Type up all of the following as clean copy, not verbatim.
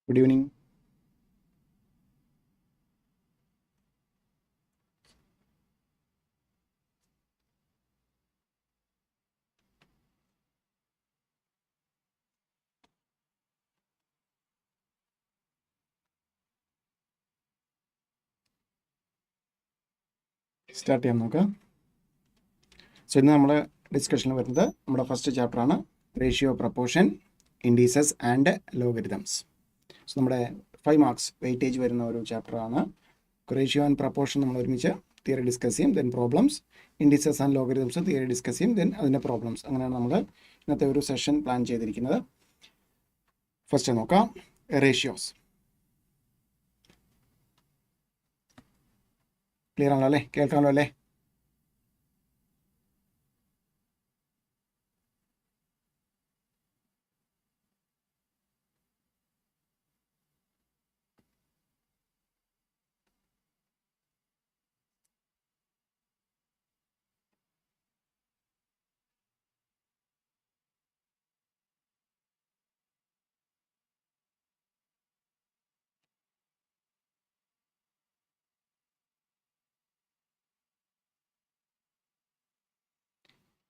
Good evening. Start ചെയ്യാം നോക്കാം. So ഇന്ന് നമ്മൾ ഡിസ്കഷനിൽ വരുന്നത് നമ്മുടെ ഫസ്റ്റ് ചാപ്റ്ററാണ് ratio proportion indices and logarithms. So നമ്മുടെ 5 മാർക്സ് വെയിറ്റേജ് വരുന്ന ഒരു ചാപ്റ്ററാണ്. റേഷ്യോ ആൻഡ് പ്രപ്പോർഷൻ നമ്മൾ ഒരുമിച്ച് തിയറി ഡിസ്കസ് ചെയ്യും, then problems. Indices and logarithms theory discuss ചെയ്യും, ദെൻ അതിൻ്റെ പ്രോബ്ലംസ്. അങ്ങനെയാണ് നമ്മൾ ഇന്നത്തെ ഒരു സെഷൻ പ്ലാൻ ചെയ്തിരിക്കുന്നത്. ഫസ്റ്റ് നോക്കാം റേഷ്യോസ്. ക്ലിയർ ആണല്ലോ അല്ലേ? കേൾക്കാമല്ലോ അല്ലേ?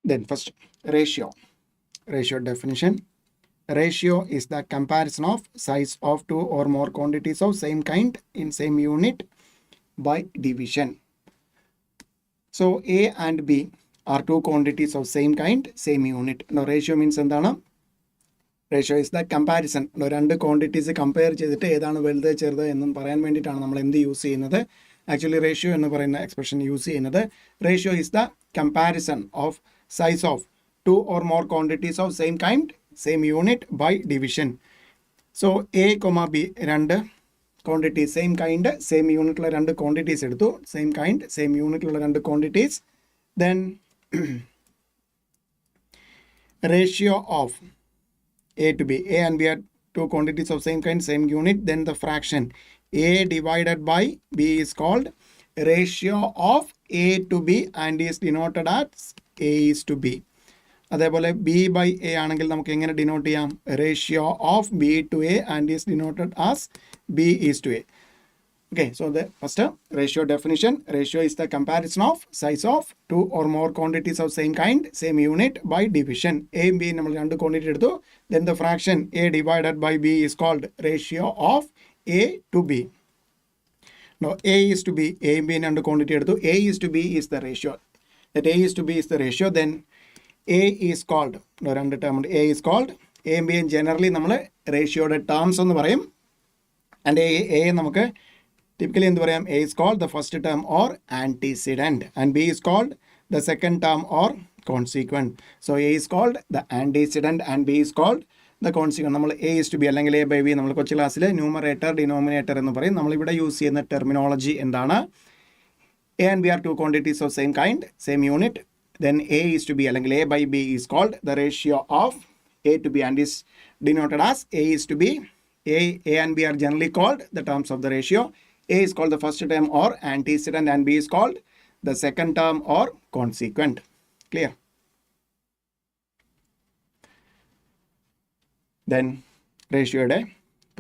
Then first ratio. Ratio definition. Ratio is the comparison of size of two or more quantities of same kind in same unit by division. So A and B are two quantities of same kind, same unit. Now ratio means endana? Ratio is the comparison. രണ്ട് quantities compare ചെയ്തിട്ട് ഏതാണ് വലുത് ചെറുത് എന്നും പറയാൻ വേണ്ടിയിട്ടാണ് നമ്മൾ എന്ത് യൂസ് ചെയ്യുന്നത്. ആക്ച്വലി റേഷ്യോ എന്ന് പറയുന്ന എക്സ്പ്രഷൻ യൂസ് ചെയ്യുന്നത്. Ratio is the comparison of size of two or more quantities of same kind, same unit by division. So A, B രണ്ട് quantities, same kind, same unit ഉള്ള രണ്ട് quantities എടുത്തു. Same kind, same unit ഉള്ള രണ്ട് quantities. Then ratio of A to B. A and B are two quantities of same kind, same unit. Then the fraction A divided by B is called ratio of A to B and is denoted as A is to B. അതേപോലെ B by A ആണെങ്കിൽ നമുക്ക് എങ്ങനെ denote ചെയ്യാം? Ratio of B to A and is denoted as B is to A. Okay, so the first ratio definition. Ratio is the comparison of size of two or more quantities of same kind, same unit by division. A and B നമ്മൾ രണ്ട് quantity എടുത്തു. Then the fraction A divided by B is called ratio of A to B. Now A is to B, A and B രണ്ട് quantity എടുത്തു. A is to B is the ratio. That A is to B is the ratio, then A is called, രണ്ട് term ഉണ്ട്. A is called, A and B generally നമ്മൾ റേഷ്യോയുടെ terms എന്ന് പറയും. And A നമുക്ക് typically എന്ത് പറയാം? A is called the first term or antecedent and B is called the second term or consequent. So A is called the antecedent and B is called the consequent. നമ്മൾ A is to B അല്ലെങ്കിൽ A by B നമ്മൾ കൊച്ചു ക്ലാസ്സിൽ numerator denominator എന്ന് പറയും. നമ്മളിവിടെ use ചെയ്യുന്ന terminology എന്താണ്? A and B are two quantities of same kind, same unit. Then A is to B അല്ലെങ്കിൽ A by B is called the ratio of A to B and is denoted as A is to B. A and B are generally called the terms of the ratio. A is called the first term or antecedent and B is called the second term or consequent. Clear? Then ratio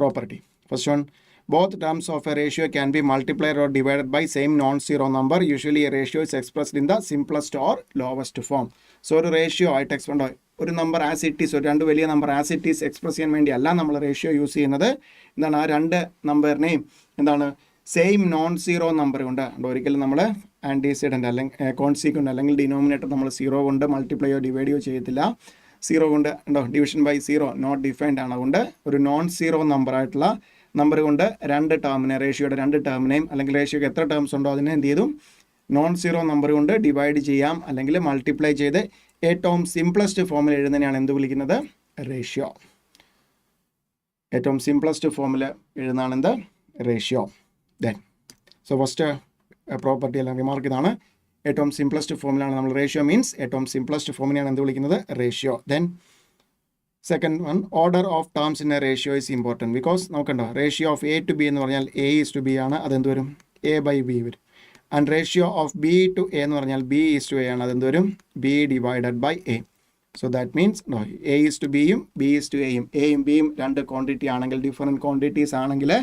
property. First one. Both terms of a ratio can be multiplied or divided by same non-zero number. Usually a ratio is expressed in the simplest or lowest form. So ഒരു ratio ആയിട്ട് explain ഒരു number as it is, ഒരു രണ്ട് വലിയ number as it is express ചെയ്യാൻ വേണ്ടിയല്ല നമ്മൾ ratio use ചെയ്യുന്നത്. എന്താണ്? ആ രണ്ട് നമ്പറിനെയും എന്താണ് സെയിം നോൺ സീറോ നമ്പർ കൊണ്ട് ഒരിക്കലും നമ്മൾ ആൻറ്റിസിഡൻറ്റ് അല്ലെങ്കിൽ കോൺസിക്വൻ്റ് അല്ലെങ്കിൽ ഡിനോമിനേറ്റർ നമ്മൾ സീറോ കൊണ്ട് മൾട്ടിപ്ലൈയോ ഡിവൈഡോ ചെയ്യത്തില്ല. സീറോ കൊണ്ട് ഉണ്ടോ division by zero not defined ആണ്. അതുകൊണ്ട് ഒരു നോൺ സീറോ നമ്പറായിട്ടുള്ള നമ്പർ കൊണ്ട് രണ്ട് ടേമിനെ, റേഷ്യോയുടെ രണ്ട് ടേമിനെയും അല്ലെങ്കിൽ റേഷ്യോക്ക് എത്ര ടേംസ് ഉണ്ടോ അതിനെ എന്ത് ചെയ്തു? നോൺ സീറോ നമ്പർ കൊണ്ട് ഡിവൈഡ് ചെയ്യാം അല്ലെങ്കിൽ മൾട്ടിപ്ലൈ ചെയ്ത് ഏറ്റവും സിംപ്ലസ്റ്റ് ഫോമിൽ എഴുതുന്നതിനാണ് എന്ത് വിളിക്കുന്നത്? റേഷ്യോ. ഏറ്റവും സിംപ്ലസ്റ്റ് ഫോമിൽ എഴുതുന്നതാണ് എന്ത്? Ratio. Then so first property അല്ലെങ്കിൽ റിമാർക്ക് ഇതാണ്. ഏറ്റവും സിംപ്ലസ്റ്റ് ഫോമിലാണ് നമ്മൾ റേഷ്യോ മീൻസ് ഏറ്റവും സിംപ്ലസ്റ്റ് ഫോമിനെയാണ് എന്ത് വിളിക്കുന്നത്? Ratio. Then second one, order of terms in a ratio is important because നോക്കണ്ട ratio of A to B എന്ന് പറഞ്ഞാൽ A is to B ആണ്, അതെന്ത് വരും? A by B വരും. And ratio of B to A എന്ന് പറഞ്ഞാൽ B is to A ആണ്, അതെന്ത് വരും? B divided by A. So that means no, A is to B യും B is to A യും A യും B യും രണ്ട് ക്വാണ്ടിറ്റി ആണെങ്കിൽ ഡിഫറെൻറ്റ് ക്വാണ്ടിറ്റീസ് ആണെങ്കിൽ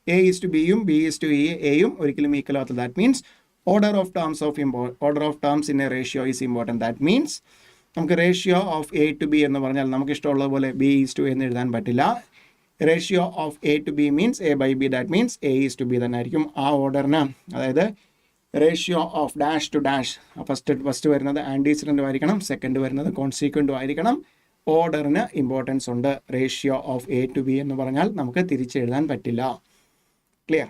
A is to B യും B is to A യും ഒരിക്കലും ഈക്വൽ ആകത്തില്ല. That means order of terms in a ratio is important. That means നമുക്ക് ratio of A to B എന്ന് പറഞ്ഞാൽ നമുക്ക് ഇഷ്ടമുള്ള പോലെ B is to A എന്ന് എഴുതാൻ പറ്റില്ല. Ratio of A to B means A by B. That means A is to B തന്നെ ആയിരിക്കും ആ ഓർഡറിന്. അതായത് ratio of dash to dash first വരുന്നത് ആൻറ്റീസിഡൻറ്റും ആയിരിക്കണം, സെക്കൻഡ് വരുന്നത് കോൺസിക്വൻറ്റും ആയിരിക്കണം. ഓർഡറിന് ഇമ്പോർട്ടൻസ് ഉണ്ട്. Ratio of A to B എന്ന് പറഞ്ഞാൽ നമുക്ക് തിരിച്ചെഴുതാൻ പറ്റില്ല. Clear?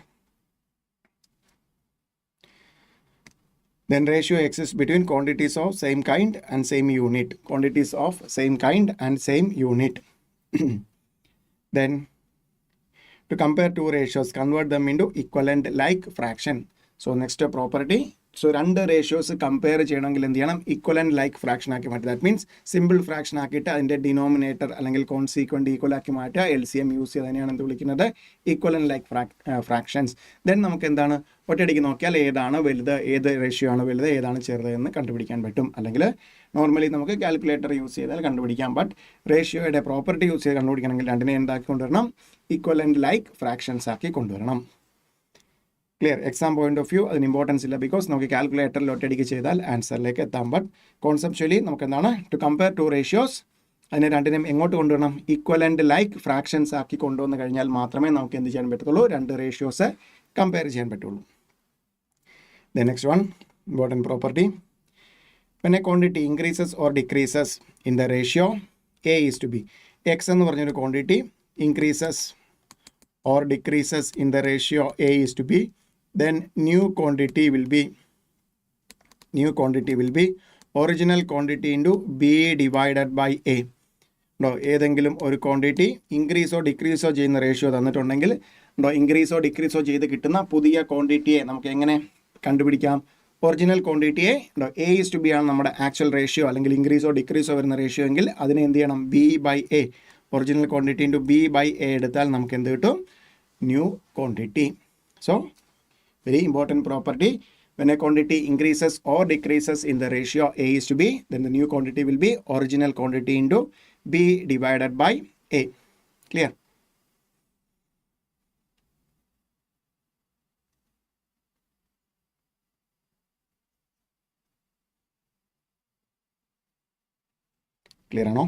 Then ratio exists between quantities of same kind and same unit. Quantities of same kind and same unit. Then to compare two ratios, convert them into equivalent like fraction. So next property. So രണ്ട് ratios compare ചെയ്യണമെങ്കിൽ എന്ത് ചെയ്യണം? Equivalent like fraction ആക്കി മാറ്റുക. That means simple fraction ആക്കിയിട്ട് അതിൻ്റെ denominator അല്ലെങ്കിൽ കോൺസീക്വൻറ്റ് equal ആക്കി മാറ്റുക. LCM യൂസ് ചെയ്ത് തന്നെയാണ് എന്ത് വിളിക്കുന്നത്? Equivalent like fractions. ദെൻ നമുക്ക് എന്താണ് ഒറ്റയടിക്ക് നോക്കിയാൽ ഏതാണ് വലുത്, ഏത് റേഷ്യോ ആണ് വലുത്, ഏതാണ് ചെറുത് എന്ന് കണ്ടുപിടിക്കാൻ പറ്റും. അല്ലെങ്കിൽ നോർമലി നമുക്ക് കാൽക്കുലേറ്റർ യൂസ് ചെയ്താൽ കണ്ടുപിടിക്കാം. ബട്ട് റേഷ്യോയുടെ പ്രോപ്പർട്ടി യൂസ് ചെയ്ത് കണ്ടുപിടിക്കണമെങ്കിൽ രണ്ടിനെ എന്താക്കി കൊണ്ടുവരണം? ഇക്വലൻറ്റ് ലൈക്ക് ഫ്രാക്ഷൻസ് ആക്കി കൊണ്ടുവരണം. Clear? Exam point of view അതിന് ഇമ്പോർട്ടൻസ് ഇല്ല, ബിക്കോസ് നമുക്ക് കാൽക്കുലേറ്ററിൽ ഒറ്റയടിക്ക് ചെയ്താൽ ആൻസറിലേക്ക് എത്താം. ബട്ട് കോൺസെപ്ച്വലി നമുക്ക് എന്താണ് ടു കമ്പയർ ടു റേഷ്യോസ്, അതിനെ രണ്ടിനും എങ്ങോട്ട് കൊണ്ടുവരണം? ഇക്വലൻറ്റ് ലൈക്ക് ഫ്രാക്ഷൻസ് ആക്കി കൊണ്ടുവന്ന് കഴിഞ്ഞാൽ മാത്രമേ നമുക്ക് എന്ത് ചെയ്യാൻ പറ്റത്തുള്ളൂ? രണ്ട് റേഷ്യോസ് കമ്പയർ ചെയ്യാൻ പറ്റുള്ളൂ. The next one important property. when a quantity increases or decreases in the ratio A is to B, X എന്ന് പറഞ്ഞൊരു quantity increases or decreases in the ratio A is to B, then new quantity will be original quantity into B divided by A. ഏതെങ്കിലും ഒരു quantity ഇൻക്രീസോ ഡിക്രീസോ ചെയ്യുന്ന ratio തന്നിട്ടുണ്ടെങ്കിൽ ഇൻക്രീസോ ഡിക്രീസോ ചെയ്ത് കിട്ടുന്ന പുതിയ ക്വാണ്ടിറ്റിയെ നമുക്ക് എങ്ങനെ കണ്ടുപിടിക്കാം? ഒറിജിനൽ ക്വാണ്ടിറ്റിയെ A is to B ആണ് നമ്മുടെ ആക്ച്വൽ റേഷ്യോ, അല്ലെങ്കിൽ ഇൻക്രീസോ ഡിക്രീസോ വരുന്ന റേഷ്യോ എങ്കിൽ അതിനെ എന്ത് ചെയ്യണം? B by A, original quantity into B by A എടുത്താൽ നമുക്ക് എന്ത് കിട്ടും? New quantity. So very important property. When a quantity increases or decreases in the ratio A is to B, then the new quantity will be original quantity into B divided by A. Clear? Clear or no?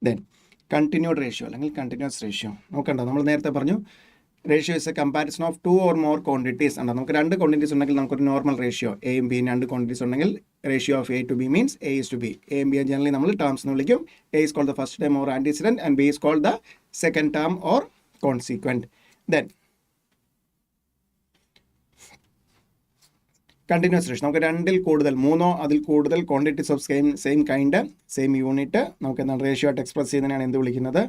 Then continued ratio അല്ലെങ്കിൽ continuous ratio നോക്കണ്ട. നമ്മൾ നേരത്തെ പറഞ്ഞു ratio is A comparison of two or more quantities ആണ്. നമുക്ക് രണ്ട് quantities ഉണ്ടെങ്കിൽ നമുക്കൊരു നോർമൽ റേഷ്യോ എയും ബിയും രണ്ട് ക്വാണ്ടിറ്റീസ് ഉണ്ടെങ്കിൽ ratio of A to B means A is to B. A and B generally നമ്മൾ ടേംസ് എന്ന് വിളിക്കും. A is called the first term or antecedent and B is called the second term or consequent. Then continuous ratio നമുക്ക് രണ്ടിൽ കൂടുതൽ മൂന്നോ അതിൽ കൂടുതൽ quantities of same kind same unit നമുക്ക് എന്താണ് റേഷ്യോ ആയിട്ട് എക്സ്പ്രസ് ചെയ്യുന്നതിനാണ് എന്ത് വിളിക്കുന്നത്?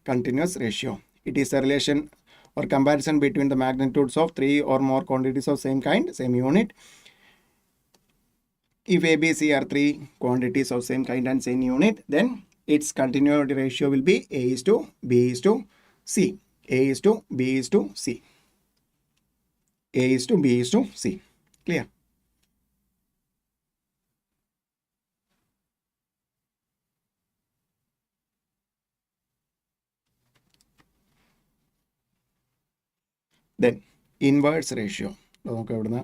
Continuous ratio. It is A relation or comparison between the magnitudes of three or more quantities of same kind, same unit. If A, B, C are three quantities of same kind and same unit, then its continuity ratio will be A is to B is to C. A is to B is to C. A is to B is to C. Clear? Then inverse ratio. നമുക്ക് ഇവിടുന്ന്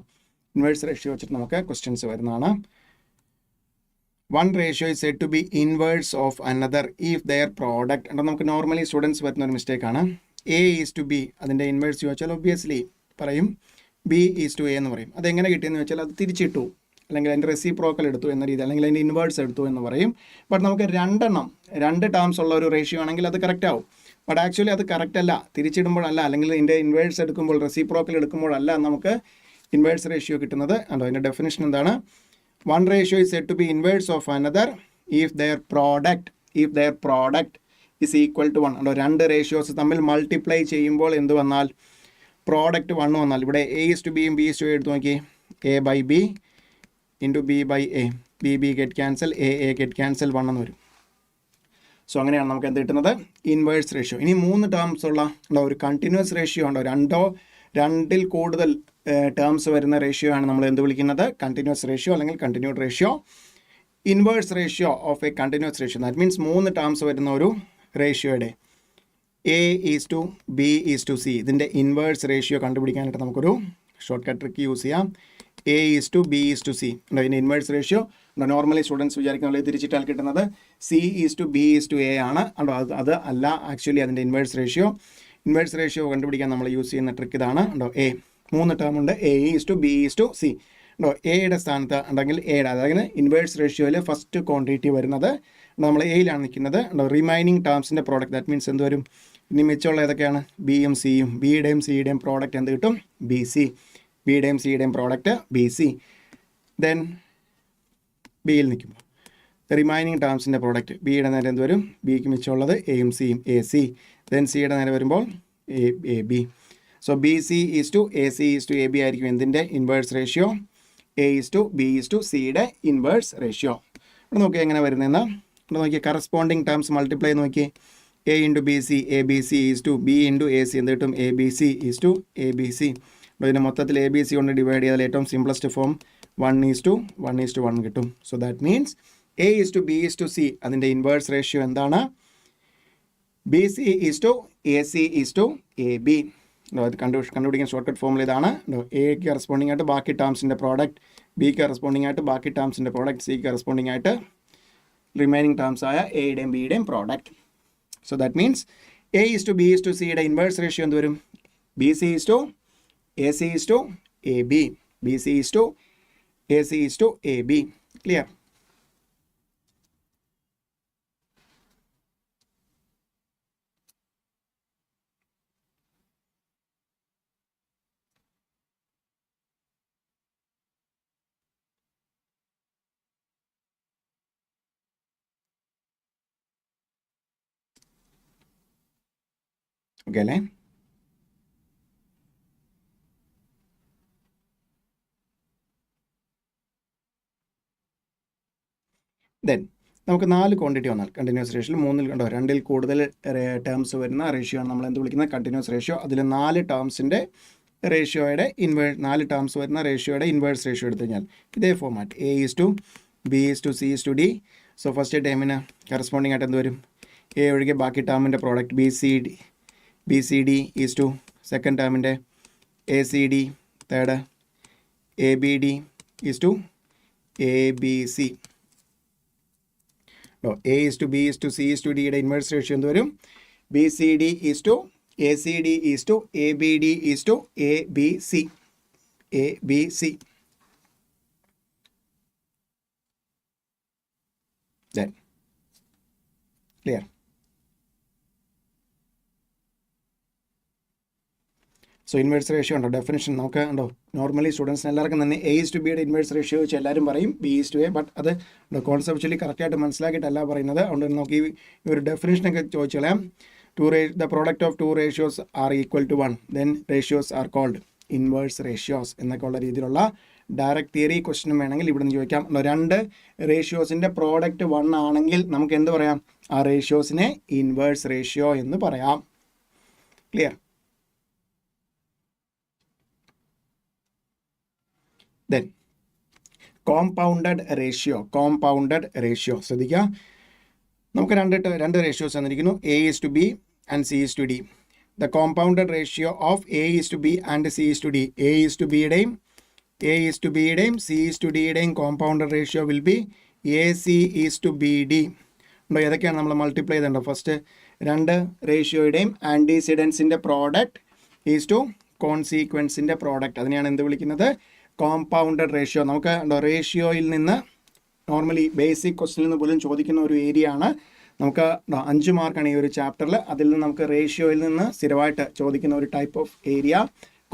inverse ratio വെച്ചിട്ട് നമുക്ക് questions വരുന്നതാണ്. One ratio is said to be inverse of another if their product, and നമുക്ക് normally students വരുന്ന ഒരു മിസ്റ്റേക്കാണ്. A is to B അതിൻ്റെ inverse ചോദിച്ചാൽ ഒബ്വിയസ്ലി പറയും B is to A എന്ന് പറയും. അതെങ്ങനെ കിട്ടിയെന്ന് വെച്ചാൽ അത് തിരിച്ചിട്ടു അല്ലെങ്കിൽ അതിൻ്റെ റെസിപ്രോക്കൽ എടുത്തു എന്ന രീതി, അല്ലെങ്കിൽ അതിൻ്റെ ഇൻവേഴ്സ് എടുത്തു എന്ന് പറയും. ബട്ട് നമുക്ക് രണ്ട് ടേംസ് ഉള്ള ഒരു റേഷ്യോ ആണെങ്കിൽ അത് കറക്റ്റ് ആവും. ബട്ട് ആക്ച്വലി അത് കറക്റ്റ് അല്ല. തിരിച്ചിടുമ്പോഴല്ല, അല്ലെങ്കിൽ ഇതിൻ്റെ ഇൻവേഴ്സ് എടുക്കുമ്പോൾ റെസിപ്രോക്കൽ എടുക്കുമ്പോഴല്ല നമുക്ക് ഇൻവേഴ്സ് റേഷ്യോ കിട്ടുന്നത്. അതോ അതിൻ്റെ ഡെഫിനിഷൻ എന്താണ്? One ratio is said to be inverse of another if their product is equal to 1. അതോ രണ്ട് റേഷ്യോസ് തമ്മിൽ മൾട്ടിപ്ലൈ ചെയ്യുമ്പോൾ എന്ത് വന്നാൽ? പ്രോഡക്റ്റ് 1 വന്നാൽ. ഇവിടെ A is to B യും B is to A എടുത്ത് നോക്കി. A by B into B by A. B B get cancel, A A get cancel 1 എന്ന് വരും. സോ അങ്ങനെയാണ് നമുക്ക് എന്ത് കിട്ടുന്നത്? Inverse ratio. ഇനി 3 ടേംസ് ഉള്ള ഒരു കണ്ടിന്യൂസ് റേഷ്യോ ഉണ്ടോ, രണ്ടിൽ കൂടുതൽ ടേംസ് വരുന്ന റേഷ്യോ ആണ് നമ്മൾ എന്ത് വിളിക്കുന്നത്? കണ്ടിന്യൂസ് റേഷ്യോ അല്ലെങ്കിൽ continued ratio. Inverse ratio of A continuous ratio, that means 3 terms വരുന്ന ഒരു റേഷ്യോയുടെ A is to B is to C, ഇതിൻ്റെ ഇൻവേഴ്സ് റേഷ്യോ കണ്ടുപിടിക്കാനായിട്ട് നമുക്കൊരു ഷോർട്ട് കട്ട് ട്രിക്ക് യൂസ് ചെയ്യാം. A is to B is to C ഉണ്ടോ, ഇതിൻ്റെ inverse ratio normally students വിചാരിക്കുന്നത് തിരിച്ചിട്ടാൽ കിട്ടുന്നത് C is to B is to A ആണ്. ഉണ്ടോ, അത് അല്ല ആക്ച്വലി അതിൻ്റെ ഇൻവേഴ്സ് റേഷ്യോ കണ്ടുപിടിക്കാൻ നമ്മൾ യൂസ് ചെയ്യുന്ന ട്രിക്ക് ഇതാണ്. ഉണ്ടോ, എ 3 ടേം ഉണ്ട്, A is to B is to C. ഉണ്ടോ, എയുടെ സ്ഥാനത്ത് ഉണ്ടെങ്കിൽ എയുടെ, അതായത് ഇൻവേഴ്സ് റേഷ്യോയിൽ ഫസ്റ്റ് ക്വാണ്ടിറ്റി വരുന്നത് നമ്മൾ എയിലാണ് നിൽക്കുന്നത്. ഉണ്ടോ, റിമൈനിങ് ടേംസിൻ്റെ പ്രോഡക്റ്റ്, ദാറ്റ് മീൻസ് എന്ത് വരും? ഇനി മിച്ചമുള്ള ഏതൊക്കെയാണ്? ബിയും സിയും. ബിയുടെയും സിയുടെയും പ്രോഡക്റ്റ് എന്ത് കിട്ടും? B C. ബിയുടെയും സിയുടെയും പ്രോഡക്റ്റ് ബി സി. ദെൻ ബിയിൽ നിൽക്കുമ്പോൾ റിമൈനിങ് ടേംസിൻ്റെ പ്രോഡക്റ്റ്, ബിയുടെ നേരെ എന്ത് വരും? ബിക്ക് മിച്ചമുള്ളത് എയും സിയും, എ സി. ദെൻ സിയുടെ നേരെ വരുമ്പോൾ A B. So B C is to A C is to A B ആയിരിക്കും എന്തിൻ്റെ inverse ratio? A is to B is to സിയുടെ ഇൻവേഴ്സ് റേഷ്യോ. ഇവിടെ നോക്കി എങ്ങനെ വരുന്നതെന്ന് ഇവിടെ നോക്കി, കറസ്പോണ്ടിങ് ടേംസ് മൾട്ടിപ്ലൈ നോക്കി. A into B C, A B C is to B into A C എന്ത് കിട്ടും? A B C is to A B C. ഇതിന് മൊത്തത്തിൽ എ ബി സി കൊണ്ട് ഡിവൈഡ് ചെയ്താൽ ഏറ്റവും സിംപ്ലസ്റ്റ് ഫോം 1:1 കിട്ടും. So that means A is to B is to C, അതിൻ്റെ inverse ratio എന്താണ്? B C is to A C is to A B. അത് കണ്ടുപിടിക്കാൻ ഷോർട്ട് കട്ട് ഫോമിൽ ഇതാണ്. എക്ക് കറസ്പോണ്ടിങ് ആയിട്ട് ബാക്കി ടേംസിൻ്റെ പ്രോഡക്റ്റ്, ബിക്ക് കറസ്പോണ്ടിങ് ആയിട്ട് ബാക്കി ടേംസിൻ്റെ പ്രോഡക്റ്റ്, സിക്ക് കറസ്പോണ്ടിങ് ആയിട്ട് റിമൈനിങ് ടേംസ് ആയ എയുടെയും ബിയുടെയും product. So that means A is to B is to സിയുടെ ഇൻവേഴ്സ് റേഷ്യോ എന്ത് വരും? B C is to A C is to A B. B C is to A C is to A B. Clear? Okay അല്ലേ? Then നമുക്ക് 4 quantity വന്നാൽ continuous റേഷ്യോയിൽ 3 കണ്ടോ 2ൽ കൂടുതൽ terms വരുന്ന ratio ആണ് നമ്മൾ എന്ത് വിളിക്കുന്നത്? Continuous ratio. അതിൽ 4 ടേംസിൻ്റെ റേഷ്യോയുടെ 4 ടേംസ് വരുന്ന റേഷ്യോയുടെ ഇൻവേഴ്സ് റേഷ്യോ എടുത്തു കഴിഞ്ഞാൽ ഇതേ format, A is to B is to C is to D. So first ടേമിന് കറസ്പോണ്ടിങ് ആയിട്ട് എന്ത് വരും? എ ഒഴികെ ബാക്കി ടേമിൻ്റെ product B C D is to second ടേമിൻ്റെ A C D, third A B D is to A B C. A is to B is to C is to ഡിയുടെ inverse ratio എന്ത് വരും? B C D is to A C D is to A B D is to A B C. A B C. Then clear? So inverse ratio ഉണ്ടോ? Definition നമുക്ക് ഉണ്ടോ? Normally സ്റ്റുഡൻസിന് എല്ലാവർക്കും തന്നെ A is to ബിയുടെ inverse ratio വെച്ച് എല്ലാവരും പറയും B is to A, but അത് കോൺസെപ്ച്വലി കറക്റ്റായിട്ട് മനസ്സിലാക്കിയിട്ടല്ല പറയുന്നത്. അതുകൊണ്ട് നമുക്ക് ഈ ഒരു ഡെഫിനിഷനൊക്കെ ചോദിച്ചു കളയാം. The product of 2 ratios are equal to 1, then ratios are called inverse ratios എന്നൊക്കെ ഉള്ള രീതിയിലുള്ള ഡയറക്റ്റ് തിയറി ക്വസ്റ്റ്യനും വേണമെങ്കിൽ ഇവിടെ നിന്ന് ചോദിക്കാം. 2 റേഷ്യോസിൻ്റെ പ്രോഡക്റ്റ് 1 ആണെങ്കിൽ നമുക്ക് എന്ത് പറയാം? ആ റേഷ്യോസിനെ ഇൻവേഴ്സ് റേഷ്യോ എന്ന് പറയാം. ക്ലിയർ? ദെൻ കോമ്പൗണ്ടഡ് റേഷ്യോ ശ്രദ്ധിക്കുക. നമുക്ക് രണ്ട് റേഷ്യോസ് തന്നിരിക്കുന്നു, A is to B and C is to D. The compounded ratio of A is to B and C is to D. A is to ബിയുടെയും C is to ഡിയുടെയും compounded ratio will be A C is to B D. ഉണ്ടോ? ഏതൊക്കെയാണ് നമ്മൾ multiply ചെയ്തിട്ടുണ്ടോ? First 2 റേഷ്യോയുടെയും ആൻറ്റിസിഡൻസിൻ്റെ product is to കോൺസീക്വൻസിൻ്റെ product, അതിനെയാണ് എന്ത് വിളിക്കുന്നത്? Compounded ratio. നമുക്ക് റേഷ്യോയിൽ നിന്ന് നോർമലി ബേസിക് ക്വസ്റ്റിനിൽ നിന്ന് പോലും ചോദിക്കുന്ന ഒരു ഏരിയ ആണ്. നമുക്ക് 5 മാർക്കാണ് ഈ ഒരു ചാപ്റ്ററിൽ. അതിൽ നിന്ന് നമുക്ക് റേഷ്യോയിൽ നിന്ന് സ്ഥിരമായിട്ട് ചോദിക്കുന്ന ഒരു type of area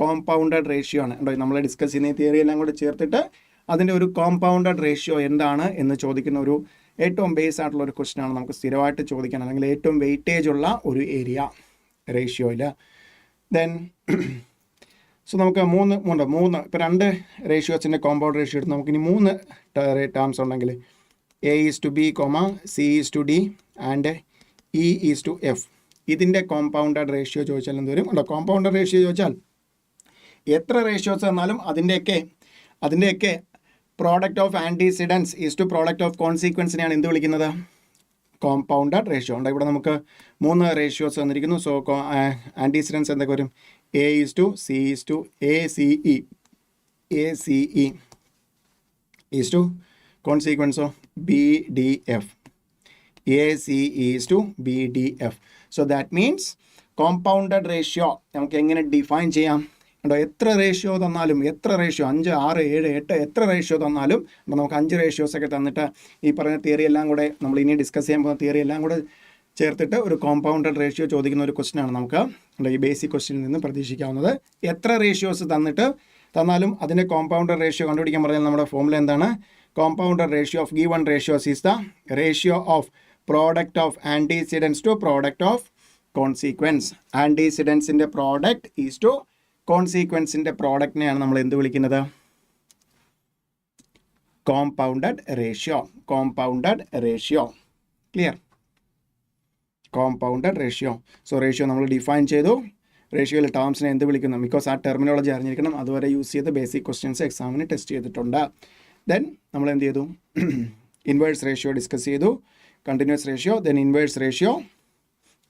compounded ratio ആണ്. നമ്മൾ ഡിസ്കസ് ചെയ്യുന്ന തിയറി എല്ലാം കൂടെ ചേർത്തിട്ട് അതിൻ്റെ ഒരു കോമ്പൗണ്ടഡ് റേഷ്യോ എന്താണ് എന്ന് ചോദിക്കുന്ന ഒരു ഏറ്റവും ബേസ് ആയിട്ടുള്ള ഒരു ക്വസ്റ്റ്യൻ ആണ് നമുക്ക് സ്ഥിരമായിട്ട് ചോദിക്കാൻ, അല്ലെങ്കിൽ ഏറ്റവും വെയിറ്റേജ് ഉള്ള ഒരു ഏരിയ റേഷ്യോയിൽ. ദെൻ സോ നമുക്ക് മൂന്ന് ഇപ്പോൾ രണ്ട് റേഷ്യോസിൻ്റെ കോമ്പൗണ്ട് റേഷ്യോ എടുത്ത് നമുക്കിനി മൂന്ന് ടേംസ് ഉണ്ടെങ്കിൽ A is to B comma C is to D and E is to F. ഇതിൻ്റെ കോമ്പൗണ്ടഡ് റേഷ്യോ ചോദിച്ചാൽ എന്ത് വരും? കോമ്പൗണ്ടഡ് റേഷ്യോ ചോദിച്ചാൽ എത്ര റേഷ്യോസ് തന്നാലും അതിൻ്റെയൊക്കെ product of antecedents is to product of കോൺസിക്വൻസിനെയാണ് എന്ത് വിളിക്കുന്നത്? Compounded ratio. ഉണ്ട് ഇവിടെ നമുക്ക് മൂന്ന് റേഷ്യോസ് തന്നിരിക്കുന്നു. സോ ആൻറ്റിസിഡൻസ് എന്തൊക്കെ വരും? A is to C is to A C E is to കോൺസിക്വൻസോ B D F. A C is to B D F. So that means compounded ratio നമുക്ക് എങ്ങനെ ഡിഫൈൻ ചെയ്യാം? ഉണ്ടോ? എത്ര റേഷ്യോ തന്നാലും, എത്ര റേഷ്യോ 5, 6, 7, 8 എത്ര റേഷ്യോ തന്നാലും നമുക്ക് 5 റേഷ്യോസൊക്കെ തന്നിട്ട് ഈ പറഞ്ഞ തിയറി എല്ലാം കൂടെ നമ്മൾ ഇനി ഡിസ്കസ് ചെയ്യാൻ പോകുന്ന തിയറി എല്ലാം കൂടെ ചേർത്തിട്ട് ഒരു കോമ്പൗണ്ടഡ് റേഷ്യോ ചോദിക്കുന്ന ഒരു ക്വസ്റ്റ്യനാണ് നമുക്ക് ഈ ബേസിക് ക്വസ്റ്റ്യനിൽ നിന്ന് പ്രതീക്ഷിക്കാവുന്നത്. എത്ര റേഷ്യോസ് തന്നാലും അതിൻ്റെ കോമ്പൗണ്ടഡ് റേഷ്യോ കണ്ടുപിടിക്കാൻ പറഞ്ഞാൽ നമ്മുടെ ഫോമുല എന്താണ്? Compounded ratio of given ratios is the ratio of product of antecedents to product of consequents. ആൻറ്റിസിഡൻസിൻ്റെ പ്രോഡക്റ്റ് ഈസ് ടു കോൺസിക്വൻസിൻ്റെ പ്രോഡക്റ്റിനെയാണ് നമ്മൾ എന്ത് വിളിക്കുന്നത്? Compounded ratio. Clear? Compounded ratio. So ratio നമ്മൾ ഡിഫൈൻ ചെയ്തു. റേഷ്യോയിൽ ടേംസിനെ എന്ത് വിളിക്കുന്നു? ബിക്കോസ് ആ ടെർമിനോളജി അറിഞ്ഞിരിക്കണം. അതുവരെ യൂസ് ചെയ്ത് ബേസിക് ക്വസ്റ്റ്യൻസ് എക്സാമിന് ടെസ്റ്റ് ചെയ്തിട്ടുണ്ട്. ദെൻ നമ്മൾ എന്ത് ചെയ്തു? ഇൻവേഴ്സ് റേഷ്യോ ഡിസ്കസ് ചെയ്തു, continuous ratio, then inverse ratio,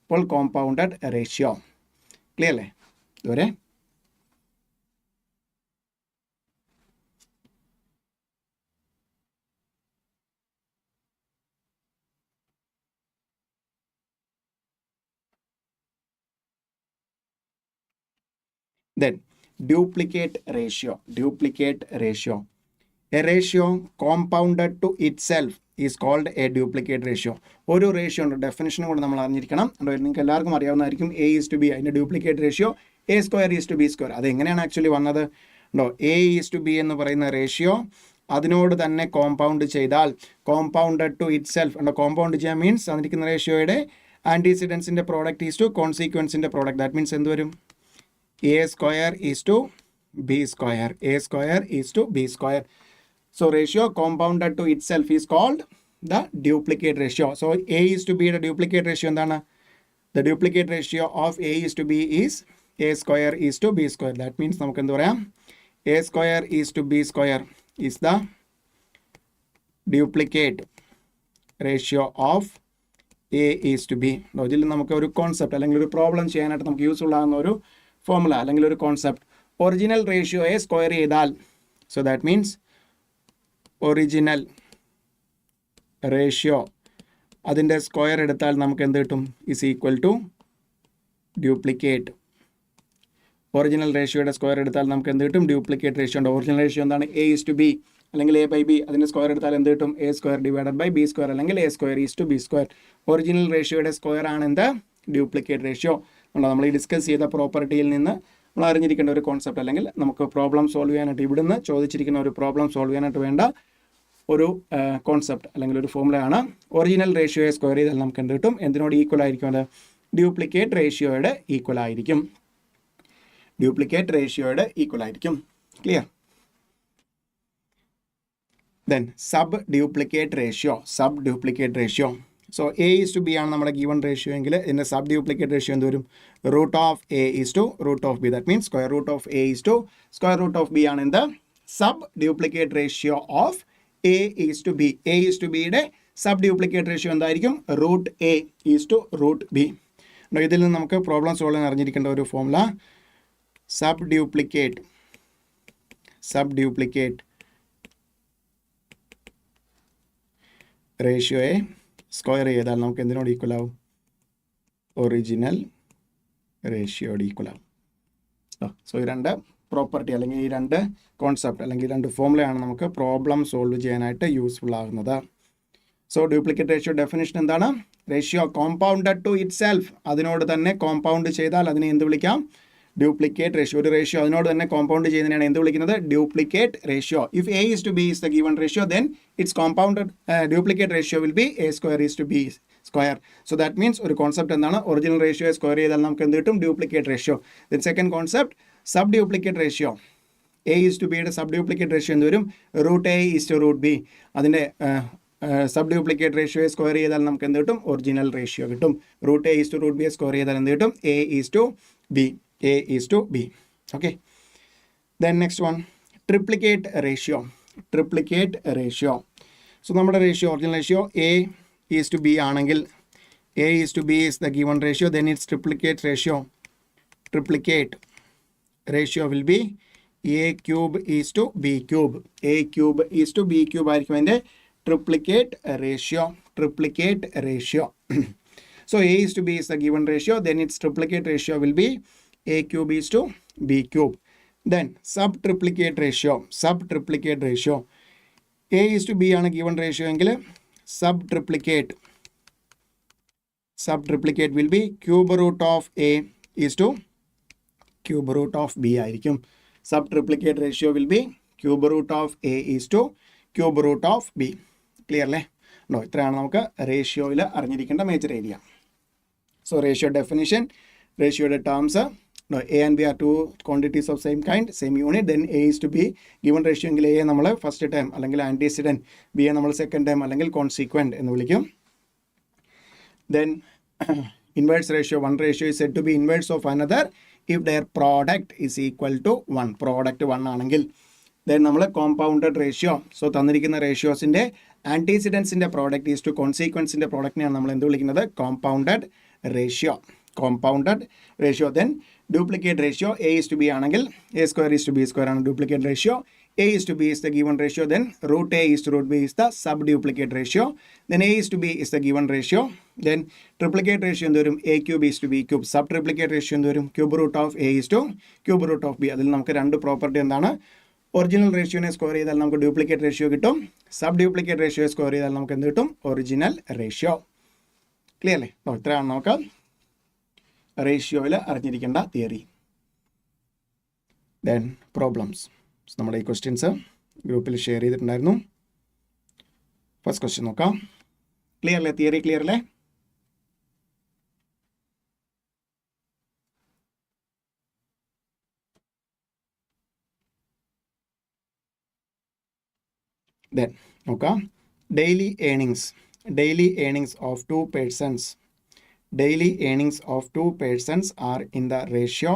ഇപ്പോൾ കോമ്പൗണ്ടഡ് റേഷ്യോ. ക്ലിയർ അല്ലേ ഇതുവരെ? Then duplicate ratio. A ratio compounded to itself is called a duplicate ratio. ഒരു റേഷ്യോ ഉണ്ട്, ഡെഫിനിഷനും കൂടെ നമ്മൾ അറിഞ്ഞിരിക്കണം. നിങ്ങൾക്ക് എല്ലാവർക്കും അറിയാവുന്നതായിരിക്കും. എ ഈസ് ടു ബി, അതിൻ്റെ duplicate ratio A square is to B square. അത് എങ്ങനെയാണ് ആക്ച്വലി വന്നത്? എ ഈസ് ടു ബി എന്ന് പറയുന്ന റേഷ്യോ അതിനോട് തന്നെ കോമ്പൗണ്ട് ചെയ്താൽ compounded to itself. Compound ചെയ്യാൻ മീൻസ് തന്നിരിക്കുന്ന റേഷ്യോയുടെ ആൻറ്റിസിഡൻസിൻ്റെ പ്രോഡക്റ്റ് ഈസ് ടു കോൺസിക്വൻസിൻ്റെ പ്രോഡക്റ്റ്. ദാറ്റ് മീൻസ് എന്ത് വരും? A square is to B square. So ratio compounded to itself is called the duplicate ratio. So A is to B the duplicate ratio endana? The duplicate ratio of A is to B is A square is to B square. That means namukku endu parayam? A square is to B square is the duplicate ratio of A is to B. ഇതിൽ നമുക്ക് ഒരു concept അല്ലെങ്കിൽ ഒരു problem ചെയ്യാനായിട്ട് നമുക്ക് useful ആകുന്ന ഒരു formula അല്ലെങ്കിൽ ഒരു കോൺസെപ്റ്റ്. ഒറിജിനൽ റേഷ്യോയെ സ്ക്വയർ ചെയ്താൽ, so that means original ratio അതിൻ്റെ സ്ക്വയർ എടുത്താൽ നമുക്ക് എന്ത് കിട്ടും? Is equal to duplicate. Original റേഷ്യോയുടെ സ്ക്വയർ എടുത്താൽ നമുക്ക് എന്ത് കിട്ടും? ഡ്യൂപ്ലിക്കേറ്റ് റേഷ്യോ ഉണ്ട്. ഒറിജിനൽ റേഷ്യോ എന്താണ്? എ ഈസ് ടു ബി അല്ലെങ്കിൽ എ ബൈ ബി. അതിൻ്റെ സ്ക്വയർ എടുത്താൽ എന്ത് കിട്ടും? A square divided by B square അല്ലെങ്കിൽ A square is to B square. Original റേഷ്യോയുടെ സ്ക്വയർ ആണ് എന്ത്? Duplicate ratio. നമ്മൾ ഈ ഡിസ്കസ് ചെയ്ത പ്രോപ്പർട്ടിയിൽ നിന്ന് നമ്മൾ അറിഞ്ഞിരിക്കേണ്ട ഒരു കോൺസെപ്റ്റ് അല്ലെങ്കിൽ നമുക്ക് പ്രോബ്ലം സോൾവ് ചെയ്യാനായിട്ട് ഇവിടുന്ന് ചോദിച്ചിരിക്കുന്ന ഒരു പ്രോബ്ലം സോൾവ് ചെയ്യാനായിട്ട് വേണ്ട ഒരു കോൺസെപ്റ്റ് അല്ലെങ്കിൽ ഒരു ഫോർമുലയാണ്. ഒറിജിനൽ റേഷ്യോയെ സ്ക്വയർ ചെയ്താൽ നമുക്ക് എന്ത് കിട്ടും? എന്തിനോട് ഈക്വൽ ആയിരിക്കും? അത് ഡ്യൂപ്ലിക്കേറ്റ് റേഷ്യോയുടെ ഈക്വൽ ആയിരിക്കും. Clear? Then sub duplicate ratio. So A is to B ആണ് നമ്മുടെ ഗിവൺ റേഷ്യോ എങ്കിൽ ഇതിൻ്റെ സബ് ഡ്യൂപ്ലിക്കേറ്റ് റേഷ്യോ എന്ത് വരും? Root of A is to root of B. That means square root of A is to square root of B ആണ് എന്ത്? Sub duplicate ratio of A is to B. A is to ബിയുടെ sub duplicate ratio എന്തായിരിക്കും? Root A is to root B. ഇതിൽ നിന്ന് നമുക്ക് problem solve ചെയ്യാൻ അറിഞ്ഞിരിക്കേണ്ട ഒരു ഫോർമുല സബ് ഡ്യൂപ്ലിക്കേറ്റ് റേഷ്യോയെ സ്ക്വയർ ചെയ്താൽ നമുക്ക് എന്തിനോട് ഈക്വൽ ആവും? ഒറിജിനൽ റേഷ്യോയോട് ഈക്വൽ ആവും. സോ ഈ രണ്ട് പ്രോപ്പർട്ടി അല്ലെങ്കിൽ ഈ രണ്ട് കോൺസെപ്റ്റ് അല്ലെങ്കിൽ രണ്ട് ഫോർമുലയാണ് നമുക്ക് പ്രോബ്ലം സോൾവ് ചെയ്യാനായിട്ട് യൂസ്ഫുൾ ആകുന്നത്. സോ ഡ്യൂപ്ലിക്കേറ്റ് റേഷ്യോ ഡെഫിനിഷൻ എന്താണ്? Ratio compounded to itself. അതിനോട് തന്നെ കോമ്പൗണ്ട് ചെയ്താൽ അതിനെ എന്ത് വിളിക്കാം? Duplicate ratio. ഒരു റേഷ്യോ അതിനോട് തന്നെ കോമ്പൗണ്ട് ചെയ്യുന്നതിനാണ് എന്ത് വിളിക്കുന്നത്? Duplicate ratio. If A is to B is the given ratio then it's compounded duplicate ratio will be A square is to B square. So that means ഒരു concept എന്താണ്? Original റേഷ്യോയെ square ചെയ്താൽ നമുക്ക് എന്ത് കിട്ടും? Duplicate ratio. Then second concept sub duplicate ratio A is to ബിയുടെ sub duplicate ratio എന്ത് വരും root A is to root B. അതിൻ്റെ സബ് ഡ്യൂപ്ലിക്കേറ്റ് റേഷ്യോയെ സ്ക്വയർ ചെയ്താൽ നമുക്ക് എന്ത് കിട്ടും ഒറിജിനൽ റേഷ്യോ കിട്ടും. Root A is to root ബിയെ സ്ക്വയർ ചെയ്താൽ എന്ത് കിട്ടും A is to B. A is to B. Okay. Then next one triplicate ratio. Triplicate ratio. So നമ്മുടെ ratio original ratio A is to B ആണെങ്കിൽ A is to B is the given ratio, then its triplicate ratio will be A cube is to B cube. A cube is to B cube ആയിരിക്കും അതിൻ്റെ triplicate ratio. So A is to B is the given ratio, then its triplicate ratio will be A cube is to B cube. Then sub triplicate ratio. A is to B ആണ് given ratio എങ്കിൽ sub triplicate will be cube root of A is to cube root of B ആയിരിക്കും. Sub triplicate ratio will be cube root of A is to cube root of B. Clear അല്ലേ? ഇത്രയാണ് നമുക്ക് റേഷ്യോയിൽ അറിഞ്ഞിരിക്കേണ്ട major area. So ratio definition, റേഷ്യോയുടെ terms. A and B are two quantities of same kind, same unit. Then A is to B given ratio എങ്കിൽ A നമ്മൾ first time അല്ലെങ്കിൽ antecedent, B നമ്മൾ സെക്കൻഡ് ടൈം അല്ലെങ്കിൽ കോൺസിക്വൻറ്റ് എന്ന് വിളിക്കും. Then inverse ratio, one ratio is said to be inverse of another if their product is equal to 1. Product 1 ആണെങ്കിൽ. Then നമ്മൾ compounded ratio. So തന്നിരിക്കുന്ന റേഷ്യോസിൻ്റെ ആൻറ്റിസിഡൻസിൻ്റെ പ്രോഡക്റ്റ് ഈസ് ടു കോൺസിക്വൻസിൻ്റെ പ്രോഡക്റ്റിനെയാണ് നമ്മൾ എന്ത് വിളിക്കുന്നത് compounded ratio. Then duplicate ratio, A is to B ആണെങ്കിൽ A square is to B square ആണ് duplicate ratio. A is to B is the given ratio, then root A is to root B is the sub-duplicate ratio. Then A is to B is the given ratio. Then triplicate ratio എന്ത് വരും A cube is to B cube. Sub-triplicate ratio എന്ത് വരും cube root of A is to cube root of B. അതിൽ നമുക്ക് രണ്ട് property എന്താണ്? Original റേഷ്യോനെ square ചെയ്താൽ നമുക്ക് ഡ്യൂപ്ലിക്കേറ്റ് റേഷ്യോ കിട്ടും. സബ് ഡ്യൂപ്ലിക്കേറ്റ് റേഷ്യോ സ്ക്വയർ ചെയ്താൽ നമുക്ക് എന്ത് കിട്ടും? Original ratio. ക്ലിയർ അല്ലേ? ഇത്രയാണ് നമുക്ക് റേഷ്യോയിൽ അറിഞ്ഞിരിക്കേണ്ട തിയറി. Then problems. നമ്മുടെ ഈ ക്വസ്റ്റ്യൻസ് ഗ്രൂപ്പിൽ ഷെയർ ചെയ്തിട്ടുണ്ടായിരുന്നു. ഫസ്റ്റ് ക്വസ്റ്റ്യൻ നോക്കാം. ക്ലിയർ അല്ലേ? തിയറി ക്ലിയർ അല്ലേ? ദെൻ നോക്കാം. Daily earnings of two persons. Daily earnings of two persons are in the ratio.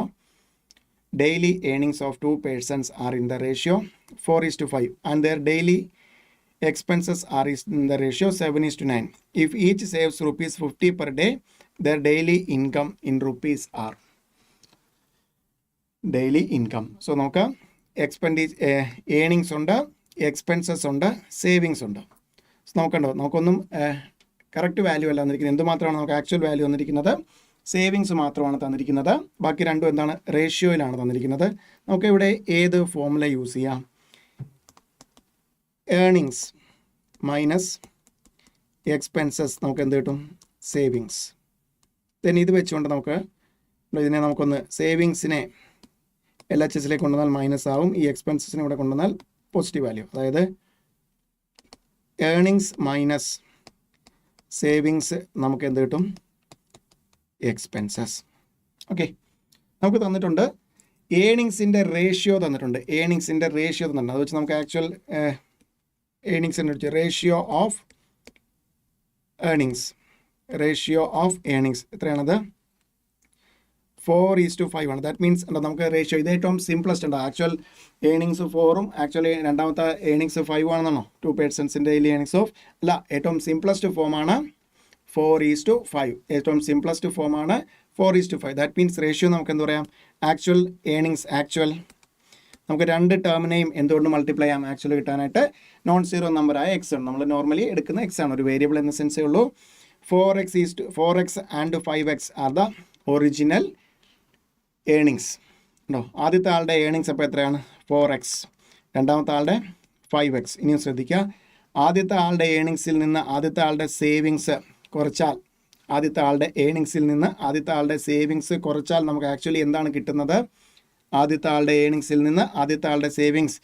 Daily earnings of two persons are in the ratio 4:5, and their daily expenses are in the ratio 7:9. If each saves rupees 50 per day, their daily income in rupees are. Daily income. So നോക്ക earnings ഉണ്ട്, expenses ഉണ്ട്, savings ഉണ്ട്. നോക്കണ്ടോ? നമുക്കൊന്നും correct value അല്ല തന്നിരിക്കുന്നത്. എന്തുമാത്രമാണ് നമുക്ക് actual value തന്നിരിക്കുന്നത്? Savings മാത്രമാണ് തന്നിരിക്കുന്നത്. ബാക്കി രണ്ടും എന്താണ്? റേഷ്യോയിലാണ് തന്നിരിക്കുന്നത്. നമുക്ക് ഇവിടെ ഏത് ഫോർമുല യൂസ് ചെയ്യാം? ഏർണിങ്സ് മൈനസ് എക്സ്പെൻസസ് നമുക്ക് എന്ത് കിട്ടും? സേവിങ്സ്. ദെൻ ഇത് വെച്ചുകൊണ്ട് നമുക്ക് ഇതിനെ നമുക്കൊന്ന് സേവിങ്സിനെ LHSലേക്ക് കൊണ്ടുവന്നാൽ മൈനസ് ആവും, ഈ എക്സ്പെൻസസിനെ ഇവിടെ കൊണ്ടുവന്നാൽ പോസിറ്റീവ് വാല്യൂ. അതായത് ഏർണിങ്സ് മൈനസ് സേവിങ്സ് നമുക്ക് എന്ത് കിട്ടും? എക്സ്പെൻസസ്. ഓക്കെ. നമുക്ക് തന്നിട്ടുണ്ട് ഏണിങ്സിൻ്റെ റേഷ്യോ തന്നിട്ടുണ്ട്. അത് വെച്ച് നമുക്ക് ആക്ച്വൽ ഏണിങ്സിനെ വെച്ച് റേഷ്യോ ഓഫ് ഏണിങ്സ് എത്രയാണത്? 4:5 ആണ്. ദാറ്റ് മീൻസ് നമുക്ക് റേഷ്യോ ഇത് ഏറ്റവും സിംപ്ലസ്റ്റ് ഉണ്ട്. ആക്ച്വൽ ഏണിങ്സ് 4ഉം ആക്ച്വലി രണ്ടാമത്തെ ഏണിങ്സ് 5 ആണെന്നാണോ? ടു പേഴ്സൺസിൻ്റെ ഡെയിലി ഏണിങ്സ് ഓഫ് അല്ല, ഏറ്റവും സിംപ്ലസ്റ്റ് ഫോമാണ് 4:5. ഏറ്റവും സിംപ്ലസ്റ്റ് ഫോമാണ് 4:5. ദാറ്റ് മീൻസ് റേഷ്യോ നമുക്ക് എന്താ പറയാം? ആക്ച്വൽ നമുക്ക് രണ്ട് ടേമിനെയും എന്തുകൊണ്ട് മൾട്ടിപ്ലൈ ചെയ്യാം ആക്ച്വൽ കിട്ടാനായിട്ട്? നോൺ സീറോ നമ്പറായ എക്സ് ആണ്. നമ്മൾ നോർമലി എടുക്കുന്ന എക്സ് ആണ്, ഒരു വേരിയബിൾ എന്ന സെൻസേ ഉള്ളൂ. 4x and 5x are the original earnings ഉണ്ടോ? ആദ്യത്തെ ആളുടെ ഏണിങ്സ് അപ്പോൾ എത്രയാണ്? 4x. രണ്ടാമത്തെ ആളുടെ 5x. ഇനിയും ശ്രദ്ധിക്കുക, ആദ്യത്തെ ആളുടെ ഏണിങ്സിൽ നിന്ന് ആദ്യത്തെ ആളുടെ സേവിങ്സ് കുറച്ചാൽ കുറച്ചാൽ നമുക്ക് ആക്ച്വലി എന്താണ് കിട്ടുന്നത്? ആദ്യത്തെ ആളുടെ ഏണിങ്സിൽ നിന്ന് ആദ്യത്തെ ആളുടെ സേവിങ്സ്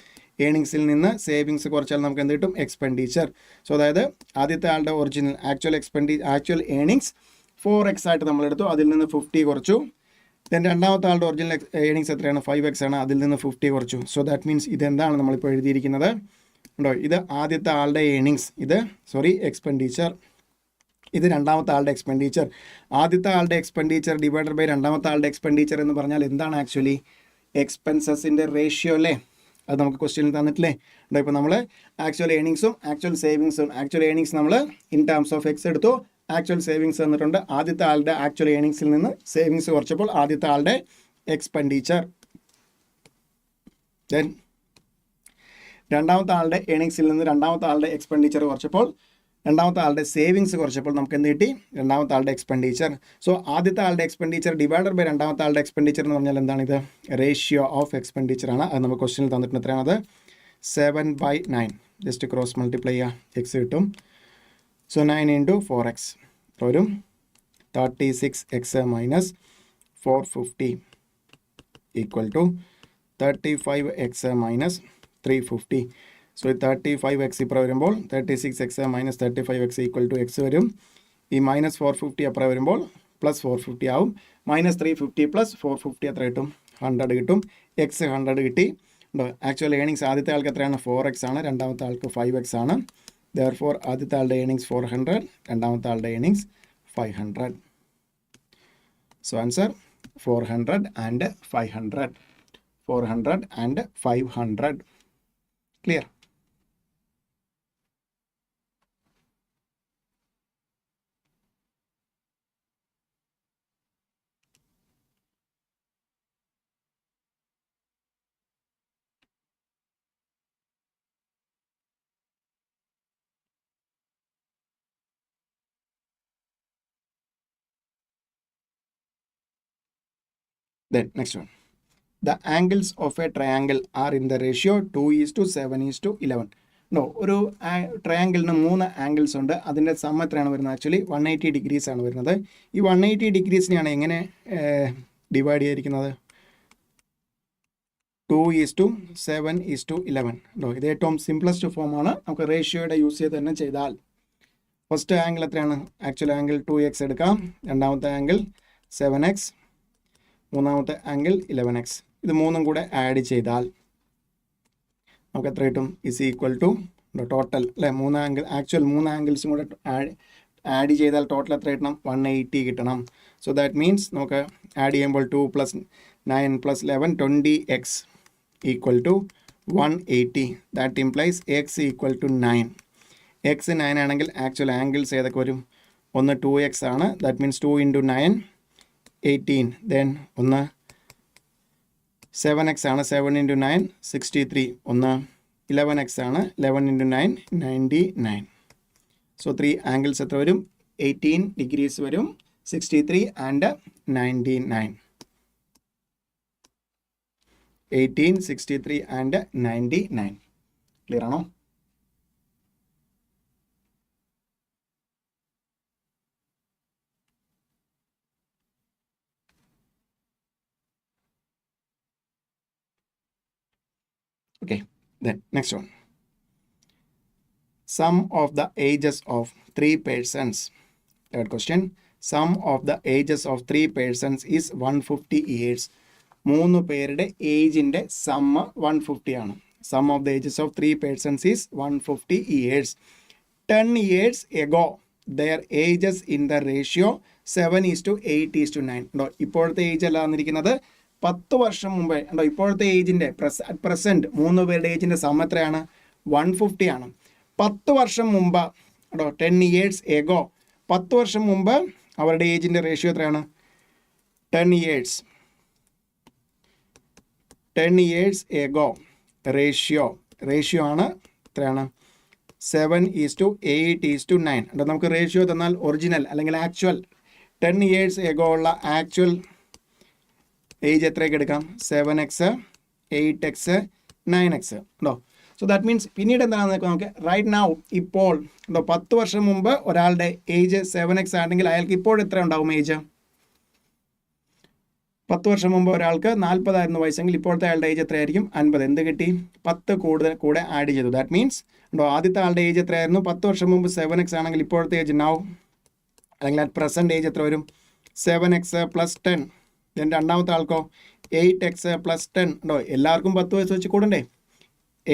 കുറച്ചാൽ നമുക്ക് എന്ത് കിട്ടും? എക്സ്പെൻഡിച്ചർ. സോ അതായത് ആദ്യത്തെ ആളുടെ ഒറിജിനൽ ആക്ച്വൽ ഏണിങ്സ് 4x ആയിട്ട് നമ്മളെടുത്തു, അതിൽ നിന്ന് 50 കുറച്ചു, ദെൻ രണ്ടാമത്തെ ആളുടെ ഒറിജിനൽ ഏണിങ്സ് എത്രയാണ് 5x ആണ്, അതിൽ നിന്ന് 50 കുറച്ചു. സോ ദാറ്റ് മീൻസ് ഇതെന്താണ് നമ്മളിപ്പോൾ എഴുതിയിരിക്കുന്നത് ഉണ്ടോ, ഇത് ആദ്യത്തെ ആളുടെ ഏണിങ്സ്, ഇത് എക്സ്പെൻഡിച്ചർ, ഇത് രണ്ടാമത്തെ ആളുടെ എക്സ്പെൻഡിച്ചർ. ആദ്യത്തെ ആളുടെ എക്സ്പെൻഡിച്ചർ ഡിവൈഡഡ് ബൈ രണ്ടാമത്തെ ആളുടെ എക്സ്പെൻഡിച്ചർ എന്ന് പറഞ്ഞാൽ എന്താണ് ആക്ച്വലി എക്സ്പെൻസസിൻ്റെ റേഷ്യോ അല്ലേ, അത് നമുക്ക് ക്വസ്റ്റ്യനിൽ തന്നിട്ടില്ലേ. ഇപ്പോൾ നമ്മൾ ആക്ച്വൽ ഏണിങ്സും ആക്ച്വൽ സേവിങ്സും, ആക്ച്വൽ ഏണിങ്സ് നമ്മൾ ഇൻ ടേംസ് ഓഫ് എക്സ് എടുത്തു, ആക്ച്വൽ സേവിങ്സ് തന്നിട്ടുണ്ട്. ആദ്യത്തെ ആളുടെ ആക്ച്വൽ ഏണിങ്സിൽ നിന്ന് സേവിങ്സ് കുറച്ചപ്പോൾ ആദ്യത്തെ ആളുടെ എക്സ്പെൻഡിച്ചർ, ദെൻ രണ്ടാമത്തെ ആളുടെ ഏണിങ്സിൽ നിന്ന് രണ്ടാമത്തെ ആളുടെ എക്സ്പെൻഡിച്ചർ കുറച്ചപ്പോൾ രണ്ടാമത്തെ ആളുടെ സേവിങ്സ് കുറച്ചപ്പോൾ നമുക്ക് എന്ത് കിട്ടി, രണ്ടാമത്തെ ആളുടെ എക്സ്പെൻഡിച്ചർ. സോ ആദ്യത്തെ ആളുടെ എക്സ്പെൻഡിച്ചർ ഡിവൈഡഡ് ബൈ രണ്ടാമത്തെ ആളുടെ എക്സ്പെൻഡിച്ചർ എന്ന് പറഞ്ഞാൽ എന്താണിത്, റേഷ്യോ ഓഫ് എക്സ്പെൻഡിച്ചർ ആണ്. അത് നമുക്ക് ക്വസ്റ്റ്യനിൽ തന്നിട്ടുണ്ട്. എത്രയാണത്, 7/9. ജസ്റ്റ് ക്രോസ് മൾട്ടിപ്ലൈ ചെയ്യുക, എക്സ് കിട്ടും. സോ 9 × 4x വരും 36x minus 450 equal to 35x minus 350. So 35x ഇപ്പോൾ വരുമ്പോൾ 36x minus 35x equal to X വരും. ഈ മൈനസ് 450 അപ്പുറം വരുമ്പോൾ പ്ലസ് 450 ആവും. മൈനസ് 350 പ്ലസ് 450 എത്ര കിട്ടും, 100 കിട്ടും. എക്സ് 100 കിട്ടി. ആക്ച്വൽ ഏണിങ്സ് ആദ്യത്തെ ആൾക്ക് എത്രയാണ്, 4x ആണ്, രണ്ടാമത്തെ ആൾക്ക് 5x ആണ്. Therefore ആദ്യത്തെ ആളുടെ ഏണിങ്സ് 400, രണ്ടാമത്തെ ആളുടെ earnings 500. So answer 400 and 500. 400 and 500. Clear? Then next one. The angles of a triangle are in the ratio 2:7:11. No, ഒരു ട്രയാങ്കിളിന് 3 ആംഗിൾസ് ഉണ്ട്. അതിൻ്റെ സം എത്രയാണ് വരുന്നത്, ആക്ച്വലി 180 ഡിഗ്രീസ് ആണ് വരുന്നത്. ഈ 180 ഡിഗ്രീസിനെയാണ് എങ്ങനെ ഡിവൈഡ് ചെയ്തിരിക്കുന്നത്, 2:7:11. ഇത് ഏറ്റവും സിംപ്ലസ്റ്റ് ഫോമാണ്. നമുക്ക് റേഷ്യോയുടെ യൂസ് ചെയ്ത് തന്നെ ചെയ്താൽ ഫസ്റ്റ് ആംഗിൾ എത്രയാണ്, ആക്ച്വൽ ആംഗിൾ 2x എടുക്കാം, രണ്ടാമത്തെ ആംഗിൾ 7x, മൂന്നാമത്തെ ആംഗിൾ 11x. ഇത് മൂന്നും കൂടെ ആഡ് ചെയ്താൽ നമുക്ക് എത്ര കിട്ടും, ഇസ് ഈക്വൽ ടു ടോട്ടൽ അല്ലേ, 3 ആംഗിൾ ആക്ച്വൽ 3 ആംഗിൾസും കൂടെ ആഡ് ചെയ്താൽ ടോട്ടൽ എത്ര കിട്ടണം, 180 കിട്ടണം. സോ ദാറ്റ് മീൻസ് നമുക്ക് ആഡ് ചെയ്യുമ്പോൾ 2 + 9 + 11 20x equal to 180. That implies x equal to 9. x 9 ആണെങ്കിൽ ആക്ച്വൽ ആംഗിൾസ് ഏതൊക്കെ വരും, ഒന്ന് 2x ആണ്, ദാറ്റ് മീൻസ് 2 × 9 18. ദെൻ ഒന്ന് 7x ആണ്, 7 × 9 63. ഒന്ന് 11x ആണ്, 11 × 9 99. സോ 3 ആംഗിൾസ് എത്ര വരും, 18 ഡിഗ്രീസ് വരും, 63 ആൻഡ് 99. 18, 63 ആൻഡ് 99. ക്ലിയർ ആണോ? Okay, then next one. Sum of the ages of 3 persons. Third question. Sum of the ages of 3 persons is 150 years. 3 പേരുടെ ഏജിൻ്റെ sum 150 ആണ്. Sum of the ages of 3 persons is 150 years. 10 years ago, their ages in the ratio 7:8:9. ഉണ്ടോ, ഇപ്പോഴത്തെ age അല്ല തന്നിരിക്കുന്നത്, 10 വർഷം മുമ്പേ ഉണ്ടോ, ഇപ്പോഴത്തെ ഏജിൻ്റെ പ്രസൻറ്റ് 3 പേരുടെ ഏജിൻ്റെ സം എത്രയാണ്, 150 ആണ്. 10 വർഷം മുമ്പ് ഉണ്ടോ, 10 years ago, 10 വർഷം മുമ്പ് അവരുടെ ഏജിൻ്റെ റേഷ്യോ എത്രയാണ്, 10 years. 10 years ago റേഷ്യോ ആണ് എത്രയാണ്, 7:8:9. ഉണ്ടോ, നമുക്ക് റേഷ്യോ തന്നാൽ ഒറിജിനൽ അല്ലെങ്കിൽ ആക്ച്വൽ 10 years ago ഉള്ള ആക്ച്വൽ ഏജ് എത്രയൊക്കെ എടുക്കാം, 7x, 8x, 9x ഉണ്ടോ. സോ ദാറ്റ് മീൻസ് പിന്നീട് എന്താണെന്ന് നമുക്ക് റൈറ്റ് നൗ ഇപ്പോൾ ഉണ്ടോ, 10 വർഷം മുമ്പ് ഒരാളുടെ ഏജ് 7x ആണെങ്കിൽ അയാൾക്ക് ഇപ്പോൾ എത്ര ഉണ്ടാവും ഏജ്, 10 വർഷം മുമ്പ് ഒരാൾക്ക് 40 വയസ്സെങ്കിൽ ഇപ്പോഴത്തെ ആളുടെ ഏജ് എത്രയായിരിക്കും, 50. എന്ത് കിട്ടി, 10 കൂടെ ആഡ് ചെയ്തു. ദാറ്റ് മീൻസ് ഉണ്ടോ, ആദ്യത്തെ ആളുടെ ഏജ് എത്രയായിരുന്നു, 10 വർഷം മുമ്പ് 7x ആണെങ്കിൽ ഇപ്പോഴത്തെ ഏജ് നൗ അല്ലെങ്കിൽ അറ്റ് പ്രസൻറ്റ് ഏജ് എത്ര വരും, 7x + 10 ദെൻ രണ്ടാമത്തെ ആൾക്കോ 8x + 10 ഉണ്ടോ, എല്ലാവർക്കും 10 വയസ്സ് വെച്ച് കൂടണ്ടേ.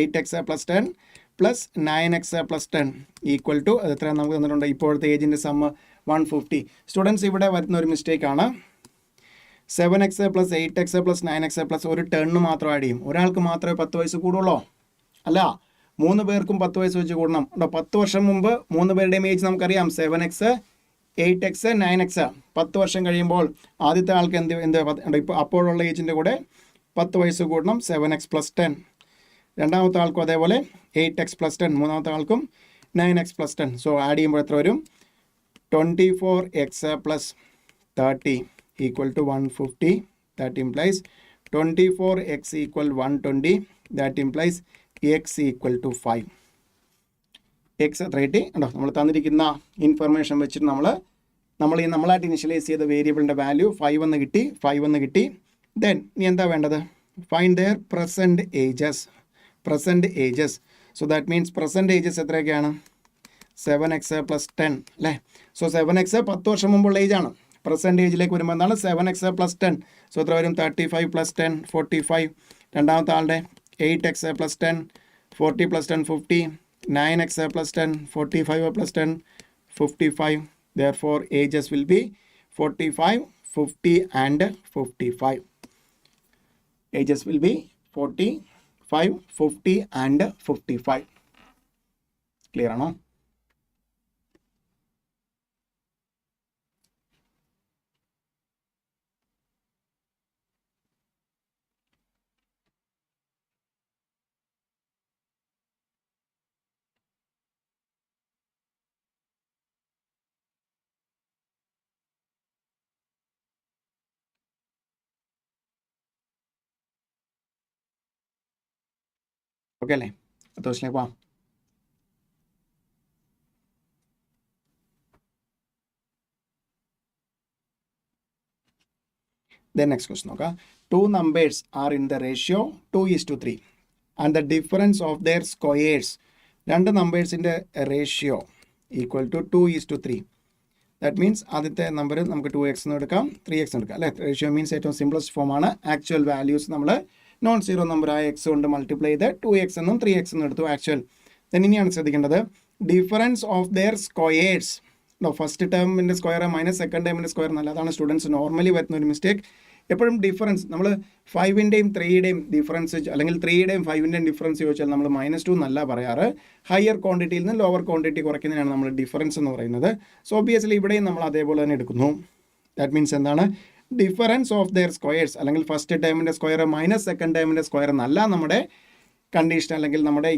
8x + 10 plus 9x + 10 equal to അത് എത്രയാണ് നമുക്ക് തന്നിട്ടുണ്ട്, ഇപ്പോഴത്തെ ഏജിൻ്റെ സമ്മ് 150. സ്റ്റുഡൻസ് ഇവിടെ വരുന്ന ഒരു മിസ്റ്റേക്കാണ്. 7x + 8x + 9x പ്ലസ് ഒരു 10 മാത്രം ആഡ് ചെയ്യും. ഒരാൾക്ക് മാത്രമേ 10 വയസ്സ് കൂടുള്ളൂ, അല്ല 3 പേർക്കും 10 വയസ്സ് വെച്ച് കൂടണം. 10 വർഷം മുമ്പ് 3 പേരുടെയും ഏജ് നമുക്കറിയാം 7x 8x 9x. 10 വർഷം കഴിയുമ്പോൾ ആദ്യത്തെ ആൾക്ക് ഇപ്പോൾ അപ്പോഴുള്ള ഏജിൻ്റെ കൂടെ 10 വയസ്സ് കൂടണം, 7x + 10. രണ്ടാമത്തെ ആൾക്കും അതേപോലെ 8x + 10, മൂന്നാമത്തെ ആൾക്കും 9x + 10. സോ ആഡ് ചെയ്യുമ്പോൾ എത്ര വരും, 24x + 30 equal to 150. That implies 24x = 120. That implies x equal to 5. X എത്ര കിട്ടി ഉണ്ടോ, നമ്മൾ തന്നിരിക്കുന്ന ഇൻഫർമേഷൻ വെച്ചിട്ട് നമ്മളായിട്ട് ഇനിഷ്യലൈസ് ചെയ്ത വേരിയബിളിൻ്റെ വാല്യൂ 5 എന്ന് കിട്ടി. ദെൻ ഇനി എന്താ വേണ്ടത്, find their present ages. So that means present ages എത്രയൊക്കെയാണ്, 7x + 10 അല്ലേ. സോ 7x 10 വർഷം മുമ്പുള്ള ഏജാണ്. പ്രസൻറ്റ് ഏജിലേക്ക് വരുമ്പോൾ എന്താണ് 7x + 10. സോ എത്ര വരും, 35 + 10 45. രണ്ടാമത്തെ ആളുടെ 8x + 10 40 + 10 50. 9x + 10 45 + 10 55. Therefore ages will be 45 50 and 55. Ages will be 45 50 and 55. Clear ആണോ? ഓക്കെ അല്ലേ, അടുത്ത ക്വസ്റ്റിലേക്ക് പോവാം. Then next question നോക്കാം. 2 numbers are in the ratio 2:3 and the difference of their squares. രണ്ട് നമ്പേഴ്സിൻ്റെ ratio equal to 2:3. That means ആദ്യത്തെ number നമുക്ക് 2x എന്ന് എടുക്കാം, 3x എന്ന് എടുക്കാം അല്ലേ. റേഷ്യോ മീൻസ് ഏറ്റവും സിംപ്ലസ്റ്റ് ഫോമാണ്. ആക്ച്വൽ വാല്യൂസ് നമ്മൾ നോൺ സീറോ നമ്പറായ എക്സ് കൊണ്ട് മൾട്ടിപ്ലൈ ചെയ്ത് 2x എന്നും 3x എന്നും എടുത്തു ആക്ച്വൽ. ദെൻ ഇനിയാണ് ശ്രദ്ധിക്കേണ്ടത് difference of their squares. First ടേമിൻ്റെ സ്ക്വയർ മൈനസ് സെക്കൻഡ് ടേമിൻ്റെ സ്ക്വയർ എന്നല്ല, അതാണ് സ്റ്റുഡൻസ് നോർമലി വരുന്ന ഒരു മിസ്റ്റേക്ക്. എപ്പോഴും ഡിഫറൻസ് നമ്മൾ 5ൻ്റെയും 3യുടെയും ഡിഫറൻസ് അല്ലെങ്കിൽ 3യുടെയും 5ൻ്റെയും ഡിഫറൻസ് ചോദിച്ചാൽ നമ്മൾ -2 എന്നല്ല പറയാറ്. ഹയർ ക്വാണ്ടിറ്റിയിൽ നിന്ന് ലോവർ ക്വാണ്ടിറ്റി കുറയ്ക്കുന്നതിനാണ് നമ്മൾ ഡിഫറൻസ് എന്ന് പറയുന്നത്. സോ ഒബിയസ്ലി ഇവിടെയും നമ്മൾ അതേപോലെ തന്നെ എടുക്കുന്നു. ദാറ്റ് മീൻസ് എന്താണ്, ഡിഫറൻസ് ഓഫ് ദെയർ സ്ക്വയേഴ്സ് അല്ലെങ്കിൽ ഫസ്റ്റ് ടേമിൻ്റെ സ്ക്വയർ മൈനസ് സെക്കൻഡ് ടേമിൻ്റെ സ്ക്വയർ എന്നല്ല നമ്മുടെ കണ്ടീഷൻ അല്ലെങ്കിൽ നമ്മുടെ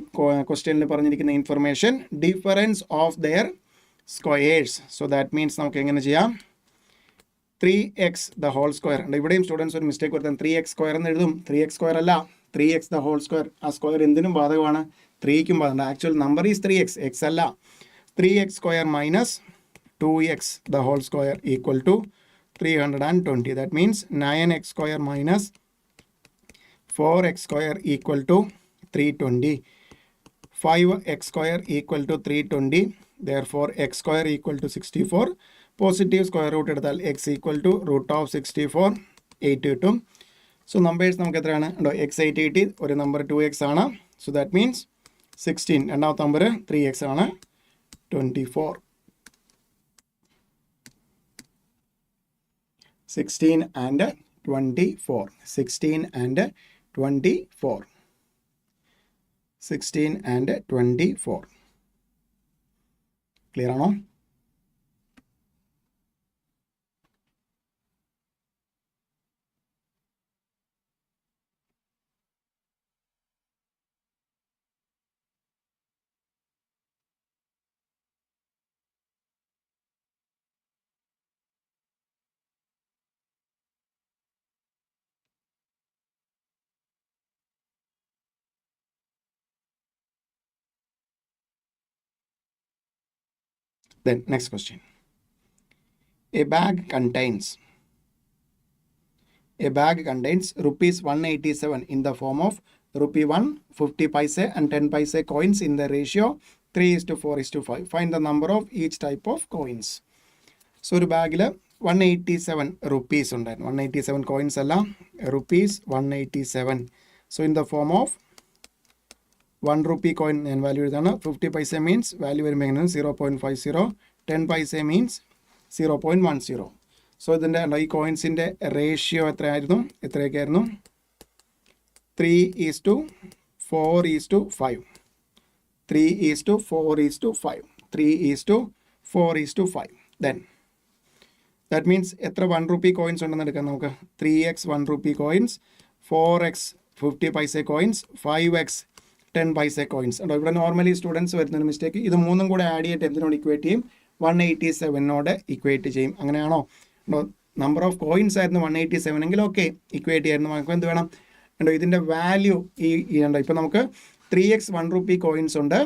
ക്വസ്റ്റ്യനിൽ പറഞ്ഞിരിക്കുന്ന information, difference of their squares. So that means നമുക്ക് എങ്ങനെ ചെയ്യാം, 3x the whole square. ഇവിടെയും സ്റ്റുഡൻസ് ഒരു മിസ്റ്റേക്ക് വരുത്താൻ 3x സ്ക്വയർ എന്ന് എഴുതും. 3x സ്ക്വയർ അല്ല, 3x the whole square. ആ സ്ക്വയർ എന്തിനും ബാധകമാണ്, 3ക്കും ബാധകമാണ്. Actual number is 3x, x അല്ല. 3x square minus 2x the whole square equal to 320. That means 9x square minus 4x square equal to 320. 5x square equal to 320. Therefore x square equal to 64. Positive square root എടുത്താൽ x equal to √64 8 കിട്ടും. So numbers നമുക്ക് എത്രയാണ് ഉണ്ടോ, x 8 കിട്ടി, ഒരു number 2x ആണ്. So that means 16. രണ്ടാമത്തെ number 3x ആണ്, 24. 16 and 24. 16 and 24. 16 and 24. ക്ലിയർ ആണോ? Then next question. A bag contains rupees 187 in the form of rupee 1, 50 paise and 10 paise coins in the ratio 3:4:5. Find the number of each type of coins. So ഒരു ബാഗിൽ 187 rupees ഉണ്ടായിരുന്നു. 187 coins അല്ല, rupees 187. So in the form of 1 rupee coin ഞാൻ value എഴുതാണ്. 50 പൈസ means value വരുമ്പോൾ എങ്ങനെയാണ് 0.50. 10 പൈസ means 0.10. So ഇതിൻ്റെ ഈ കോയിൻസിൻ്റെ റേഷ്യോ എത്രയൊക്കെ ആയിരുന്നു? 3:4:5. 3:4:5. 3:4:5. Then that means എത്ര 1 rupee coins ഉണ്ടെന്ന് എടുക്കാം നമുക്ക്. 3x 1 rupee coins, 4x 50 പൈസ coins, 5x 10 പൈസ coins. ഉണ്ടോ? ഇവിടെ നോർമലി സ്റ്റുഡൻസ് വരുന്നൊരു മിസ്റ്റേക്ക്, ഇത് മൂന്നും കൂടെ ആഡ് ചെയ്തിട്ട് എന്തിനോട് ഇക്വേറ്റ് ചെയ്യും? 187നോട് ഇക്വേറ്റ് ചെയ്യും. അങ്ങനെയാണോ? നമ്പർ ഓഫ് കോയിൻസ് ആയിരുന്നു 187 എങ്കിൽ ഓക്കെ, ഇക്വേറ്റ് ചെയ്യായിരുന്നു. നമുക്ക് എന്ത് വേണം? ഉണ്ടോ? ഇതിൻ്റെ വാല്യൂ ഉണ്ടോ? ഇപ്പോൾ നമുക്ക് 3x 1 rupee കോയിൻസ് ഉണ്ട്,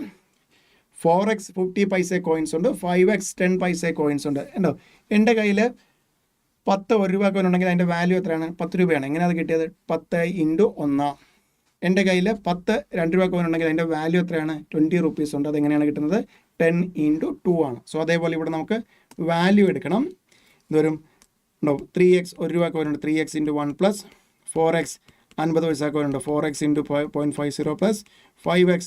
4x 50 പൈസ കോയിൻസ് ഉണ്ട്, 5x 10 പൈസ കോയിൻസ് ഉണ്ട്. ഉണ്ടോ? എൻ്റെ കയ്യിൽ 10 1 രൂപ കോയിൻ ഉണ്ടെങ്കിൽ അതിൻ്റെ വാല്യൂ എത്രയാണ്? 10 രൂപയാണ്. എങ്ങനെയാണ് അത് കിട്ടിയത്? 10 × 1. എൻ്റെ കയ്യിൽ 10 2 രൂപ കോയിൻ ഉണ്ടെങ്കിൽ അതിൻ്റെ വാല്യൂ എത്രയാണ്? 20 rupees ഉണ്ട്. അതെങ്ങനെയാണ് കിട്ടുന്നത്? 10 × 2 ആണ്. സോ അതേപോലെ ഇവിടെ നമുക്ക് വാല്യൂ എടുക്കണം. ഇതൊരു 3x 1 രൂപ കോയിൻ ഉണ്ട്, 3x × 1 പ്ലസ് 4x 50 പൈസ കോയിൻ ഉണ്ട്, 4x × 0.50 plus 5x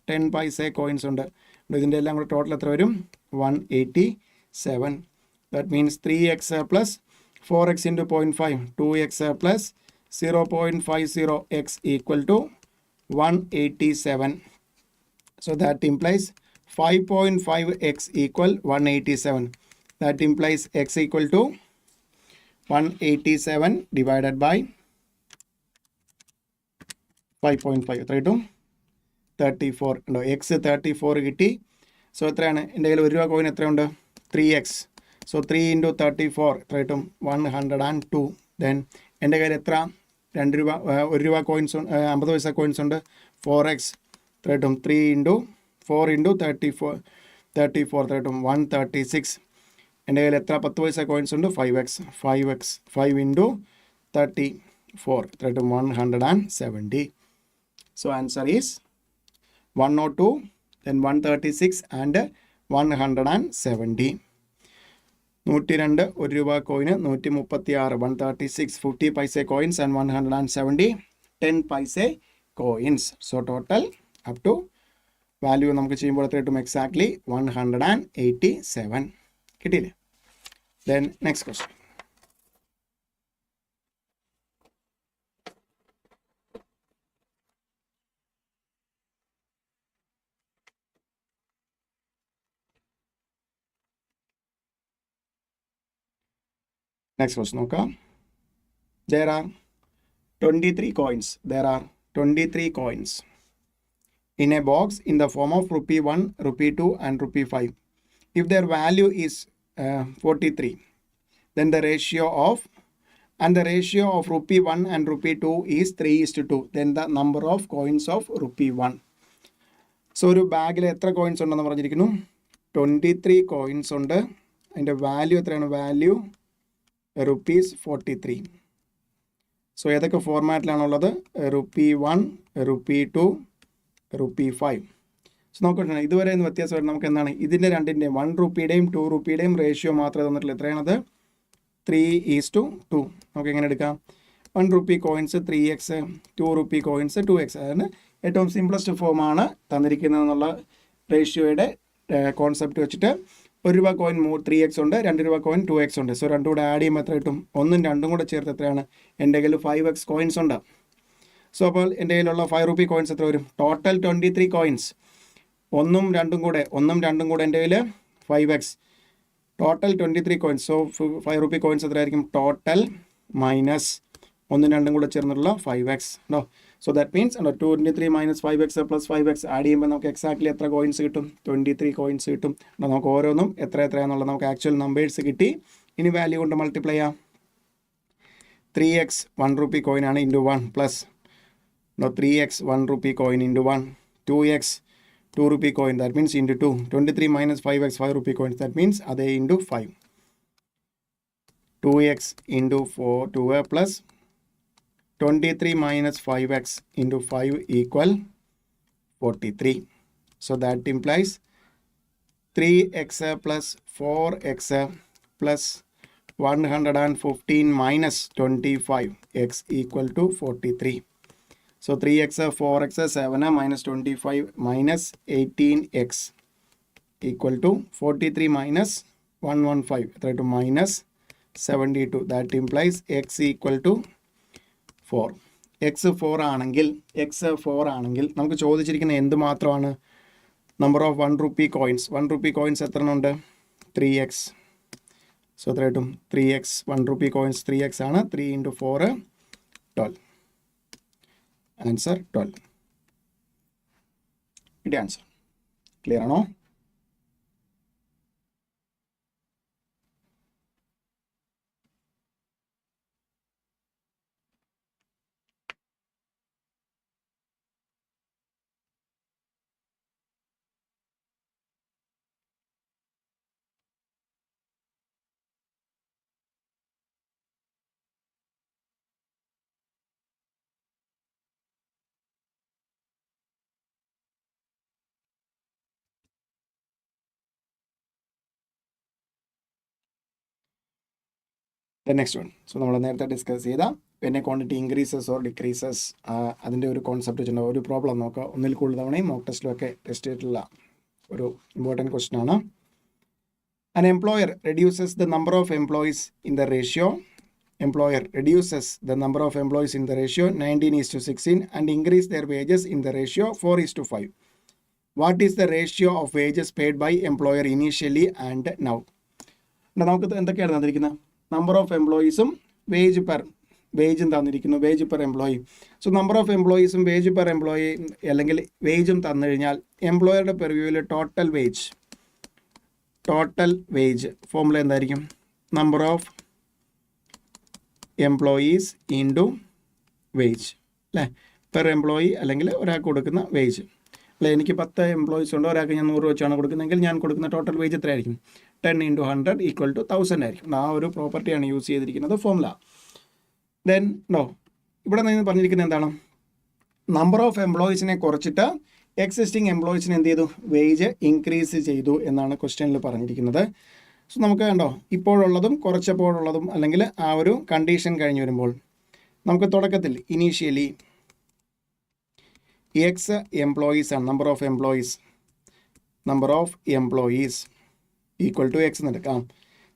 10 paisa coins ഉണ്ട്. ഇതിൻ്റെ എല്ലാം കൂടെ ടോട്ടൽ എത്ര വരും? 187. That means 3x plus 4x × 0.5, 2x plus 0.50x equal to 187. So that implies 5.5x equal 187. That implies x equal to 187 divided by 5.5. എത്ര കിട്ടും? 34. ഉണ്ടോ? x 34 കിട്ടി. സോ എത്രയാണ്? എൻ്റെ കയ്യിൽ 1 രൂപ കോയിൻ എത്രയുണ്ട്? 3x. സോ 3 × 34 എത്ര കിട്ടും? 102. ദെൻ എൻ്റെ കയ്യിൽ എത്ര 2 രൂപ 1 രൂപ കോയിൻസ് 50 പൈസ കോയിൻസ് ഉണ്ട്, 4x എത്ര കിട്ടും? 3 × 4 × 34 എത്ര കിട്ടും? 136. എൻ്റെ കയ്യിൽ എത്ര 10 പൈസ കോയിൻസ് ഉണ്ട്? 5x 5 × 34 എത്ര കിട്ടും? 170. So answer is 102, then 136 and 170. 102 1 രൂപ കോയിന്, 136, 136 50 പൈസ coins and 170 10 paisa coins. So total up to value നമുക്ക് ചെയ്യുമ്പോൾ എത്ര കിട്ടും? എക്സാക്ട്ലി 187 കിട്ടിയില്ലേ? Then next question. Next question നോക്കാം. There are 23 coins. There are 23 coins in a box in the form of rupee 1, rupee 2 and rupee 5. If their value is 43, then the ratio of rupee 1 and rupee 2 is 3:2. Then the number of coins of rupee 1. So ഒരു ബാഗിൽ എത്ര coins ഉണ്ടെന്ന് പറഞ്ഞിരിക്കുന്നു? 23 coins ഉണ്ട്. അതിൻ്റെ value എത്രയാണ്? Value ₹43. So ഏതൊക്കെ ഫോർമാറ്റിലാണുള്ളത്? rupee 1, rupee 2, rupee 5. So നോക്കട്ടെ, ഇതുവരെ ഇന്ന് വ്യത്യാസമായിട്ട് നമുക്ക് എന്താണ് ഇതിൻ്റെ രണ്ടിൻ്റെയും 1 രൂപയുടെയും 2 രൂപയുടെയും റേഷ്യോ മാത്രമേ തന്നിട്ടുള്ളൂ. എത്രയാണത്? 3:2. നമുക്ക് എങ്ങനെ എടുക്കാം? 1 rupee coins 3x, 2 rupee coins 2x. അതാണ് ഏറ്റവും സിംപ്ലസ്റ്റ് ഫോമാണ് തന്നിരിക്കുന്നതെന്നുള്ള റേഷ്യോയുടെ കോൺസെപ്റ്റ് വെച്ചിട്ട് 1 രൂപ കോയിൻ 3x ഉണ്ട്, 2 രൂപ കോയിൻ 2x ഉണ്ട്. സോ രണ്ടും കൂടെ ആഡ് ചെയ്യുമ്പോൾ എത്ര കിട്ടും? 1ഉം 2ഉം കൂടെ ചേർത്ത് എത്രയാണ്? എൻ്റെ കയ്യിൽ 5x കോയിൻസ് ഉണ്ട്. സോ അപ്പോൾ എൻ്റെ കയ്യിലുള്ള 5 rupee കോയിൻസ് എത്ര വരും? Total 23 coins. 1ഉം 2ഉം കൂടെ എൻ്റെ കയ്യിൽ 5x. Total 23 coins. So 5 rupee coins എത്രയായിരിക്കും? ടോട്ടൽ മൈനസ് 1ഉം 2ഉം കൂടെ ചേർന്നിട്ടുള്ള 5x. ഉണ്ടോ? So that means 23 minus 5x plus 5x add ചെയ്യുമ്പോൾ നമുക്ക് എക്സാക്ട്ലി എത്ര കോയിൻസ് കിട്ടും? 23 കോയിൻസ് കിട്ടും. നമുക്ക് ഓരോന്നും എത്രയാണെന്നുള്ളത് നമുക്ക് ആക്ച്വൽ നമ്പേഴ്സ് കിട്ടി. ഇനി വാല്യൂ കൊണ്ട് മൾട്ടിപ്ലൈ ചെയ്യാം. 3x 1 rupee കോയിനാണ് into 1 plus 3x 1 rupee coin into 1, 2x 2 rupee കോയിൻ, that means into 2, 23 minus 5x 5 rupee coins, that means അതേ into 5, 2x into 2 plus 23 minus 5x into 5 equal 43. So that implies 3x plus 4x plus 115 minus 25, x equal to 43. So 3x, 4x, 7 minus 25 minus 18x equal to 43 minus 115 to minus 72. That implies x equal to 4. x 4 ആണെങ്കിൽ നമുക്ക് ചോദിച്ചിരിക്കുന്ന എന്ത് മാത്രമാണ്? Number of 1 rupee coins. 1 rupee coins എത്ര ഉണ്ട്? 3x. So എത്ര കിട്ടും? 3x. 1 rupee coins 3x ആണ്. 3 into 4 12. ആൻസർ 12. കിട്ടിയ ആൻസർ ക്ലിയർ ആണോ? The next one. So നമ്മൾ നേരത്തെ ഡിസ്കസ് ചെയ്ത പിന്നെ ക്വാണ്ടിറ്റി ഇൻക്രീസസ് ഓർ ഡിക്രീസസ്, അതിൻ്റെ ഒരു കോൺസെപ്റ്റ് വെച്ചിട്ടുണ്ടോ? ഒരു പ്രോബ്ലം നോക്കുക. ഒന്നിൽ കൂടുതൽ തവണയും മോക്ക് ടെസ്റ്റിലൊക്കെ ടെസ്റ്റ് ചെയ്തിട്ടുള്ള ഒരു ഇമ്പോർട്ടൻറ്റ് ക്വസ്റ്റൻ ആണ്. An employer reduces the number of employees in the ratio. Employer reduces the number of employees in the ratio 19:16 and increase their wages in the ratio 4:5. What is the ratio of wages paid by employer initially and now? നമുക്ക് എന്തൊക്കെയാണ് തന്നിരിക്കുന്നത്? Number of എംപ്ലോയീസും വേജും തന്നിരിക്കുന്നു, wage per employee. So number of എംപ്ലോയീസും wage per employee അല്ലെങ്കിൽ വേജും തന്നു കഴിഞ്ഞാൽ എംപ്ലോയറുടെ പെർവ്യൂവിൽ ടോട്ടൽ വേജ് ഫോർമുല എന്തായിരിക്കും? Number of employees into wage അല്ലേ? പെർ എംപ്ലോയി അല്ലെങ്കിൽ ഒരാൾക്ക് കൊടുക്കുന്ന വേജ് അല്ലെ. എനിക്ക് 10 എംപ്ലോയീസ് ഉണ്ട്, ഒരാൾക്ക് ഞാൻ 100 വെച്ചാണ് കൊടുക്കുന്നതെങ്കിൽ ഞാൻ കൊടുക്കുന്ന ടോട്ടൽ വേജ് എത്രയായിരിക്കും? 10 into 100 equal to 1000 ആയിരിക്കും. ആ ഒരു പ്രോപ്പർട്ടിയാണ് യൂസ് ചെയ്തിരിക്കുന്നത് ഫോർമുല. ദെൻ ഇവിടെ നിന്ന് പറഞ്ഞിരിക്കുന്നത് എന്താണ്? നമ്പർ ഓഫ് എംപ്ലോയീസിനെ കുറച്ചിട്ട് എക്സിസ്റ്റിംഗ് എംപ്ലോയീസിന് എന്ത് ചെയ്തു? വേജ് ഇൻക്രീസ് ചെയ്തു എന്നാണ് ക്വസ്റ്റ്യനിൽ പറഞ്ഞിരിക്കുന്നത്. സോ നമുക്ക് കണ്ടോ, ഇപ്പോഴുള്ളതും കുറച്ചപ്പോഴുള്ളതും അല്ലെങ്കിൽ ആ ഒരു കണ്ടീഷൻ കഴിഞ്ഞ് വരുമ്പോൾ നമുക്ക് തുടക്കത്തിൽ ഇനീഷ്യലി എക്സ് എംപ്ലോയീസ് ആണ്, number of employees equal to X എന്നെടുക്കാം.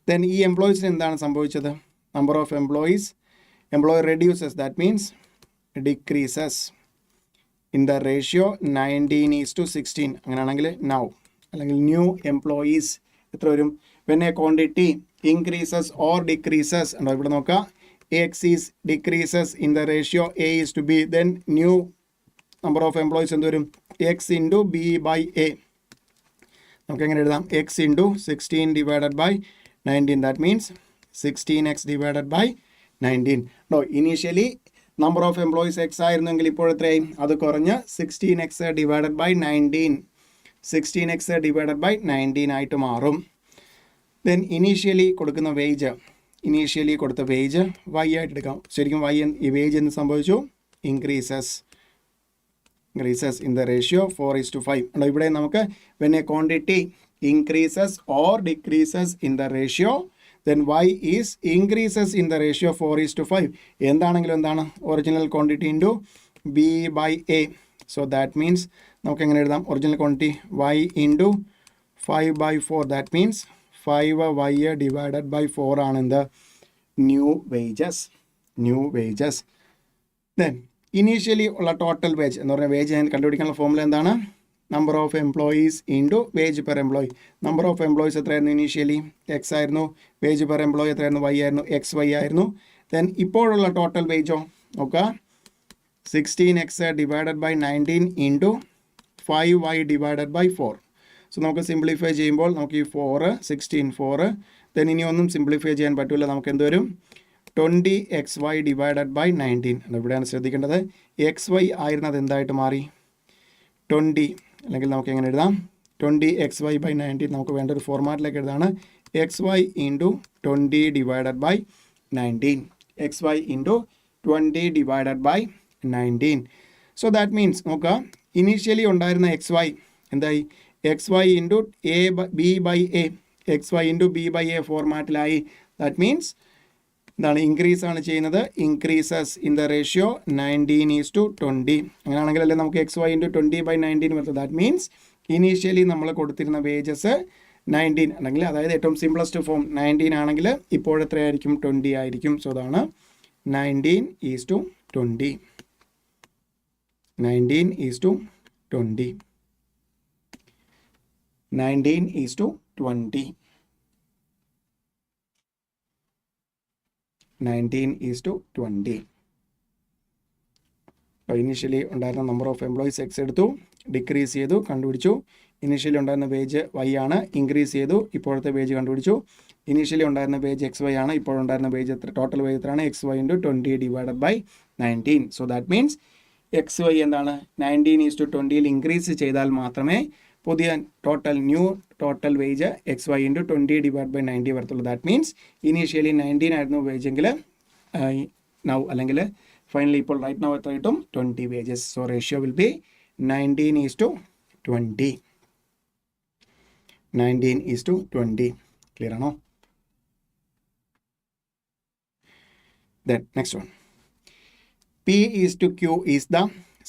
ദെൻ ഈ എംപ്ലോയീസിന് എന്താണ് സംഭവിച്ചത്? Number of employer reduces, that means decreases in the ratio 19:16. അങ്ങനെയാണെങ്കിൽ നൗ അല്ലെങ്കിൽ ന്യൂ എംപ്ലോയീസ് എത്ര വരും? When a quantity increases or decreases ഉണ്ടോ? ഇവിടെ നോക്കാം, X is decreases in the ratio A is to B, then new number of employees എന്ത് വരും? X into B by A. നമുക്ക് എങ്ങനെ എഴുതാം? X into 16 divided by 19, that means 16x divided by 19. Initially number of employees X ആയിരുന്നെങ്കിൽ ഇപ്പോൾ എത്രയായി? അത് കുറഞ്ഞ് 16x divided by 19 ആയിട്ട് മാറും. ദെൻ ഇനീഷ്യലി കൊടുക്കുന്ന കൊടുത്ത വേജ് വൈ ആയിട്ട് എടുക്കാം. ശരിക്കും വൈ ഈ വേജ് എന്ന് സംഭവിച്ചു? Increases in the ratio 4:5. ഇവിടെ നമുക്ക് when a quantity increases or decreases in the ratio, then y is increases in the ratio 4:5. എന്താണെങ്കിലും എന്താണ്? Original quantity into B by A. So that means നമുക്ക് എങ്ങനെ എഴുതാം? Original quantity y into 5/4, that means 5y divided by 4 ആണ് എന്ത്? New wages. Then initially ഉള്ള total wage എന്ന് പറഞ്ഞാൽ വേജ് ഞാൻ കണ്ടുപിടിക്കാനുള്ള ഫോർമുല എന്താണ്? Number of employees into wage per employee. Number of employees എത്രയായിരുന്നു? ഇനീഷ്യലി എക്സ് ആയിരുന്നു. വേജ് പെർ എംപ്ലോയി എത്രയായിരുന്നു? വൈ ആയിരുന്നു. XY ആയിരുന്നു. ദെൻ ഇപ്പോഴുള്ള ടോട്ടൽ വേജോ നോക്കുക, 16x divided by 19 into 5y divided by 4. So നമുക്ക് സിംപ്ലിഫൈ ചെയ്യുമ്പോൾ നമുക്ക് ഈ 4 ദെൻ ഇനി ഒന്നും സിംപ്ലിഫൈ ചെയ്യാൻ പറ്റില്ല. നമുക്ക് എന്ത് വരും? 20xy divided by 19. ഇവിടെയാണ് ശ്രദ്ധിക്കേണ്ടത്. XY ആയിരുന്നത് എന്തായിട്ട് മാറി? 20. അല്ലെങ്കിൽ നമുക്ക് എങ്ങനെ എഴുതാം? 20xy by 19. നമുക്ക് വേണ്ട ഒരു ഫോർമാറ്റിലേക്ക് എഴുതാണ് xy into 20 divided by 19. xy into 20 divided by 19. So that means നോക്കുക, ഇനീഷ്യലി ഉണ്ടായിരുന്ന xy എന്തായി? xy into B by A. XY into B by A ഫോർമാറ്റിലായി. ദാറ്റ് മീൻസ് എന്താണ് ഇൻക്രീസ് ആണ് ചെയ്യുന്നത്, ഇൻക്രീസസ് ഇൻ ദ റേഷ്യോ 19:20. അങ്ങനെയാണെങ്കിലല്ലേ നമുക്ക് XY into 20/19 വരുന്നത്. ദാറ്റ് മീൻസ് ഇനീഷ്യലി നമ്മൾ കൊടുത്തിരുന്ന വേജസ് 19 അല്ലെങ്കിൽ അതായത് ഏറ്റവും സിംപ്ലസ്റ്റ് ഫോം 19 ആണെങ്കിൽ ഇപ്പോഴെത്രയായിരിക്കും 20 ആയിരിക്കും. സോ അതാണ് 19:20. 19:20. 19:20. 19:20. ഇനീഷ്യലി ഉണ്ടായിരുന്ന നമ്പർ ഓഫ് എംപ്ലോയീസ് എക്സ് എടുത്തു, ഡിക്രീസ് ചെയ്തു, കണ്ടുപിടിച്ചു. ഇനീഷ്യലി ഉണ്ടായിരുന്ന വേജ് വൈ ആണ്, ഇൻക്രീസ് ചെയ്തു, ഇപ്പോഴത്തെ വേജ് കണ്ടുപിടിച്ചു. ഇനീഷ്യലി ഉണ്ടായിരുന്ന വേജ് XY ആണ്, ഇപ്പോഴുണ്ടായിരുന്ന വേജ് എത്ര, ടോട്ടൽ വേജ് എത്രയാണ്, XY into 20/19. So that means XY എന്താണ് 19:20 ഇൻക്രീസ് ചെയ്താൽ മാത്രമേ പുതിയ new total wage XY into 20/90 വരത്തുള്ളൂ. ദാറ്റ് മീൻസ് ഇനീഷ്യലി 19 ആയിരുന്നു വേജ് എങ്കിൽ നൗ അല്ലെങ്കിൽ ഫൈനലി ഇപ്പോൾ റൈറ്റ് നൗ എത്ര കിട്ടും, 20 wages. So ratio will B 19:20. 19:20. Clear ആണോ? Then next one, P is to Q is the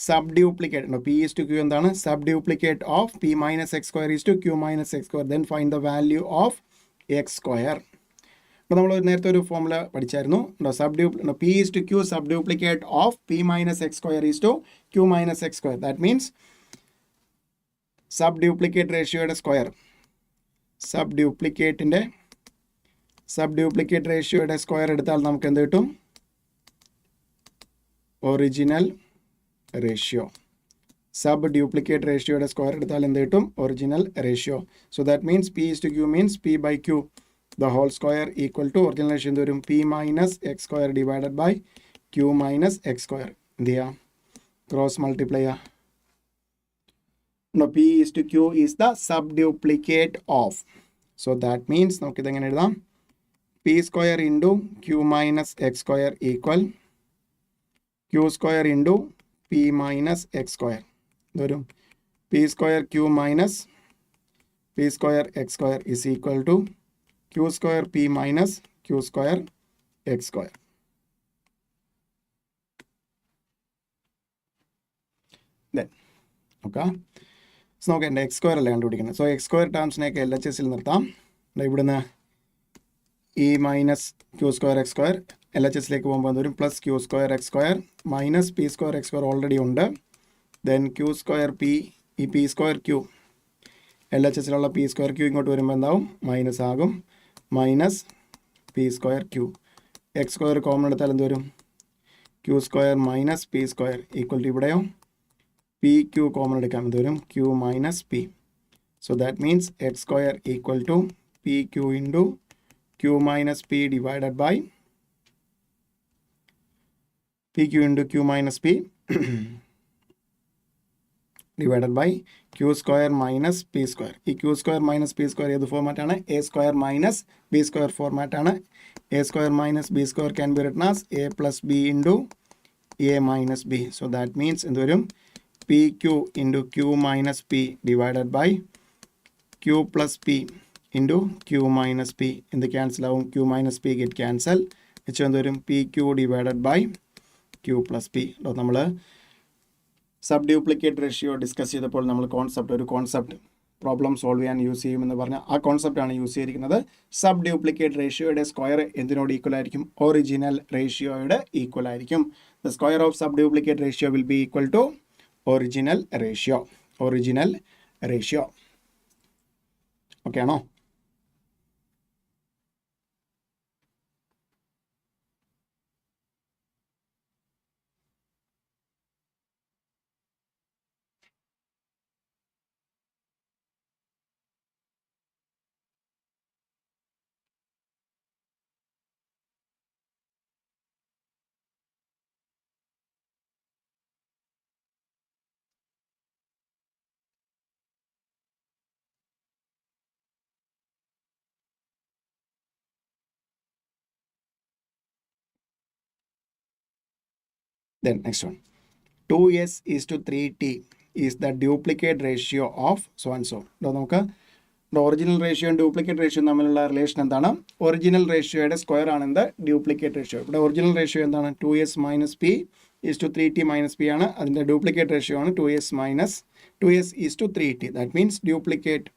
subduplicate. No, P is to Q എന്താണ്, subduplicate of P minus X square is to Q minus X square. Then find the value of X square. അപ്പോൾ നമ്മൾ നേരത്തെ ഒരു formula പഠിച്ചായിരുന്നു. P is to Q subduplicate of P minus X square is to Q minus X square. That means subduplicate റേഷ്യോയുടെ square, subduplicate റേഷ്യോയുടെ square എടുത്താൽ നമുക്ക് എന്ത് കിട്ടും, ഒറിജിനൽ റേഷ്യോ. സബ്ഡ്യൂപ്ലിക്കേറ്റ് റേഷ്യോയുടെ സ്ക്വയർ എടുത്താൽ എന്ത് കിട്ടും, original ratio. So that means P is to Q means P by Q the whole square equal to original ratio എന്ത് വരും, P minus X square divided by Q minus X square. എന്ത് ചെയ്യുക, cross multiply ചെയ്യുക. No, P is to Q is the subduplicate of. So that means നമുക്കിത് എങ്ങനെ എഴുതാം, P square into Q minus X square equal Q square into P minus X square. ഇതൊരും P square Q minus P square X square is equal to Q square P minus Q square X square. Then okay, so നമുക്ക് എൻ്റെ X square അല്ലേ കണ്ടുപിടിക്കുന്നത്. So X square ടേംസിനെയൊക്കെ LHSൽ നിർത്താം. ഇവിടുന്ന് E minus Q square X square LHSലേക്ക് പോകുമ്പോൾ വരും plus Q square X square minus P square X square already ഉണ്ട്. ദെൻ ക്യൂ സ്ക്വയർ പി, ഈ പി സ്ക്വയർ ക്യൂ LHSലുള്ള പി സ്ക്വയർ ക്യൂ ഇങ്ങോട്ട് വരുമ്പോൾ എന്താവും, മൈനസ് ആകും, minus P square Q. X square common എടുത്താൽ എന്ത് വരും, Q square minus P square equal to ഇവിടെയോ പി ക്യൂ കോമൺ എടുക്കാം, എന്ത് വരും, Q minus P. So that means X square equal to P Q into Q minus P divided by P Q into Q minus P divided by Q square minus P square. ഈ Q square minus P square ഏത് ഫോർമാറ്റാണ്, A square minus B square ഫോർമാറ്റാണ്. A square minus B square can be written as A plus B into A minus B. So that means എന്ത് വരും, P Q into Q minus P divided by Q plus P into Q minus P. എന്ത് cancel ആവും, Q minus P get cancel, വെച്ച് എന്ത് വരും, P Q divided by Q plus P. നമ്മൾ sub duplicate ratio discuss ചെയ്തപ്പോൾ നമ്മൾ ഒരു concept problem solve ചെയ്യാൻ യൂസ് ചെയ്യുമെന്ന് പറഞ്ഞാൽ ആ കോൺസെപ്റ്റാണ് യൂസ് ചെയ്തിരിക്കുന്നത്. സബ് ഡ്യൂപ്ലിക്കേറ്റ് റേഷ്യോയുടെ സ്ക്വയർ എന്തിനോട് ഈക്വൽ ആയിരിക്കും, ഒറിജിനൽ റേഷ്യോയുടെ ഈക്വൽ ആയിരിക്കും. The square of sub duplicate ratio will be equal to original ratio. Okay ആണോ? Then next one, 2s is to 3t is the duplicate ratio of so and so. നമുക്ക് original റേഷ്യോയും duplicate റേഷ്യോയും തമ്മിലുള്ള relation എന്താണ്? Original റേഷ്യോയുടെ square ആണ് എന്ത്? Duplicate ratio. ഇവിടെ ഒറിജിനൽ റേഷ്യോ എന്താണ്? 2s minus P is to 3t minus P ആണ്. അതിൻ്റെ ഡ്യൂപ്ലിക്കേറ്റ് റേഷ്യോ ആണ് 2s is to 3t. That means duplicate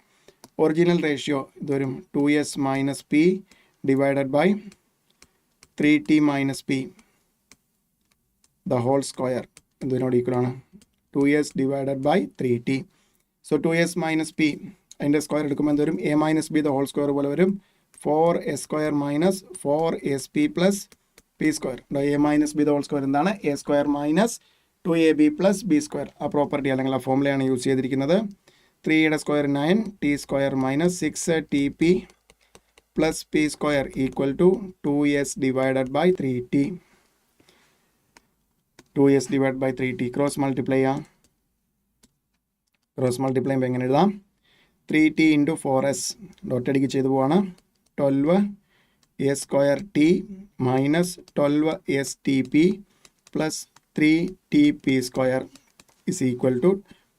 original ratio ഇതൊരു 2s minus P divided by 3t minus P the whole square ഇതിനോട് equal ആണ് 2s divided by 3t. So 2s minus P അതിൻ്റെ square എടുക്കുമ്പോൾ എന്തോരും? A minus B the whole square പോലെ വരും 4s square minus 4sp plus P square. A minus B the whole square എന്താണ്? A square minus 2ab plus B square. ആ property അല്ലെങ്കിൽ ആ ഫോമുലയാണ് യൂസ് ചെയ്തിരിക്കുന്നത്. 3യുടെ square 9 T square minus 6tp plus P square equal to 2s divided by 3t. 2s divide by 3t cross multiply ചെയ്യാം. Cross multiply ചെയ്യുമ്പോൾ എങ്ങനെ എഴുതാം? 3t ഇൻറ്റു 4s ഡോട്ടടിക്ക് ചെയ്തു പോവാണ്. 12s square T minus 12stp plus 3tp square is equal to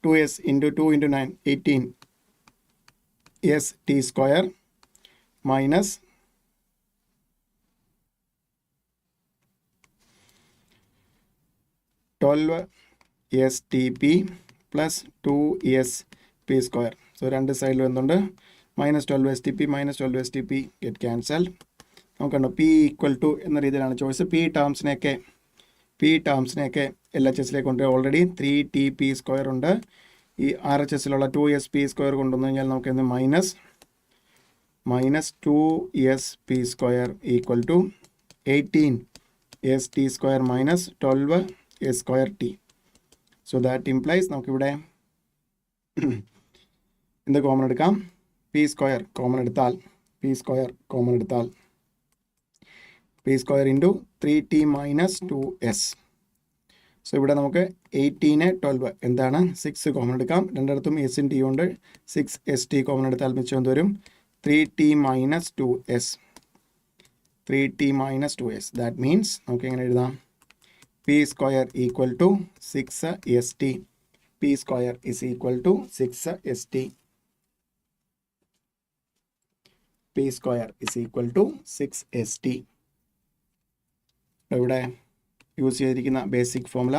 2s into 2 into 9 18st square minus 12stp plus 2sp square. So രണ്ട് സൈഡിലും എന്തുണ്ട്? Minus 12stp minus 12stp get cancel. നമുക്കുണ്ടോ P equal to എന്ന രീതിയിലാണ് choice. P ടേംസിനെയൊക്കെ LHSലേക്ക് കൊണ്ട് already 3tp square ഉണ്ട്. ഈ RHSലുള്ള 2sp square കൊണ്ടുവന്നു കഴിഞ്ഞാൽ നമുക്ക് എന്ത്? Minus 2sp square equal to 18st square minus 12s square T. So that implies നമുക്കിവിടെ എന്ത് കോമൺ എടുക്കാം? പി സ്ക്വയർ കോമൺ എടുത്താൽ P square into 3t minus 2s. So ഇവിടെ നമുക്ക് 18 12 എന്താണ്? 6 കോമൺ എടുക്കാം. രണ്ടിടത്തും എസും ടി ഉണ്ട്. 6st കോമൺ എടുത്താൽ മിച്ചം എന്ത് വരും? 3t minus 2s. That means നമുക്ക് എങ്ങനെ എഴുതാം? P square equal to 6st. P square is equal to 6st. P square is equal to 6st. ഇവിടെ യൂസ് ചെയ്തിരിക്കുന്ന basic formula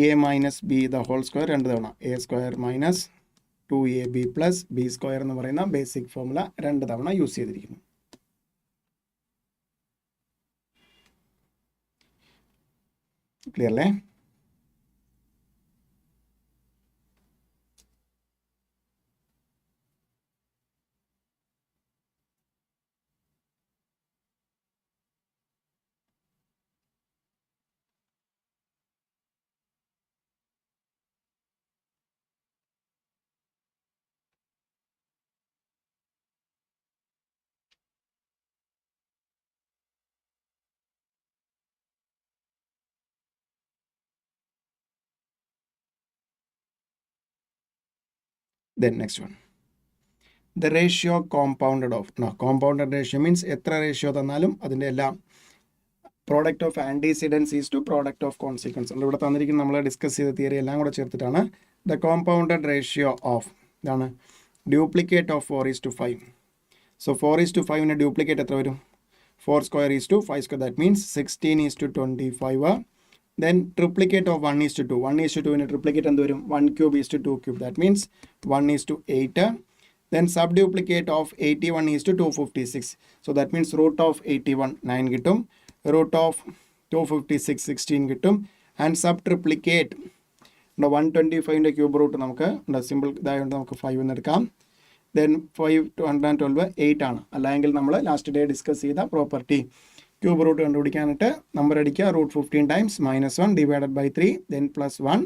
A minus B the whole square രണ്ട് തവണ A square minus 2ab plus B square എന്ന് പറയുന്ന basic formula രണ്ട് തവണ use ചെയ്തിരിക്കുന്നു. Clear അല്ലേ? Then next one. The ratio compounded of. Now, compounded ratio means എത്ര ratio തന്നാലും അതിൻ്റെ എല്ലാം product of antecedents is to product of consequence. ഇവിടെ തന്നിരിക്കുന്ന നമ്മൾ ഡിസ്കസ് ചെയ്ത തിയറി എല്ലാം കൂടെ ചേർത്തിട്ടാണ് ദ കോമ്പൗണ്ടഡ് റേഷ്യോ ഓഫ് ഇതാണ് ഡ്യൂപ്ലിക്കേറ്റ് ഓഫ് 4:5. സോ 4:5ൻ്റെ ഡ്യൂപ്ലിക്കേറ്റ് എത്ര വരും? 4 square is to 5 square. That means 16:25. Then triplicate of 1:2. 1:2 triplicate എന്ത് വരും? 1 cube is to 2 cube. That means 1:8. Then subduplicate of 81 is to 256. So that means root of 81 9 കിട്ടും. Root of 256 16 കിട്ടും. And subtriplicate 125ൻ്റെ cube root നമുക്ക് simple ഇതായതുകൊണ്ട് നമുക്ക് 5 എന്ന് എടുക്കാം. Then 5 to 112 8 ആണ്. അല്ലെങ്കിൽ നമ്മൾ ലാസ്റ്റ് ഡേ ഡിസ്കസ് ചെയ്ത പ്രോപ്പർട്ടി ക്യൂബ് റൂട്ട് കണ്ടുപിടിക്കാനായിട്ട് നമ്പർ അടിക്കുക. Root 15 times -1 divided by 3 then +1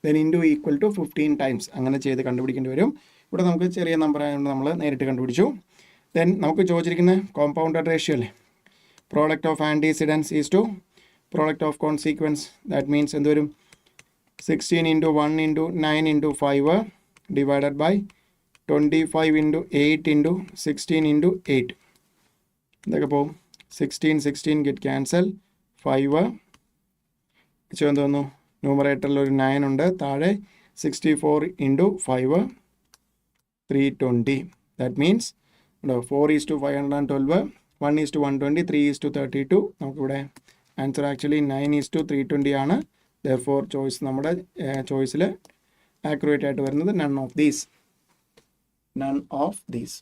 then into equal to 15 times അങ്ങനെ ചെയ്ത് കണ്ടുപിടിക്കേണ്ടി വരും. ഇവിടെ നമുക്ക് ചെറിയ നമ്പർ ആയതുകൊണ്ട് നമ്മൾ നേരിട്ട് കണ്ടുപിടിച്ചു. ദെൻ നമുക്ക് ചോദിച്ചിരിക്കുന്ന കോമ്പൗണ്ടഡ് റേഷ്യോ അല്ലേ? Product of antecedents is to product of consequence. That means എന്ത് വരും? 16 × 1 × 9 × 5 ഡിവൈഡഡ് ബൈ 25 × 8 × 16 × 8. ഇതൊക്കെ പോകും. 16 ഗെറ്റ് ക്യാൻസൽ. 5 എന്ത് വന്നു? ന്യൂമറേറ്ററിൽ ഒരു 9 ഉണ്ട്. താഴെ 64 × 5 320. That means 4 is to 512, 1 is to 120, 3 is to 32. നമുക്കിവിടെ ആൻസർ ആക്ച്വലി 9 is to 320 ആണ്. Therefore ചോയ്സ് നമ്മുടെ ചോയ്സിൽ ആക്യുറേറ്റ് ആയിട്ട് വരുന്നത് none of these. None of these.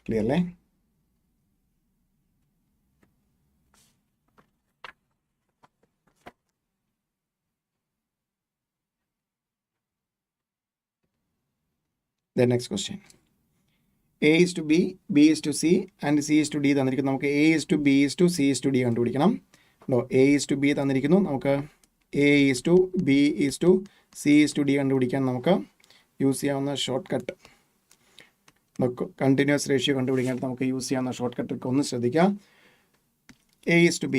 Clear അല്ലേ? The next question. A is to B, B is to C and C is to D തന്നിരിക്കുന്നു. നമുക്ക് A is to B is to C is to D കണ്ടുപിടിക്കണം. A is to B തന്നിരിക്കുന്നു. നമുക്ക് A is to B is to C is to D കണ്ടുപിടിക്കാൻ നമുക്ക് use ചെയ്യാവുന്ന short cut, continuous ratio കണ്ടുപിടിക്കാൻ നമുക്ക് യൂസ് ചെയ്യാവുന്ന ഷോർട്ട് കട്ട് ഒന്ന് ശ്രദ്ധിക്കാം. A is to B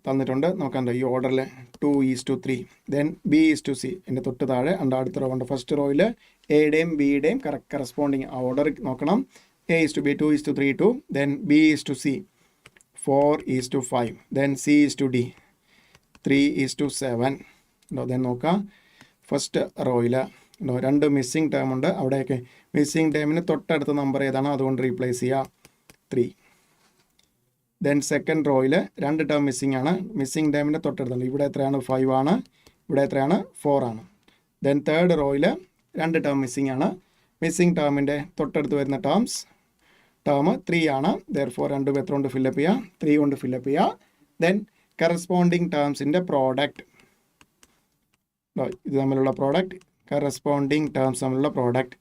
തന്നിട്ടുണ്ട്. നമുക്ക് ഈ ഓർഡറിൽ 2 is to 3, then B is to C എൻ്റെ തൊട്ട് താഴെ അടുത്ത റോ ഉണ്ട്. ഫസ്റ്റ് റോയിൽ എയുടെയും ബിയുടെയും കറസ്പോണ്ടിങ് ആ ഓർഡർ നോക്കണം. A is to B 2 is to 3 2, then B is to C 4 is to 5, then C is to D 3 is to 7. Then നോക്കാം first റോയിൽ രണ്ട് മിസ്സിംഗ് ടേം ഉണ്ട്. അവിടെയൊക്കെ മിസ്സിംഗ് ടേമിന് തൊട്ടടുത്ത നമ്പർ ഏതാണോ അതുകൊണ്ട് റീപ്ലേസ് ചെയ്യുക 3. ദെൻ സെക്കൻഡ് റോയിൽ രണ്ട് ടേം മിസ്സിംഗ് ആണ്. മിസ്സിംഗ് ടേമിൻ്റെ തൊട്ടടുത്തുണ്ട്. ഇവിടെ എത്രയാണ് 5 ആണ്, ഇവിടെ എത്രയാണ് 4 ആണ്. ദെൻ തേർഡ് റോയിൽ രണ്ട് ടേം മിസ്സിംഗ് ആണ്. മിസ്സിംഗ് ടേമിൻ്റെ തൊട്ടടുത്ത് വരുന്ന ടേം 3 ആണ്. ദെർഫോർ രണ്ടും എത്ര കൊണ്ട് ഫില്ലപ്പ് ചെയ്യുക? 3 കൊണ്ട് ഫില്ലപ്പ് ചെയ്യുക. ദെൻ കറസ്പോണ്ടിങ് ടേംസിൻ്റെ പ്രോഡക്റ്റ്, ഇത് തമ്മിലുള്ള പ്രോഡക്റ്റ്, കറസ്പോണ്ടിങ് ടേംസ് തമ്മിലുള്ള പ്രോഡക്റ്റ്.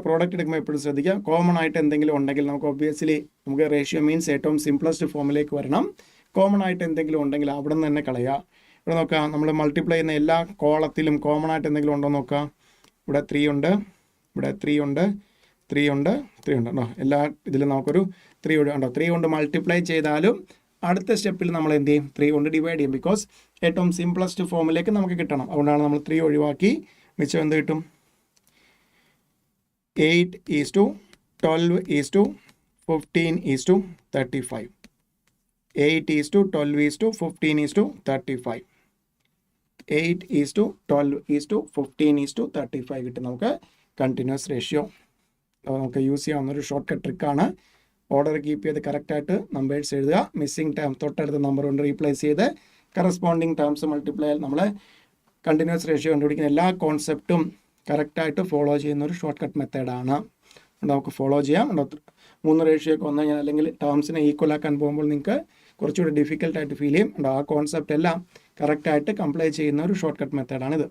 പ്രോഡക്റ്റ് എടുക്കുമ്പോൾ എപ്പോഴും ശ്രദ്ധിക്കുക, കോമൺ ആയിട്ട് എന്തെങ്കിലും ഉണ്ടെങ്കിൽ നമുക്ക് ഒബ്വിയസ്ലി നമുക്ക് റേഷ്യോ മീൻസ് ഏറ്റവും സിംപ്ലസ്റ്റ് ഫോമിലേക്ക് വരണം. കോമൺ ആയിട്ട് എന്തെങ്കിലും ഉണ്ടെങ്കിൽ അവിടെ നിന്ന് തന്നെ കളയുക. ഇവിടെ നോക്കാം, നമ്മൾ മൾട്ടിപ്ലൈ ചെയ്യുന്ന എല്ലാ കോളത്തിലും കോമൺ ആയിട്ട് എന്തെങ്കിലും ഉണ്ടോ എന്ന് നോക്കാം. ഇവിടെ 3 ഉണ്ട്, ഇവിടെ 3 ഉണ്ട്, 3 ഉണ്ട്, 3 ഉണ്ട് കേട്ടോ. എല്ലാ ഇതിലും നമുക്കൊരു 3 ഉണ്ടോ. 3 കൊണ്ട് മൾട്ടിപ്ലൈ ചെയ്താലും അടുത്ത സ്റ്റെപ്പിൽ നമ്മൾ എന്ത് ചെയ്യും? 3 കൊണ്ട് ഡിവൈഡ് ചെയ്യും. ബിക്കോസ് ഏറ്റവും സിംപ്ലസ്റ്റ് ഫോമിലേക്ക് നമുക്ക് കിട്ടണം. അതുകൊണ്ടാണ് നമ്മൾ 3 ഒഴിവാക്കി മിച്ചം എന്ത് കിട്ടും? 8 is to 12 is to 15 is to 35. 8 is to 12 is to 15 is to 35. 8 is to 12 is to 15 is to 35 കിട്ടും നമുക്ക് കണ്ടിന്യൂസ് റേഷ്യോ. നമുക്ക് യൂസ് ചെയ്യാവുന്നൊരു ഷോർട്ട് കട്ട് ട്രിക്കാണ്. ഓർഡർ കീപ്പ് ചെയ്ത് കറക്റ്റായിട്ട് നമ്പേഴ്സ് എഴുതുക. മിസ്സിംഗ് ടേം തൊട്ടടുത്ത നമ്പർ കൊണ്ട് റീപ്ലേസ് ചെയ്ത് കറസ്പോണ്ടിങ് ടേംസ് മൾട്ടിപ്ലൈ നമ്മൾ കണ്ടിന്യൂസ് റേഷ്യോ കണ്ടുപിടിക്കുന്ന എല്ലാ കോൺസെപ്റ്റും കറക്റ്റായിട്ട് ഫോളോ ചെയ്യുന്ന ഒരു ഷോർട്ട് കട്ട് മെത്തേഡാണ്. നമുക്ക് ഫോളോ ചെയ്യാം. 3 റേഷ്യോയൊക്കെ വന്നു കഴിഞ്ഞാൽ അല്ലെങ്കിൽ ടേംസിനെ ഈക്വൽ ആക്കാൻ പോകുമ്പോൾ നിങ്ങൾക്ക് കുറച്ചുകൂടി ഡിഫിക്കൽട്ടായിട്ട് ഫീൽ ചെയ്യും. ആ കോൺസെപ്റ്റ് എല്ലാം കറക്റ്റായിട്ട് കംപ്ലൈ ചെയ്യുന്ന ഒരു ഷോർട്ട് കട്ട് മെത്തേഡാണിത്.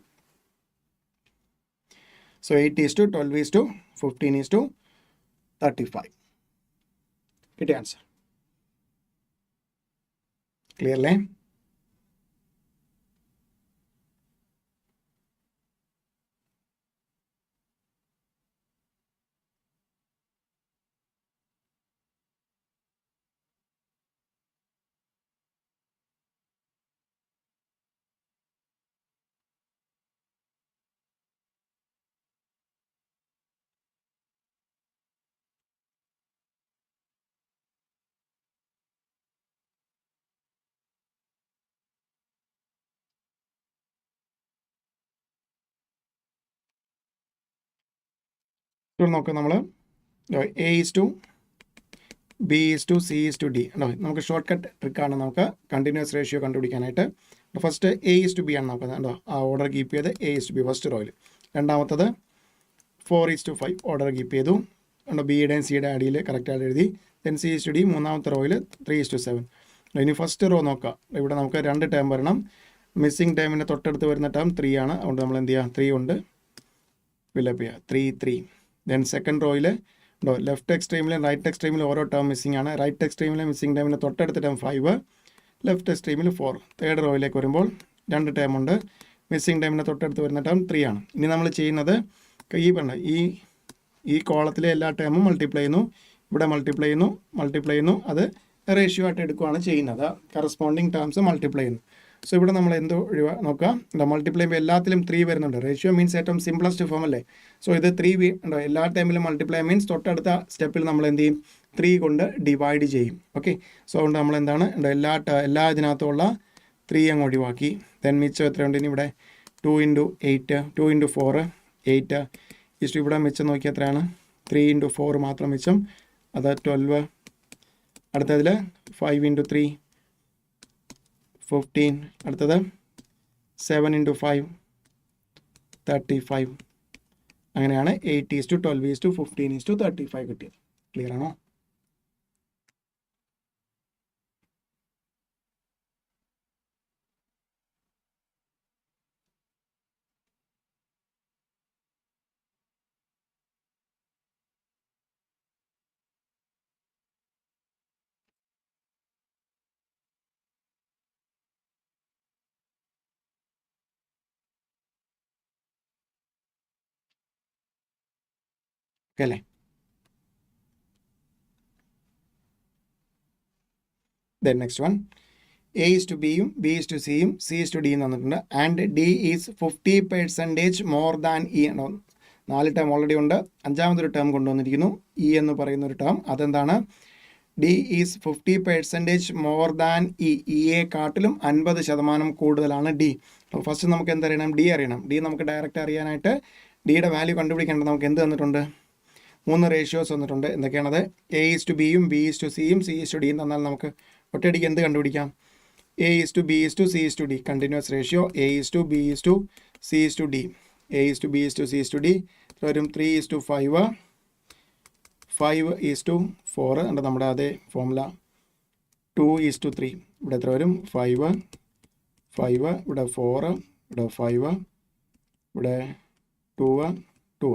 So 8 is to 12 is to 15 is to 35 കിട്ടിയ ആൻസർ. ക്ലിയർ അല്ലേ? ഇവിടെ നോക്കാം, നമ്മൾ A is to B is to C is to D ഉണ്ടോ. നമുക്ക് ഷോർട്ട് കട്ട് ട്രിക്കാണ് നമുക്ക് കണ്ടിന്യൂസ് റേഷ്യോ കണ്ടുപിടിക്കാനായിട്ട്. First A is to B ആണ് നോക്കുന്നത് ഉണ്ടോ. ആ ഓർഡർ കീപ്പ് ചെയ്ത് A is to B first റോയിൽ. രണ്ടാമത്തത് 4 is to 5 ഓർഡർ കീപ്പ് ചെയ്തു ഉണ്ടോ. ബിയുടെയും സിയുടെ അടിയിൽ കറക്റ്റായിട്ട് എഴുതി. Then C is to D മൂന്നാമത്തെ റോയിൽ 3 is to 7. ഇനി ഫസ്റ്റ് റോ നോക്കാം. ഇവിടെ നമുക്ക് രണ്ട് ടേം വരണം. മിസ്സിംഗ് ടേമിൻ്റെ തൊട്ടടുത്ത് വരുന്ന ടേം 3 ആണ്. അതുകൊണ്ട് നമ്മൾ എന്ത് ചെയ്യുക? 3 കൊണ്ട് ഫില്ലപ്പ് ചെയ്യുക. 3 3. ദെൻ സെക്കൻഡ് റോയിൽ ഉണ്ടോ ലെഫ്റ്റ് എക്സ്ട്രീമിലും റൈറ്റ് എക്സ്ട്രീമിലും ഓരോ ടേം മിസ്സിംഗ് ആണ്. റൈറ്റ് എക്സ്ട്രീമിലെ മിസ്സിംഗ് ടേമിൻ്റെ തൊട്ടടുത്ത ടേം 5, ലെഫ്റ്റ് എക്സ്ട്രീമിൽ 4. തേർഡ് റോയിലേക്ക് വരുമ്പോൾ രണ്ട് ടേം ഉണ്ട്. മിസ്സിംഗ് ടേമിൻ്റെ തൊട്ടടുത്ത് വരുന്ന ടേം 3 ആണ്. ഇനി നമ്മൾ ചെയ്യുന്നത് ഈ കോളത്തിലെ എല്ലാ ടേമും മൾട്ടിപ്ലൈ ചെയ്യുന്നു. ഇവിടെ മൾട്ടിപ്ലൈ ചെയ്യുന്നു. അത് റേഷ്യോ ആയിട്ട് എടുക്കുകയാണ് ചെയ്യുന്നത്. കറസ്പോണ്ടിങ് ടേംസ് മൾട്ടിപ്ലൈ ചെയ്യുന്നു. സോ ഇവിടെ നമ്മൾ എന്ത് നോക്കാം, മൾട്ടിപ്ലൈ ചെയ്യുമ്പോൾ എല്ലാത്തിലും 3 വരുന്നുണ്ട്. റേഷ്യോ മീൻസ് ഏറ്റവും സിംപ്ലസ്റ്റ് ഫോം അല്ലേ. സോ ഇത് 3 ഉണ്ടോ, എല്ലാ ടൈമിലും മൾട്ടിപ്ലൈ മീൻസ് തൊട്ടടുത്ത സ്റ്റെപ്പിൽ നമ്മൾ എന്ത് ചെയ്യും, 3 കൊണ്ട് ഡിവൈഡ് ചെയ്യും. ഓക്കെ, സോ അതുകൊണ്ട് നമ്മൾ എന്താണ് എല്ലാ ഇതിനകത്തുള്ള 3 അങ്ങ് ഒഴിവാക്കി. ദെൻ മിച്ചം എത്രയുണ്ട് ഇനി ഇവിടെ 2 × 8 2 × 4 8 ഇഷ്ടം. ഇവിടെ മിച്ചം നോക്കി എത്രയാണ്, 3 × 4 മാത്രം മിച്ചം, അത് 12. അടുത്തതിൽ 5 × 3 15. അടുത്തത് 7 × 5 35. അങ്ങനെയാണ് 8:12:15:35 കിട്ടിയത്. ക്ലിയർ ആണോ? അല്ലേ? Then next one, A is to B യും B is to C യും C is to D എന്ന് തന്നിട്ടുണ്ട്. And D is 50% more than E ആണോ. 4 ടേം ഓൾറെഡി ഉണ്ട്, അഞ്ചാമതൊരു ടേം കൊണ്ടുവന്നിരിക്കുന്നു, E എന്ന് പറയുന്ന ഒരു ടേം. അതെന്താണ്, D is 50% more than E, Eയെക്കാട്ടിലും 50% കൂടുതലാണ് D. അപ്പോൾ ഫസ്റ്റ് നമുക്ക് എന്തറിയണം, D അറിയണം. D നമുക്ക് ഡയറക്റ്റ് അറിയാനായിട്ട് ഡിയുടെ വാല്യൂ കണ്ടുപിടിക്കേണ്ടത് നമുക്ക് എന്ത് തന്നിട്ടുണ്ട്, 3 റേഷ്യോസ് വന്നിട്ടുണ്ട്. എന്തൊക്കെയാണത്, A is to B യും B is to C യും C is to D തന്നാൽ നമുക്ക് ഒറ്റയടിക്ക് എന്ത് കണ്ടുപിടിക്കാം, A is to B is to C is to D, continuous ratio. A is to B is to C is to D, A is to B is to C is to D വരും. 3 is to 5 5 is to 4 ഉണ്ട് നമ്മുടെ അതേ formula. 2 is to 3 ഇവിടെ എത്ര വരും, 5 5 ഇവിടെ 4 ഇവിടെ 5 ഇവിടെ 2 2.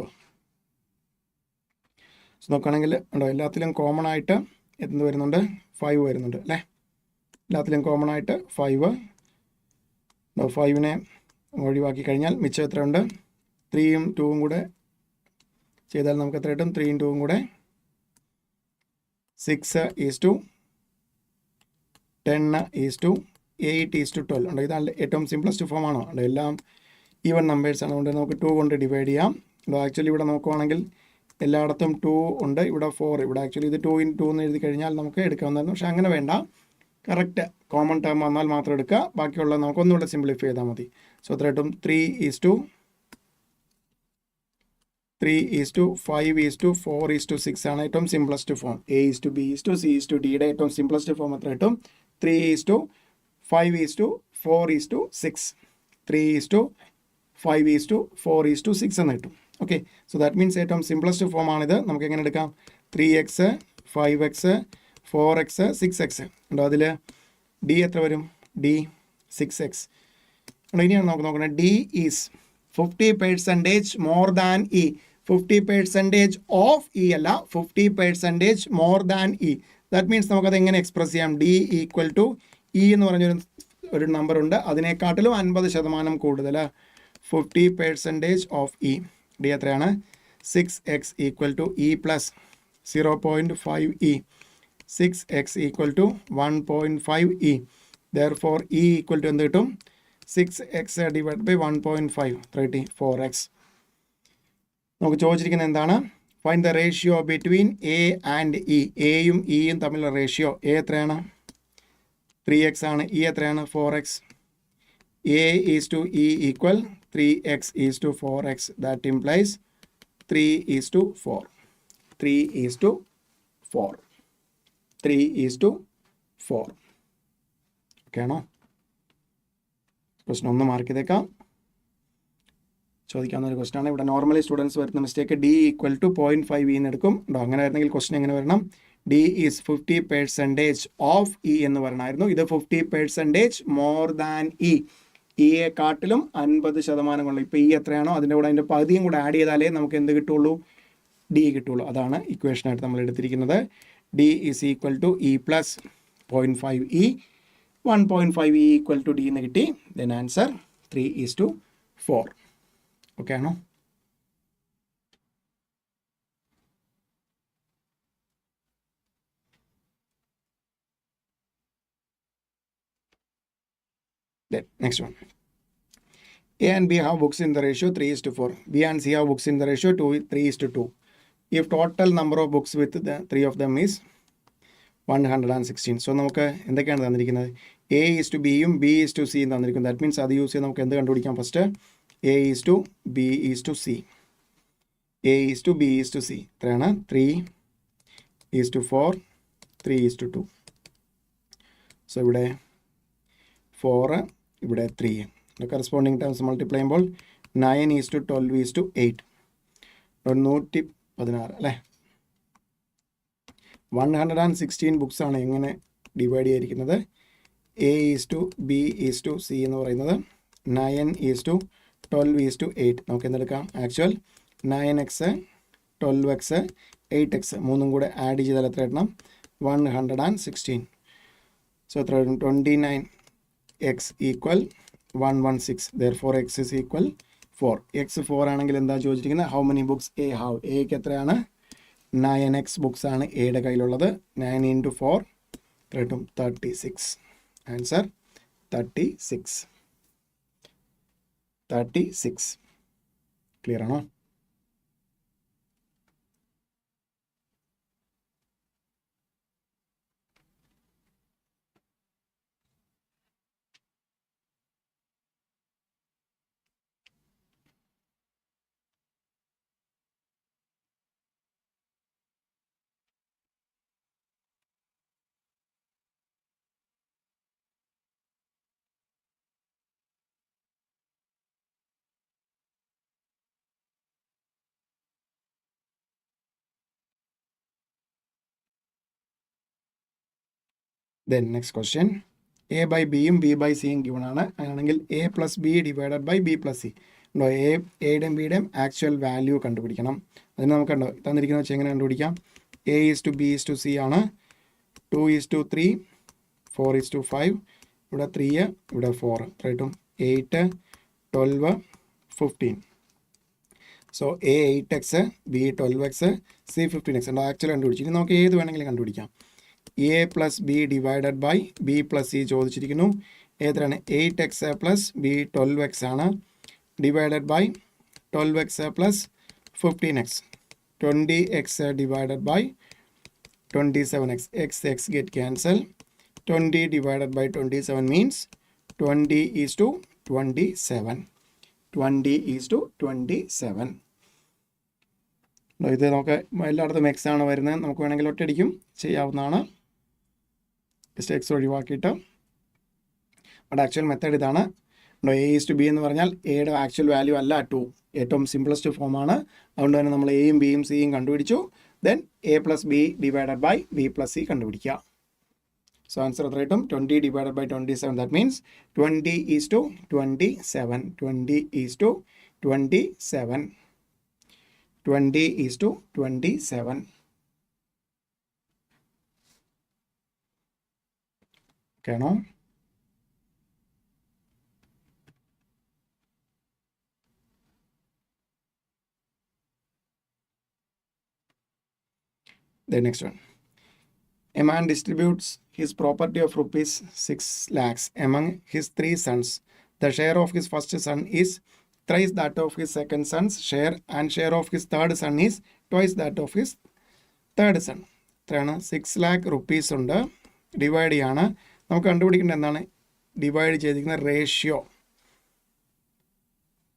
സോ നോക്കുകയാണെങ്കിൽ ഉണ്ടോ, എല്ലാത്തിലും കോമൺ ആയിട്ട് എന്ത് വരുന്നുണ്ട്, 5 വരുന്നുണ്ട് അല്ലേ. എല്ലാത്തിലും കോമൺ ആയിട്ട് 5. 5നെ ഒഴിവാക്കി കഴിഞ്ഞാൽ മിച്ചം എത്ര ഉണ്ട്, 3യും 2വും കൂടെ ചെയ്താൽ നമുക്ക് എത്ര കിട്ടും, 3യും 2വും കൂടെ 6 is to 10 is to 8 is to 12 ഉണ്ട്. ഇതാണ് ഏറ്റവും സിംപ്ലസ്റ്റ് ഫോം ആണോ, ഉണ്ട് എല്ലാം ഈവൻ നമ്പേഴ്സ് ആണ്. അതുകൊണ്ട് നമുക്ക് 2 കൊണ്ട് ഡിവൈഡ് ചെയ്യാം. ആക്ച്വലി ഇവിടെ നോക്കുവാണെങ്കിൽ എല്ലായിടത്തും 2 ഉണ്ട്, ഇവിടെ 4. ഇവിടെ ആക്ച്വലി ഇത് 2 × 2 എന്ന് എഴുതി കഴിഞ്ഞാൽ നമുക്ക് എടുക്കാവുന്നതായിരുന്നു, പക്ഷേ അങ്ങനെ വേണ്ട. കറക്റ്റ് കോമൺ ടേം വന്നാൽ മാത്രം എടുക്കുക, ബാക്കിയുള്ള നമുക്കൊന്നുകൂടെ സിംപ്ലിഫൈ ചെയ്താൽ മതി. സോ എത്ര കിട്ടും, 3 is to 5 is to 4 is to 6 ആണ് ഏറ്റവും simplest form. A is to B is to C is to D യുടെ ഏറ്റവും സിംപ്ലസ്റ്റ് ഫോം എത്ര കിട്ടും, 3 is to 5 is to 4 is to 6 3 is to 5 is to 4 is to 6 എന്ന് കിട്ടും. Okay, so that means ഏറ്റവും simplest form ആണിത്. നമുക്ക് എങ്ങനെ എടുക്കാം, 3x 5x 4x 6x ഉണ്ടോ. അതിൽ D എത്ര വരും, D 6x. ഇനിയാണ് നമുക്ക് നോക്കുന്നത്, D is 50% more than E. 50% of E അല്ല, 50% more than E. That means നമുക്കത് എങ്ങനെ എക്സ്പ്രസ് ചെയ്യാം, D ഈക്വൽ ടു E എന്ന് പറഞ്ഞൊരു നമ്പർ ഉണ്ട്, അതിനെക്കാട്ടിലും 50% കൂടുതൽ. 50% ഓഫ് E, D എത്രയാണ്, 6x equal to E plus 0.5E. 6x equal to 1.5E. Therefore E equal to എന്ത് കിട്ടും, 6x ഡിവൈഡ് ബൈ 1.5 34x. നമുക്ക് ചോദിച്ചിരിക്കുന്നത് എന്താണ്, find the ratio between A and E. എയും ഇയും തമ്മിലുള്ള റേഷ്യോ. A എത്രയാണ്, 3x ആണ്. E എത്രയാണ്, 4x. A is to E equal 3x is to 4x. That implies 3 is to 4. 3 is to 4. 3 is to 4. Okay ആണോ? Question ഒന്ന് mark ചെയ്തേക്കാം. ചോദിക്കാവുന്ന ഒരു ക്വസ്റ്റൻ ആണ്. ഇവിടെ നോർമലി സ്റ്റുഡൻസ് വരുന്ന mistake D equal to 0.5E എന്ന് എടുക്കും. അങ്ങനെ ആയിരുന്നെങ്കിൽ ക്വസ്റ്റൻ എങ്ങനെ വരണം, D is 50% ഓഫ് E എന്ന് പറയണമായിരുന്നു. ഇത് 50% മോർ ദാൻ E. ഇയെക്കാട്ടിലും 50% കൊള്ളു. ഇപ്പോൾ E എത്രയാണോ അതിൻ്റെ കൂടെ അതിൻ്റെ പകുതിയും കൂടെ ആഡ് ചെയ്താലേ നമുക്ക് എന്ത് കിട്ടുള്ളൂ, D കിട്ടുള്ളൂ. അതാണ് ഇക്വേഷനായിട്ട് നമ്മൾ എടുത്തിരിക്കുന്നത്. D is equal to E plus 0.5E. 1.5E equal to D എന്ന് കിട്ടി. Then answer 3 is to 4. Okay ആണോ? Then next one. A and B have books in the ratio 3:4. B and C have books in the ratio 3:2. If total number of books with the three of them is 116. So നമുക്ക് എന്തൊക്കെയാണ് തന്നിരിക്കുന്നത്? A is to B യും B is to C യും തന്നിരിക്കുന്നത്. That means അത് use ചെയ്ത് നമുക്ക് എന്ത് കണ്ടുപിടിക്കാം? First A is to B is to C. A is to B is to C. എത്രയാണ്? 3 is to 4, 3 is to 2. So ഇവിടെ 4, ഇവിടെ 3. The corresponding terms multiply ചെയ്യുമ്പോൾ 9 is to 12 is to 8. 116 അല്ലേ? 116 ബുക്സ് ആണ് എങ്ങനെ ഡിവൈഡ് ചെയ്തിരിക്കുന്നത്? A is to B is to C എന്ന് പറയുന്നത് 9 is to 12 is to 8. നമുക്ക് എന്തെടുക്കാം? ആക്ച്വൽ 9x 12x 8x മൂന്നും കൂടെ ആഡ് ചെയ്താൽ എത്ര കിട്ടണം? 116. സോ എത്ര വരും? 29x equal 116. Therefore x is equal 4. x 4 ആണെങ്കിൽ എന്താ ചോദിച്ചിരിക്കുന്നത്? How many books A have? എക്ക് എത്രയാണ്? 9x ബുക്സ് ആണ് എയുടെ കയ്യിലുള്ളത്. 9 into 4 കിട്ടും 36. ആൻസർ 36. ക്ലിയർ ആണോ? Then next question. A by B യും B by C യും given ആണ്. അങ്ങനെയാണെങ്കിൽ A plus B divided by B plus C. ഉണ്ടോ? എയുടെയും ബിയുടെയും ആക്ച്വൽ വാല്യൂ കണ്ടുപിടിക്കണം. അതിന് നമുക്ക് ഉണ്ടോ തന്നിരിക്കുന്നത് വെച്ചാൽ എങ്ങനെ കണ്ടുപിടിക്കാം? A is to B is to C ആണ്. 2 is to 3, 4 is to 5. ഇവിടെ 3, ഇവിടെ 4. എത്ര കിട്ടും? 8, 12, 15. So A 8x, B 12x, C 15x. ഉണ്ടോ? ആക്ച്വൽ കണ്ടുപിടിച്ചു. ഇനി നമുക്ക് ഏത് വേണമെങ്കിലും കണ്ടുപിടിക്കാം. A plus B divided by B plus C ചോദിച്ചിരിക്കുന്നു. ഏതാണ്? 8x plus B 12x ആണ്. Divided by 12x plus 15x. 20x divided by 27x. x get cancel. 20 divided by 27 means 20 is to 27. 20 is to 27. ഇത് നമുക്ക് എല്ലായിടത്തും X ആണ് വരുന്നത്. നമുക്ക് വേണമെങ്കിൽ ഒറ്റയടിക്കും ചെയ്യാവുന്നതാണ്. ജസ്റ്റ് എക്സ് ഒഴിവാക്കിയിട്ട്. ബട്ട് ആക്ച്വൽ മെത്തേഡ് ഇതാണ്. എ ഈസ് ടു ബി എന്ന് പറഞ്ഞാൽ എയുടെ ആക്ച്വൽ വാല്യൂ അല്ല 2. ഏറ്റവും സിംപ്ലസ്റ്റ് ഫോമാണ്. അതുകൊണ്ട് തന്നെ നമ്മൾ എയും ബിയും സിയും കണ്ടുപിടിച്ചു. Then A plus B divided by B plus C കണ്ടുപിടിക്കുക. സോ ആൻസർ എത്ര കിട്ടും? 20 divided by 27. That means 20 is to 27. 20 is to 27. 20 is to 27. Okay, no? The next one. A man distributes his property of rupees 6 lakhs among his 3 sons. The share of his first son is thrice that of his second son's share, and share of his third son is twice that of his third son. എത്രയാണ്? 6 lakh rupees ഉണ്ട്. Divide ചെയ്യാണ്. നമുക്ക് കണ്ടുപിടിക്കേണ്ടത് എന്താണ്? Divide ചെയ്തിരിക്കുന്ന ratio.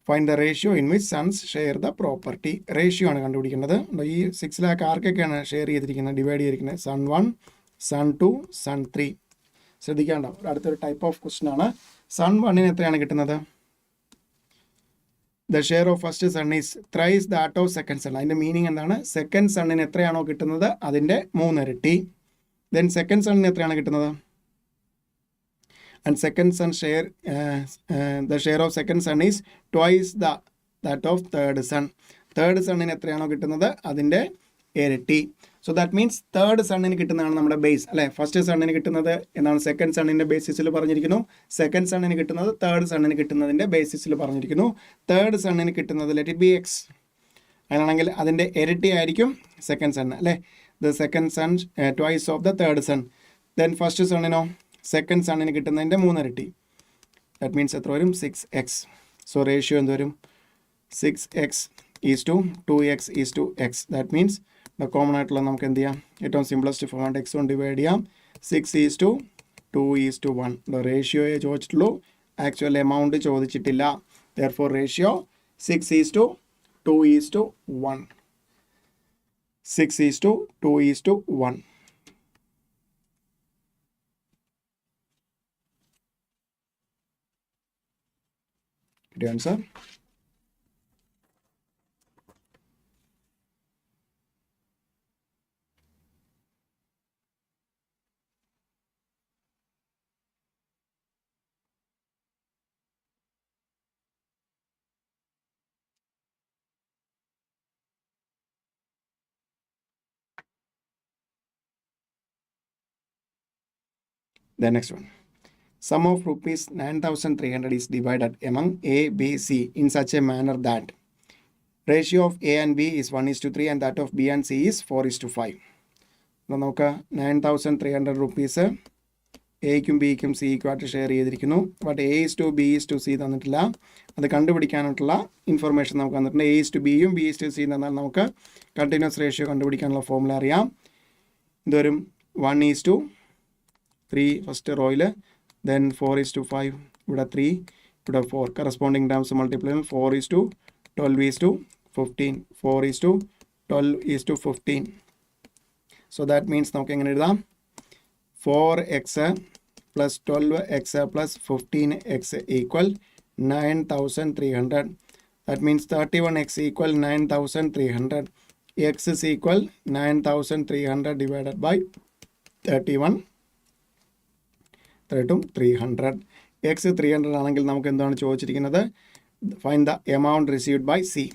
Find the ratio in which sons share the property. Ratio ആണ് കണ്ടുപിടിക്കേണ്ടത്. ഈ 6 lakh ആർക്കൊക്കെയാണ് ഷെയർ ചെയ്തിരിക്കുന്നത്? ഡിവൈഡ് ചെയ്തിരിക്കുന്നത് സൺ 1, സൺ 2, സൺ 3. ശ്രദ്ധിക്കാണ്ടോ? അടുത്തൊരു ടൈപ്പ് ഓഫ് ക്വസ്റ്റൻ ആണ്. സൺ 1ന് എത്രയാണ് കിട്ടുന്നത്? The share of first son is thrice that of second son. അതിൻ്റെ മീനിങ് എന്താണ്? സെക്കൻഡ് സണ്ണിന് എത്രയാണോ കിട്ടുന്നത് അതിൻ്റെ 3 ഇരട്ടി. ദെൻ സെക്കൻഡ് സണ്ണിന് എത്രയാണ് കിട്ടുന്നത്? And second son share, the share of second son is twice that of third son. Third സണ്ണിന് എത്രയാണോ കിട്ടുന്നത് അതിൻ്റെ ഇരട്ടി. സോ ദാറ്റ് മീൻസ് തേർഡ് സണ്ണിന് കിട്ടുന്നതാണ് നമ്മുടെ ബേസ് അല്ലേ? ഫസ്റ്റ് സണ്ണിന് കിട്ടുന്നത് എന്നാണ് സെക്കൻഡ് സണ്ണിൻ്റെ ബേസിസിൽ പറഞ്ഞിരിക്കുന്നു. സെക്കൻഡ് സണ്ണിന് കിട്ടുന്നത് തേർഡ് സണ്ണിന് കിട്ടുന്നതിൻ്റെ ബേസിസിൽ പറഞ്ഞിരിക്കുന്നു. തേർഡ് സണ്ണിന് കിട്ടുന്നത് ലെറ്റ് ഇറ്റ് ബി എക്സ്. അങ്ങനെയാണെങ്കിൽ അതിൻ്റെ ഇരട്ടി ആയിരിക്കും സെക്കൻഡ് സൺ അല്ലേ? The second son twice of the third son. Then first സണ്ണിനോ? സെക്കൻഡ് സണ്ണിന് കിട്ടുന്നതിൻ്റെ 3 ഇരട്ടി. ദാറ്റ് മീൻസ് എത്ര വരും 6x. സോ റേഷ്യോ എന്ത് വരും 6x is to 2x is to x. That means common ആയിട്ടുള്ള നമുക്ക് എന്ത് ചെയ്യാം, ഏറ്റവും സിംപ്ലസ്റ്റ് ഫോം ആയിട്ട് x കൊണ്ട് ഡിവൈഡ് ചെയ്യാം. 6 ഈസ് ടു 2 ഈസ് ടു 1. റേഷ്യോയെ ചോദിച്ചിട്ടുള്ളൂ, ആക്ച്വൽ എമൗണ്ട് ചോദിച്ചിട്ടില്ല. Therefore ratio 6 is to 2 is to 1. 6 is to 2 is to 1. Good answer. The next one. Sum of rupees 9,300 is divided among A, B, C in such a manner that ratio of A and B is 1:3 and that of B and C is 4:5. അപ്പോൾ നമുക്ക് 9,300 rupees എയ്ക്കും ബിക്കും സിക്കും ആയിട്ട് share ചെയ്തിരിക്കുന്നു. But A is to B is to C തന്നിട്ടില്ല. അത് കണ്ടുപിടിക്കാനായിട്ടുള്ള information നമുക്ക് തന്നിട്ടുണ്ട്. A is to B യും B is to C തന്നാൽ നമുക്ക് കണ്ടിന്യൂസ് റേഷ്യോ കണ്ടുപിടിക്കാനുള്ള ഫോർമുല അറിയാം. ഇതൊരു 1:3 ഫസ്റ്റ് റോയിൽ, then 4:5, ഇവിടെ 3, ഇവിടെ 4. കറസ്പോണ്ടിങ് ടേംസ് മൾട്ടിപ്ലൈ ചെയ്യുമ്പോൾ 4:12:15. 4:12:15. സോ ദാറ്റ് മീൻസ് നമുക്ക് എങ്ങനെ എഴുതാം, 4x plus 12x plus 15x equal 9,300. That means 31x equal 9,300. X is equal 9,300 divided by 31. 300. X 300 ആണെങ്കിൽ നമുക്ക് എന്താണ് ചോദിച്ചിരിക്കുന്നത്, find the amount received by C.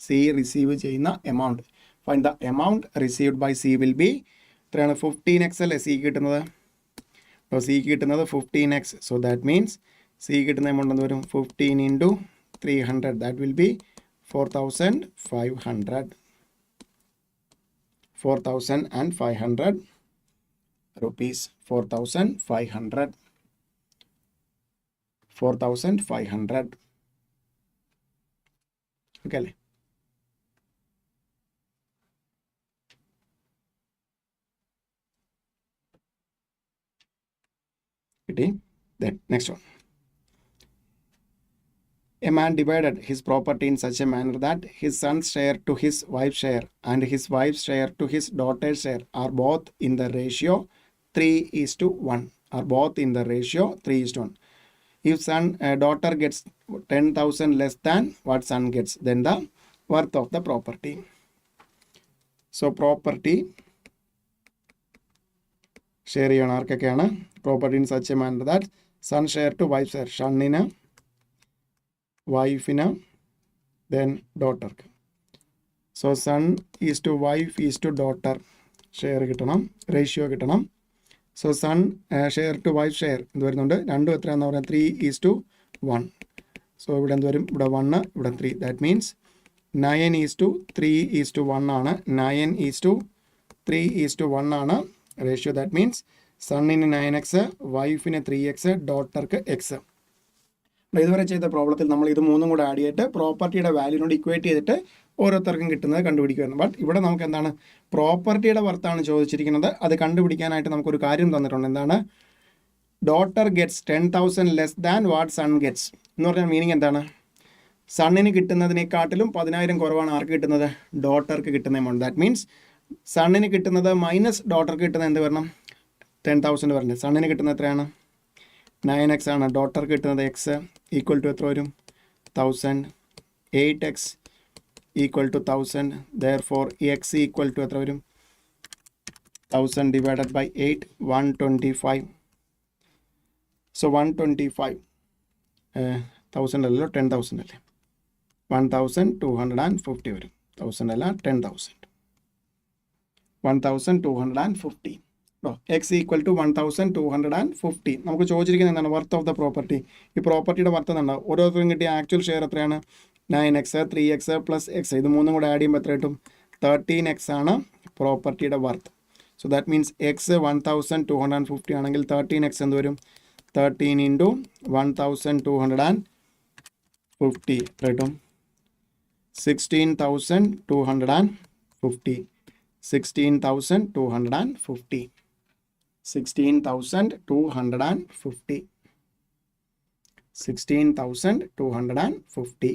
C receive ചെയ്യുന്ന amount. Find the amount received by C will be എത്രയാണ്, 15x അല്ലേ C കിട്ടുന്നത്. അപ്പോൾ C കിട്ടുന്നത് 15x. So that means C കിട്ടുന്ന എമൗണ്ട് എന്ത് വരും, 15 into 300. That will be 4,500. 4,500 rupees. 4,500. 4,500. Okay അല്ലേ. കിട്ടി. Then next one. A man divided his property in such a manner that his son's share to his wife's share and his wife's share to his daughter's share are both in the ratio 3:1. Are both in the ratio 3:1. If daughter gets 10,000 less than what son gets, then the worth of the property. So property share ചെയ്യണം ആർക്കൊക്കെയാണ്, property in such a manner that son share to wife share, സണ്ണിന് വൈഫിന് then ഡോട്ടർക്ക്. So son is to wife is to daughter share കിട്ടണം, ratio കിട്ടണം. So son share to wife share എന്ത് വരുന്നുണ്ട്, രണ്ടും എത്രയാണെന്ന് പറഞ്ഞാൽ 3:1. സോ ഇവിടെ എന്ത് വരും, ഇവിടെ 1, ഇവിടെ 3. ദാറ്റ് മീൻസ് 9:3:1 ആണ്. 9:3:1 ആണ് റേഷ്യോ. ദാറ്റ് മീൻസ് സണ്ണിന് 9x, വൈഫിന് 3x, ഡോട്ടർക്ക് x. അപ്പോൾ ഇതുവരെ ചെയ്ത പ്രോബ്ലത്തിൽ നമ്മൾ ഇത് മൂന്നും കൂടെ ആഡ് ചെയ്തിട്ട് പ്രോപ്പർട്ടിയുടെ വാല്യൂനോട് ഇക്വേറ്റ് ചെയ്തിട്ട് ഓരോരുത്തർക്കും കിട്ടുന്നത് കണ്ടുപിടിക്കുമായിരുന്നു. ബട്ട് ഇവിടെ നമുക്ക് എന്താണ്, പ്രോപ്പർട്ടിയുടെ വർത്താണ് ചോദിച്ചിരിക്കുന്നത്. അത് കണ്ടുപിടിക്കാനായിട്ട് നമുക്കൊരു കാര്യം തന്നിട്ടുണ്ട്. എന്താണ്, daughter gets 10,000 less than what son gets എന്ന് പറഞ്ഞാൽ മീനിങ് എന്താണ്, സണ്ണിന് കിട്ടുന്നതിനെക്കാട്ടിലും 10,000 കുറവാണ് ആർക്ക് കിട്ടുന്നത്, ഡോട്ടർക്ക് കിട്ടുന്ന എമൗണ്ട്. ദാറ്റ് മീൻസ് സണ്ണിന് കിട്ടുന്നത് മൈനസ് ഡോട്ടർക്ക് കിട്ടുന്നത് എന്ത് വരണം, 10,000 വരണം. സണ്ണിന് കിട്ടുന്നത് എത്രയാണ്, 9x ആണ്. ഡോട്ടർക്ക് കിട്ടുന്നത് x ഈക്വൽ ടു എത്ര വരും, 1,000. 8x equal to 1,000. Therefore x equal to എത്ര വരും, 1,000 ഡിവൈഡഡ് ബൈ 8, 125. സോ 125 1,000 അല്ലല്ലോ, 10,000 അല്ലേ, 1,250 വരും. 1,000 അല്ല, 10,000. 1,250. X equal to 1,250. നമുക്ക് ചോദിച്ചിരിക്കുന്നത് എന്താണ്, വർത്ത് ഓഫ് ദ പ്രോപ്പർട്ടി. ഈ പ്രോപ്പർട്ടിയുടെ വർത്ത് എന്താണ്, ഓരോരുത്തരും കിട്ടിയ ആക്ച്വൽ ഷെയർ എത്രയാണ്, 9x, 3x പ്ലസ് എക്സ്. ഇത് മൂന്നും കൂടെ ആഡ് ചെയ്യുമ്പോൾ എത്ര കിട്ടും, 13x ആണ് പ്രോപ്പർട്ടിയുടെ worth. So that means X 1,250 ആണെങ്കിൽ 13x എന്ത് വരും, 13 into 1250 കിട്ടും 16,250 16,250 16,250 16,250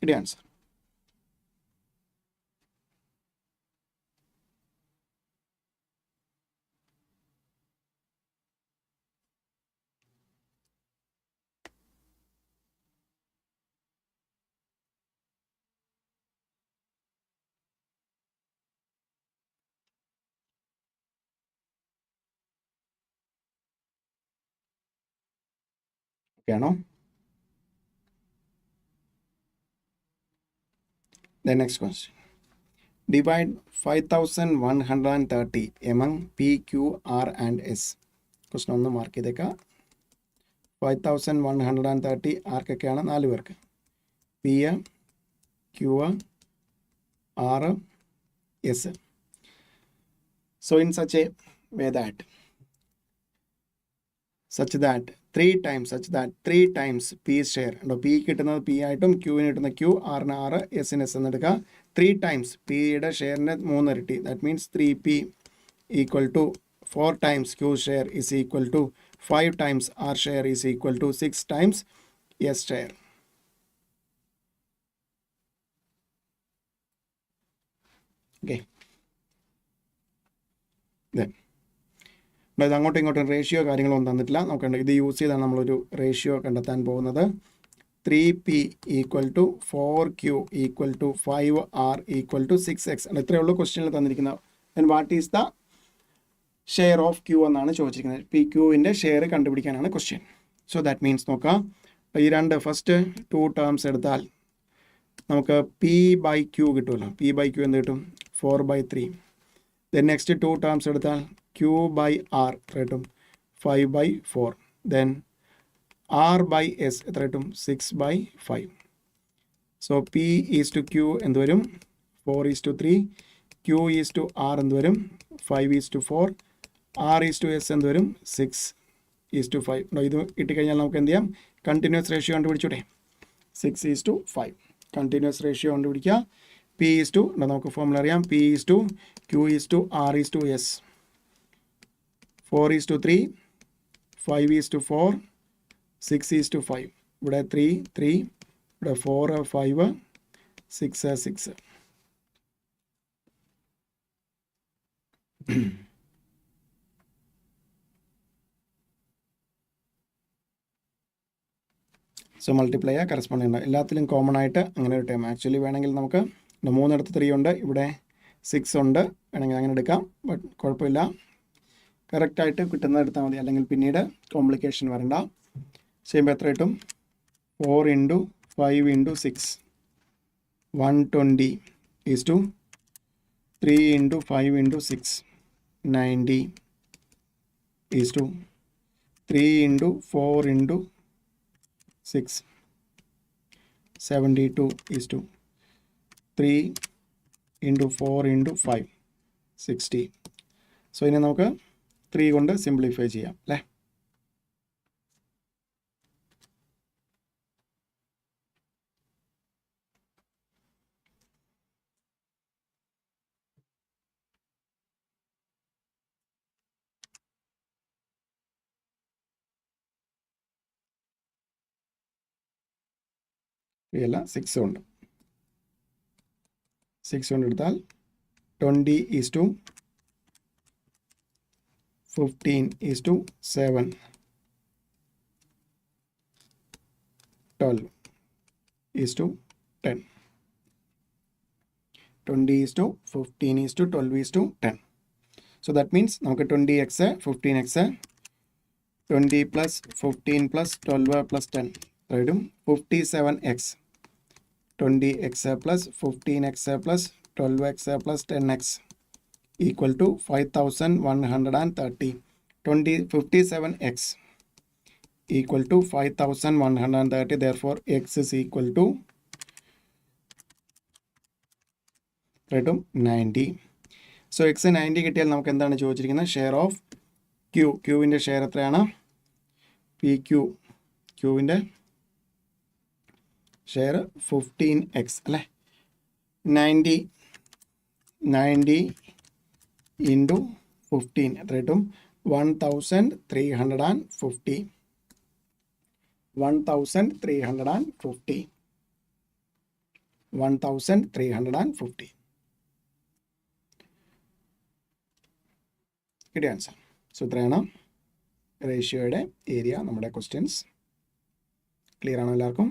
ഇത് answer. Okay, no? The next question. Divide 5,130 among P, Q, R and S. Question ഒന്ന് മാർക്ക് ചെയ്തേക്കാം. 5,130 ആർക്കൊക്കെയാണ്? 4 പേർക്ക്. P, Q, R, S. So in such a way that 3 times P share. P കിട്ടുന്നത് P ആയിട്ടും Q കിട്ടുന്ന Q, R ന് R, S ന് S എന്നെടുക്കുക. 3 times P യുടെ ഷെയറിൻ്റെ 3 ഇരട്ടി. That means 3P equal to 4 times Q share is equal to 5 times R share is equal to 6 times S share. Okay. Then ഇത് അങ്ങോട്ടും ഇങ്ങോട്ടും ratio കാര്യങ്ങളൊന്നും തന്നിട്ടില്ല. നോക്കണ്ട, ഇത് യൂസ് ചെയ്താണ് നമ്മളൊരു റേഷ്യോ കണ്ടെത്താൻ പോകുന്നത്. 3P equal to 4Q equal to 5R equal to 6X. ഇത്രയേ ഉള്ളൂ ക്വസ്റ്റ്യനിൽ തന്നിരിക്കുന്നത്. And what is the share of Q എന്നാണ് ചോദിച്ചിരിക്കുന്നത്. PQവിൻ്റെ ഷെയർ കണ്ടുപിടിക്കാനാണ് ക്വസ്റ്റ്യൻ. സോ ദാറ്റ് മീൻസ് നോക്കാം, ഈ രണ്ട് ഫസ്റ്റ് 2 ടേംസ് എടുത്താൽ നമുക്ക് P/Q കിട്ടുമല്ലോ. P/Q എന്ത് കിട്ടും? 4/3. ദെൻ നെക്സ്റ്റ് 2 ടേംസ് എടുത്താൽ Q/R എത്ര കിട്ടും? 5/4. ദെൻ R/S എത്ര കിട്ടും? 6/5. So P is to Q എന്ത് വരും? 4:3. Q ഈസ് ടു R എന്ത് വരും? 5:4. R ഈസ് ടു S എന്ത് വരും? 6:5. ഇത് ഇട്ടിക്കഴിഞ്ഞാൽ നമുക്ക് എന്ത് ചെയ്യാം? കണ്ടിന്യൂസ് റേഷ്യോ കണ്ടുപിടിച്ചൂടെ? 6:5 കണ്ടിന്യൂസ് റേഷ്യോ കണ്ടുപിടിക്കുക. P ഈസ് ടു നമുക്ക് ഫോർമുല അറിയാം. P is to Q is to R is to S. 4:3. 5:4. 6:5. ഇവിടെ 3. ഇവിടെ 4, 5, 6, 6. സോ മൾട്ടിപ്ലൈ ചെയ്യുക, കറസ്പോണ്ടിങ് ഉണ്ട്. എല്ലാത്തിലും കോമൺ ആയിട്ട് അങ്ങനെ ഒരു ടൈം. ആക്ച്വലി വേണമെങ്കിൽ നമുക്ക് 3 3 ഉണ്ട്, ഇവിടെ 6 ഉണ്ട്, വേണമെങ്കിൽ അങ്ങനെ എടുക്കാം. ബട്ട് കുഴപ്പമില്ല, കറക്റ്റായിട്ട് കിട്ടുന്നത് എടുത്താൽ മതി, അല്ലെങ്കിൽ പിന്നീട് കോംപ്ലിക്കേഷൻ വരണ്ട. ചെയ്യുമ്പോൾ എത്ര കിട്ടും? 4 into 5 into 6 120 is to 3 into 5 into 6 90 is to 3 into 4 into 6 72 is to 3 into 4 into 5 60. So ഇനി നമുക്ക് 3 കൊണ്ട് സിംപ്ലിഫൈ ചെയ്യാം അല്ലേ? ഇല്ല, 6 കൊണ്ട് എടുത്താൽ 20 is to 15 is to 7 12 is to 10. 20 is to 15 is to 12 is to 10. So that means നമുക്ക് 20x 15x 20 plus 15 plus 12 plus 10 വരും 57x. 20x plus 15x plus 12x plus 10x equal to 5,130. 57x equal to 5,130. Therefore x is equal to 90. So x 90 കിട്ടിയാൽ നമുക്ക് എന്താണ് ചോദിച്ചിരിക്കുന്നത്? Share of ക്യൂവിൻ്റെ share എത്രയാണ്? P ക്യൂവിൻ്റെ share 15x അല്ലേ? 90 into 15 എത്ര കിട്ടും? 1350. 1350 കിട്ടിയ ആൻസർ. സോ ഇത്രയാണ് റേഷ്യോയുടെ ഏരിയ. നമ്മുടെ ക്വസ്റ്റ്യൻസ് ക്ലിയർ ആണോ എല്ലാവർക്കും?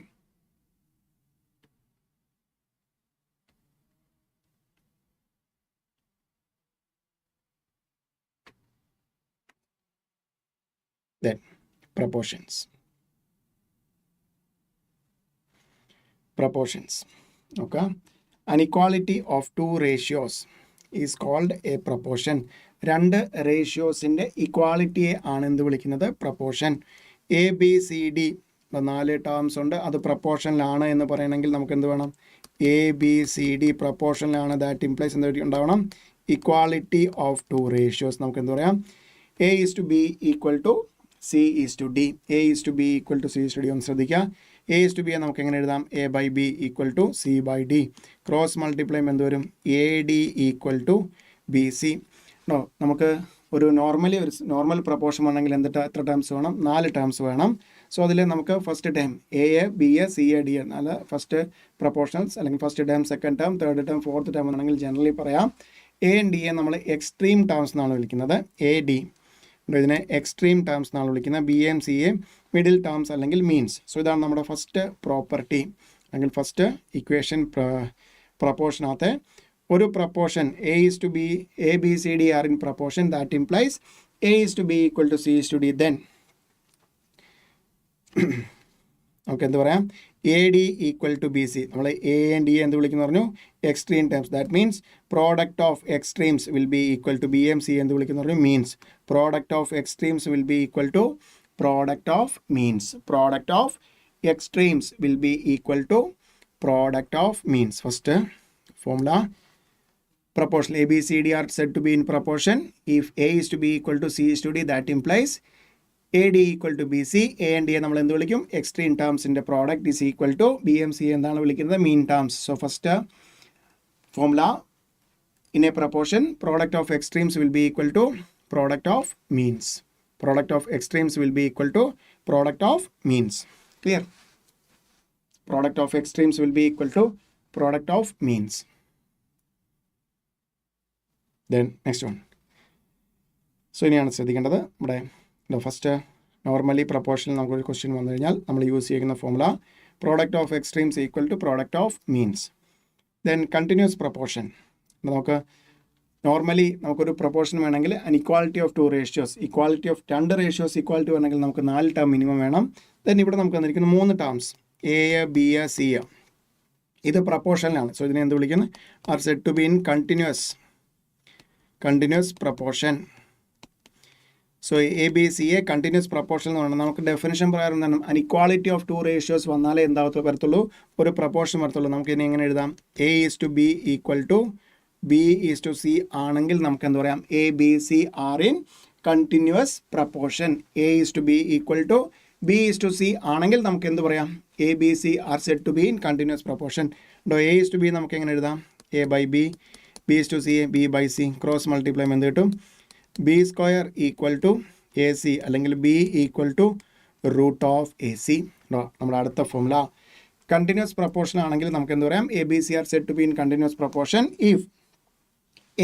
Then proportions. Okay. An equality of two ratios is called a proportion. രണ്ട് റേഷ്യോസിൻ്റെ ഇക്വാളിറ്റിയെ ആണ് എന്ത് വിളിക്കുന്നത്? Proportion. A B C D 4 terms ഉണ്ട്, അത് പ്രപ്പോർഷനിലാണ് എന്ന് പറയണമെങ്കിൽ നമുക്ക് എന്ത് വേണം? എ ബി സി ഡി പ്രപ്പോർഷനിലാണ്. ദാറ്റ് ഇംപ്ലൈസ് എന്ത് ഉണ്ടാവണം? Equality of two ratios. നമുക്ക് എന്ത് പറയാം? A is to B equal to C is to D. A is to B equal to C is to D. ഒന്ന് ശ്രദ്ധിക്കുക. എ ഈസ് ടു ബി നമുക്ക് എങ്ങനെ എഴുതാം? A by B equal to C by D. Cross multiply എന്ത് വരും? A D equal to B C. നമുക്ക് ഒരു normal proportion വേണമെങ്കിൽ എത്ര ടേംസ് വേണം? 4 ടേംസ് വേണം. സോ അതിൽ നമുക്ക് first term A B A C A D അല്ല ഫസ്റ്റ് പ്രപ്പോർഷൻസ്, അല്ലെങ്കിൽ first term, second term, third term, fourth term എന്നാണെങ്കിൽ ജനറലി പറയാം. എ ആൻഡ് ഡി എ നമ്മൾ എക്സ്ട്രീം ടേംസ് എന്നാണ് വിളിക്കുന്നത്. എ ഡി ഇതിനെ എക്സ്ട്രീം ടേംസ് എന്നാണ് വിളിക്കുന്നത്. B and C are middle terms അല്ലെങ്കിൽ മീൻസ്. സോ ഇതാണ് നമ്മുടെ ഫസ്റ്റ് പ്രോപ്പർട്ടി അല്ലെങ്കിൽ ഫസ്റ്റ് ഇക്വേഷൻ. പ്രപ്പോർഷനകത്തെ ഒരു proportion A is to B, A B C D R in proportion. That implies A is to B equal to C is to D. Then നമുക്ക് എന്ത് പറയാം? A D equal to B C. നമ്മൾ A and D എന്ത് വിളിക്കുന്നു പറഞ്ഞു? Extreme terms. That means product of extremes will be equal to B and C എന്ത് വിളിക്കുന്നു പറഞ്ഞു? Means. Product of extremes will be equal to product of means. Product of extremes will be equal to product of means. First formula proportion A, B, C, D are said to be in proportion. If A is to be equal to C is to D, that implies AD equal to BC. A and D നമ്മൾ എന്ത് വിളിക്കും? Extreme ടേംസിൻ്റെ product is equal to BMC എന്താണ് വിളിക്കുന്നത്? Mean terms. So first formula in a proportion, product of extremes will be equal to product of means. Product of extremes will be equal to product of means. Clear? Product of extremes will be equal to product of means. Then next one. So ഇനിയാണ് ശ്രദ്ധിക്കേണ്ടത്. നമ്മുടെ first normally പ്രപ്പോർഷനിൽ നമുക്കൊരു question വന്നു കഴിഞ്ഞാൽ നമ്മൾ use ചെയ്യുന്ന formula product of extremes equal to product of means. Then continuous proportion. നമുക്ക് normally നമുക്കൊരു പ്രപ്പോർഷൻ വേണമെങ്കിൽ unequality of two ratios, equality of 2 ratios equality വേണമെങ്കിൽ നമുക്ക് 4 ടേം മിനിമം വേണം. ദെൻ ഇവിടെ നമുക്ക് വന്നിരിക്കുന്ന 3 terms A B A C A. ഇത് പ്രപ്പോർഷനിലാണ്. സോ ഇതിനെ എന്ത് വിളിക്കുന്നു? Are said to be in continuous proportion. So A B C are continuous proportion എന്ന് പറഞ്ഞാൽ നമുക്ക് ഡെഫിനിഷൻ പ്രകാരം എന്താണ്? അൺഇക്വാലിറ്റി ഓഫ് 2 റേഷ്യോസ് വന്നാലേ എന്താവത്തുള്ളൂ വരത്തുള്ളൂ, ഒരു പ്രപ്പോർഷൻ വരത്തുള്ളൂ. നമുക്ക് ഇനി എങ്ങനെ എഴുതാം? A is to B equal to B is to C ആണെങ്കിൽ നമുക്ക് എന്ത് പറയാം? A B C are in continuous proportion. A is to B equal to B is to C ആണെങ്കിൽ നമുക്ക് എന്ത് പറയാം? A B C are said to be in continuous proportion. A is to B നമുക്ക് എങ്ങനെ എഴുതാം? A by B, B is to C A, B by C. Cross multiply എന്ത് കിട്ടും? B square equal to A C അല്ലെങ്കിൽ B equal to root of A C. നമ്മുടെ അടുത്ത formula continuous proportion ആണെങ്കിൽ നമുക്ക് എന്ത് പറയാം? A B C are said to be in continuous proportion if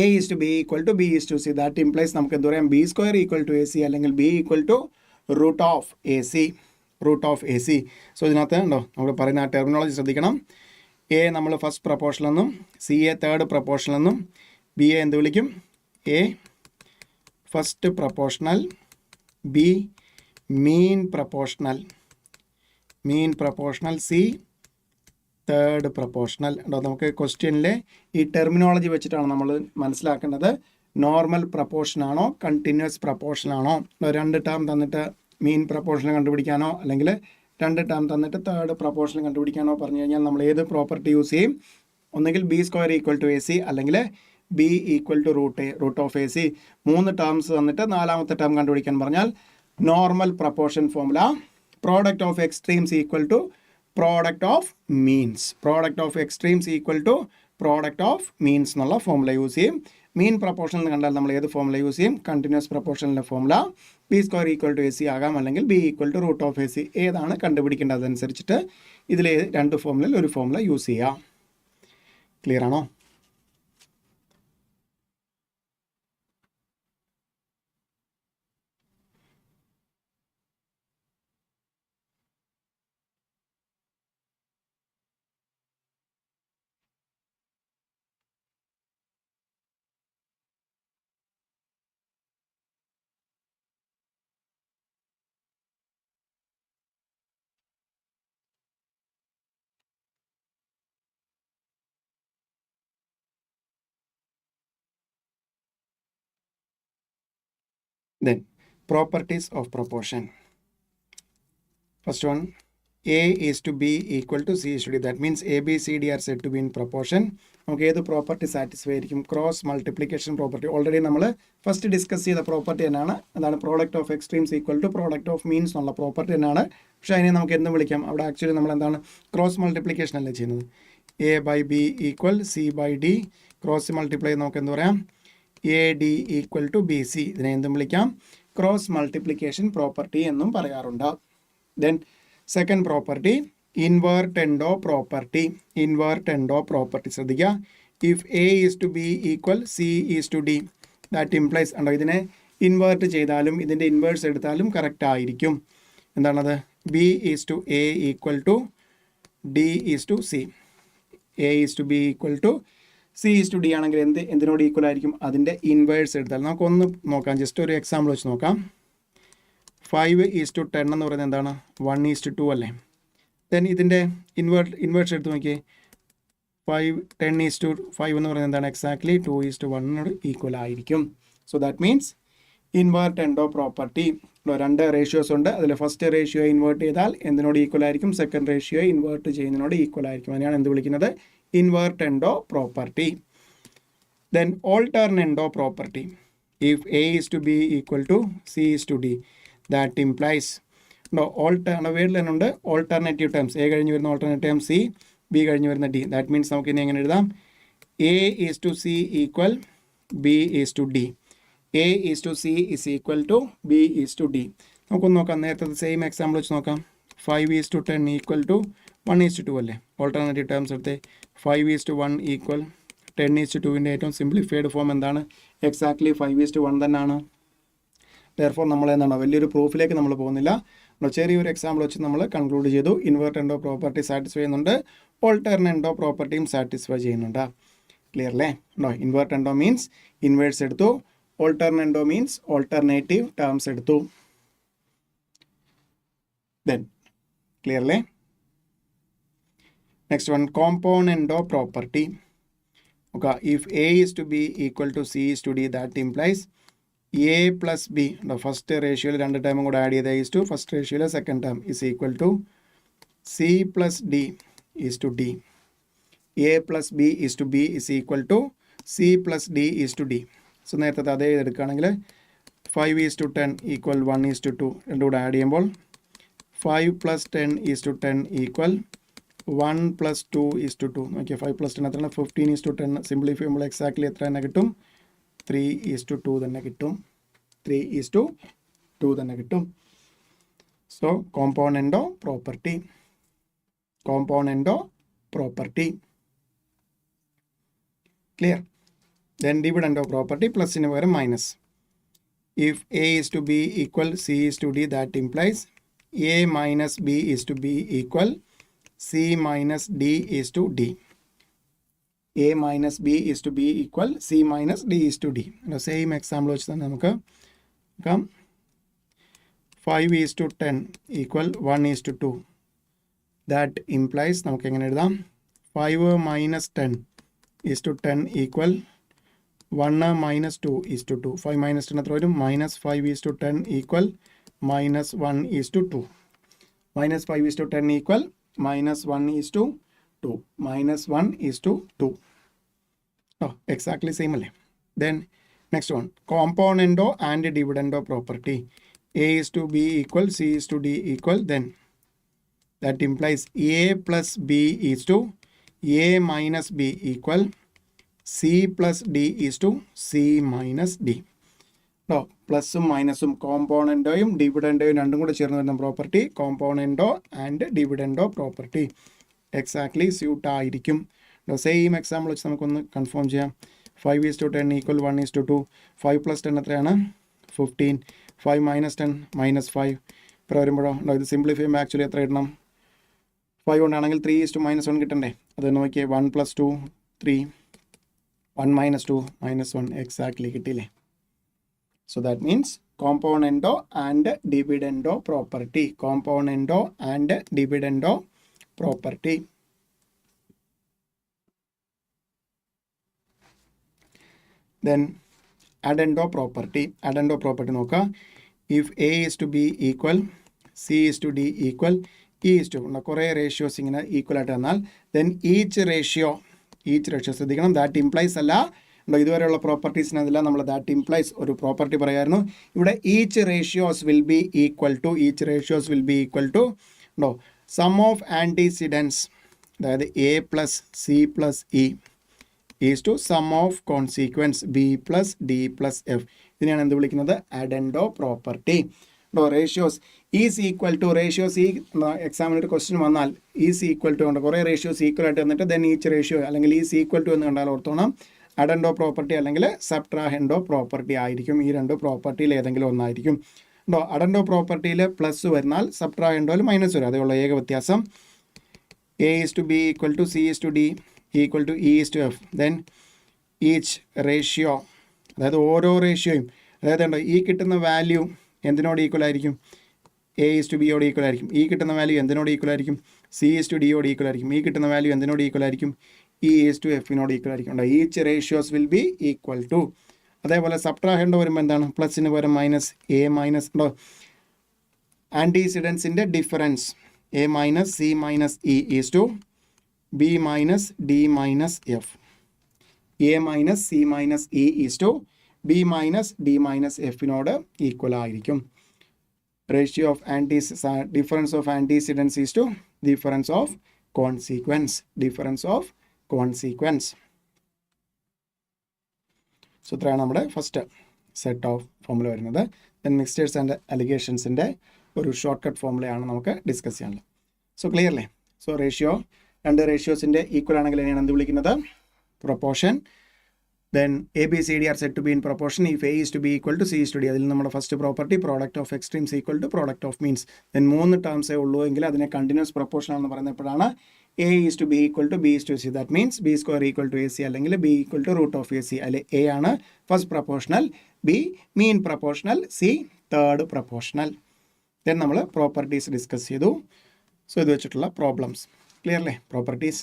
A is to B equal to B is to C. That implies നമുക്ക് എന്ത് പറയാം? B square equal to A C അല്ലെങ്കിൽ B equal to root of A C. So ഇതിനകത്ത് ഉണ്ടോ നമ്മൾ പറയുന്ന ആ terminology ശ്രദ്ധിക്കണം. എ നമ്മൾ ഫസ്റ്റ് പ്രപ്പോർഷനെന്നും സി എ തേർഡ് പ്രപ്പോർഷനെന്നും ബി എ എന്ത് വിളിക്കും? A first proportional, B mean proportional, C third proportional. ഉണ്ടോ? നമുക്ക് ക്വസ്റ്റ്യനിലെ ഈ ടെർമിനോളജി വെച്ചിട്ടാണ് നമ്മൾ മനസ്സിലാക്കേണ്ടത്. നോർമൽ പ്രപ്പോർഷൻ ആണോ കണ്ടിന്യൂസ് പ്രപ്പോർഷൻ ആണോ? 2 ടേം തന്നിട്ട് മീൻ പ്രപ്പോർഷൻ കണ്ടുപിടിക്കാനോ അല്ലെങ്കിൽ 2 ടേം തന്നിട്ട് തേർഡ് പ്രപ്പോർഷൻ കണ്ടുപിടിക്കാനോ പറഞ്ഞു കഴിഞ്ഞാൽ നമ്മൾ ഏത് പ്രോപ്പർട്ടി യൂസ് ചെയ്യും? ഒന്നുകിൽ B square equal to A C അല്ലെങ്കിൽ B equal to root of A C. 3 terms തന്നിട്ട് 4ാമത്തെ ടേം കണ്ടുപിടിക്കാൻ പറഞ്ഞാൽ normal proportion formula product of extremes equal to product of means. Product of extremes equal to product of means എന്നുള്ള formula use ചെയ്യും. Mean proportion എന്ന് കണ്ടാൽ നമ്മൾ ഏത് ഫോർമുല യൂസ് ചെയ്യും? കണ്ടിന്യൂസ് പ്രപ്പോർഷനിലെ formula B square equal to A C ആകാം, അല്ലെങ്കിൽ B equal to root of A C. ഏതാണ് കണ്ടുപിടിക്കേണ്ടത് അതനുസരിച്ചിട്ട് ഇതിലെ 2 ഫോർമുലയിൽ ഒരു ഫോർമുല യൂസ് ചെയ്യാം. ക്ലിയർ ആണോ? Then properties of proportion. First one, A is to B equal to C is to D. That means A, B, C, D are said to be in proportion. നമുക്ക് ഏത് property satisfy ആയിരിക്കും? Cross multiplication property. Already നമ്മൾ first discuss ചെയ്ത property തന്നെയാണ്. അതാണ് product of extremes equal to product of means എന്നുള്ള property തന്നെയാണ്. പക്ഷേ അതിനെ നമുക്ക് എന്തും വിളിക്കാം. അവിടെ ആക്ച്വലി നമ്മൾ എന്താണ് ക്രോസ് മൾട്ടിപ്ലിക്കേഷൻ അല്ലേ ചെയ്യുന്നത്. A by B equal C by D. Cross multiply നമുക്ക് എന്ത് പറയാം? A D equal to B C. ഇതിനെ എന്തും വിളിക്കാം? ക്രോസ് മൾട്ടിപ്ലിക്കേഷൻ പ്രോപ്പർട്ടി എന്നും പറയാറുണ്ട്. Then second property invertendo property. Invertendo property ശ്രദ്ധിക്കുക. If A is to B equal C is to D that implies ഉണ്ടോ, ഇതിനെ ഇൻവേർട്ട് ചെയ്താലും ഇതിൻ്റെ ഇൻവേഴ്സ് എടുത്താലും കറക്റ്റ് ആയിരിക്കും. എന്താണത്? B is to A equal to D is to C. A is to B equal to C is to D ആണെങ്കിൽ എന്തിനോട് equal ആയിരിക്കും? അതിൻ്റെ ഇൻവേഴ്സ് എടുത്താൽ. നമുക്കൊന്ന് നോക്കാം, ജസ്റ്റ് ഒരു എക്സാമ്പിൾ വെച്ച് നോക്കാം. 5:10 എന്ന് പറയുന്നത് എന്താണ്? 1:2 അല്ലേ? ദെൻ ഇതിൻ്റെ ഇൻവേഴ്സ് എടുത്ത് നോക്കിയേ. 10:5 എന്ന് പറയുന്നത് എന്താണ്? എക്സാക്ട്ലി 2:1 ഈക്വൽ ആയിരിക്കും. So that means invertendo property. 2 ratios ഉണ്ട്. അതിൽ ഫസ്റ്റ് റേഷ്യോ ഇൻവേർട്ട് ചെയ്താൽ എന്തിനോട് ഈക്വൽ ആയിരിക്കും? സെക്കൻഡ് റേഷ്യോ ഇൻവേർട്ട് ചെയ്യുന്നതിനോട് ഈക്വൽ ആയിരിക്കും. അതിനാണ് എന്ത് വിളിക്കുന്നത്? Invertendo property. Then alternendo property. If A is to B equal to C is to D that implies വേർഡിൽ തന്നെ ഉണ്ട് ഓൾട്ടർനേറ്റീവ് ടേംസ്. എ കഴിഞ്ഞ് വരുന്ന ഓൾട്ടർനേറ്റീവ് ടേം സി, ബി കഴിഞ്ഞ് വരുന്ന ഡി. ദാറ്റ് മീൻസ് നമുക്ക് ഇനി എങ്ങനെ എഴുതാം? A is to C equal B is to D. A is to C is equal to B is to D. നമുക്കൊന്ന് നോക്കാം. നേരത്തെ സെയിം എക്സാമ്പിൾ വെച്ച് നോക്കാം. 5:10 ഈക്വൽ ടു 1:2 അല്ലേ? ഓൾട്ടർനേറ്റീവ് ടേംസ് എടുത്ത് 5:1 ഈക്വൽ 10:2ൻ്റെ ഏറ്റവും സിംപ്ലിഫൈഡ് ഫോം എന്താണ്? എക്സാക്ട്ലി 5:1 തന്നെയാണ്. ദെയർഫോർ നമ്മൾ എന്താണ് വലിയൊരു പ്രൂഫിലേക്ക് നമ്മൾ പോകുന്നില്ല. ചെറിയൊരു എക്സാമ്പിൾ വെച്ച് നമ്മൾ കൺക്ലൂഡ് ചെയ്തു. ഇൻവേർട്ടൻഡോ പ്രോപ്പർട്ടി സാറ്റിസ്ഫൈ ചെയ്യുന്നുണ്ട്, ഓൾട്ടർനൻഡോ പ്രോപ്പർട്ടിയും സാറ്റിസ്ഫൈ ചെയ്യുന്നുണ്ട്. ക്ലിയർ അല്ലേ? ഇൻവേർട്ടൻഡോ മീൻസ് ഇൻവേഴ്സ് എടുത്തു, ഓൾട്ടർനൻഡോ മീൻസ് ഓൾട്ടർനേറ്റീവ് ടേംസ് എടുത്തു. ദെൻ ക്ലിയർ അല്ലേ? Next one componendo property. Okay, if A is to B equal to C is to D that implies A plus B. First റേഷ്യോയിൽ 2 ടേമും കൂടെ add ചെയ്ത is to first റേഷ്യോയിൽ second term is equal to C plus D is to D. A plus B is to B is equal to C plus D is to D. So നേരത്തെ അതേ എടുക്കുകയാണെങ്കിൽ 5:10 equal 1:2. രണ്ടും കൂടെ add ചെയ്യുമ്പോൾ 5 + 10 = 10 equal 1 + 2 = 2. നോക്കിയാൽ 5 + 10 എത്രയാണ്? 15:10. Simplify ചെയ്യുമ്പോൾ exactly എത്ര തന്നെ കിട്ടും? 3:2 തന്നെ കിട്ടും. 3:2 തന്നെ കിട്ടും. So componendo property. Componendo property clear. Then dividendo property. പ്ലസിന് പകരം minus. If A is to B equal C is to D that implies A minus B is to B equal C minus D is to D. A minus B is to B equal C minus D is to D. Same example വെച്ച് തന്നെ നമുക്ക് നോക്കാം. 5:10 equal 1:2. That implies നമുക്ക് എങ്ങനെ എഴുതാം? 5 - 10 = 10 equal 1 - 2 = 2. 5 - 10 എത്ര വരും? -5:10 equal -1:2. -5:10 equal -1:2. -1:2. exactly same അല്ലേ. Then next one, componendo and dividendo property. A is to B equal, C is to D equal, then that implies A plus B is to A minus B equal C plus D is to C minus D. പ്ലസും മൈനസും കോമ്പോണൻറ്റോയും ഡിവിഡൻറ്റോയും രണ്ടും കൂടെ ചേർന്ന് വരുന്ന property componendo and dividendo property exactly suit ആയിരിക്കും. Same example വെച്ച് നമുക്കൊന്ന് confirm ചെയ്യാം. 5:10 equal 1:2. 5 + 10 എത്രയാണ്? 15. 5 - 10 -5. ഇപ്പോൾ വരുമ്പോഴോ ഇത് സിംപ്ലിഫൈ ചെയ്യുമ്പോൾ ആക്ച്വലി എത്ര ഇടണം? 5 കൊണ്ടാണെങ്കിൽ 3:-1 കിട്ടണ്ടേ? അത് നോക്കിയേ 1 + 2 3, 1 - 2 -1 എക്സാക്ട്ലി കിട്ടിയില്ലേ? So that means componendo and dividendo property. Componendo and dividendo property. Then addendo property. Addendo property നോക്കുക. If A is to B equal, C is to D equal, E is to കുറേ ratios ഇങ്ങനെ equal ആയിട്ട് വന്നാൽ then each ratio ശ്രദ്ധിക്കണം, that implies അല്ല ഇതുവരെയുള്ള പ്രോപ്പർട്ടീസിനെല്ലാം നമ്മൾ that implies ഒരു പ്രോപ്പർട്ടി പറയായിരുന്നു. ഇവിടെ each ratios will be equal to sum of antecedents, അതായത് A + C + E is to sum of consequents B + D + F. ഇതിനെയാണ് എന്ത് വിളിക്കുന്നത്? Addendo property. Ratios is equal to ratios ഈ എക്സാമിനൊരു ക്വസ്റ്റ്യൻ വന്നാൽ ഈസ് ഈക്വൽ ടു ഉണ്ട് കുറേ ratios equal ആയിട്ട് വന്നിട്ട് ദെൻ ഈച്ച് റേഷ്യോ അല്ലെങ്കിൽ ഈസ് ഈക്വൽ ടു എന്ന് കണ്ടാൽ ഓർത്തോണം അഡൻഡോ പ്രോപ്പർട്ടി അല്ലെങ്കിൽ സബ്ട്രാഹെൻഡോ പ്രോപ്പർട്ടി ആയിരിക്കും. ഈ രണ്ട് പ്രോപ്പർട്ടിയിൽ ഏതെങ്കിലും ഒന്നായിരിക്കും. അഡൻഡോ പ്രോപ്പർട്ടിയിൽ പ്ലസ് വരുന്നാൽ സബ്ട്രാഹെൻഡോയിൽ മൈനസ് വരും. അതേയുള്ള ഏക വ്യത്യാസം. A is to B equal to C is to D equal to E is to F. Then each ratio, അതായത് ഓരോ റേഷ്യോയും, അതായത് ഈ കിട്ടുന്ന വാല്യൂ എന്തിനോട് ഈക്വൽ ആയിരിക്കും? A is to B യോട് ഈക്വൽ ആയിരിക്കും. ഈ കിട്ടുന്ന വാല്യൂ എന്തിനോട് ഈക്വൽ ആയിരിക്കും? C is to D യോട് ഈക്വൽ ആയിരിക്കും. ഈ കിട്ടുന്ന വാല്യൂ എന്തിനോട് ഈക്വൽ ആയിരിക്കും? E is to F നോട് ഈക്വൽ ആയിരിക്കും. Each ratios will be equal to. അതേപോലെ സബ്ട്രാഹെൻഡോ വരുമ്പോൾ എന്താണ്? പ്ലസിന് പകരം മൈനസ് A മൈനസ് ആൻറ്റിസിഡൻസിൻ്റെ difference A minus C minus E is to B minus D minus F. A minus C minus E is to B minus D minus Fനോട് equal ആയിരിക്കും. Ratio of difference of antecedents is to difference of consequents. So ഇത്രയാണ് നമ്മുടെ first set of formula വരുന്നത്. Then mixtures and അലിഗേഷൻസിൻ്റെ ഒരു short cut ഫോമുലയാണ് നമുക്ക് discuss ചെയ്യാനുള്ളത്. സോ ക്ലിയർ അല്ലേ? സോ റേഷ്യോ രണ്ട് റേഷ്യോസിൻ്റെ ഈക്വൽ ആണെങ്കിൽ എങ്ങനെയാണ് എന്ത് വിളിക്കുന്നത്? Proportion. Then A, B, C, D are said to be in proportion if A is to B equal to C is to D. അതിൽ നമ്മുടെ first property product of extremes equal to product of means. Then 3 ടേംസേ ഉള്ളൂ എങ്കിൽ അതിനെ continuous proportion ആണെന്ന് പറയുന്നപ്പോഴാണ് A is to B equal to B is to C. That means B square equal to AC അല്ലെങ്കിൽ B equal to root of AC. അല്ലെ A ആണ് first proportional, B mean proportional, C third proportional. Then നമ്മൾ properties discuss ചെയ്തു. So ഇത് വെച്ചിട്ടുള്ള problems clear അല്ലേ? Properties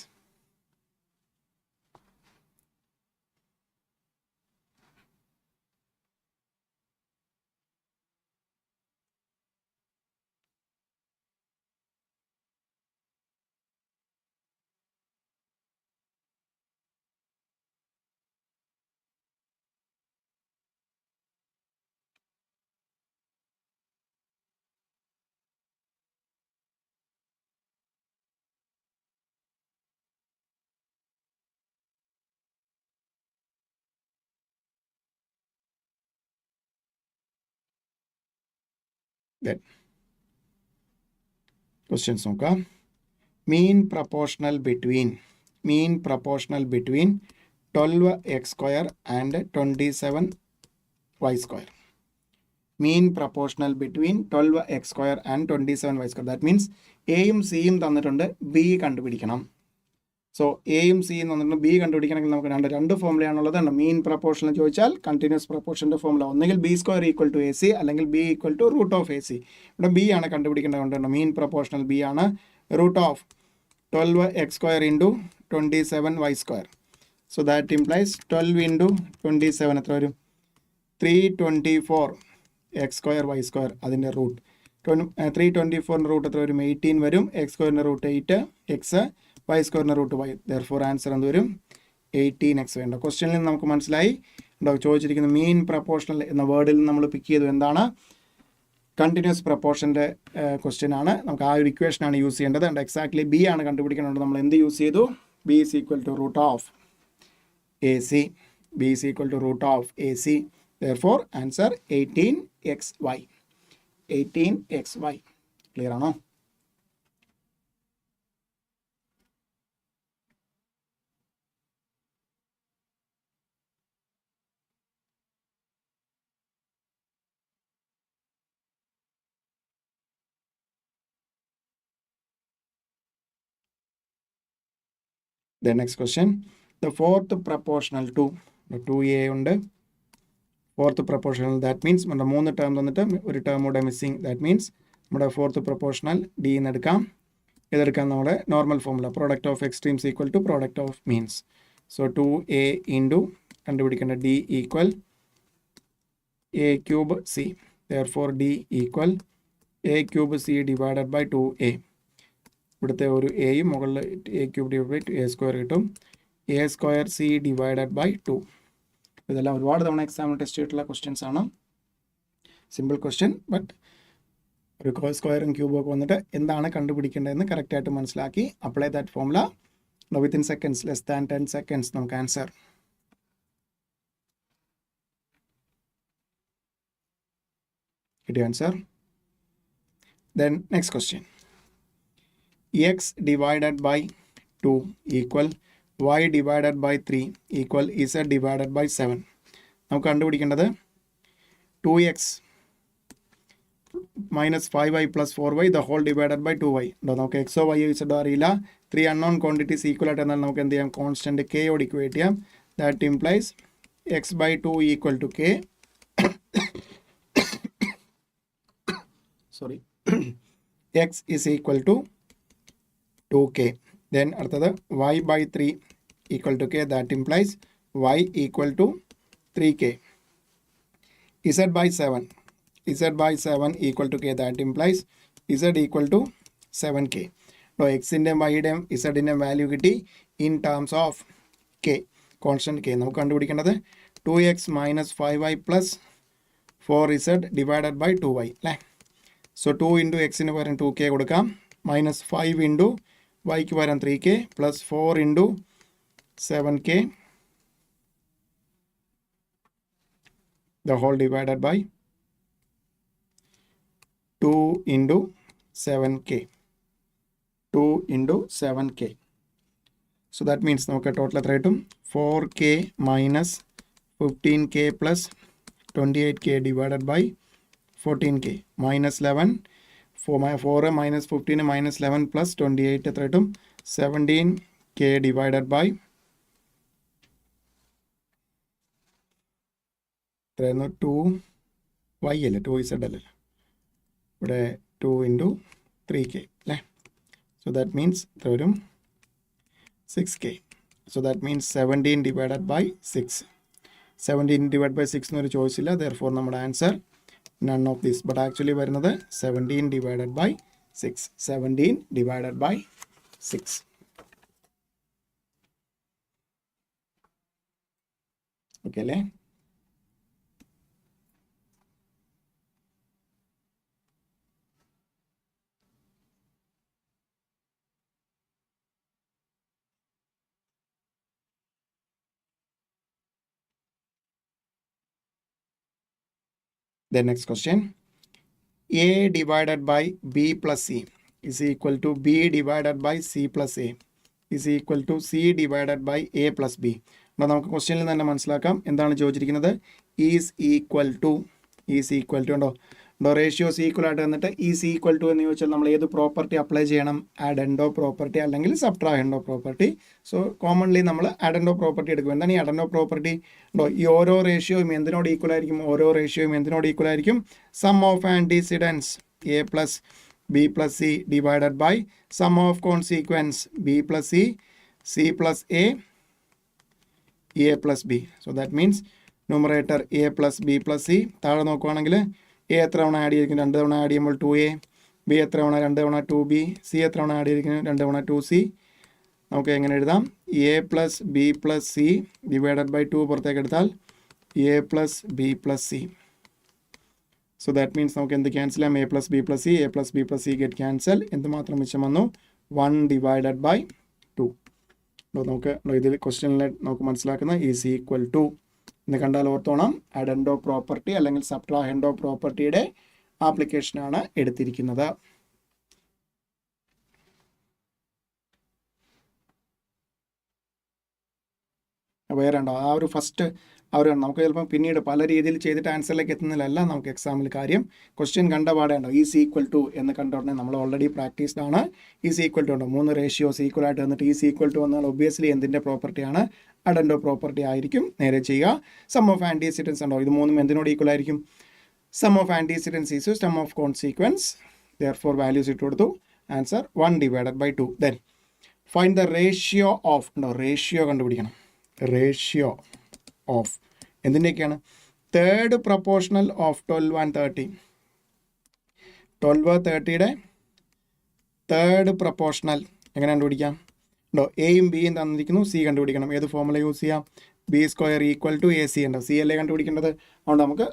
questions നോക്കാം. mean proportional between 12x square and 27y square. mean proportional between 12x square and 27y square. that means എയും സിയും തന്നിട്ടുണ്ട്, B കണ്ടുപിടിക്കണം. സോ എയും സിയും തന്നിട്ടുണ്ട്, ബി കണ്ടുപിടിക്കണമെങ്കിൽ നമുക്ക് രണ്ട് ഫോമുലയാണുള്ളത്. മീൻ പ്രപ്പോർഷൻ ചോദിച്ചാൽ കണ്ടിന്യൂസ് പ്രപ്പോർഷൻ്റെ ഫോമുല ഒന്നെങ്കിൽ B square equal to A C അല്ലെങ്കിൽ B equal to root of A C. ഇവിടെ ബി ആണ് കണ്ടുപിടിക്കേണ്ടതുകൊണ്ട് മീൻ പ്രപ്പോർഷണൽ ബി ആണ്. Root of 12x square into 27y square. So that implies 12 into 27 എത്ര വരും? 324x square y square. അതിൻ്റെ root 324 root എത്ര വരും? 18 വരും. എക്സ് സ്ക്വയറിൻ്റെ റൂട്ട് 8, എക്സ്, വൈ സ്ക്വയറിൻ്റെ റൂട്ട് വൈ. ദെർഫോർ ആൻസർ എന്ത് വരും? 18xy ഉണ്ടോ. ക്വസ്റ്റ്യനിൽ നിന്ന് നമുക്ക് മനസ്സിലായി ഉണ്ടോ, ചോദിച്ചിരിക്കുന്ന മീൻ പ്രപ്പോർഷണൽ എന്ന വേർഡിൽ നിന്ന് നമ്മൾ പിക്ക് ചെയ്തു എന്താണ്, കണ്ടിന്യൂസ് പ്രപ്പോർഷൻ്റെ ക്വസ്റ്റ്യൻ ആണ്. നമുക്ക് ആ ഒരു ഇക്വേഷനാണ് യൂസ് ചെയ്യേണ്ടത്. ആൻഡ് എക്സാക്ട്ലി ബി ആണ് കണ്ടുപിടിക്കേണ്ടത്. നമ്മൾ എന്ത് യൂസ് ചെയ്തു, B is equal to root of A C. B is equal to root of A C. Therefore answer 18xy. 18xy. Clear ആണോ? The next question, the fourth proportional to 2a ഉണ്ട്. Fourth proportional, that means നമ്മുടെ 3 term തന്നിട്ട് ഒരു term കൂടെ missing. That means നമ്മുടെ fourth proportional D എന്ന് എടുക്കാം. ഇതെടുക്കാം നമ്മുടെ normal formula, product of extremes equal to product of means. So 2a into കണ്ടുപിടിക്കേണ്ട D equal A cube C. Therefore D equal A cube C divided by 2a. ഇവിടുത്തെ ഒരു എയും മുകളിൽ A cube divide by A square കിട്ടും. A square C divided by 2. ഇതെല്ലാം ഒരുപാട് തവണ എക്സാമിന് ടെസ്റ്റ് ചെയ്തിട്ടുള്ള ക്വസ്റ്റ്യൻസ് ആണ്. സിമ്പിൾ ക്വസ്റ്റ്യൻ, ബട്ട് ഒരു സ്ക്വയറും ക്യൂബും ഒക്കെ വന്നിട്ട് എന്താണ് കണ്ടുപിടിക്കേണ്ടതെന്ന് കറക്റ്റായിട്ട് മനസ്സിലാക്കി apply that formula. Within seconds, less than 10 seconds നമുക്ക് ആൻസർ. കിട്ടിയ answer. Then next question, x divided by 2 equal y divided by 3 equal z divided by 7. നമുക്ക് കണ്ടുപിടിക്കേണ്ടത് 2x minus 5y plus 4y the whole divided by 2y. നമുക്ക് എക്സോ വൈയോ ഇസഡോ അറിയില്ല. 3 unknown quantities equal ആയിട്ട് എന്നാൽ നമുക്ക് എന്ത് ചെയ്യാം, കോൺസ്റ്റൻറ്റ് കെയോട് ഇക്വേറ്റ് ചെയ്യാം. That implies x by 2 equal to k. sorry x is equal to 2k. then അടുത്തത് y by 3 equal to k. that implies y equal to 3k. z by 7 equal to k. that implies z equal to 7k. now x ൻ്റെയും y യുടെയും z ൻ്റെയും value കിട്ടി in terms of k, constant k. നമുക്ക് കണ്ടുപിടിക്കേണ്ടത് 2x minus 5y plus 4z divided by 2y അല്ലേ. So 2 into എക്സിന് പകരം 2k കൊടുക്കാം, മൈനസ് 5 ഇൻറ്റു വൈക്ക് പകരം 3k plus 4 into 7k the whole divided by 2 into 7k. 2 into 7k. So that means നമുക്ക് total എത്ര കിട്ടും, 4k minus 15k plus 28k divided by 14k minus 11. 4 minus 15 minus 11 plus 28 എത്ര കിട്ടും, 17k divided by എത്രയായിരുന്നു, 2y അല്ലേ, 2z അല്ലേ, ഇവിടെ 2 into 3k അല്ലേ. സോ ദാറ്റ് മീൻസ് എത്ര വരും, 6k. So that means 17 divided by 6. 17 divided by 6 എന്നൊരു ചോയ്സ് ഇല്ല. ദെയർഫോർ നമ്മുടെ answer none of this. but actually വരുന്നത് 17 divided by 6. 17 divided by 6. okay അല്ലേ. The next question, a divided by b plus c is equal to b divided by c plus a is equal to c divided by a plus b. അപ്പോൾ നമുക്ക് ക്വസ്റ്റ്യനിൽ തന്നെ മനസ്സിലാക്കാം എന്താണ് ചോദിച്ചിരിക്കുന്നത്. Is equal to ഉണ്ടോ, ratios equal ആയിട്ട് വന്നിട്ട് ഈസ് ഈക്വൽ ടു എന്ന് ചോദിച്ചാൽ നമ്മൾ ഏത് പ്രോപ്പർട്ടി അപ്ലൈ ചെയ്യണം, ആഡൻഡോ പ്രോപ്പർട്ടി അല്ലെങ്കിൽ സബ്ട്രാഹൻഡോ പ്രോപ്പർട്ടി. സോ കോമൺലി നമ്മൾ ആഡൻഡോ പ്രോപ്പർട്ടി എടുക്കും. എന്താണ് ഈ ആഡൻഡോ പ്രോപ്പർട്ടി ഉണ്ടോ, ഈ ഓരോ റേഷ്യോയും എന്തിനോട് ഈക്വൽ ആയിരിക്കും, sum of antecedents A plus B plus C divided by sum of consequents B plus C, C plus A plus B. So that means numerator A plus B plus C. താഴെ നോക്കുവാണെങ്കിൽ A എത്ര തവണ add ചെയ്തിരിക്കും, 2 തവണ add ചെയ്യുമ്പോൾ 2a, B എത്ര തവണ 2 തവണ 2b, സി എത്ര തവണ ആഡ് ചെയ്തിരിക്കുന്നു 2 തവണ 2c. നമുക്ക് എങ്ങനെ എഴുതാം? A plus B plus C divided by 2 പുറത്തേക്ക് എടുത്താൽ A plus B plus C. So that means നമുക്ക് എന്ത് ക്യാൻസൽ ചെയ്യാം? A plus B plus C, A plus B plus C get cancel. എന്തുമാത്രം മിച്ചം വന്നു? 1 ഡിവൈഡഡ് ബൈ 2. നമുക്ക് ഇതിൽ ക്വസ്റ്റ്യനിൽ നമുക്ക് മനസ്സിലാക്കുന്ന ഈസ് ഈക്വൽ ടു എന്ന് കണ്ടാൽ ഓർത്തോണം, അഡൻഡോ പ്രോപ്പർട്ടി അല്ലെങ്കിൽ സബ്ട്രാഹെൻഡോ പ്രോപ്പർട്ടിയുടെ ആപ്ലിക്കേഷനാണ് എടുത്തിരിക്കുന്നത്. വേറെ ഉണ്ടോ? ആ ഒരു ഫസ്റ്റ് നമുക്ക് ചിലപ്പോൾ പിന്നീട് പല രീതിയിൽ ചെയ്തിട്ട് ആൻസറിലേക്ക് എത്തുന്നില്ല നമുക്ക് എക്സാമിൽ കാര്യം. ക്വസ്റ്റ്യൻ കണ്ട പാടേണ്ടോ ഈസ് ഈക്വൽ ടു എന്ന് കണ്ടോടനെ നമ്മൾ ഓൾറെഡി പ്രാക്ടീസ്ഡ് ആണ്. ഈസ് ഈക്വൽ ടു ഉണ്ടോ? 3 റേഷ്യോസ് ഈക്വൽ ആയിട്ട് വന്നിട്ട് ഈസ് ഈക്വൽ ടു വന്നാൽ ഒബ്വിയസ്ലി എന്തിൻ്റെ പ്രോപ്പർട്ടിയാണ്? അഡൻഡോ പ്രോപ്പർട്ടി ആയിരിക്കും. നേരെ ചെയ്യുക. സം ഓഫ് ആൻറ്റിസിഡൻസ് ഉണ്ടോ? ഇത് മൂന്നും എന്തിനോട് ഈക്വൽ ആയിരിക്കും? Sum of antecedents is sum of consequents. Therefore values ഇട്ട് കൊടുത്തു. Answer 1 divided by 2. Then find the ratio of ഉണ്ടോ? റേഷ്യോ കണ്ടുപിടിക്കണം. റേഷ്യോ ഓഫ് എന്തിൻ്റെയൊക്കെയാണ്? Third proportional of 12 and 30. 12, 30യുടെ തേർഡ് പ്രപ്പോർഷണൽ എങ്ങനെ കണ്ടുപിടിക്കാം? ഉണ്ടോ? എയും ബിയും തന്നിരിക്കുന്നു, സി കണ്ടുപിടിക്കണം. ഏത് ഫോമുല യൂസ് ചെയ്യാം? B square equal to A C ഉണ്ടോ? സി അല്ലേ കണ്ടുപിടിക്കേണ്ടത്. അതുകൊണ്ട് നമുക്ക്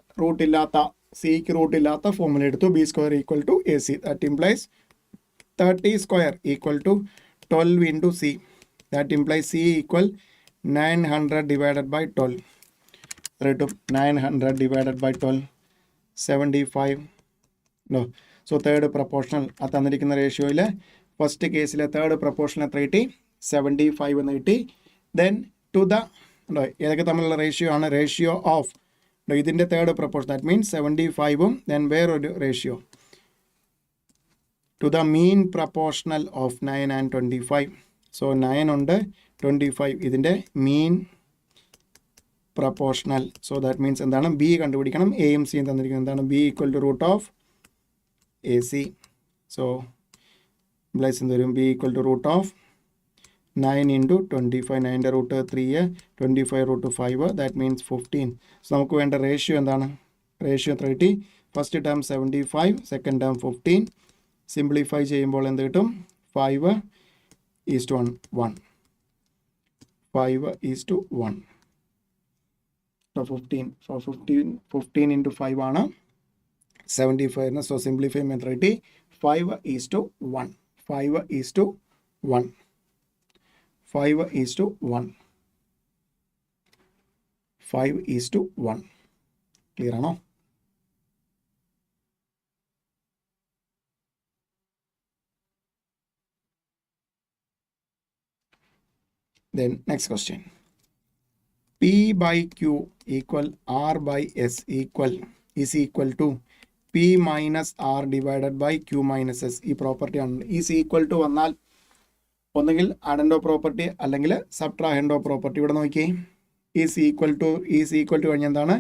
സിക്ക് റൂട്ടില്ലാത്ത ഫോമുല എടുത്തു. B square equal to A C. That implies 30 square equal to 12 into C. That implies C equal 900 divided by 12. Rate of 900 divided by 12, 75. No. So third proportional at തന്നിരിക്കുന്ന റേഷ്യോയിൽ first കേസിലെ third proportional എത്ര കിട്ടി? 75 എന്ന് കിട്ടി. Then to the ഏതൊക്കെ തമ്മിലുള്ള ratio ആണ്? Ratio of ഇതിൻ്റെ തേർഡ് പ്രപ്പോർഷൻ. ദാറ്റ് മീൻസ് 75ഉം ദെൻ വേറൊരു ratio to the mean proportional of 9 and 25. So 9 ഉണ്ട്, 25 ഇതിൻ്റെ mean proportional. So that means എന്താണ്? ബി കണ്ടുപിടിക്കണം. എയും സിയും തന്നിരിക്കുന്നത് എന്താണ്? B equal to root of A C. So plus എന്ത് വരും? B equal to root of 9 into 25. 9ൻ്റെ root 3, 25 root 5. That means 15. So നമുക്ക് വേണ്ട റേഷ്യോ എന്താണ്? റേഷ്യോ എത്ര കിട്ടി? First term 75, second term 15. Simplify ചെയ്യുമ്പോൾ എന്ത് കിട്ടും? 5:1. 5:1. So 15. So 15 into 5 ആണ് 75. So simplify method 5:1. 5:1. 5:1. 5:1. Clear ആണോ? Then next question. P by Q equal R by S is equal to P minus R divided by Q minus S. ഈ property ആണ്. Is equal to വന്നാൽ ഒന്നുകിൽ അഡൻഡോ property അല്ലെങ്കിൽ സബ്ട്രാഹെൻഡോ property. ഇവിടെ നോക്കി, is equal to കഴിഞ്ഞാൽ എന്താണ്?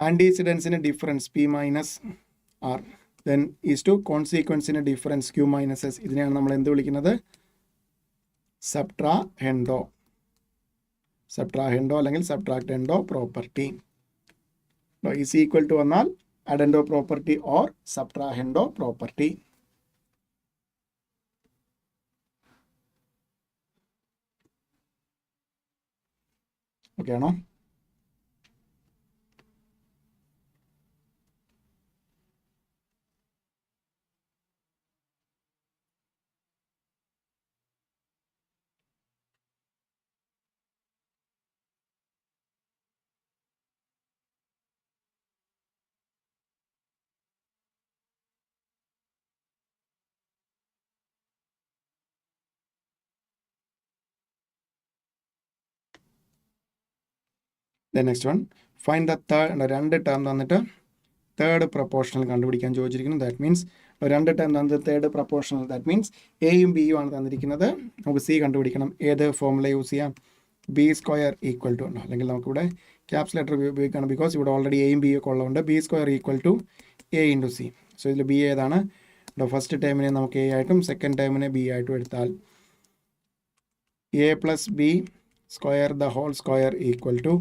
ആൻറ്റിസിഡൻസിന് difference P minus R. Then is to കോൺസിക്വൻസിന് ഡിഫറൻസ് Q മൈനസ് S. ഇതിനെയാണ് നമ്മൾ എന്ത് വിളിക്കുന്നത്? സബ്ട്രാഹെൻഡോ അല്ലെങ്കിൽ സബ്ട്രാക്റ്റെൻഡോ പ്രോപ്പർട്ടി. ഈസ് ഈക്വൽ ടു വന്നാൽ addendo property or subtrahendo property. Okay ആണോ? Then next one, find the third. രണ്ട് ടേം തന്നിട്ട് തേർഡ് പ്രപ്പോർഷണൽ കണ്ടുപിടിക്കാൻ ചോദിച്ചിരിക്കുന്നു. ദാറ്റ് മീൻസ് രണ്ട് ടേം തന്നിട്ട് തേർഡ് പ്രപ്പോർഷണൽ. ദാറ്റ് മീൻസ് എയും ബിയും ആണ് തന്നിരിക്കുന്നത്. നമുക്ക് സി കണ്ടുപിടിക്കണം. ഏത് ഫോമുല യൂസ് ചെയ്യാം? ബി സ്ക്വയർ ഈക്വൽ ടു ഉണ്ടോ? അല്ലെങ്കിൽ നമുക്കിവിടെ ക്യാപ്സ് ലെറ്റർ ഉപയോഗിക്കണം. ബിക്കോസ് ഇവിടെ ഓൾറെഡി എയും ബിയും ഒക്കെ ഉള്ളതുകൊണ്ട് B square equal to A into C. So ഇതിൽ ബി ഏതാണ്? ഫസ്റ്റ് ടേമിനെ നമുക്ക് എ ആയിട്ടും സെക്കൻഡ് ടേമിനെ ബി ആയിട്ടും എടുത്താൽ A plus B square the whole square equal to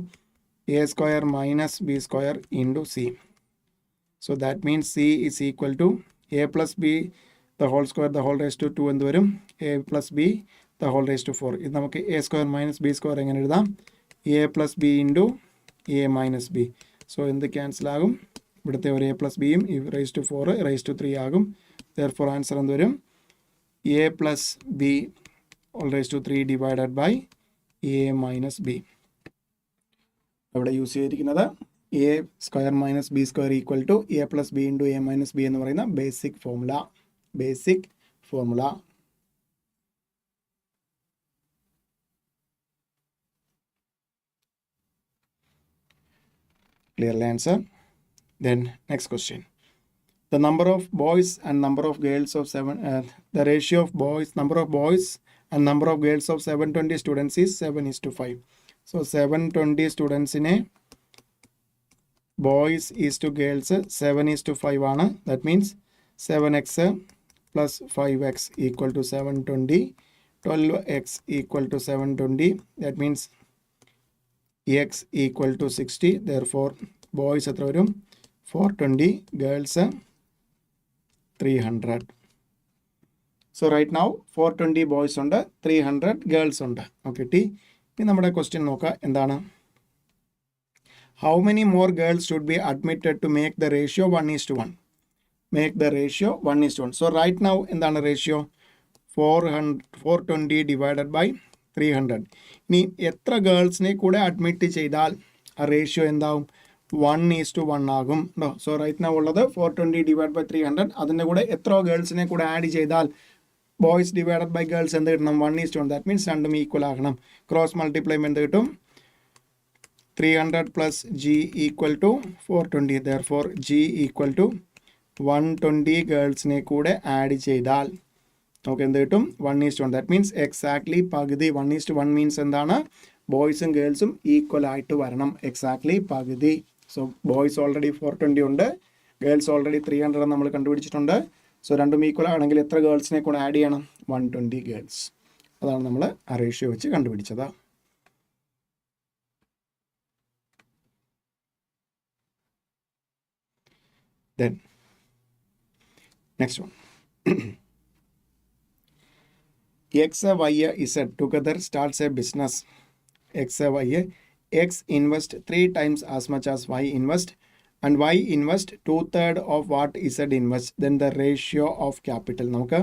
a square minus b square into c. So that means c is equal to a plus b the whole square the whole raised to 2 എന്ത് വരും? a plus b the whole raised to 4. ഇത് നമുക്ക് a square minus b square എങ്ങനെ എഴുതാം? a plus b into a minus b. So എന്ത് cancel ആകും? ഇവിടുത്തെ ഒരു a plus bയും ഈ raised to 4 raised to 3 ആകും. therefore ആൻസർ എന്ത് വരും? a plus b all raised to 3 divided by a minus b. ഇവിടെ യൂസ് ചെയ്തിരിക്കുന്നത് a square minus b square equal to a plus b into a minus b എന്ന് പറയുന്ന basic formula. Clearly answer. Then next question. The number of boys and number of girls of the ratio of number of boys and number of girls of 720 students is 7:5. So 720 students in a boys is to girls 7:5 ആണ്. That means 7x plus 5x equal to 720. 12x equal to 720. That means x equal to 60. Therefore boys എത്ര വരും? 420. Girls 300. So right now 420 boys ഉണ്ട്, 300 girls ഉണ്ട്. Okay T. ഇനി നമ്മുടെ question നോക്കാം എന്താണ്? How many more girls should be admitted to make the ratio 1:1? Make the ratio 1:1. So right now എന്താണ് ratio? 420 divided by 300. ഇനി എത്ര ഗേൾസിനെ കൂടെ അഡ്മിറ്റ് ചെയ്താൽ ആ റേഷ്യോ എന്താവും? 1:1 ആകും. സോ റൈറ്റ് നൗ ഉള്ളത് 420 divided by 300. അതിൻ്റെ കൂടെ എത്ര ഗേൾസിനെ കൂടെ ആഡ് ചെയ്താൽ ബോയ്സ് ഡിവൈഡഡ് ബൈ ഗേൾസ് എന്ത് കിട്ടണം? 1:1. ദാറ്റ് മീൻസ് രണ്ടും ഈക്വൽ ആകണം. ക്രോസ് മൾട്ടിപ്ലൈ എന്ത് കിട്ടും? 300 plus g equal to 420. Therefore g equal to 120 ഗേൾസിനെ കൂടെ ആഡ് ചെയ്താൽ നമുക്ക് എന്ത് കിട്ടും? 1:1. ദാറ്റ് മീൻസ് എക്സാക്ട്ലി പകുതി. 1:1 മീൻസ് എന്താണ്? ബോയ്സും ഗേൾസും ഈക്വൽ ആയിട്ട് വരണം. എക്സാക്ട്ലി പകുതി. സോ ബോയ്സ് ഓൾറെഡി 420 ഉണ്ട്, ഗേൾസ് ഓൾറെഡി 300 നമ്മൾ കണ്ടുപിടിച്ചിട്ടുണ്ട്. സോ രണ്ടും ഈക്വൽ ആണെങ്കിൽ എത്ര ഗേൾസിനെ കൂടെ ആഡ് ചെയ്യണം? 120 ഗേൾസ്. അതാണ് നമ്മൾ ആ റേഷ്യോ വെച്ച് കണ്ടുപിടിച്ചത്. Then next one. X, Y, Z together starts a business. X, Y, X invest 3 times as much as Y invest, and Y invest 2/3 of what Z invest. Then the ratio of capital. നമുക്ക്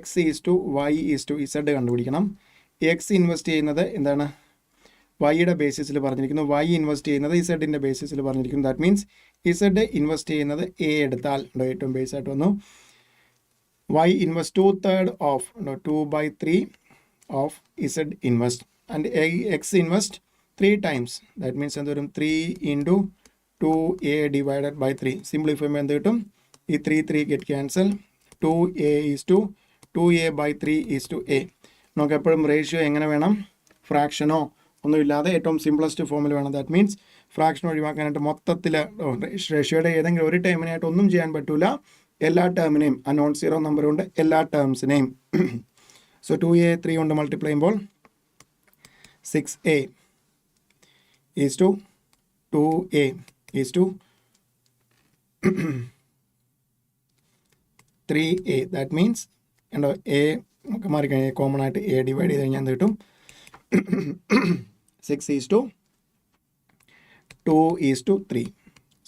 X is to Y is to Z കണ്ടുപിടിക്കണം. X invest ചെയ്യുന്നത് എന്താണ്? വൈയുടെ ബേസിസിൽ പറഞ്ഞിരിക്കുന്നു. Y invest ചെയ്യുന്നത് ഇസഡിൻ്റെ ബേസിസിൽ പറഞ്ഞിരിക്കുന്നു. ദാറ്റ് മീൻസ് ഇസഡ് ഇൻവെസ്റ്റ് ചെയ്യുന്നത് എ എടുത്താൽ ഏറ്റവും ബേസ് ആയിട്ട് വന്നു. Y invest 2/3 of 2/3 of Z invest and X invest 3 times. That means എന്ത് വരും? 3 into 2a divided by 3. Simplify ചെയ്യുമ്പോൾ എന്ത് കിട്ടും? ഈ 3 get cancel. 2a is to 2a by 3 is to a. നമുക്ക് എപ്പോഴും റേഷ്യോ എങ്ങനെ വേണം? ഫ്രാക്ഷനോ ഒന്നുമില്ലാതെ ഏറ്റവും സിംപ്ലസ്റ്റ് ഫോമിൽ വേണം. ദാറ്റ് മീൻസ് ഫ്രാക്ഷൻ ഒഴിവാക്കാനായിട്ട് മൊത്തത്തിൽ റേഷ്യോയുടെ ഏതെങ്കിലും ഒരു ടേമിനായിട്ട് ഒന്നും ചെയ്യാൻ പറ്റില്ല. എല്ലാ ടേമിനെയും ആ നോൺ സീറോ നമ്പർ കൊണ്ട് എല്ലാ ടേംസിനെയും. സോ 2a 3 കൊണ്ട് മൾട്ടിപ്ലൈ ചെയ്യുമ്പോൾ 6a is to 2a is to 3a. That means ഉണ്ടോ എ നമുക്ക് മാറിക്കഴിഞ്ഞാൽ കോമൺ ആയിട്ട് എ ഡിവൈഡ് ചെയ്ത് കഴിഞ്ഞാൽ എന്ത് കിട്ടും? 6 is to 2 is to 3.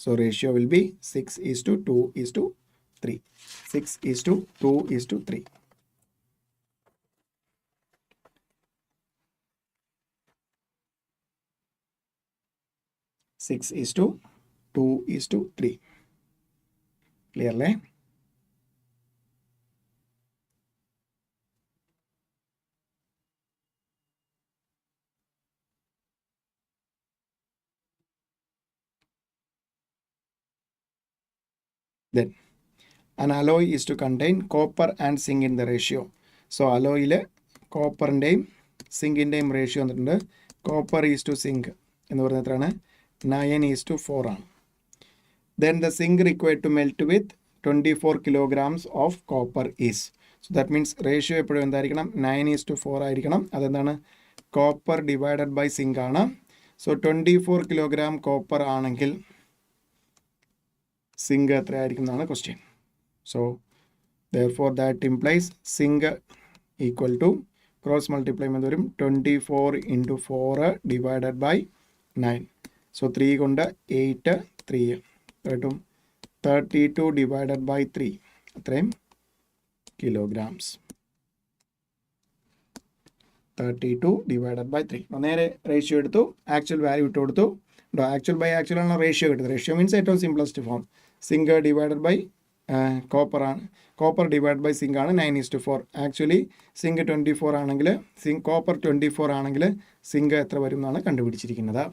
So ratio will be 6 is to 2 is to 3. 6 is to 2 is to 3. Six is to 2 is to 3. Clearly? Then an alloy is to contain copper and zinc in the ratio. So alloyil കോപ്പറിൻ്റെയും സിങ്കിൻ്റെയും ratio വന്നിട്ടുണ്ട്. Copper is to zinc എന്ന് പറയുന്നത് എത്രയാണ്? 9 is to 4 ആണ്. Then the zinc required to melt with 24 kilograms of copper is. So that means ratio എപ്പോഴും എന്തായിരിക്കണം? 9 is to 4 ആയിരിക്കണം. അതെന്താണ്? കോപ്പർ ഡിവൈഡഡ് ബൈ സിങ്ക് ആണ്. സോ 24 കിലോഗ്രാം കോപ്പർ ആണെങ്കിൽ സിങ്ക് എത്രയായിരിക്കും എന്നാണ് question. So therefore that implies zinc equal to cross multiply ചെയ്യുമ്പോൾ വരും 24 ഇൻറ്റു 4 ഡിവൈഡഡ് ബൈ 9. സോ 3 കൊണ്ട് 8 3 കേട്ടും 32 ഡിവൈഡഡ് ബൈ 3 അത്രയും kilograms. 32 divided by 3. നേരെ റേഷ്യോ എടുത്തു, ആക്ച്വൽ വാല്യൂ ഇട്ട് കൊടുത്തു. ആക്ച്വൽ ബൈ ആക്ച്വൽ ആണ് റേഷ്യോ കിട്ടുന്നത്. റേഷ്യോ മീൻസ് ഏറ്റവും simplest form. Zinc divided by copper ആണ്. കോപ്പർ ഡിവൈഡ് ബൈ സിങ്ക് ആണ് 9:4. ആക്ച്വലി സിങ്ക് 24 ആണെങ്കിൽ കോപ്പർ 24 ആണെങ്കിൽ സിങ്ക് എത്ര വരും എന്നാണ് കണ്ടുപിടിച്ചിരിക്കുന്നത്.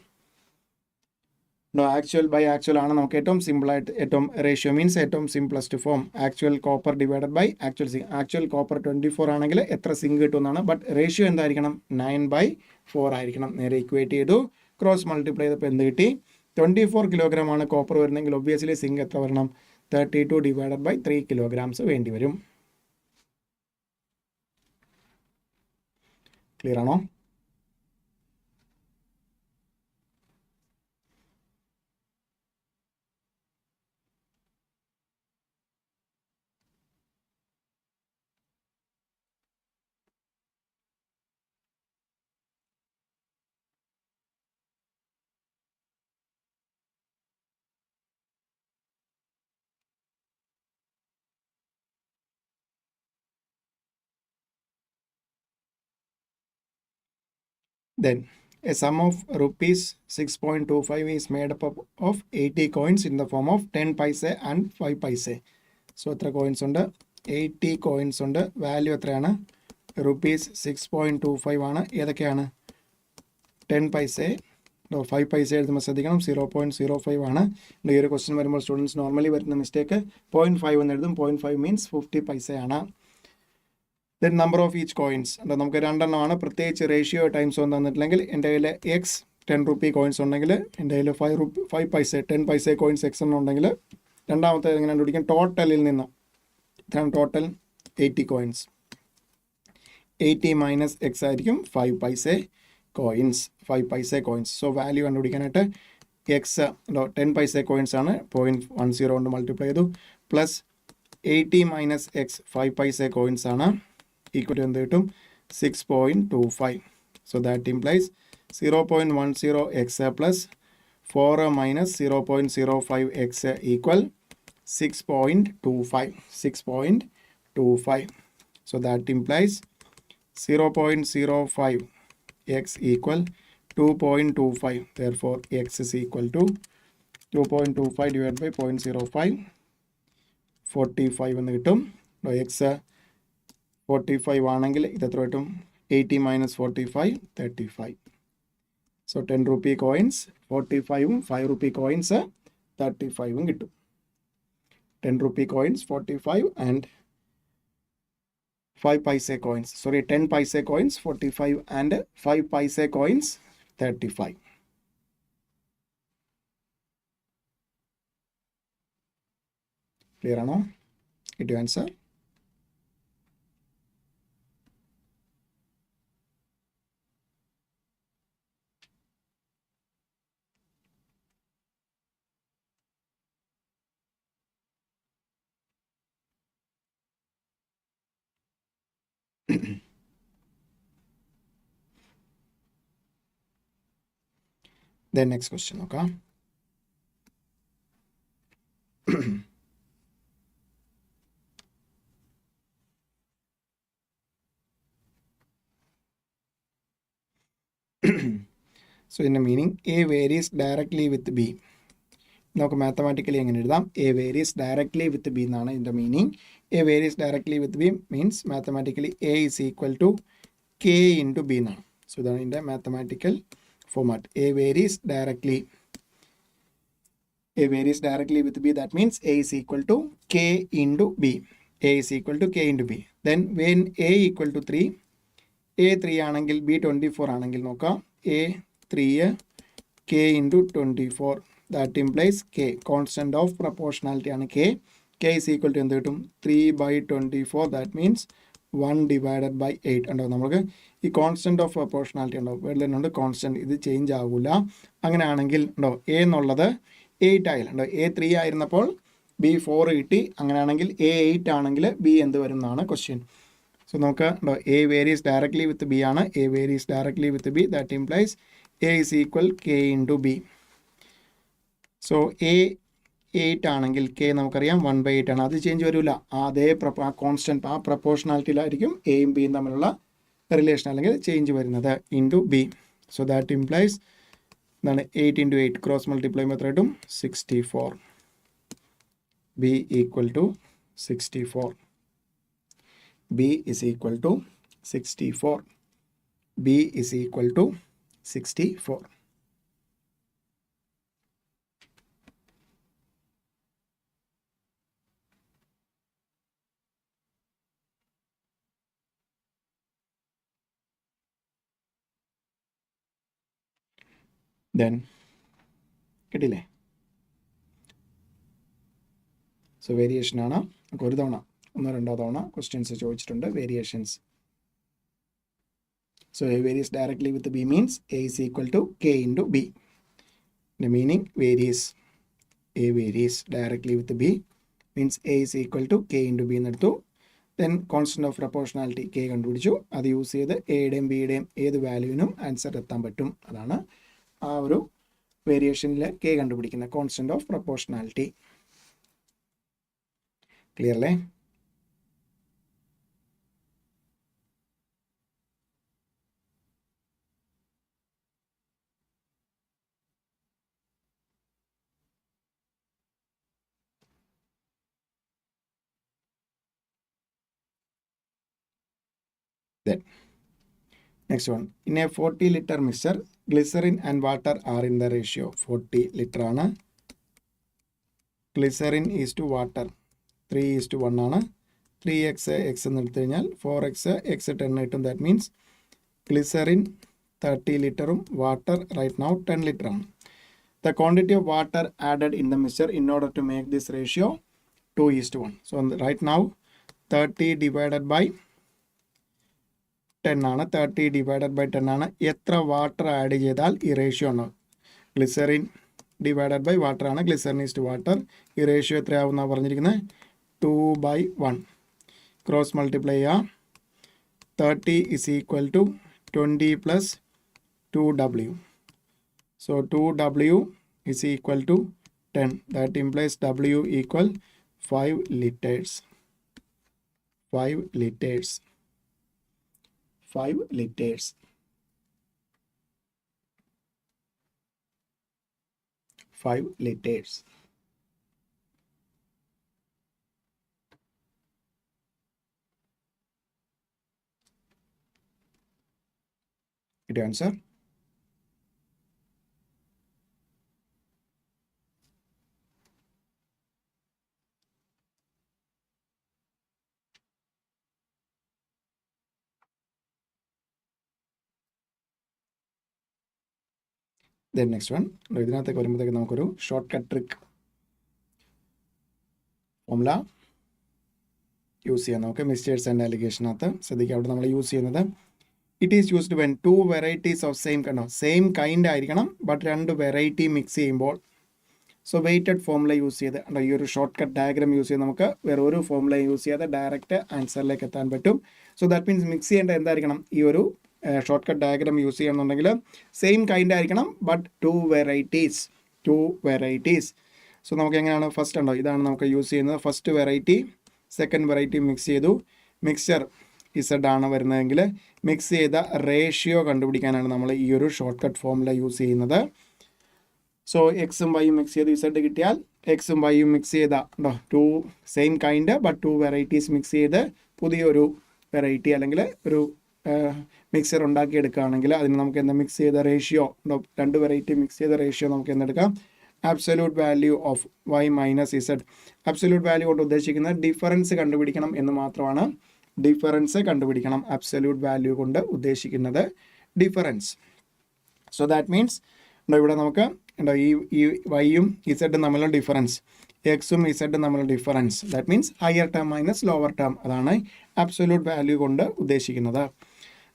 ആക്ച്വൽ ബൈ ആക്ച്വൽ ആണ് നമുക്ക് ഏറ്റവും സിമ്പിളായിട്ട് ഏറ്റവും റേഷ്യോ മീൻസ് ഏറ്റവും simplest form. Actual copper divided by actual zinc. Actual copper 24 ആണെങ്കിൽ എത്ര സിങ്ക് കിട്ടുമെന്നാണ്. ബട്ട് റേഷ്യോ എന്തായിരിക്കണം? 9/4 ആയിരിക്കണം. നേരെ ഇക്വേറ്റ് ചെയ്തു, ക്രോസ് മൾട്ടിപ്ലൈ ചെയ്തപ്പോൾ എന്ത് കിട്ടി? 24 കിലോഗ്രാം ആണ് കോപ്പർ വരുന്നെങ്കിൽ ഒബ്വിയസ്ലി സിങ്ക് എത്ര വരണം? 32 ഡിവൈഡഡ് ബൈ 3 kilograms വേണ്ടി വരും. ക്ലിയർ ആണോ? Then a sum of rupees 6.25 is made up of 80 coins in the form of 10 paise and 5 paise. So എത്ര കോയിൻസ് ഉണ്ട്? 80 കോയിൻസ് ഉണ്ട്. വാല്യൂ എത്രയാണ്? rupees 6.25 ആണ്. ഏതൊക്കെയാണ്? 10 പൈസ 5 പൈസ എഴുതുമ്പോൾ ശ്രദ്ധിക്കണം 0.05 ആണ്. ഈ ഒരു ക്വസ്റ്റ്യൻ വരുമ്പോൾ സ്റ്റുഡൻസ് നോർമലി വരുന്ന മിസ്റ്റേക്ക് 0.5 എന്ന് എഴുതും. 0.5 മീൻസ് 50 പൈസയാണ്. Then number of each coins നമുക്ക് 2 എണ്ണമാണ്. പ്രത്യേകിച്ച് റേഷ്യോ ടൈംസ് ഒന്നും തന്നിട്ടില്ലെങ്കിൽ എൻ്റെ കയ്യിൽ എക്സ് 10 റുപ്പി കോയിൻസ് ഉണ്ടെങ്കിൽ എൻ്റെ കയ്യിൽ 5 പൈസ 10 പൈസ കോയിൻസ് എക്സ് എണ്ണം ഉണ്ടെങ്കിൽ രണ്ടാമത്തെ എങ്ങനെ കണ്ടുപിടിക്കും? ടോട്ടലിൽ നിന്ന് ഇതാണ് ടോട്ടൽ 80 കോയിൻസ്. 80 മൈനസ് എക്സ് ആയിരിക്കും 5 പൈസ കോയിൻസ്. 5 പൈസ കോയിൻസ്. സോ വാല്യൂ കണ്ടുപിടിക്കാനായിട്ട് എക്സ് 10 പൈസ കോയിൻസ് ആണ്. 0.10 കൊണ്ട് മൾട്ടിപ്ലൈ ചെയ്തു. പ്ലസ് 80 മൈനസ് എക്സ് 5 പൈസ കോയിൻസ് ആണ്. ഈക്വൽ എന്ത് കിട്ടും? 6.25. So that implies 0.10 X plus 4 minus 0.05 X equal 6.25. 6.25. So that implies 0.05 x equal 2.25. Therefore x is equal to 2.25 divided by 0.05 45 എന്ന് കിട്ടും. x 45 ആണെങ്കിൽ ഇത് എത്ര കിട്ടും? 80 minus 45 35. So 10 rupee coins 45ഉം 5 rupee coins 35ഉം കിട്ടും. 10 rupee coins 45 and 5 paise coins. Sorry, 10 paise coins 45 and 5 paise coins 35. Clear or no? Did you answer? Then next question, okay? So in the meaning, A varies directly with B. നമുക്ക് mathematically എങ്ങനെ എഴുതാം? A varies directly with B എന്നാണ് ഇതിൻ്റെ meaning. A varies directly with B means mathematically A is equal to K into B എന്നാണ്. So ഇതാണ് ഇതിൻ്റെ mathematical format. A varies directly. A varies directly with B. That means A is equal to K into B. A is equal to K into B. Then when A equal to 3, A 3 ആണെങ്കിൽ B 24 ആണെങ്കിൽ നോക്കാം. A 3 K into 24. That implies K. Constant of proportionality ആണ് K. K is equal to എന്ത് കിട്ടും? 3/24. That means 1 divided by 8. ഉണ്ടോ? നമുക്ക് ഈ constant of proportionality ഉണ്ടാവും. ഇവിടെ തന്നെ ഉണ്ട് കോൺസ്റ്റൻറ്റ്. ഇത് ചേഞ്ച് ആകില്ല. അങ്ങനെയാണെങ്കിൽ ഉണ്ടോ എ എന്നുള്ളത് 8 ആയില്ല. ഉണ്ടോ A 3 ആയിരുന്നപ്പോൾ B 4 കിട്ടി. അങ്ങനെയാണെങ്കിൽ A 8 ആണെങ്കിൽ B എന്ത് വരും എന്നാണ് ക്വസ്റ്റ്യൻ. സോ നമുക്ക് A varies directly with B ആണ്. A varies directly with B, that implies A is equal K into B. So A 8 ആണെങ്കിൽ കെ നമുക്കറിയാം 1/8 ആണ്. അത് ചേഞ്ച് വരില്ല. അതേ കോൺസ്റ്റൻറ്റ് ആ പ്രപ്പോർഷണാലിറ്റിയിലായിരിക്കും എയും ബിയും തമ്മിലുള്ള റിലേഷൻ അല്ലെങ്കിൽ ചേഞ്ച് വരുന്നത് into B. So that implies എന്താണ് 8 × 8 ക്രോസ് മൾട്ടിപ്ലൈ എത്ര കിട്ടും? 64. B equal to 64. B is equal to 64. B is equal to 64. Then കിട്ടില്ലേ? സോ വേരിയേഷനാണ്. നമുക്ക് ഒരു തവണ 1-2 തവണ ക്വസ്റ്റ്യൻസ് ചോദിച്ചിട്ടുണ്ട് variations. So A varies directly with B means A is equal to K into B. Meaning varies, A varies directly with B means A is equal to K into B എന്നെടുത്തു. Then constant of proportionality K കണ്ടുപിടിച്ചു. അത് use ചെയ്ത് എയുടെയും ബിയുടെയും ഏത് വാല്യൂവിനും answer എത്താൻ പറ്റും. അതാണ് ആ ഒരു വേരിയേഷനിൽ കെ കണ്ടുപിടിക്കുന്ന കോൺസ്റ്റൻറ്റ് ഓഫ് പ്രപ്പോർഷണാലിറ്റി. ക്ലിയർ അല്ലേ? Then next one, in a 40-liter mixture, glycerin and water are in the ratio 40 liter ആണ്. Glycerin is to water 3:1 ആണ്. 3x x എന്ന് എടുത്തു കഴിഞ്ഞാൽ 4x x 10 കിട്ടും. That means glycerin 30 ലിറ്ററും water right now 10 liter ആണ്. The quantity of water added in the mixture in order to make this ratio 2:1. So right now 30 divided by 10 ആണ്. 30 divided by 10 ആണ്. എത്ര water add ചെയ്താൽ ഈ ratio ആണ്? Glycerine divided by water ആണ്. Glycerine is to water. ഈ ratio എത്രയാവുമെന്നാണ് പറഞ്ഞിരിക്കുന്നത്? 2/1. ക്രോസ് മൾട്ടിപ്ലൈ ചെയ്യുക. 30 is equal to 20 plus 2w. So 2w is equal to 10. That implies w equal 5 liters. 5 liters. 5 liters. 5 liters. Get your answer? Then next one, ഇതിനകത്തേക്ക് വരുമ്പോഴത്തേക്ക് നമുക്കൊരു short cut trick formula use ചെയ്യാം. നമുക്ക് mistakes and അലിഗേഷനകത്ത് ശ്രദ്ധിക്കുക. അവിടെ നമ്മൾ use ചെയ്യുന്നത് it is used when 2 varieties of same kind ആയിരിക്കണം, ബട്ട് 2 വെറൈറ്റി മിക്സ് ചെയ്യുമ്പോൾ. സോ വെയ്റ്റഡ് ഫോമുല യൂസ് ചെയ്ത് ഈ ഒരു ഷോർട്ട് കട്ട് ഡയഗ്രാം യൂസ് ചെയ്ത് നമുക്ക് വേറെ ഒരു ഫോമുല യൂസ് ചെയ്യാതെ ഡയറക്റ്റ് ആൻസറിലേക്ക് എത്താൻ പറ്റും. സോ ദാറ്റ് മീൻസ് മിക്സ് ചെയ്യേണ്ട എന്തായിരിക്കണം? ഈ ഒരു ഷോർട്ട് കട്ട് ഡയഗ്രാം യൂസ് ചെയ്യണമെന്നുണ്ടെങ്കിൽ സെയിം കൈൻഡ് ആയിരിക്കണം, ബട്ട് 2 വെറൈറ്റീസ്. സോ നമുക്ക് എങ്ങനെയാണ്? ഫസ്റ്റ് ഉണ്ടോ, ഇതാണ് നമുക്ക് യൂസ് ചെയ്യുന്നത്. First variety second variety mix ചെയ്തു. മിക്സ്ചർ ഇസഡ് ആണ് വരുന്നതെങ്കിൽ മിക്സ് ചെയ്ത റേഷ്യോ കണ്ടുപിടിക്കാനാണ് നമ്മൾ ഈ ഒരു ഷോർട്ട് കട്ട് ഫോമുല യൂസ് ചെയ്യുന്നത്. സോ എക്സും വൈയും മിക്സ് ചെയ്ത് ഇസഡ് കിട്ടിയാൽ എക്സും വൈയും മിക്സ് ചെയ്ത 2 same kind but 2 varieties mix ചെയ്ത് പുതിയൊരു വെറൈറ്റി അല്ലെങ്കിൽ ഒരു മിക്സർ ഉണ്ടാക്കിയെടുക്കുകയാണെങ്കിൽ അതിന് നമുക്ക് എന്താ മിക്സ് ചെയ്ത റേഷ്യോ 2 വെറൈറ്റി മിക്സ് ചെയ്ത റേഷ്യോ നമുക്ക് എന്തെടുക്കാം? Absolute value of Y minus Z. Absolute value കൊണ്ട് ഉദ്ദേശിക്കുന്നത് ഡിഫറൻസ് കണ്ടുപിടിക്കണം എന്ന് മാത്രമാണ്. ഡിഫറൻസ് കണ്ടുപിടിക്കണം. അബ്സല്യൂട്ട് വാല്യൂ കൊണ്ട് ഉദ്ദേശിക്കുന്നത് ഡിഫറൻസ്. സോ ദാറ്റ് മീൻസ് ഇവിടെ നമുക്ക് ഈ വൈയും ഇസഡും തമ്മിലുള്ള ഡിഫറൻസ്, എക്സും ഇസഡും തമ്മിലുള്ള difference, that means higher term minus lower term. അതാണ് അബ്സല്യൂട്ട് വാല്യൂ കൊണ്ട് ഉദ്ദേശിക്കുന്നത്.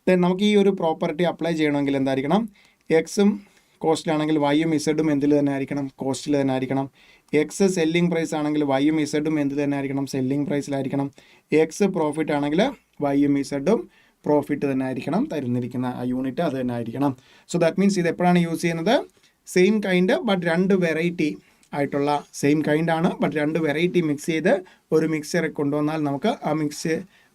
ദെൻ നമുക്ക് ഈ ഒരു പ്രോപ്പർട്ടി അപ്ലൈ ചെയ്യണമെങ്കിൽ എന്തായിരിക്കണം? എക്സും കോസ്റ്റിലാണെങ്കിൽ വൈയും ഇസഡും എന്തിൽ തന്നെ ആയിരിക്കണം? കോസ്റ്റിൽ തന്നെ ആയിരിക്കണം. എക്സ് സെല്ലിംഗ് പ്രൈസ് ആണെങ്കിൽ വൈയും ഇസഡും എന്ത് തന്നെ ആയിരിക്കണം? സെല്ലിംഗ് പ്രൈസിലായിരിക്കണം. എക്സ് പ്രോഫിറ്റ് ആണെങ്കിൽ വൈയും ഇസഡും പ്രോഫിറ്റ് തന്നെ ആയിരിക്കണം, തരുന്നിരിക്കുന്ന ആ യൂണിറ്റ് അത് തന്നെ ആയിരിക്കണം. സോ ദാറ്റ് മീൻസ് ഇത് എപ്പോഴാണ് യൂസ് ചെയ്യുന്നത്? സെയിം കൈൻഡ് ബട്ട് രണ്ട് വെറൈറ്റി ആയിട്ടുള്ള, സെയിം കൈൻഡ് ആണ് ബട്ട് രണ്ട് വെറൈറ്റി മിക്സ് ചെയ്ത് ഒരു മിക്സറെ കൊണ്ടുവന്നാൽ നമുക്ക് ആ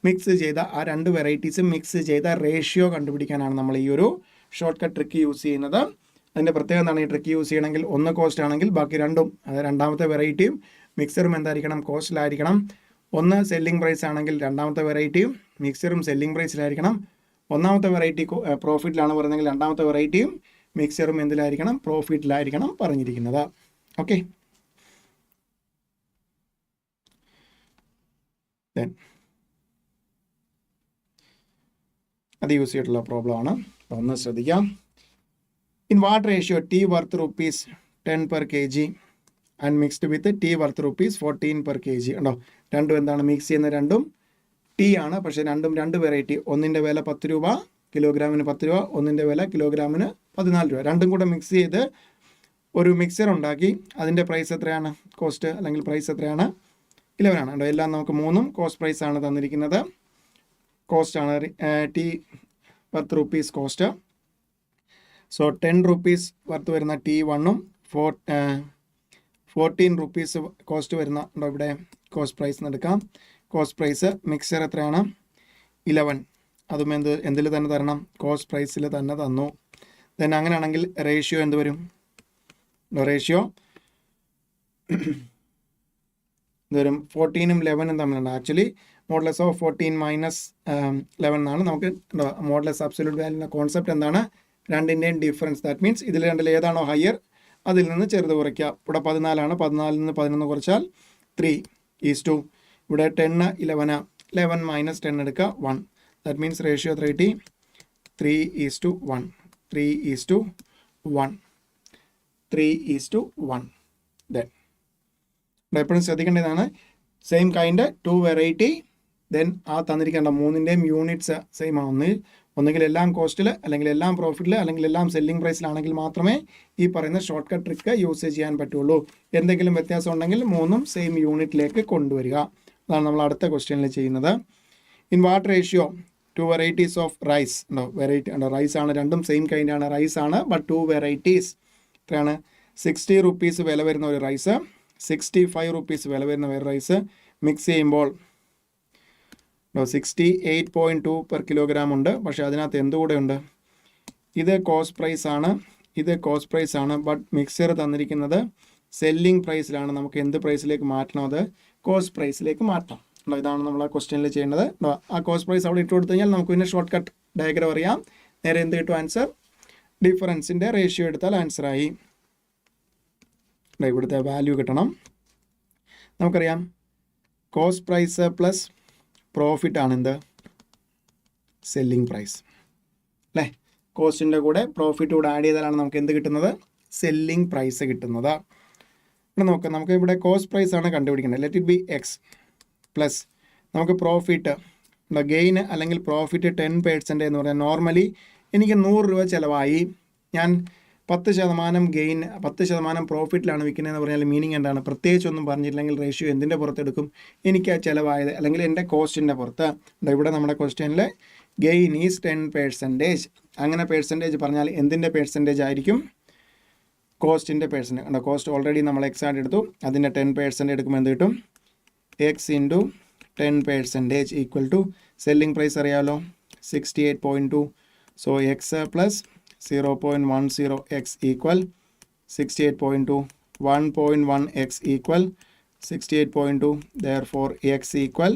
മിക്സ് ചെയ്ത ആ രണ്ട് വെറൈറ്റീസും മിക്സ് ചെയ്ത റേഷ്യോ കണ്ടുപിടിക്കാനാണ് നമ്മൾ ഈ ഒരു ഷോർട്ട് കട്ട് ട്രിക്ക് യൂസ് ചെയ്യുന്നത്. അതിൻ്റെ പ്രത്യേകത എന്താണ്? ഈ ട്രിക്ക് യൂസ് ചെയ്യണമെങ്കിൽ ഒന്ന് കോസ്റ്റ് ആണെങ്കിൽ ബാക്കി രണ്ടും, അതായത് രണ്ടാമത്തെ വെറൈറ്റിയും മിക്സറും എന്തായിരിക്കണം? കോസ്റ്റിലായിരിക്കണം. ഒന്ന് സെല്ലിംഗ് പ്രൈസ് ആണെങ്കിൽ രണ്ടാമത്തെ വെറൈറ്റിയും മിക്സറും സെല്ലിംഗ് പ്രൈസിലായിരിക്കണം. ഒന്നാമത്തെ വെറൈറ്റി പ്രോഫിറ്റിലാണ് പറയുന്നതെങ്കിൽ രണ്ടാമത്തെ വെറൈറ്റിയും മിക്സറും എന്തിലായിരിക്കണം? പ്രോഫിറ്റിലായിരിക്കണം പറഞ്ഞിരിക്കുന്നത്. ഓക്കെ, അത് യൂസ് ചെയ്തിട്ടുള്ള പ്രോബ്ലം ആണ്. ഒന്ന് ശ്രദ്ധിക്കാം. In what ratio T worth rupees 10 per kg and mixed with T worth rupees 14 per kg. ഉണ്ടോ? രണ്ടും എന്താണ്? മിക്സ് ചെയ്യുന്ന രണ്ടും ടി ആണ്, പക്ഷേ രണ്ടും രണ്ട് വെറൈറ്റി. ഒന്നിൻ്റെ വില 10 രൂപ, കിലോഗ്രാമിന് 10 രൂപ. ഒന്നിൻ്റെ വില കിലോഗ്രാമിന് 14 രൂപ. രണ്ടും കൂടെ മിക്സ് ചെയ്ത് ഒരു മിക്സർ ഉണ്ടാക്കി. അതിൻ്റെ പ്രൈസ് എത്രയാണ്? കോസ്റ്റ് അല്ലെങ്കിൽ പ്രൈസ് എത്രയാണ്? 11 ആണ്. എല്ലാം നമുക്ക് മൂന്നും കോസ്റ്റ് പ്രൈസ് ആണ് തന്നിരിക്കുന്നത്. കോസ്റ്റ് ആണ് T worth rupees cost. So 10 rupees worth വരുന്ന T1ഉം 14 റുപ്പീസ് കോസ്റ്റ് വരുന്ന, ഉണ്ടോ ഇവിടെ കോസ്റ്റ് പ്രൈസ് എടുക്കാം. കോസ്റ്റ് പ്രൈസ് മിക്സർ എത്രയാണ്? 11. അതും എന്തിൽ തന്നെ തരണം? കോസ്റ്റ് പ്രൈസിൽ തന്നെ തന്നു. ദെൻ അങ്ങനെയാണെങ്കിൽ റേഷ്യോ എന്ത് വരും? റേഷ്യോ ഇതുവരും 14ഉം 11ഉം തമ്മിലുണ്ട്. ആക്ച്വലി മോഡ്ലെസ് ഓഫ് 14 മൈനസ് 11 എന്നാണ് നമുക്ക് മോഡ്ലെസ് അബ്സല്യൂട്ട് വാല്യൂവിൻ്റെ കോൺസെപ്റ്റ് എന്താണ്? രണ്ടിൻ്റെയും ഡിഫറൻസ്. ദാറ്റ് മീൻസ് ഇതിൽ രണ്ടിൽ ഏതാണോ ഹയർ അതിൽ നിന്ന് ചെറുത് കുറയ്ക്കുക. ഇവിടെ 14 14 നിന്ന് 11 കുറച്ചാൽ 3:2. ഇവിടെ 10 11 11 മൈനസ് 10 എടുക്കുക 1. ദാറ്റ് മീൻസ് റേഷ്യോ എത്ര കിട്ടി? 3:1. 3:1. 3:1. ദെൻ എപ്പോഴും ശ്രദ്ധിക്കേണ്ടതാണ് same kind to variety. Then ആ തന്നിരിക്കേണ്ട മൂന്നിൻ്റെയും യൂണിറ്റ്സ് സെയിം ആണ്. ഒന്നുകിൽ എല്ലാം കോസ്റ്റിൽ, അല്ലെങ്കിൽ എല്ലാം പ്രോഫിറ്റിൽ, അല്ലെങ്കിൽ എല്ലാം സെല്ലിംഗ് പ്രൈസിലാണെങ്കിൽ മാത്രമേ ഈ പറയുന്ന ഷോർട്ട് കട്ട് ട്രിക്ക് യൂസ് ചെയ്യാൻ പറ്റുള്ളൂ. എന്തെങ്കിലും വ്യത്യാസം ഉണ്ടെങ്കിൽ മൂന്നും സെയിം യൂണിറ്റിലേക്ക് കൊണ്ടുവരിക. അതാണ് നമ്മൾ അടുത്ത ക്വസ്റ്റ്യനിൽ ചെയ്യുന്നത്. In what ratio two varieties of rice? ഉണ്ടോ? വെറൈറ്റി ഉണ്ടോ? റൈസ് ആണ്, രണ്ടും സെയിം കൈൻഡ് ആണ്, റൈസ് ആണ്. ബട്ട് ടു വെറൈറ്റീസ് എത്രയാണ്? 60 റുപ്പീസ് വില വരുന്ന ഒരു റൈസ്, 65 റുപ്പീസ് വില വരുന്ന വേറെ റൈസ് മിക്സ് ചെയ്യുമ്പോൾ 68.2 പെർ കിലോഗ്രാം ഉണ്ട്. പക്ഷേ അതിനകത്ത് എന്തുകൂടെ ഉണ്ട്? ഇത് കോസ്റ്റ് പ്രൈസ് ആണ്, ഇത് കോസ്റ്റ് പ്രൈസ് ആണ്. ബട്ട് മിക്സർ തന്നിരിക്കുന്നത് സെല്ലിംഗ് പ്രൈസിലാണ്. നമുക്ക് എന്ത് പ്രൈസിലേക്ക് മാറ്റണം? അത് കോസ്റ്റ് പ്രൈസിലേക്ക് മാറ്റണം. ഇതാണ് നമ്മൾ ആ ക്വസ്റ്റ്യനിൽ ചെയ്യേണ്ടത്. ആ കോസ്റ്റ് പ്രൈസ് അവിടെ ഇട്ട് കൊടുത്തു കഴിഞ്ഞാൽ നമുക്ക് പിന്നെ ഷോർട്ട് കട്ട് ഡയഗ്രം അറിയാം. നേരെ എന്ത് കിട്ടും? ആൻസർ ഡിഫറൻസിൻ്റെ റേഷ്യോ എടുത്താൽ ആൻസറായി. ഇവിടുത്തെ വാല്യൂ കിട്ടണം. നമുക്കറിയാം കോസ്റ്റ് പ്രൈസ് പ്ലസ് പ്രോഫിറ്റ് ആണ് എന്ത്? സെല്ലിംഗ് പ്രൈസ് അല്ലേ? കോസ്റ്റിൻ്റെ കൂടെ പ്രോഫിറ്റ് കൂടെ ആഡ് ചെയ്താലാണ് നമുക്ക് എന്ത് കിട്ടുന്നത്? സെല്ലിംഗ് പ്രൈസ് കിട്ടുന്നത്. ഇവിടെ നോക്കാം, നമുക്ക് ഇവിടെ കോസ്റ്റ് പ്രൈസ് ആണ് കണ്ടുപിടിക്കേണ്ടത്. Let it be X plus നമുക്ക് പ്രോഫിറ്റ് ഗെയിൻ അല്ലെങ്കിൽ പ്രോഫിറ്റ് 10% എന്ന് പറയാം. നോർമലി എനിക്ക് 100 രൂപ ചിലവായി, ഞാൻ 10% ഗെയിൻ 10% പ്രോഫിറ്റിലാണ് വിൽക്കുന്നതെന്ന് പറഞ്ഞാൽ മീനിങ് എന്താണ്? പ്രത്യേകിച്ചൊന്നും പറഞ്ഞില്ലെങ്കിൽ റേഷ്യോ എന്തിൻ്റെ പുറത്തെടുക്കും? എനിക്ക് ആ ചിലവായത് അല്ലെങ്കിൽ എൻ്റെ കോസ്റ്റിൻ്റെ പുറത്ത്. ഇവിടെ നമ്മുടെ ക്വസ്റ്റ്യനിൽ ഗെയിൻ ഈസ് 10%. അങ്ങനെ പെർസെൻറ്റേജ് പറഞ്ഞാൽ എന്തിൻ്റെ പെർസെൻറ്റേജ് ആയിരിക്കും? കോസ്റ്റിൻ്റെ പെർസെൻറ്റേജ്. കോസ്റ്റ് ഓൾറെഡി നമ്മൾ എക്സ് ആയിട്ട് എടുത്തു, അതിൻ്റെ 10% എടുക്കുമ്പോൾ എന്ത് കിട്ടും? X into 10% equal to selling price അറിയാമല്ലോ 68.2. So X plus 0.10x equal 68.2. 1.1x equal 68.2. Therefore x equal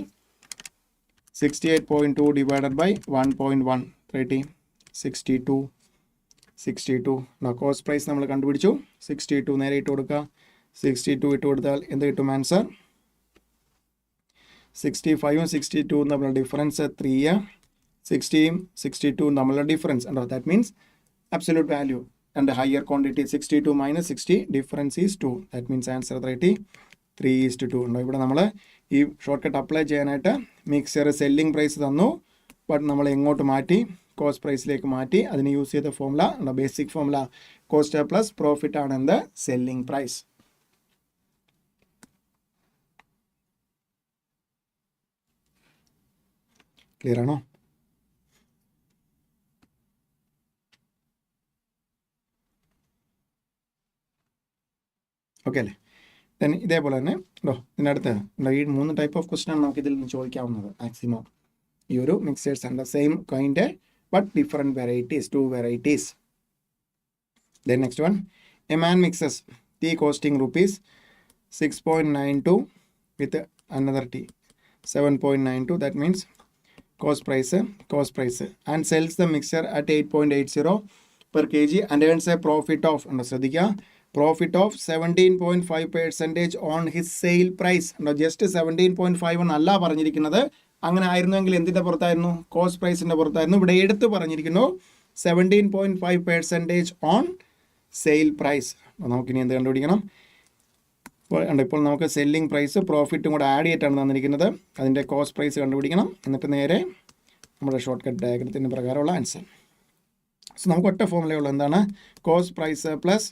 68.2 divided by 1.1 30 62. Now cost price നമ്മൾ കണ്ടുപിടിച്ചു. 62 നേരെ ഇട്ട് കൊടുക്കുക. 62 ഇട്ട് കൊടുത്താൽ എന്ത് കിട്ടും? ആൻസർ 65ഉം 62ഉം തമ്മിലുള്ള ഡിഫറൻസ് 3. 60ഉം 62ഉം തമ്മിലുള്ള ഡിഫറൻസ് ഉണ്ടോ? That means absolute value and the higher quantity 62 minus 60 difference is 2. That means answer 3:2. ഇവിടെ നമ്മൾ ഈ ഷോർട്ട് കട്ട് അപ്ലൈ ചെയ്യാനായിട്ട് മിക്സർ സെല്ലിംഗ് പ്രൈസ് തന്നു, ബട്ട് നമ്മൾ എങ്ങോട്ട് മാറ്റി? കോസ്റ്റ് പ്രൈസിലേക്ക് മാറ്റി. അതിന് യൂസ് ചെയ്ത formula basic formula cost plus profit ആണ് എന്ത്? Selling price. ക്ലിയർ ആണോ? ഓക്കെ അല്ലേ? ദെൻ ഇതേപോലെ തന്നെ ഇതിനടുത്ത് ഈ 3 ടൈപ്പ് ഓഫ് ക്വസ്റ്റൻ ആണ് നമുക്ക് ഇതിൽ നിന്ന് ചോദിക്കാവുന്നത് മാക്സിമം. ഈ ഒരു mixers and the same kind but different varieties, 2 varieties. Then next one, a man mixes tea costing rupees 6.92 with another tea 7.92. That means cost price and sells the mixture at 8.80 per kg and earns a profit of profit of 17.5% on his sale price. Just 17.5 എന്നല്ല പറഞ്ഞിരിക്കുന്നത്. അങ്ങനെ ആയിരുന്നെങ്കിൽ എന്തിൻ്റെ പുറത്തായിരുന്നു? Cost പ്രൈസിൻ്റെ പുറത്തായിരുന്നു. ഇവിടെ എടുത്ത് പറഞ്ഞിരിക്കുന്നു 17.5% ഓൺ സെയിൽ പ്രൈസ്. നമുക്കിനി എന്ത് കണ്ടുപിടിക്കണം? ഇപ്പോൾ നമുക്ക് സെല്ലിംഗ് പ്രൈസ് പ്രോഫിറ്റും കൂടെ ആഡ് ചെയ്തിട്ടാണ് തന്നിരിക്കുന്നത്. അതിൻ്റെ കോസ്റ്റ് പ്രൈസ് കണ്ടുപിടിക്കണം. എന്നിട്ട് നേരെ നമ്മുടെ ഷോർട്ട് കട്ട് ഡയഗ്രത്തിൻ്റെ പ്രകാരമുള്ള ആൻസർ. സോ നമുക്ക് ഒറ്റ ഫോർമുലയുള്ളൂ. എന്താണ്? Cost price plus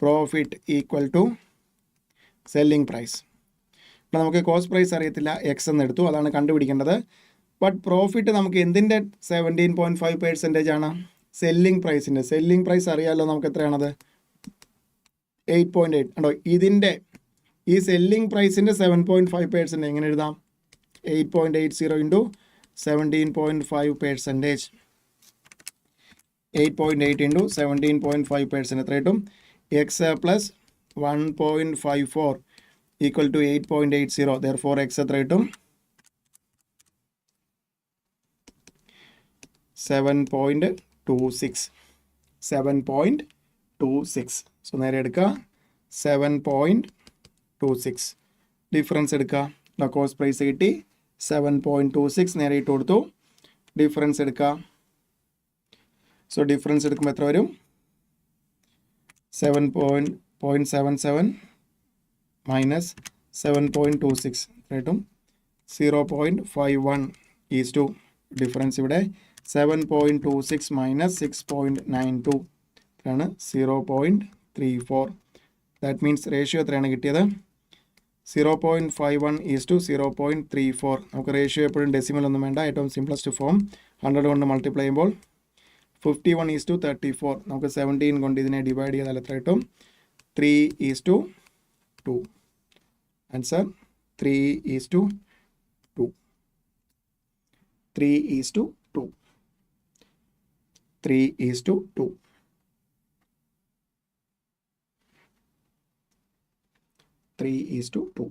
profit equal to selling price. അപ്പോൾ നമുക്ക് കോസ്റ്റ് പ്രൈസ് അറിയത്തില്ല, എക്സ് എന്ന് എടുത്തു, അതാണ് കണ്ടുപിടിക്കേണ്ടത്. ബട്ട് പ്രോഫിറ്റ് നമുക്ക് എന്തിൻ്റെ 17.5% ആണ്? സെല്ലിംഗ് പ്രൈസിൻ്റെ. സെല്ലിംഗ് പ്രൈസ് അറിയാമല്ലോ നമുക്ക് എത്രയാണത്? 8.8. ഉണ്ടോ? ഇതിൻ്റെ ഈ സെല്ലിംഗ് പ്രൈസിൻ്റെ 7.5% എങ്ങനെ എഴുതാം? 8.80 ഇൻറ്റു 17.5%. 8.8 ഇൻറ്റു 17.5% എത്ര കിട്ടും? X plus 1.54 equal to 8.80. Therefore X എത്ര കിട്ടും? 7.26. 7.26. സോ നേരെ എടുക്കുക 7.26. ഡിഫറൻസ് എടുക്കുക. കോസ്റ്റ് പ്രൈസ് കിട്ടി 7.26. നേരെ ഇട്ട് കൊടുത്തു. ഡിഫറൻസ് എടുക്കുക. സോ ഡിഫറൻസ് എടുക്കുമ്പോൾ എത്ര വരും? 7.77 മൈനസ് 7.26 കിട്ടും 0.51 ഈസ് ടു ഡിഫറൻസ്. ഇവിടെ 7.26 മൈനസ് 6.92 ആണ് 0.34. ദാറ്റ് മീൻസ് റേഷ്യോ എത്രയാണ് കിട്ടിയത്? 0.51 ഈസ് ടു 0.34. നമുക്ക് റേഷ്യോ എപ്പോഴും ഡെസിമൽ ഒന്നും വേണ്ട, ഏറ്റവും സിംപ്ലസ്റ്റ് ഫോം 100 കൊണ്ട് മൾട്ടിപ്ലൈ ചെയ്യുമ്പോൾ 51 ഈസ് ടു 34. നമുക്ക് 17 കൊണ്ട് ഇതിനെ ഡിവൈഡ് ചെയ്താൽ എത്ര കിട്ടും? 3 is to 2. Answer 3 is to 2. 3 is to 2. 3 is to 2. 3 is to 2.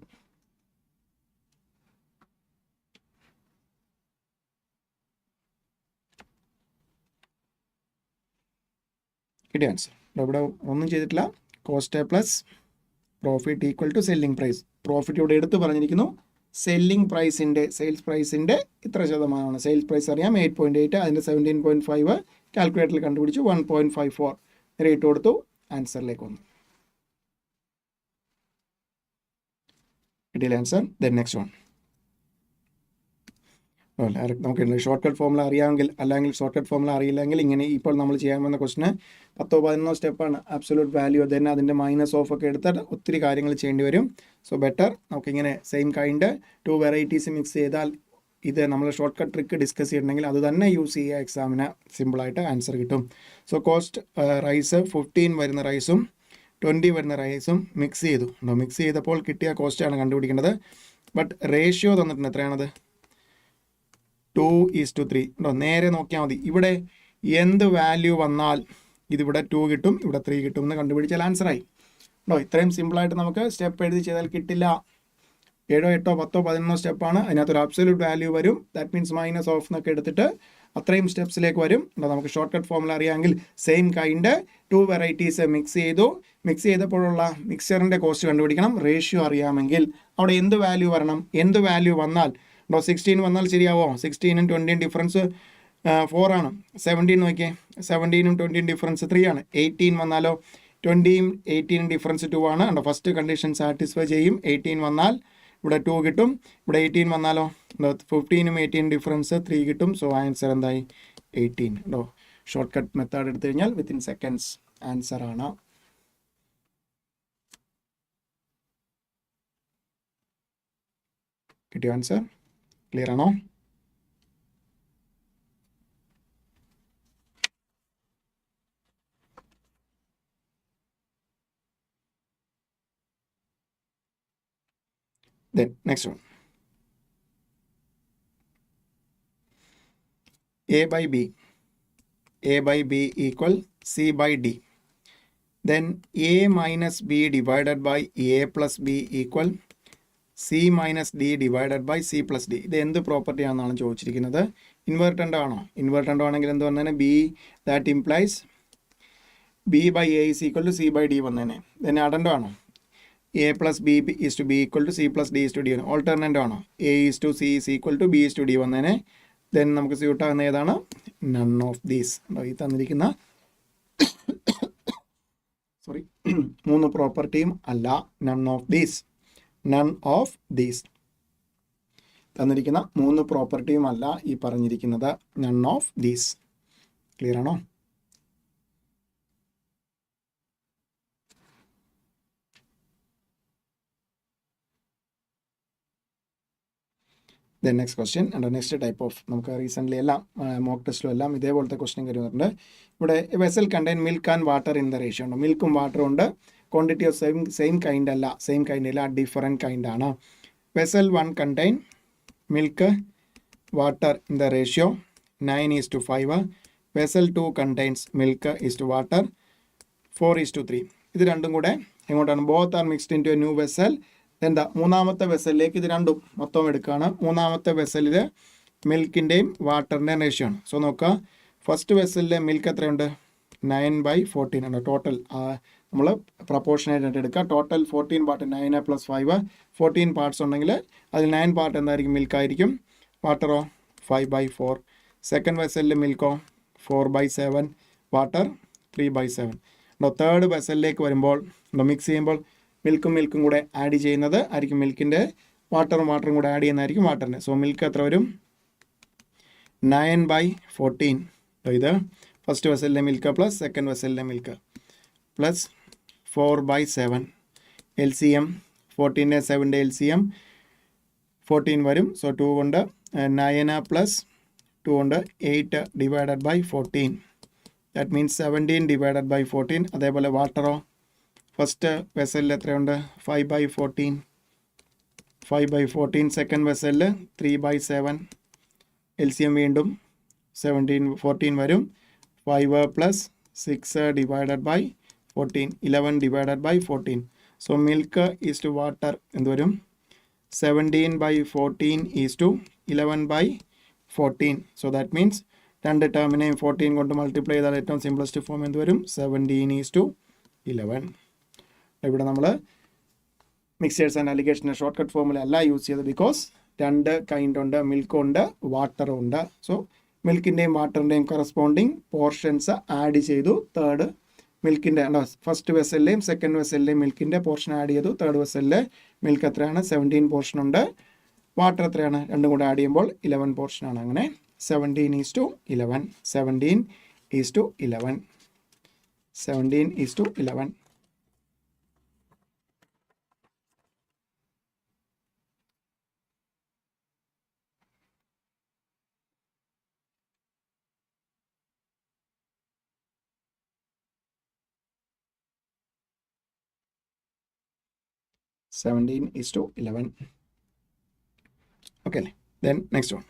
കിട്ടിയ ആൻസർ. ഇവിടെ ഒന്നും ചെയ്തിട്ടില്ല. Cost plus profit equal to selling price. Profit ഇവിടെ എടുത്ത് പറഞ്ഞിരിക്കുന്നു. സെല്ലിംഗ് പ്രൈസിൻ്റെ സെയിൽസ് പ്രൈസിൻ്റെ ഇത്ര ശതമാനമാണ്. സെയിൽസ് പ്രൈസ് അറിയാം 8.8. അതിൻ്റെ 17.5 കാൽക്കുലേറ്ററിൽ കണ്ടുപിടിച്ചു 1.54. റേറ്റ് കൊടുത്തു, ആൻസറിലേക്ക് വന്നു. കിട്ടിയില്ല ആൻസർ. Then next one. നമുക്ക് ഷോർട്ട് കട്ട് ഫോമുല അറിയാമെങ്കിൽ, അല്ലെങ്കിൽ ഷോർട്ട് കട്ട് ഫോമുല അറിയില്ലെങ്കിൽ ഇങ്ങനെ ഇപ്പോൾ നമ്മൾ ചെയ്യാൻ വന്ന ക്വസ്റ്റിന് 10-11 സ്റ്റെപ്പാണ്. അബ്സൊല്യൂട്ട് വാല്യൂ, ദെൻ അതിൻ്റെ മൈനസ് ഓഫ് ഒക്കെ എടുത്തിട്ട് ഒത്തിരി കാര്യങ്ങൾ ചെയ്യേണ്ടി വരും. സോ ബെറ്റർ നമുക്കിങ്ങനെ സെയിം കൈൻഡ് 2 വെറൈറ്റീസ് മിക്സ് ചെയ്താൽ, ഇത് നമ്മൾ ഷോർട്ട് കട്ട് ട്രിക്ക് ഡിസ്കസ് ചെയ്തിട്ടുണ്ടെങ്കിൽ അത് തന്നെ യൂസ് ചെയ്യുക, എക്സാമിന് സിമ്പിളായിട്ട് ആൻസർ കിട്ടും. സോ കോസ്റ്റ് റൈസ് 15 വരുന്ന റൈസും 20 വരുന്ന റൈസും മിക്സ് ചെയ്തു. മിക്സ് ചെയ്തപ്പോൾ കിട്ടിയ കോസ്റ്റാണ് കണ്ടുപിടിക്കേണ്ടത്. ബട്ട് റേഷ്യോ തന്നിട്ടുണ്ട്. എത്രയാണത്? 2:3. നേരെ നോക്കിയാൽ മതി. ഇവിടെ എന്ത് വാല്യൂ വന്നാൽ ഇതിവിടെ 2 കിട്ടും, ഇവിടെ 3 കിട്ടും എന്ന് കണ്ടുപിടിച്ചാൽ ആൻസറായി. ഇത്രയും സിമ്പിളായിട്ട് നമുക്ക് സ്റ്റെപ്പ് എഴുതി ചെയ്താൽ കിട്ടില്ല. 7, 8, 10, 11 സ്റ്റെപ്പാണ്. അതിനകത്തൊരു അബ്സൊല്യൂട്ട് വാല്യൂ വരും. ദാറ്റ് മീൻസ് മൈനസ് ഓഫ് എന്നൊക്കെ എടുത്തിട്ട് അത്രയും സ്റ്റെപ്സിലേക്ക് വരും. നമുക്ക് ഷോർട്ട് കട്ട് ഫോമുല അറിയാമെങ്കിൽ സെയിം കൈൻഡ് 2 വെറൈറ്റീസ് മിക്സ് ചെയ്തു. മിക്സ് ചെയ്തപ്പോഴുള്ള മിക്സറിൻ്റെ കോസ്റ്റ് കണ്ടുപിടിക്കണം. റേഷ്യോ അറിയാമെങ്കിൽ അവിടെ എന്ത് വാല്യൂ വരണം? എന്ത് വാല്യൂ വന്നാൽ 16 വന്നാൽ ശരിയാവോ? 16ഉം 20ഉം ഡിഫറൻസ് 4 ആണ്. 17 നോക്കിയേ, 17ഉം 20ഉം ഡിഫറൻസ് 3 ആണ്. 18 വന്നാലോ? 20ഉം 18ഉം ഡിഫറൻസ് 2 ആണ്. ഫസ്റ്റ് കണ്ടീഷൻ സാറ്റിസ്ഫൈ ചെയ്യും. 18 വന്നാൽ ഇവിടെ 2 കിട്ടും. ഇവിടെ 18 വന്നാലോ? 15ഉം 18ഉം ഡിഫറൻസ് 3 കിട്ടും. സോ ആൻസർ എന്തായി? 18. ഷോർട്ട് കട്ട് മെത്തേഡ് എടുത്തു കഴിഞ്ഞാൽ വിത്തിൻ സെക്കൻഡ്സ് ആൻസർ ആണ്. കിട്ടിയ ആൻസർ ക്ലിയർ ആണോ? Then next one, A by B equal C by D. Then A minus B divided by A plus B equal C minus D divided by C plus D. ഇത് എന്ത് property ആണെന്നാണ് ചോദിച്ചിരിക്കുന്നത്. ഇൻവേർട്ടൻ്റ് ആണോ? ഇൻവേർട്ടൻ്റ് ആണെങ്കിൽ എന്ത് വന്നേനെ? B that implies B by A is equal to C by D വന്നേനെ. Then addendo ആണോ? A plus B is to B equal to C plus D is to D. Alternate ആണോ? A is to C is equal to B is to D വന്നേനെ. Then നമുക്ക് suit ആകുന്ന ഏതാണ്? None of these. ഈ തന്നിരിക്കുന്ന sorry 3 പ്രോപ്പർട്ടിയും അല്ല. None of these. None of these തന്നിരിക്കുന്ന 3 പ്രോപ്പർട്ടിയും അല്ല ഈ പറഞ്ഞിരിക്കുന്നത്. None of these. ക്ലിയർ ആണോ? Then next question and next type of നമുക്ക് റീസെൻ്റ്ലി എല്ലാം മോക്ക് ടെസ്റ്റിലും എല്ലാം ഇതേപോലത്തെ ക്വസ്റ്റ്യൻ വരുന്നുണ്ട്. ഇവിടെ vessel contain milk and water in the ratio ഉണ്ട്. മിൽക്കും വാട്ടറും ഉണ്ട്. ക്വാണ്ടിറ്റി ഓഫ് സെയിം കൈൻഡ് അല്ല. സെയിം കൈൻഡ് അല്ല, ഡിഫറെൻറ്റ് കൈൻഡ് ആണ്. Vessel 1 contain milk water in the ratio 9:5. Vessel 2 contains milk is to water 4:3. ഇത് രണ്ടും കൂടെ എങ്ങോട്ടാണ്? Both are mixed into a new vessel. എന്താ മൂന്നാമത്തെ വെസലിലേക്ക് ഇത് രണ്ടും മൊത്തം എടുക്കുകയാണ്. മൂന്നാമത്തെ വെസലിൽ മിൽക്കിൻ്റെയും വാട്ടറിൻ്റെയും റേഷ്യോ ആണ്. സോ നോക്കുക, ഫസ്റ്റ് വെസലിലെ മിൽക്ക് എത്രയുണ്ട്? 9/14 ആണ് ടോട്ടൽ. നമ്മൾ പ്രപ്പോർഷനായിട്ട് എടുക്കുക. ടോട്ടൽ 14 പാർട്ട് 9 + 5 14 പാർട്സ് ഉണ്ടെങ്കിൽ അതിൽ 9 പാർട്ട് എന്തായിരിക്കും? മിൽക്കായിരിക്കും. വാട്ടറോ 5/4. സെക്കൻഡ് വെസലിൽ മിൽക്കോ 4/7. വാട്ടർ 3/7. തേർഡ് വെസലിലേക്ക് വരുമ്പോൾ മിക്സ് ചെയ്യുമ്പോൾ മിൽക്കും കൂടെ ആഡ് ചെയ്യുന്നത് ആയിരിക്കും മിൽക്കിൻ്റെ. വാട്ടറും കൂടെ ആഡ് ചെയ്യുന്നതായിരിക്കും വാട്ടറിൻ്റെ. സോ മിൽക്ക് എത്ര വരും? 9/14. ഇത് ഫസ്റ്റ് വെസലിലെ മിൽക്ക് പ്ലസ് സെക്കൻഡ് വെസലിലെ മിൽക്ക് പ്ലസ് 4/7. LCM 14 7 LCM 14 വരും. സോ 2 കൊണ്ട് 9 + 2 കൊണ്ട് 8 divided by 14. That means 17 divided by 14. അതേപോലെ വാട്ടറോ ഫസ്റ്റ് വെസലിൽ എത്രയുണ്ട്? 5/14. സെക്കൻഡ് വെസലിൽ 3/7. LCM വീണ്ടും 14 വരും. 5 + 6 divided by 14. 11 divided by 14. So milk is to water എന്ത് വരും? 17/14 is to 11/14. So that means രണ്ട് ടേമിനെയും 14 കൊണ്ട് മൾട്ടിപ്ലൈ ചെയ്താൽ ഏറ്റവും സിംപ്ലസ്റ്റ് ഫോം എന്ത് വരും? 17:11. ഇവിടെ നമ്മൾ മിക്സേഴ്സ് ആൻഡ് അലിഗേഷൻ്റെ ഷോർട്ട് കട്ട് ഫോമുല അല്ല യൂസ് ചെയ്തത്. ബിക്കോസ് 2 കൈൻഡ് ഉണ്ട്. മിൽക്കും ഉണ്ട്, വാട്ടറും ഉണ്ട്. സോ മിൽക്കിൻ്റെയും വാട്ടറിൻ്റെയും കറസ്പോണ്ടിങ് പോർഷൻസ് ആഡ് ചെയ്തു. തേർഡ് മിൽക്കിൻ്റെ ഫസ്റ്റ് വെസലിലെയും സെക്കൻഡ് വെസലിലെയും മിൽക്കിൻ്റെ പോർഷൻ ആഡ് ചെയ്തു. തേർഡ് വെസലിലെ മിൽക്ക് എത്രയാണ്? 17 പോർഷൻ ഉണ്ട്. വാട്ടർ എത്രയാണ്? രണ്ടും കൂടെ ആഡ് ചെയ്യുമ്പോൾ 11 പോർഷനാണ്. അങ്ങനെ 17:11. 17:11. 17:11. Okay, then next one.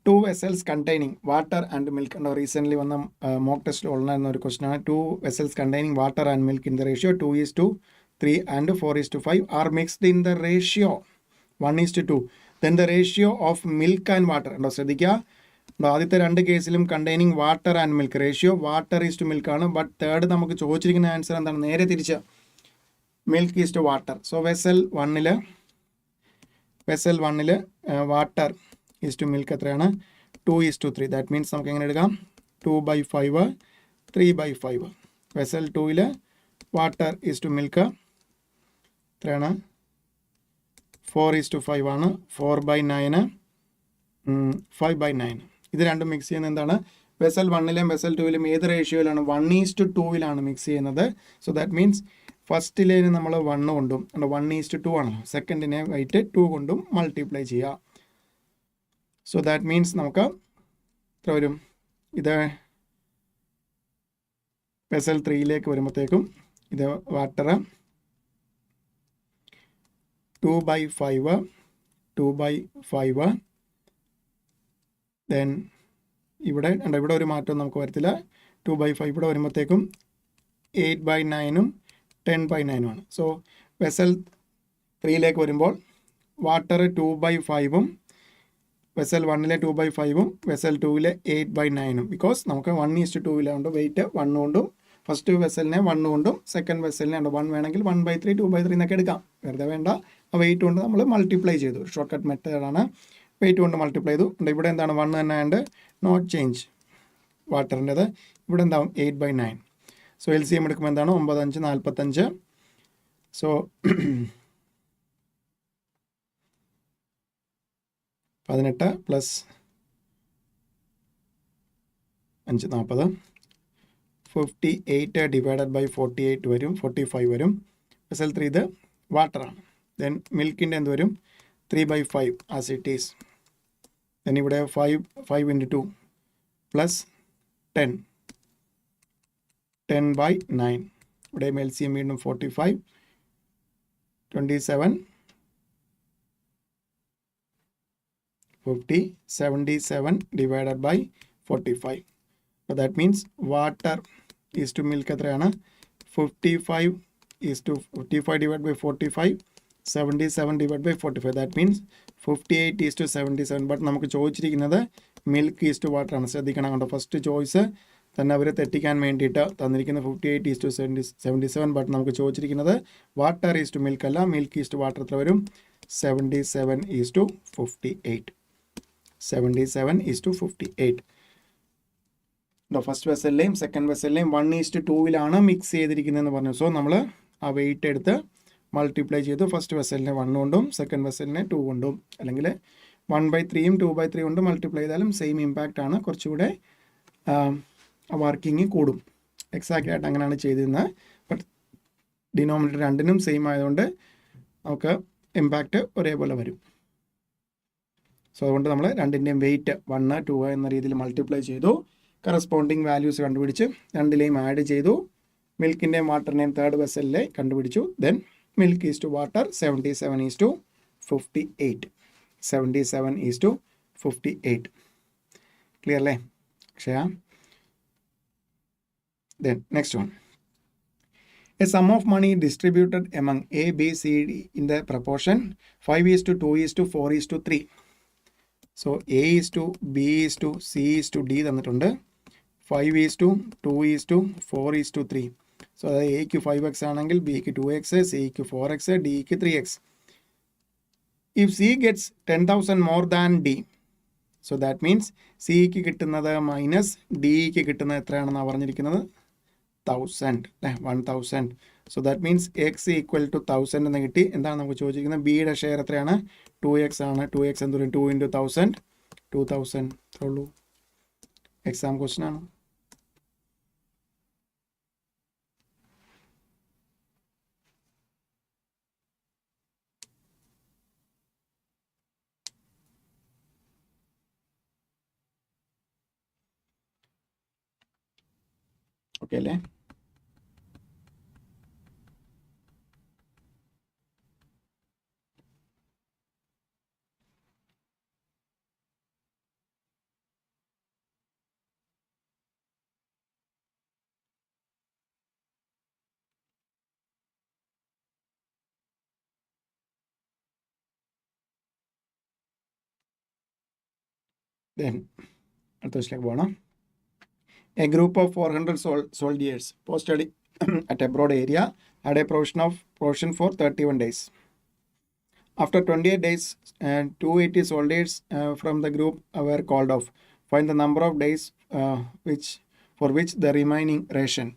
2 vessels containing water and milk. Recently വന്ന മോക്ക് ടെസ്റ്റിൽ ഉള്ള ഒരു ക്വസ്റ്റൻ ആണ്. 2 vessels containing water and milk in the ratio 2:3 and 4:5 are mixed in the ratio 1:2. Then the ratio of milk and water. ശ്രദ്ധിക്കുക, ആദ്യത്തെ 2 കേസിലും containing water and milk ratio water is to milk ആണ്. But third നമുക്ക് ചോദിച്ചിരിക്കുന്ന answer എന്താണ്? നേരെ തിരിച്ച് milk is to water. So vessel വണ്ണിൽ വാട്ടർ ഈസ് ടു മിൽക്ക് എത്രയാണ്? 2:3. ദാറ്റ് മീൻസ് നമുക്ക് എങ്ങനെ എടുക്കാം? 2/5 3/5. വെസൽ 2ൽ വാട്ടർ ഈസ് ടു മിൽക്ക് എത്രയാണ്? 4:5 ആണ്. 4/9 5/9. ഇത് രണ്ടും മിക്സ് ചെയ്യുന്നത് എന്താണ്? വെസൽ 1ലെയും വെസൽ 2ലും ഏത് റേഷ്യോയിലാണ്? 1:2 മിക്സ് ചെയ്യുന്നത്. സോ ദാറ്റ് മീൻസ് ഫസ്റ്റിലേന് നമ്മൾ 1 കൊണ്ടും 1:2 ആണ്. സെക്കൻഡിനെ ആയിട്ട് 2 കൊണ്ടും മൾട്ടിപ്ലൈ ചെയ്യുക. സോ ദാറ്റ് മീൻസ് നമുക്ക് എത്ര വരും? ഇത് വെസൽ 3ലേക്ക് വരുമ്പോഴത്തേക്കും ഇത് വാട്ടർ 2/5 2/5 then ഇവിടെ ഒരു മാറ്റവും നമുക്ക് വരത്തില്ല. 2/5 ഇവിടെ വരുമ്പോഴത്തേക്കും 8/9 10/9 ആണ്. സോ വെസൽ 3ലേക്ക് വരുമ്പോൾ വാട്ടർ 2/5 വെസൽ 1ലെ 2/5 വെസൽ 2ലെ 8/9 ബിക്കോസ് നമുക്ക് 1:2 വെയിറ്റ് 1 കൊണ്ടും ഫസ്റ്റ് വെസലിനെ 1 കൊണ്ടും സെക്കൻഡ് വെസലിനെ 1 വേണമെങ്കിൽ 1/3 2/3 എന്നൊക്കെ എടുക്കാം. വെറുതെ വേണ്ട, ആ വെയിറ്റ് കൊണ്ട് നമ്മൾ മൾട്ടിപ്ലൈ ചെയ്തു. ഷോർട്ട് കട്ട് മെത്തേഡാണ്. വെയിറ്റ് കൊണ്ട് മൾട്ടിപ്ലൈ ചെയ്തു. ഇവിടെ എന്താണ് 1 തന്നെ ഉണ്ട്, നോട്ട് ചേഞ്ച് വാട്ടറിൻ്റെത്. ഇവിടെ എന്താവും 8/9. സോ LCM എടുക്കുമ്പോൾ എന്താണ് 9 5 45. സോ 18 പ്ലസ് 5 40 58 ഡിവൈഡഡ് ബൈ 48 വരും, 45 വരും. വെസൽ 3 ഇത് വാട്ടറാണ്. ദെൻ മിൽക്കിൻ്റെ എന്ത് വരും 3/5 ആസ് ഇറ്റ് ഈസ്. ദെൻ ഇവിടെ 5 × 2 പ്ലസ് 10/9. ഇവിടെ LCM വീണ്ടും 45 27 50 77 divided by 45. So that means water is to milk എത്രയാണ് 55 divided by 45 77 divided by 45. That means 58:77. But നമുക്ക് ചോദിച്ചിരിക്കുന്നത് മിൽക്ക് ഈസ്റ്റ് വാട്ടർ ആണ്. ശ്രദ്ധിക്കണം കേട്ടോ, ഫസ്റ്റ് ചോയ്സ് തന്നെ അവരെ തെറ്റിക്കാൻ വേണ്ടിയിട്ട് തന്നിരിക്കുന്ന 58:77. ബട്ട് നമുക്ക് ചോദിച്ചിരിക്കുന്നത് വാട്ടർ ഈസ്റ്റ് മിൽക്ക് അല്ല. മിൽക്ക് ഈസ്റ്റ് വാട്ടർ എത്ര വരും 77:58. 77:58. ഫസ്റ്റ് വെസലിലെയും സെക്കൻഡ് വെസലിലെയും 1:2 മിക്സ് ചെയ്തിരിക്കുന്നതെന്ന് പറഞ്ഞു. സോ നമ്മൾ ആ വെയിറ്റ് എടുത്ത് മൾട്ടിപ്ലൈ ചെയ്തു. ഫസ്റ്റ് വെസലിനെ 1 കൊണ്ടും സെക്കൻഡ് വെസലിനെ 2 കൊണ്ടും, അല്ലെങ്കിൽ 1/3 2/3 കൊണ്ട് മൾട്ടിപ്ലൈ ചെയ്താലും സെയിം ഇമ്പാക്റ്റ് ആണ്. കുറച്ചുകൂടെ വർക്കിംഗ് കൂടും. എക്സാക്റ്റ് ആയിട്ട് അങ്ങനെയാണ് ചെയ്തിരുന്നത്. ബട്ട് ഡിനോമിനേറ്റർ രണ്ടിനും സെയിം ആയതുകൊണ്ട് നമുക്ക് ഇമ്പാക്റ്റ് ഒരേപോലെ വരും. സോ അതുകൊണ്ട് നമ്മൾ രണ്ടിൻ്റെയും വെയിറ്റ് 1 2 എന്ന രീതിയിൽ മൾട്ടിപ്ലൈ ചെയ്തു. കറസ്പോണ്ടിങ് വാല്യൂസ് കണ്ടുപിടിച്ച് രണ്ടിലെയും ആഡ് ചെയ്തു. മിൽക്കിൻ്റെയും വാട്ടറിൻ്റെയും തേർഡ് വെസലിലെ കണ്ടുപിടിച്ചു. Then milk is to water 77:58. 77:58. Clear അല്ലേ Akshaya? Then next one. A sum of money distributed among A, B, C, D in the proportion 5:2:4:3. So A is to B is to C is to D തന്നിട്ടുണ്ട്. 5:2:4:3. So അതായത് എക്ക് 5x ആണെങ്കിൽ ബിക്ക് 2x, സിക്ക് 4x, ഡിക്ക് 3x. If C gets 10,000 more than D, so that means സിക്ക് കിട്ടുന്നത് minus ഡിക്ക് കിട്ടുന്നത് എത്രയാണെന്നാണ് പറഞ്ഞിരിക്കുന്നത് 1000 അല്ലേ 1000. So that means X equal to 1000 എന്ന് കിട്ടി. എന്താണ് നമുക്ക് ചോദിച്ചിരിക്കുന്നത്? ബിയുടെ ഷെയർ എത്രയാണ് 2x ആണ്. 2x എന്ത് വരും 2 × 1000 2000 അത്രേ ഉള്ളൂ. എക്സാം ക്വസ്റ്റൻ ആണ്. ഓക്കെ അല്ലേ? Then അടുത്ത ക്വസ്റ്റിലേക്ക് പോകണം. A group of 400 soldiers posted at a broad area had a provision for 31 days. After 28 days, 280 soldiers from the group were called off. Find the number of days for which the remaining ration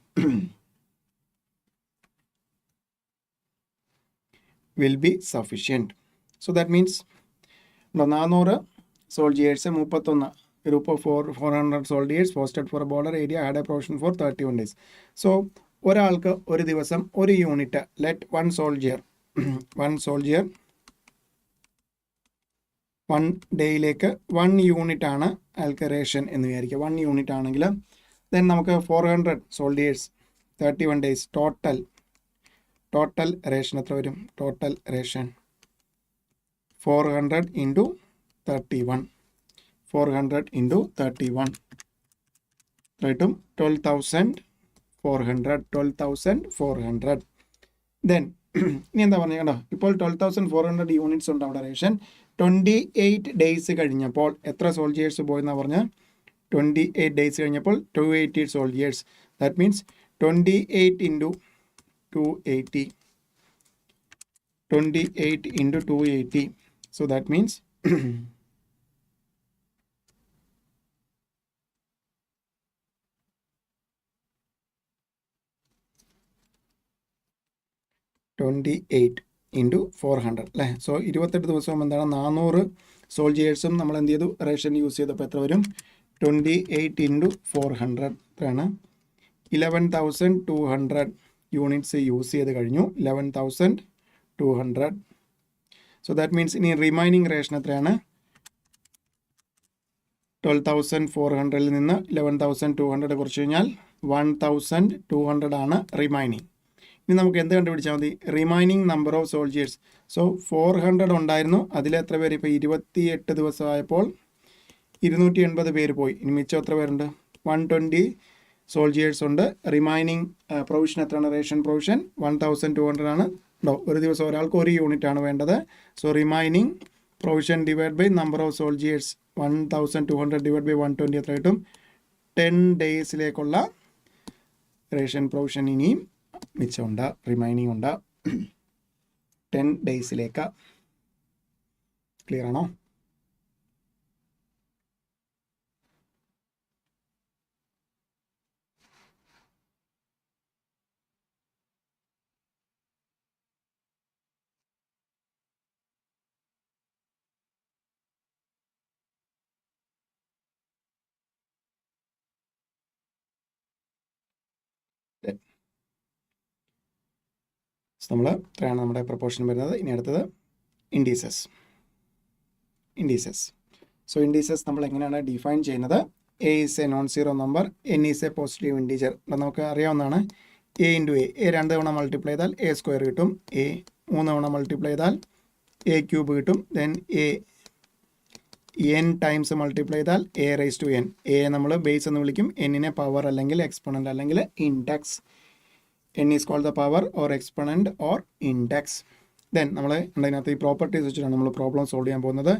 will be sufficient. So that means 400 soldiers 31 group of 400 soldiers posted for a border area had a provision for 31 days. So ഒരാൾക്ക് ഒരു ദിവസം ഒരു unit, let one soldier 1 ഡേയിലേക്ക് 1 unit ആണ് അയാൾക്ക് ration എന്ന് വിചാരിക്കുക. 1 unit ആണെങ്കിൽ then നമുക്ക് 400 സോൾഡിയേഴ്സ് 31 ഡേയ്സ് ടോട്ടൽ റേഷൻ എത്ര വരും? Total ration 400 into 31. 400 into 31. Right? 12,400. 12,400. Then, ഇനി എന്താ പറഞ്ഞത് കണ്ടോ, ഇപ്പോൾ 12,400 യൂണിറ്റ്സ് ഉണ്ട് അവിടെ റേഷൻ. 28 ഡേയ്സ് കഴിഞ്ഞപ്പോൾ എത്ര സോൾജിയേഴ്സ് പോയെന്നാണ് പറഞ്ഞത്? 28 ഡേയ്സ് കഴിഞ്ഞപ്പോൾ 280 soldiers. That means 28 into 280. 28 into 280. So that means 28 into 400 അല്ലേ. സോ 28 ദിവസവും എന്താണ് 400 സോൾജിയേഴ്സും നമ്മൾ എന്ത് ചെയ്തു? റേഷൻ യൂസ് ചെയ്തപ്പോൾ എത്ര വരും? 28 into 400 എത്രയാണ്? 11,200 യൂണിറ്റ്സ് യൂസ് ചെയ്ത് കഴിഞ്ഞു. 11,200. സോ ദാറ്റ് മീൻസ് ഇനി റിമൈനിങ് റേഷൻ എത്രയാണ്? 12,400 നിന്ന് 11,200 കുറച്ച് കഴിഞ്ഞാൽ 1,200 ആണ് റിമൈനിങ്. ഇനി നമുക്ക് എന്ത് കണ്ടുപിടിച്ചാൽ മതി? Remaining number of soldiers. So 400 ഉണ്ടായിരുന്നു, അതിലെത്ര പേര്? ഇപ്പോൾ 28 ദിവസമായപ്പോൾ 280 പേര് പോയി. ഇനി മിച്ചം എത്ര പേരുണ്ട്? 120 സോൾജിയേഴ്സ് ഉണ്ട്. റിമൈനിങ് പ്രൊവിഷൻ എത്രയാണ്? റേഷൻ പ്രൊവിഷൻ 1,200 ആണ്. ഒരു ദിവസം ഒരാൾക്ക് 1 യൂണിറ്റ് ആണ് വേണ്ടത്. So remaining provision divide by number of soldiers 1,200 divide by 120 എത്ര കിട്ടും? 10 ഡേയ്സിലേക്കുള്ള റേഷൻ പ്രൊവിഷൻ ഇനിയും മിച്ചമുണ്ട്, റിമൈനിങ് ഉണ്ട് 10 ഡേയ്സിലേക്ക്. ക്ലിയർ ആണോ? നമ്മൾ ഇത്രയാണ് നമ്മുടെ പ്രൊപ്പോർഷൻ വരുന്നത്. ഇനി അടുത്തത് ഇൻഡീസസ്. സോ ഇൻഡീസസ് നമ്മൾ എങ്ങനെയാണ് ഡിഫൈൻ ചെയ്യുന്നത്? A is A non zero number, N is A positive integer. നമുക്ക് അറിയാവുന്നതാണ്. എ ഇൻറ്റു എ, 2 തവണ മൾട്ടിപ്ലൈ ചെയ്താൽ എ സ്ക്വയർ കിട്ടും. എ 3 തവണ മൾട്ടിപ്ലൈ ചെയ്താൽ എ ക്യൂബ് കിട്ടും. Then A N times multiply ചെയ്താൽ A raise to N. A നമ്മൾ ബേസ് എന്ന് വിളിക്കും, എന്നിനെ പവർ അല്ലെങ്കിൽ എക്സ്പൊണൻ്റ് അല്ലെങ്കിൽ index. n is called the power or exponent or index. Then നമ്മൾ അതിനകത്ത് ഈ പ്രോപ്പർട്ടീസ് വെച്ചിട്ടാണ് നമ്മൾ പ്രോബ്ലം സോൾവ് ചെയ്യാൻ പോകുന്നത്.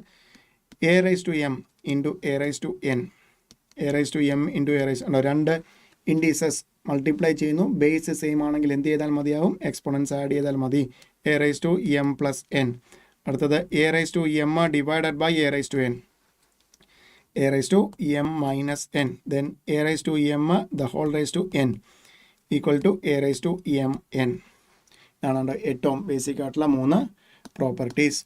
A raise to M into A raise to N, A raise to M into A raise, രണ്ട് indices multiply ചെയ്യുന്നു. Base same ആണെങ്കിൽ എന്ത് ചെയ്താൽ മതിയാവും? എക്സ്പൊണൻസ് ആഡ് ചെയ്താൽ മതി. A raise to M plus N. അടുത്തത് A raise to M divided by A raise to N, A raise to M minus N. Then A raise to M the whole raise to N equal to A raise to M N. ഇതാണ് ഏറ്റവും basic ആയിട്ടുള്ള 3 properties.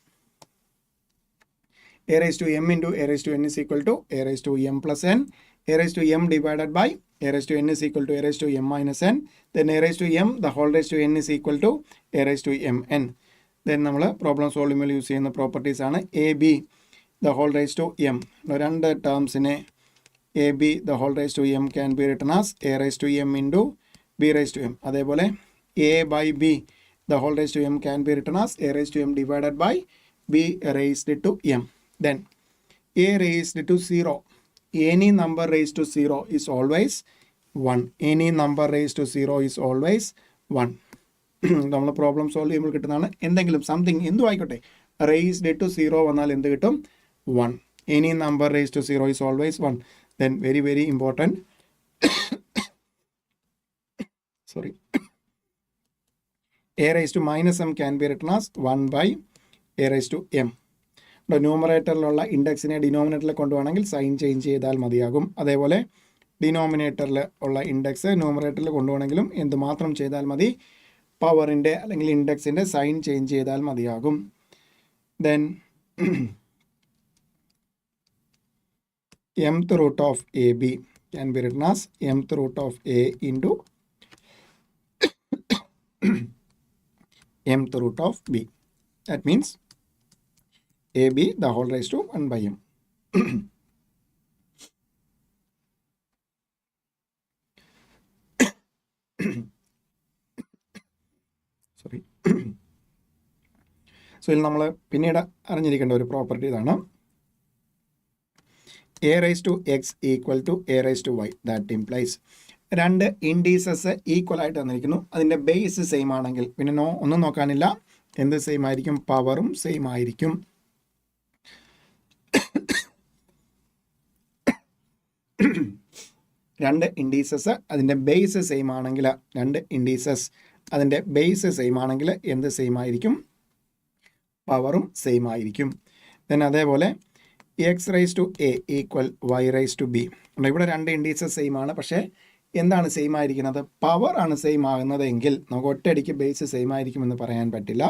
A raise to M into A raise to N is equal to A raise to M plus N. A raise to M divided by A raise to N is equal to A raise to M minus N. Then A raise to M the whole raise to N is equal to A raise to M N. Then നമ്മൾ problem സോൾവിങ്ങിൽ use ചെയ്യുന്ന പ്രോപ്പർട്ടീസാണ് A B the whole raise to M. 2 ടേംസിനെ A B the whole raise to M can be written as A raise to M into B raise to M. അതേപോലെ A by B the whole raise to M can be written as A raise to M divided by B raised to M. Then A raised to 0, any number raise to 0 is always 1. Any number raise to 0 is always 1. നമ്മൾ problem solve ചെയ്യുമ്പോൾ കിട്ടുന്നതാണ്. എന്തെങ്കിലും something എന്തും ആയിക്കോട്ടെ, raised to 0 വന്നാൽ എന്ത് കിട്ടും? 1. Any number raise to 0 is always 1. Then very very important, sorry, a raised to minus m can be written as 1 by a raised to m. ന്യൂമറേറ്ററിലുള്ള ഇൻഡെക്സിനെ ഡിനോമിനേറ്ററിൽ കൊണ്ടുപോകണമെങ്കിൽ സൈൻ ചേഞ്ച് ചെയ്താൽ മതിയാകും. അതേപോലെ ഡിനോമിനേറ്ററിൽ ഉള്ള ഇൻഡെക്സ് ന്യൂമറേറ്ററിൽ കൊണ്ടുപോകണമെങ്കിലും എന്തുമാത്രം ചെയ്താൽ മതി? പവറിൻ്റെ അല്ലെങ്കിൽ ഇൻഡെക്സിൻ്റെ സൈൻ ചേഞ്ച് ചെയ്താൽ മതിയാകും. Then mth root of ab can be written as mth root of a into mth root of b. That means ab the whole raised to 1 by m. Sorry. So ഇതിൽ നമ്മൾ പിന്നീട് അറിഞ്ഞിരിക്കേണ്ട ഒരു property ഇതാണ്. A raise to X equal to A raise to Y. That implies രണ്ട് indices equal ആയിട്ട് തന്നിരിക്കുന്നു, അതിൻ്റെ ബേസ് സെയിം ആണെങ്കിൽ പിന്നെ ഒന്നും നോക്കാനില്ല, എന്ത് സെയിം ആയിരിക്കും? പവറും സെയിം ആയിരിക്കും. രണ്ട് ഇൻഡീസസ് അതിൻ്റെ ബേസ് സെയിം ആണെങ്കിൽ, എന്ത് സെയിം ആയിരിക്കും? പവറും സെയിം ആയിരിക്കും. ദെൻ അതേപോലെ X raise to A equal Y raise to B. ഇവിടെ രണ്ട് ഇൻഡീസസ് സെയിം ആണ്, പക്ഷേ എന്താണ് സെയിം ആയിരിക്കുന്നത്? പവർ ആണ് സെയിം ആകുന്നതെങ്കിൽ നമുക്ക് ഒറ്റയടിക്ക് ബേസ് സെയിം ആയിരിക്കുമെന്ന് പറയാൻ പറ്റില്ല.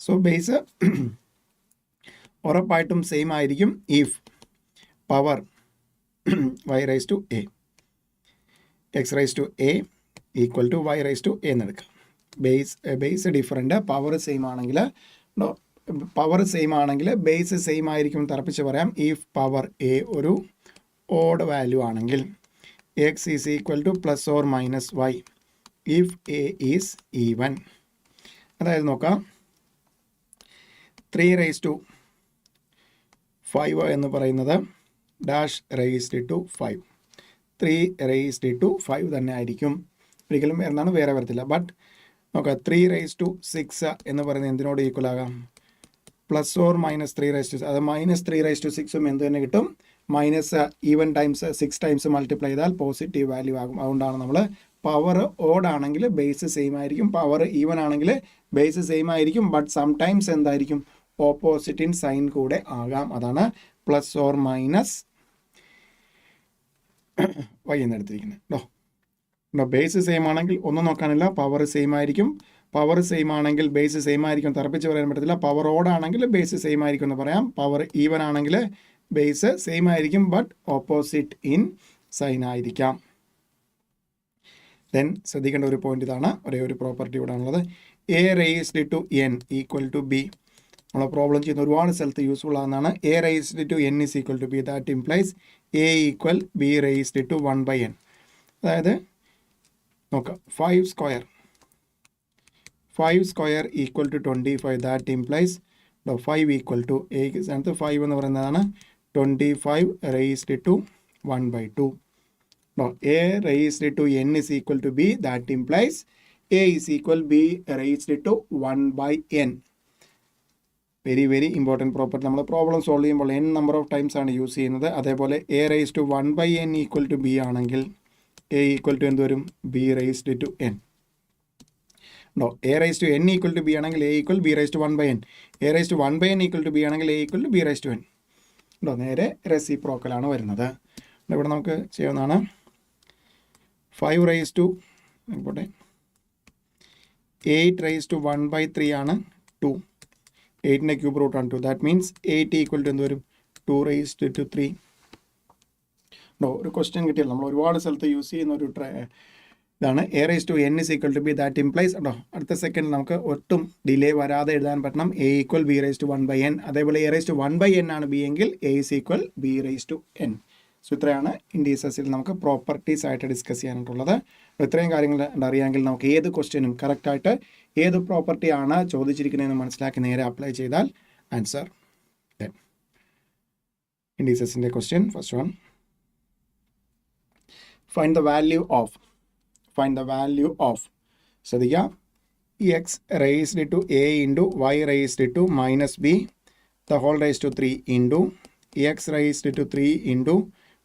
സോ ബേസ് ഉറപ്പായിട്ടും സെയിം ആയിരിക്കും if power Y raise to A, X raise to A equal to Y raise to A എന്നെടുക്കാം. ബേസ് ഡിഫറൻറ്റ്, പവർ സെയിം ആണെങ്കിൽ ബേസ് സെയിം ആയിരിക്കും തറപ്പിച്ച് പറയാം ഇഫ് പവർ എ ഒരു ഓഡ് വാല്യൂ ആണെങ്കിൽ, x is equal to plus or minus y if a is even. അതായത് നോക്കാം, 3 raised to 5 എന്ന് പറയുന്നത് dash raised to 5, 3 raised to 5 തന്നെ ആയിരിക്കും, ഒരിക്കലും എന്നാണ് വേറെ വരത്തില്ല. ബട്ട് നോക്കാം, 3 raised to 6 എന്ന് പറയുന്നത് എന്തിനോട് ഈക്വൽ ആകാം? Plus or minus 3 raised to, അത് മൈനസ് 3 raised to 6ഉം എന്ത് തന്നെ കിട്ടും? Minus even times 6 times multiply ചെയ്താൽ പോസിറ്റീവ് വാല്യൂ ആകും. അതുകൊണ്ടാണ് നമ്മൾ പവർ ഓഡ് ആണെങ്കിൽ ബേസ് സെയിം ആയിരിക്കും, പവർ ഈവൻ ആണെങ്കിൽ ബേസ് സെയിം ആയിരിക്കും, ബട്ട് സംടൈംസ് എന്തായിരിക്കും? ഓപ്പോസിറ്റ് ഇൻ സൈൻ കൂടെ ആകാം. അതാണ് പ്ലസ് ഓർ മൈനസ് വൈ എന്നെടുത്തിരിക്കുന്നത് കേട്ടോ. ബേസ് സെയിം ആണെങ്കിൽ ഒന്നും നോക്കാനില്ല, പവർ സെയിം ആയിരിക്കും. പവർ സെയിം ആണെങ്കിൽ ബേസ് സെയിം ആയിരിക്കും തറപ്പിച്ച് പറയാൻ പറ്റത്തില്ല. പവർ ഓഡ് ആണെങ്കിൽ ബേസ് സെയിം ആയിരിക്കും എന്ന് പറയാം. പവർ ഈവൻ ആണെങ്കിൽ ബേസ് സെയിം ആയിരിക്കും, ബട്ട് ഓപ്പോസിറ്റ് ഇൻ സൈൻ ആയിരിക്കാം. ദെൻ ശ്രദ്ധിക്കേണ്ട ഒരു പോയിന്റ് ഇതാണ്, ഒരേ ഒരു പ്രോപ്പർട്ടി ഇവിടെ ഉള്ളത്. A raised to N equal to B. നമ്മൾ പ്രോബ്ലം ചെയ്യുന്ന ഒരുപാട് സ്ഥലത്ത് യൂസ്ഫുൾ ആകുന്നതാണ്. A raised to N is equal to B. That implies A equal B raised to 1/n. അതായത് നോക്കാം, 5 square equal to 25. That implies 5 equal to എക്ക് സ്ഥാനത്ത് 5 എന്ന് പറയുന്നതാണ് 25 raised to 1/2. Now a raised to n is equal to b. That implies a is equal b raised to 1/n. Very important property. നമ്മൾ problem solve ചെയ്യുമ്പോൾ n number of times ആണ് use ചെയ്യുന്നത്. അതേപോലെ a raised to 1/n equal to b ആണെങ്കിൽ a equal to എന്ത് വരും? b raised to n. No, a raised to n equal to b ആണെങ്കിൽ a equal b raised to 1/n. a raised to 1/n equal to b ആണെങ്കിൽ a equal to b raised to n. നേരെ റെസിപ്രോക്കലാണ് വരുന്നത്. ഇവിടെ നമുക്ക് ചെയ്യാവുന്നതാണ്. 5 raised to 8 raised to 1/3 ആണ് 2. 8ൻ്റെ cube root ആണ് 2. That means 8 equal to എന്ത് വരും? 2 raised to 3. ഒരു ക്വസ്റ്റ്യൻ കിട്ടിയല്ലോ, നമ്മൾ ഒരുപാട് സ്ഥലത്ത് യൂസ് ചെയ്യുന്ന ഒരു ഇതാണ്. A raise to N is equal to B. That implies അടുത്ത സെക്കൻഡ് നമുക്ക് ഒട്ടും ഡിലേ വരാതെ എഴുതാൻ പറ്റണം. A equal b raise to 1/n. അതേപോലെ എ റൈസ് ടു 1/n ആണ് ബി എങ്കിൽ a is equal b raise to n. So ഇത്രയാണ് ഇൻഡീസസിൽ നമുക്ക് പ്രോപ്പർട്ടീസ് ആയിട്ട് ഡിസ്കസ് ചെയ്യാനായിട്ടുള്ളത്. ഇത്രയും കാര്യങ്ങൾ അറിയാമെങ്കിൽ നമുക്ക് ഏത് ക്വസ്റ്റ്യനും കറക്റ്റായിട്ട് ഏത് പ്രോപ്പർട്ടിയാണ് ചോദിച്ചിരിക്കുന്നതെന്ന് മനസ്സിലാക്കി നേരെ അപ്ലൈ ചെയ്താൽ ആൻസർ. ഇൻഡീസസിൻ്റെ question first one, find the value of ശ്രദ്ധിക്കുക, x raised to a into y raised to minus b the whole raised to 3 into x raised to 3 into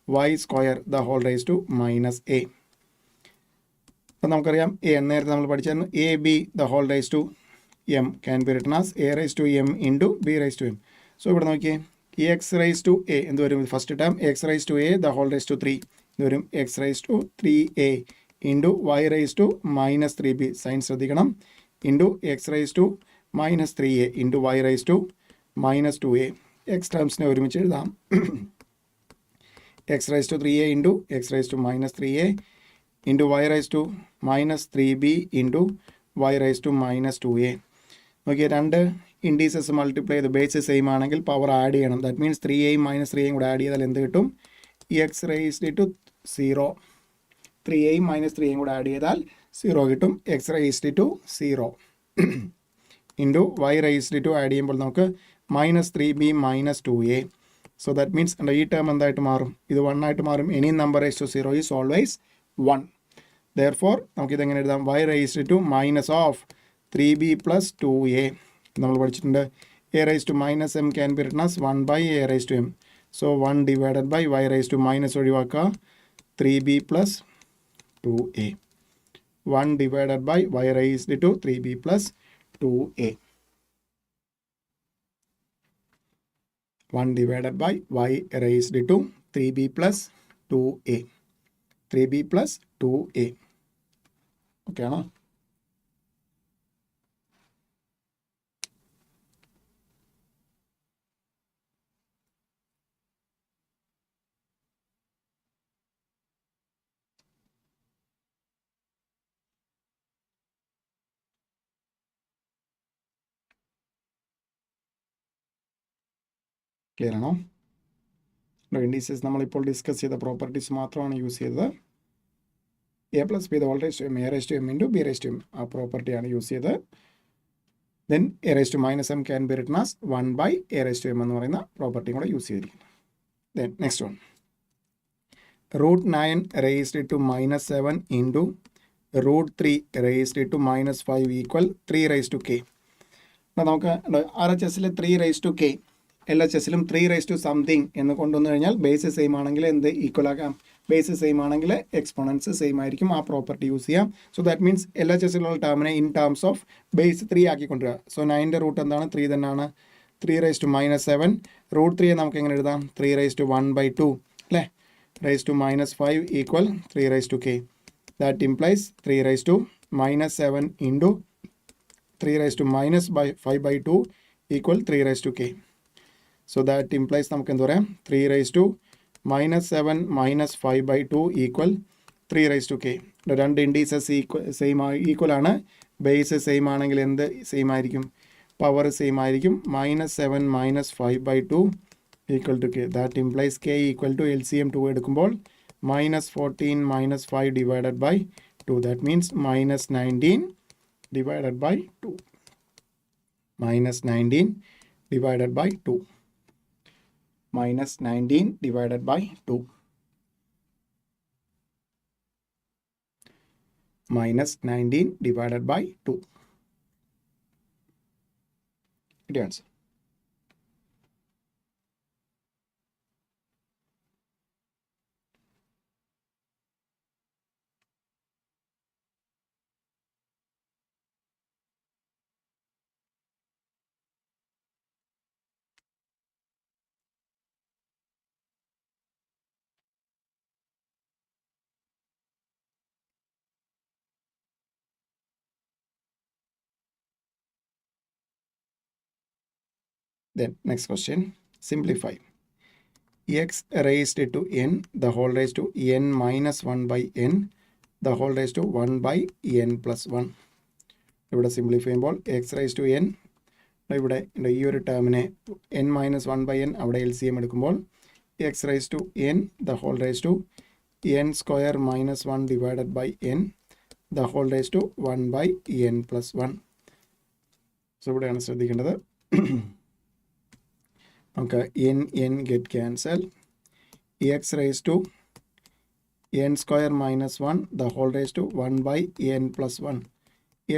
y square the whole raised to minus a. അപ്പോൾ നമുക്കറിയാം a നേരത്തെ നമ്മൾ പഠിച്ചായിരുന്നു. a b the whole raised to m can be written as a raised to m into b raised to m. So ഇവിടെ നോക്കിയേ, x raised to a എന്ത് വരും? First term x raised to a the whole raised to 3 എന്ത് വരും? x raised to 3a into y raised to minus 3b. Sign ശ്രദ്ധിക്കണം. into x raised to minus 3a into y raised to minus 2a. x ടേംസിനെ ഒരുമിച്ച് എഴുതാം. x raised to 3a into x raised to minus 3a into y raised to minus 3b into y raised to minus 2a. നോക്കിയാൽ രണ്ട് indices multiply ചെയ്ത് base same ആണെങ്കിൽ power add ചെയ്യണം. That means 3a minus 3a കൂടെ add ചെയ്താൽ എന്ത് കിട്ടും? x raised to 0. 3a minus 3a കൂടെ ആഡ് ചെയ്താൽ 0 കിട്ടും. x raised to 0 into Y raised to add ചെയ്യുമ്പോൾ നമുക്ക് -3b - 2a. So that means ഈ ടേം എന്തായിട്ട് മാറും? ഇത് 1 ആയിട്ട് മാറും. Any number raise to 0 is always 1. Therefore നമുക്കിതെങ്ങനെ എഴുതാം? Y raised to minus of 3b + 2a നമ്മൾ പഠിച്ചിട്ടുണ്ട്. a raised to -m can be written as 1 by a raised to m. So 1 divided by y raised to minus ഒഴിവാക്കുക 3b + 2a. 1 divided by y raised to 3b + 2a. 1 divided by y raised to 3b + 2a. 3b + 2a. Okay ആണോ? Clear ആണോ? Indices നമ്മളിപ്പോൾ discuss ചെയ്ത properties മാത്രമാണ് use ചെയ്തത്. a + b the whole raised to m, a raised to m into b raised to m ആ പ്രോപ്പർട്ടിയാണ് use ചെയ്തത്. Then a raised to - m can be written as 1 by a raised to m എന്ന് പറയുന്ന പ്രോപ്പർട്ടിയും കൂടെ use ചെയ്തിരിക്കുന്നു. Then next one, √9 raised to -7 into √3 raised to -5 equal 3 raised to k. അപ്പോൾ നമുക്ക് RHSൽ 3 raised to k, LHSലും 3 raised to something എന്ന് കൊണ്ടുവന്നു കഴിഞ്ഞാൽ ബേസ് സെയിം ആണെങ്കിൽ എന്ത് ഈക്വൽ ആക്കാം? ബേസ് സെയിം ആണെങ്കിൽ എക്സ്പോണൻസ് സെയിം ആയിരിക്കും. ആ പ്രോപ്പർട്ടി യൂസ് ചെയ്യാം. സോ ദാറ്റ് മീൻസ് LHSലുള്ള ടേമിനെ ഇൻ ടേംസ് ഓഫ് ബേസ് 3 ആക്കി കൊണ്ടുവരിക. സോ 9ൻ്റെ റൂട്ട് എന്താണ്? 3 തന്നെയാണ്. 3 raised to -7 √3 നമുക്ക് എങ്ങനെ എഴുതാം? 3 raised to 1/2 അല്ലേ? raised to -5 equal 3 raised to k. That implies 3 raised to -7 into 3 raised to -5/2 equal 3 raised to k. So that implies നമുക്ക് എന്ത് പറയാം? 3 raised to -7 - 5/2 equal 3 raised to k. രണ്ട് ഇൻഡീസസ് ഈക്വൽ ആണ്. Base same ആണെങ്കിൽ എന്ത് same ആയിരിക്കും? Power same ആയിരിക്കും. -7 - 5/2 equal to k. That implies k equal to LCM 2 എടുക്കുമ്പോൾ -14 - 5 divided by 2. That means -19 divided by 2. -19 divided by 2. -19 divided by 2. -19 divided by 2. Good answer. Then next question, simplify. X raised to n the whole raised to n - 1 by n the whole raised to 1 by n plus 1. ഇവിടെ simplify ചെയ്യുമ്പോൾ X raise to N, ഇവിടെ ഈ ഒരു ടേമിനെ n - 1 by n അവിടെ LCM എടുക്കുമ്പോൾ x raise to n the whole raised to n² - 1 divided by n the whole raised to 1 by n plus 1. So ഇവിടെയാണ് ശ്രദ്ധിക്കേണ്ടത്. നമുക്ക് n get cancel. X raise to n² - 1 the whole raised to 1 by n plus 1.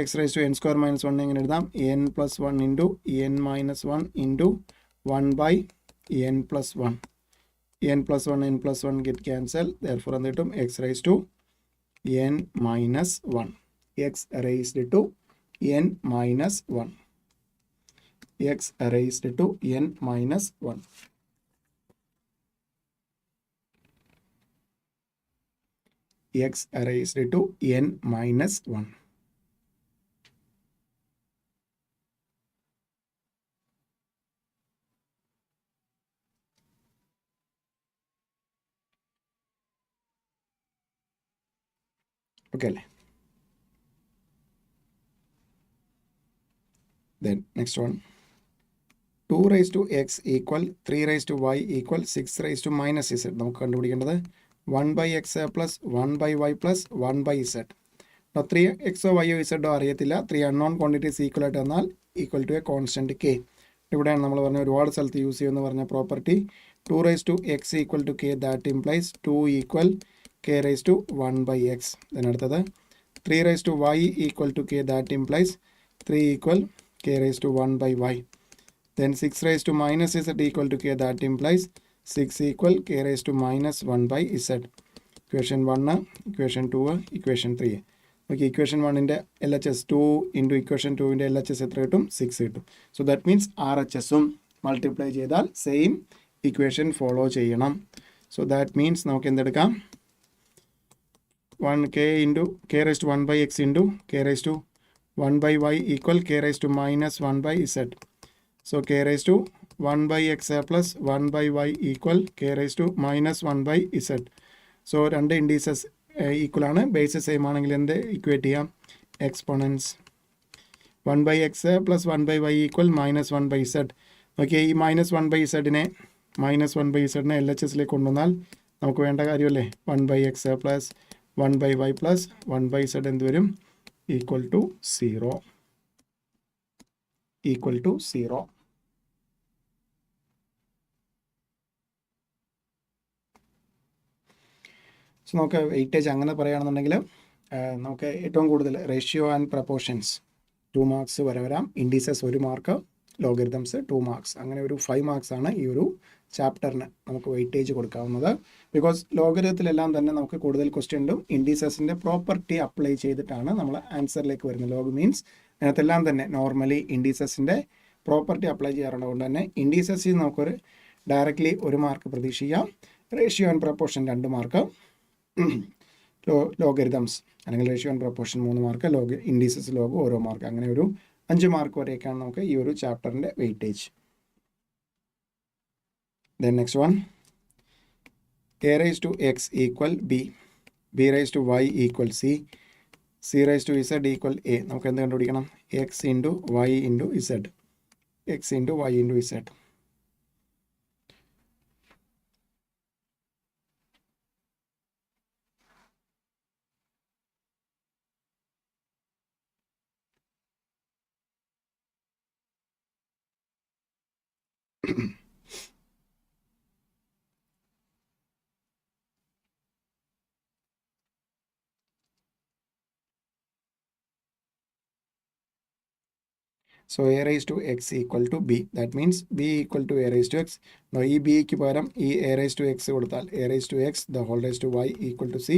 X raise to n² - 1 എങ്ങനെ എഴുതാം? n plus 1 into n minus 1 into 1 by n plus 1. n plus 1 n plus 1 get cancel. Therefore എന്ത് കിട്ടും? X raise to n minus 1. X raised to n minus 1. x raised to n minus 1. x raised to n minus 1. Okay. Then next one. 2 raised to x equal 3 raised to y equal 6 raised to minus z. നമുക്ക് കണ്ടുപിടിക്കേണ്ടത് 1 by x plus 1 by y plus 1 by z. 3xോ വൈയോ ഇസഡോ അറിയത്തില്ല. 3 unknown quantities equal ആയിട്ട് എന്നാൽ equal to a constant k. ഇവിടെയാണ് നമ്മൾ പറഞ്ഞ ഒരുപാട് സ്ഥലത്ത് യൂസ് ചെയ്യുമെന്ന് പറഞ്ഞ property 2 raise to X equal to k that implies 2 equal k raise to 1/x. ഇതിനടുത്തത് 3 raise to y equal to k that implies 3 equal k raise to 1/y. Then 6 raised to minus z equal to k, that implies 6 equal k raised to minus 1/z. Equation 1, equation 2, equation 3. Okay, equation 1 in the LHS 2 into equation 2 in the LHS എത്ര കിട്ടും? 6 കിട്ടും. So that means RHSും multiply ചെയ്താൽ same equation follow ചെയ്യണം. So that means നമുക്ക് എന്തെടുക്കാം? 1k into k raised to 1/x into k raised to 1/y equal k raised to minus 1/z. So k raised to 1/x plus 1/y equal k raised to minus 1/z. So രണ്ട് indices equal ആണ്. Base same ആണെങ്കിൽ എന്ത് equate ചെയ്യാം? Exponents 1/x plus 1/y equal minus 1/z. Okay, ഈ minus 1/zനെ L H എസിലേക്ക് കൊണ്ടുവന്നാൽ നമുക്ക് വേണ്ട കാര്യമല്ലേ? 1/x plus 1/y plus 1/z എന്ത് വരും? Equal to 0. Equal to 0. So നമുക്ക് വെയിറ്റേജ് അങ്ങനെ പറയുകയാണെന്നുണ്ടെങ്കിൽ നമുക്ക് ഏറ്റവും കൂടുതൽ റേഷ്യോ ആൻഡ് പ്രപ്പോർഷൻസ് 2 മാർക്സ് വരെ വരാം. ഇൻഡീസസ് 1 മാർക്ക്, ലോഗരിതംസ് 2 മാർക്സ്, അങ്ങനെ ഒരു 5 മാർക്സ് ആണ് ഈ ഒരു ചാപ്റ്ററിന് നമുക്ക് വെയിറ്റേജ് കൊടുക്കാവുന്നത്. ബിക്കോസ് ലോഗരിതത്തിലെല്ലാം തന്നെ നമുക്ക് കൂടുതൽ ക്വസ്റ്റ്യനും ഇൻഡീസസിൻ്റെ പ്രോപ്പർട്ടി അപ്ലൈ ചെയ്തിട്ടാണ് നമ്മൾ ആൻസറിലേക്ക് വരുന്നത്. ലോഗ് മീൻസ് അതിനകത്തെല്ലാം തന്നെ നോർമലി ഇൻഡീസസിൻ്റെ പ്രോപ്പർട്ടി അപ്ലൈ ചെയ്യാറുള്ളത് കൊണ്ട് തന്നെ ഇൻഡീസസിൽ നമുക്കൊരു ഡയറക്റ്റ്ലി 1 മാർക്ക് പ്രതീക്ഷിക്കാം. Ratio and proportion 2 mark, logarithms അല്ലെങ്കിൽ ratio and proportion 3 mark, indices log ഓരോ മാർക്ക്, അങ്ങനെ ഒരു 5 മാർക്ക് വരെയൊക്കെയാണ് നമുക്ക് ഈ ഒരു ചാപ്റ്ററിൻ്റെ weightage. Then next one, a raised to x equal b, b raised to y equal c, c raised to z equal a. നമുക്ക് എന്ത് കണ്ടുപിടിക്കണം? x into y into z, x into y into z. So a raised to x equal to b. That means b equal to a raised to x. Now ഈ bക്ക് പകരം ഈ a raised to x കൊടുത്താൽ a raised to x the whole raised to y equal to c.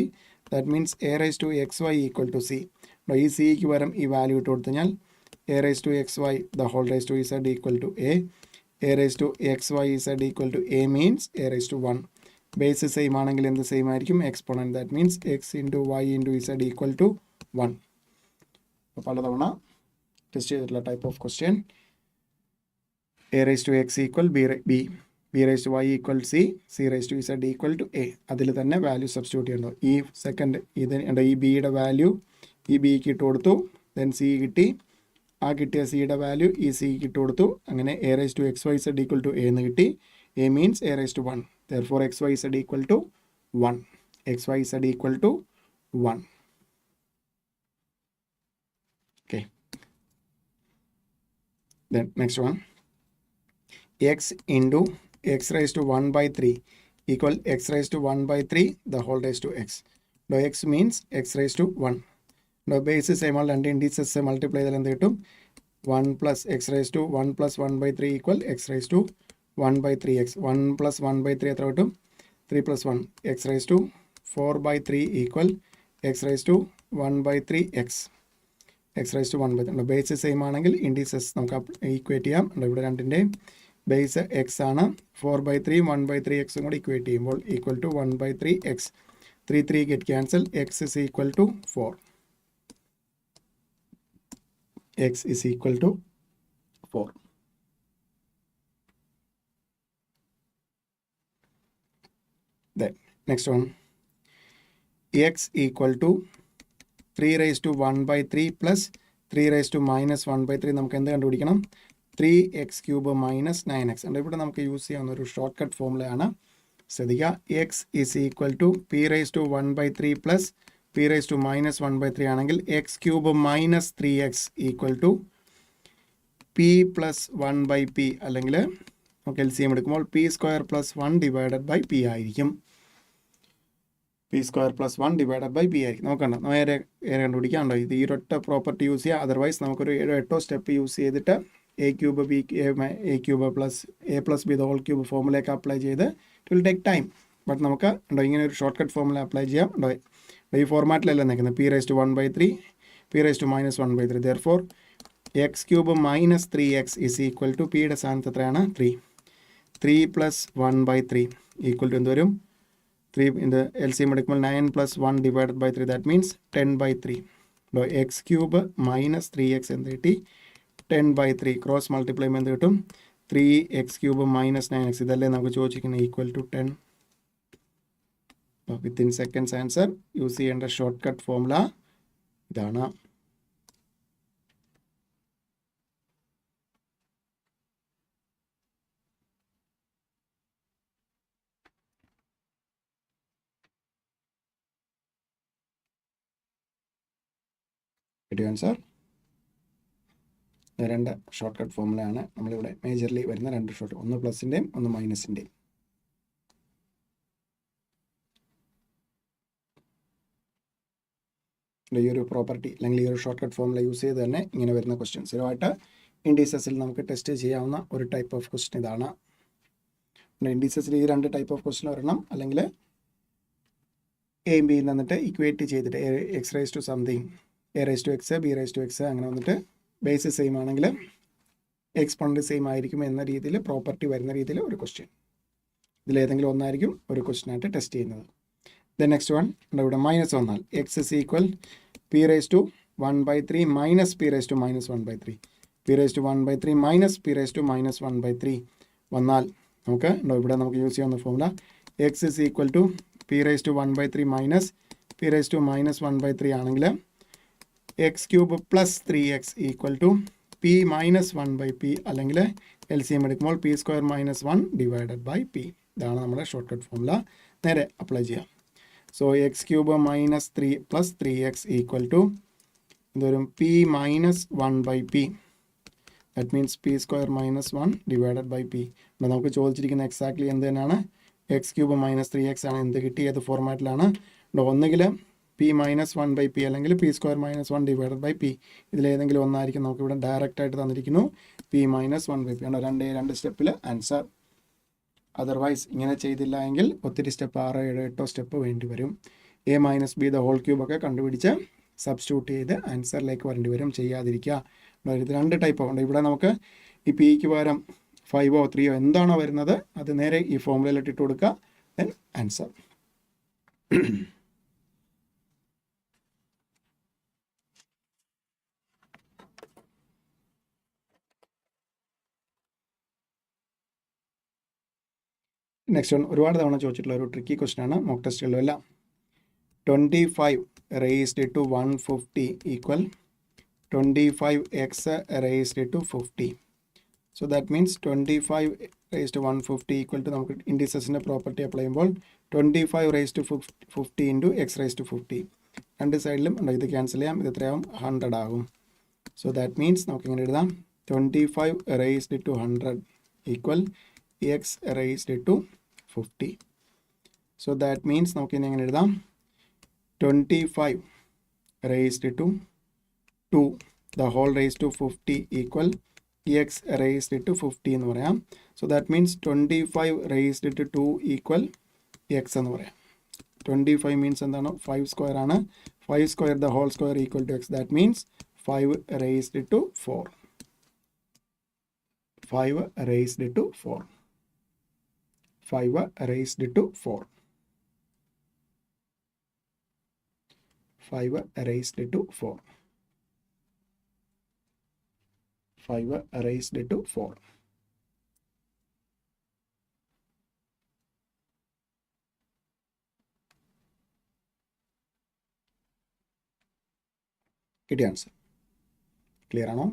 That means a raised to xy equal to c. Now ഈ cക്ക് പകരം ഈ value ഇട്ട് കൊടുത്തു കഴിഞ്ഞാൽ a raised to xy the whole raised to z equal to a. a raised to xy z equal to a means a raised to 1. Base same ആണെങ്കിൽ എന്ത് same ആയിരിക്കും? Exponent. That means x into y into z equal to 1. അപ്പോൾ പലതവണ test ചെയ്തിട്ടുള്ള type of question. A raise to X equal b raise to y equal c, c raise to z equal to a. അതിൽ തന്നെ value substitute ചെയ്യണ്ടോ? ഈ second ഈ ബിയുടെ value ഈ ബിക്ക് ഇട്ട് കൊടുത്തു, ദെൻ സി കിട്ടി, ആ കിട്ടിയ സിയുടെ വാല്യൂ ഈ സിക്ക് ഇട്ട് കൊടുത്തു, അങ്ങനെ a raise to x y z equal to a എന്ന് കിട്ടി. A means A raise to 1. Therefore xyz equal to 1. xyz equal to 1. Okay. Then next one. X into x raised to 1 by 3 equal x raised to 1 by 3 the whole raised to x. Now x means x raised to 1. Now base is same all and indices multiply the length to 1 plus x raised to 1 plus 1 by 3 equal x raised to 1 by 3x. 1 plus 1 by 3 എത്ര കിട്ടും? 3 plus 1 x raised to 4 by 3 equal x raised to 1 by 3x. x raised to 1 by 3. Base same ആണെങ്കിൽ indices നമുക്ക് equate ചെയ്യാം. ഇവിടെ രണ്ടിൻ്റെ base X ആണ്. 4 by 3 1 by 3 എക്സും കൂടി ഇക്വേറ്റ് ചെയ്യുമ്പോൾ equal to 1 by 3x. 3 get cancel. X is equal to 4. X is equal to 4. Then next one, x equal to 3 raised to 1 by 3 plus 3 raised to minus 1 by 3. നമുക്ക് എന്ത് കണ്ടുപിടിക്കണം? 3x cube minus 9x. and ഇവിടെ നമുക്ക് use ചെയ്യാവുന്ന ഒരു short cut ഫോർമുലയാണ്. ശ്രദ്ധിക്കുക, x is equal to p raised to 1 by 3 plus p raised to minus 1 by 3 ആണെങ്കിൽ x cube minus 3x equal to p plus 1 by p അല്ലെങ്കിൽ നമുക്ക് LCM എടുക്കുമ്പോൾ p square plus 1 divided by p ആയിരിക്കും. p square plus 1 divided by p ആയിരിക്കും. നോക്കണ്ട നേരെ കണ്ടുപിടിക്കാണ്ടോ ഇത് ഈ ഒറ്റ പ്രോപ്പർട്ടി യൂസ് ചെയ്യുക. അതർവൈസ് നമുക്കൊരു 8 സ്റ്റെപ്പ് യൂസ് ചെയ്തിട്ട് a cube b a cube plus a plus B the whole cube ഫോമുലേക്ക് അപ്ലൈ ചെയ്ത് it will take time. But നമുക്ക് ഉണ്ടോ ഇങ്ങനെ ഒരു ഷോർട്ട് കട്ട് ഫോമുല അപ്ലൈ ചെയ്യാം. ഉണ്ടോ ഈ ഫോർമാറ്റിലല്ല നിൽക്കുന്നത് p raised to 1 by 3 p raised to minus 1 by 3 therefore x cube minus 3x is equal to p യുടെ സ്ഥാനത്ത് എത്രയാണ് 3 plus 1 by 3 equal to എന്ത് വരും 3 in the LCM എടുക്കുമ്പോൾ 9 plus 1 divided by 3 that means 10 by 3 x cube minus 3x എന്ത് കിട്ടി 10 by 3 cross multiply ചെയ്യുമ്പോൾ എന്ത് കിട്ടും 3x cube minus 9x ഇതല്ലേ നമുക്ക് ചോദിച്ചിരിക്കുന്നത് equal to 10. Within seconds answer use ചെയ്യേണ്ട ഷോർട്ട് കട്ട് ഫോമുല ഇതാണ്. ആൻസർ രണ്ട് ഷോർട്ട് കട്ട് ഫോമുലയാണ് നമ്മളിവിടെ മേജർലി വരുന്ന രണ്ട് ഷോർട്ട്, ഒന്ന് പ്ലസിൻ്റെയും ഒന്ന് മൈനസിൻ്റെയും. ഈ ഒരു പ്രോപ്പർട്ടി അല്ലെങ്കിൽ ഈ ഒരു ഷോർട്ട് കട്ട് ഫോമുല യൂസ് ചെയ്ത് തന്നെ ഇങ്ങനെ വരുന്ന ക്വസ്റ്റ്യൻസ് സ്ഥിരമായിട്ട് ഇൻഡീസസിൽ നമുക്ക് ടെസ്റ്റ് ചെയ്യാവുന്ന ഒരു ടൈപ്പ് ഓഫ് ക്വസ്റ്റ്യൻ ഇതാണ്. ഇൻഡീസസിൽ ഈ രണ്ട് ടൈപ്പ് ഓഫ് ക്വസ്റ്റ്യൻ വരണം, അല്ലെങ്കിൽ എയും ബിയും തന്നിട്ട് ഇക്വേറ്റ് ചെയ്തിട്ട് x raise to something a raise to x b raise to x അങ്ങനെ വന്നിട്ട് ബേസ് സെയിം ആണെങ്കിൽ എക്സ്പോണൻറ്റ് സെയിം ആയിരിക്കും എന്ന രീതിയിൽ പ്രോപ്പർട്ടി വരുന്ന രീതിയിൽ ഒരു ക്വസ്റ്റ്യൻ. ഇതിലേതെങ്കിലും ഒന്നായിരിക്കും ഒരു ക്വസ്റ്റ്യൻ ആയിട്ട് ടെസ്റ്റ് ചെയ്യുന്നത്. ദെൻ നെക്സ്റ്റ് വൺ ഇവിടെ മൈനസ് വന്നാൽ x is equal p raise to 1 by 3 minus p raise to minus 1 by 3 p raise to 1 by 3 minus p raise to minus 1 by 3 വന്നാൽ നമുക്ക് ഇവിടെ നമുക്ക് യൂസ് ചെയ്യാവുന്ന formula x is equal to p raise to 1 by 3 minus p raise to minus 1 by 3 ആണെങ്കിൽ x cube plus 3x equal to P minus 1 by p അല്ലെങ്കിൽ LCM എടുക്കുമ്പോൾ P square minus 1 divided by P. ഇതാണ് നമ്മുടെ short cut formula. നേരെ apply ചെയ്യാം. So X cube minus 3 plus 3x equal to എന്തോരും P minus 1 by p that means P square minus 1 divided by P. ഇവിടെ നമുക്ക് ചോദിച്ചിരിക്കുന്ന exactly എന്ത് തന്നെയാണ് എക്സ് ക്യൂബ് മൈനസ് 3x ആണ്. എന്ത് കിട്ടി ഏത് ഫോർമാറ്റിലാണ് ഒന്നുകിൽ പി മൈനസ് 1 by p അല്ലെങ്കിൽ p square minus 1 divided by p ഇതിലേതെങ്കിലും ഒന്നായിരിക്കും. നമുക്കിവിടെ ഡയറക്റ്റ് ആയിട്ട് തന്നിരിക്കുന്നു പി മൈനസ് 1 by p ആണ് രണ്ട് സ്റ്റെപ്പിൽ ആൻസർ. അതർവൈസ് ഇങ്ങനെ ചെയ്തില്ല എങ്കിൽ ഒത്തിരി സ്റ്റെപ്പ് 6, 7, 8 സ്റ്റെപ്പ് വേണ്ടി വരും. A minus B the whole cube ഒക്കെ കണ്ടുപിടിച്ച് സബ്സ്റ്റിറ്റ്യൂട്ട് ചെയ്ത് ആൻസറിലേക്ക് വരേണ്ടി വരും. ചെയ്യാതിരിക്കുക. ഇത് രണ്ട് ടൈപ്പ് ഉണ്ട്. ഇവിടെ നമുക്ക് ഈ പിക്ക് പകരം 5ഓ 3ഓ എന്താണോ വരുന്നത് അത് നേരെ ഈ ഫോമുലയിലിട്ട് ഇട്ട് കൊടുക്കുക. Then answer. നെക്സ്റ്റ് വൺ ഒരുപാട് തവണ ചോദിച്ചിട്ടുള്ള ഒരു ട്രിക്കി ക്വസ്റ്റൻ ആണ്. മോക്ക് ടെസ്റ്റുകളിലും എല്ലാം 25 raised to 150 equal 25x raised to 50. So that means 25 raised to 150 equal to നമുക്ക് ഇൻഡിസസിൻ്റെ പ്രോപ്പർട്ടി അപ്ലൈ ചെയ്യുമ്പോൾ 25 raised to 50 into x raised to 50. രണ്ട് സൈഡിലും ഇത് ക്യാൻസൽ ചെയ്യാം. ഇത് എത്രയാവും 100 ആകും. സോ ദാറ്റ് മീൻസ് നമുക്ക് ഇങ്ങനെ എഴുതാം 25 raised to 100 equal x raised to 50. So that means നമുക്ക് ഇനി എങ്ങനെ എഴുതാം 25 raised to 2 the whole raised to 50 equal x raised to 50 എന്ന് പറയാം. So that means 25 raised to 2 equal x എന്ന് പറയാം. 25 means എന്താണ് 5 സ്ക്വയർ ആണ്. 5 square the whole square equal to x. That means 5 raised to 4. 5 raised to 4. 5 raised to 4. 5 raised to 4. 5 raised to 4. കിട്ടിയ answer clear ആണോ?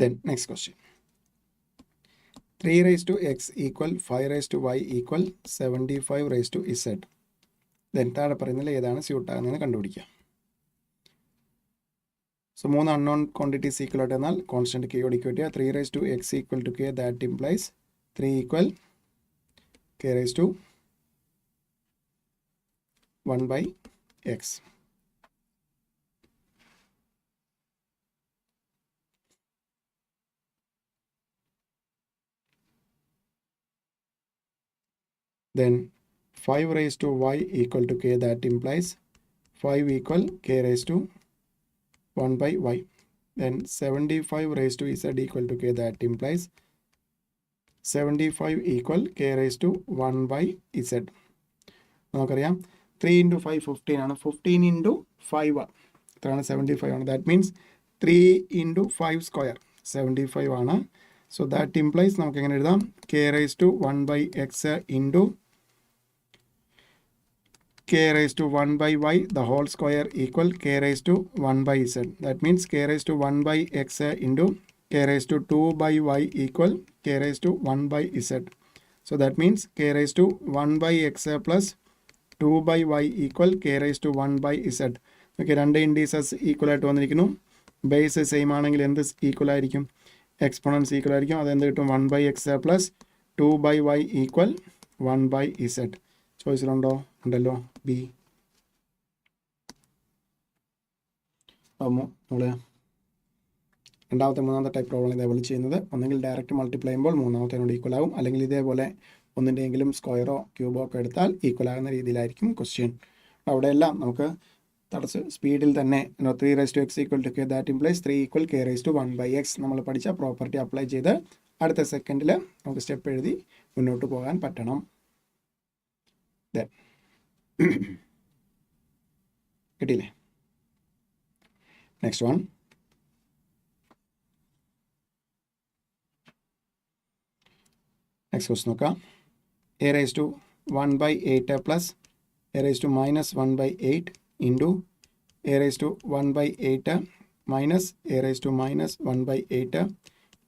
Then next question. 3 raised to x equal 5 raised to y equal 75 raised to z. Then താഴെ പറയുന്നതിൽ ഏതാണ് suit ആകുന്നതെന്ന് കണ്ടുപിടിക്കുക. So 3 unknown quantities equal ആയിട്ട് എന്നാൽ constant k യോട് equate ചെയ്യുക. 3 raised to x equal to k, that implies 3 equal k raised to 1 by x. Then 5 raised to y equal to k, that implies 5 equal k raised to 1 by y. Then 75 raised to z equal to k, that implies 75 equal k raised to 1 by z. നമുക്കറിയാം 3 into 5 15 ആണ്. 15 into 5 എത്രയാണ് 75 ആണ്. That means 3 into 5 square 75 ആണ്. So that implies നമുക്ക് എങ്ങനെ എഴുതാം, k raised to 1 by x into k raised to 1 by y the whole square equal k raised to 1 by z. That means k raised to 1 by x into k raised to 2 by y equal k raised to 1 by z. So that means k raised to 1 by x plus 2 by y equal k raised to 1 by z. Okay, രണ്ട് indices equal ആയിട്ട് വന്നിരിക്കുന്നു. Base same ആണെങ്കിൽ എന്ത് equal ആയിരിക്കും, exponents equal ആയിരിക്കും. അതെന്ത് കിട്ടും, 1 by x plus 2 by y equal 1 by z. ചോയ്സിലുണ്ടോ, ഉണ്ടല്ലോ, ബി. നമ്മള് രണ്ടാമത്തെ മൂന്നാമത്തെ ടൈപ്പ് പ്രോബ്ലം ഇതേപോലെ ചെയ്യുന്നത്. ഒന്നെങ്കിൽ ഡയറക്റ്റ് മൾട്ടിപ്ലൈ ചെയ്യുമ്പോൾ മൂന്നാമത്തേനോട് ഈക്വൽ ആകും, അല്ലെങ്കിൽ ഇതേപോലെ ഒന്നിൻ്റെയെങ്കിലും സ്ക്വയറോ ക്യൂബോ ഒക്കെ എടുത്താൽ ഈക്വൽ ആകുന്ന രീതിയിലായിരിക്കും ക്വസ്റ്റ്യൻ. അവിടെയെല്ലാം നമുക്ക് സ്പീഡിൽ തന്നെ 3 raised to x equal to k, that implies 3 equal k raised to 1 by x നമ്മൾ പഠിച്ച പ്രോപ്പർട്ടി അപ്ലൈ ചെയ്ത് അടുത്ത സെക്കൻഡിൽ നമുക്ക് സ്റ്റെപ്പ് എഴുതി മുന്നോട്ട് പോകാൻ പറ്റണം. കിട്ടിയില്ലേ? Next one. നെക്സ്റ്റ് ക്വസ്റ്റ്യൻ നോക്കാം. a raised to 1 by 8 plus a raised to minus 1 by 8 into a raised to 1 by 8 minus a raised to minus 1 by 8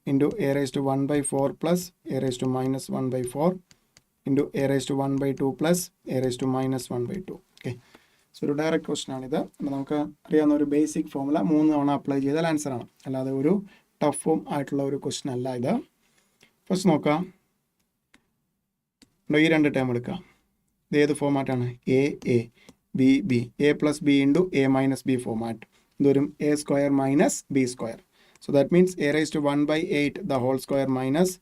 into a raised to 1 by 4 plus a raised to minus 1 by 4 into a raised to 1 by 2 plus a raised to minus 1 by 2. Okay, so ഒരു direct question ആണിത്. നമുക്ക് അറിയാവുന്ന ഒരു basic formula 3 തവണ apply ചെയ്താൽ answer ആണ്, അല്ലാതെ ഒരു ടഫും ആയിട്ടുള്ള ഒരു ക്വസ്റ്റൻ അല്ല ഇത്. ഫസ്റ്റ് നോക്കാം, ഈ രണ്ട് ടേം എടുക്കാം. ഇത് ഏത് ഫോമാറ്റാണ്, A A B B, A plus B into A minus B format. ഇതൊരു A square minus B square. So that means A raise to 1 by 8 the whole square minus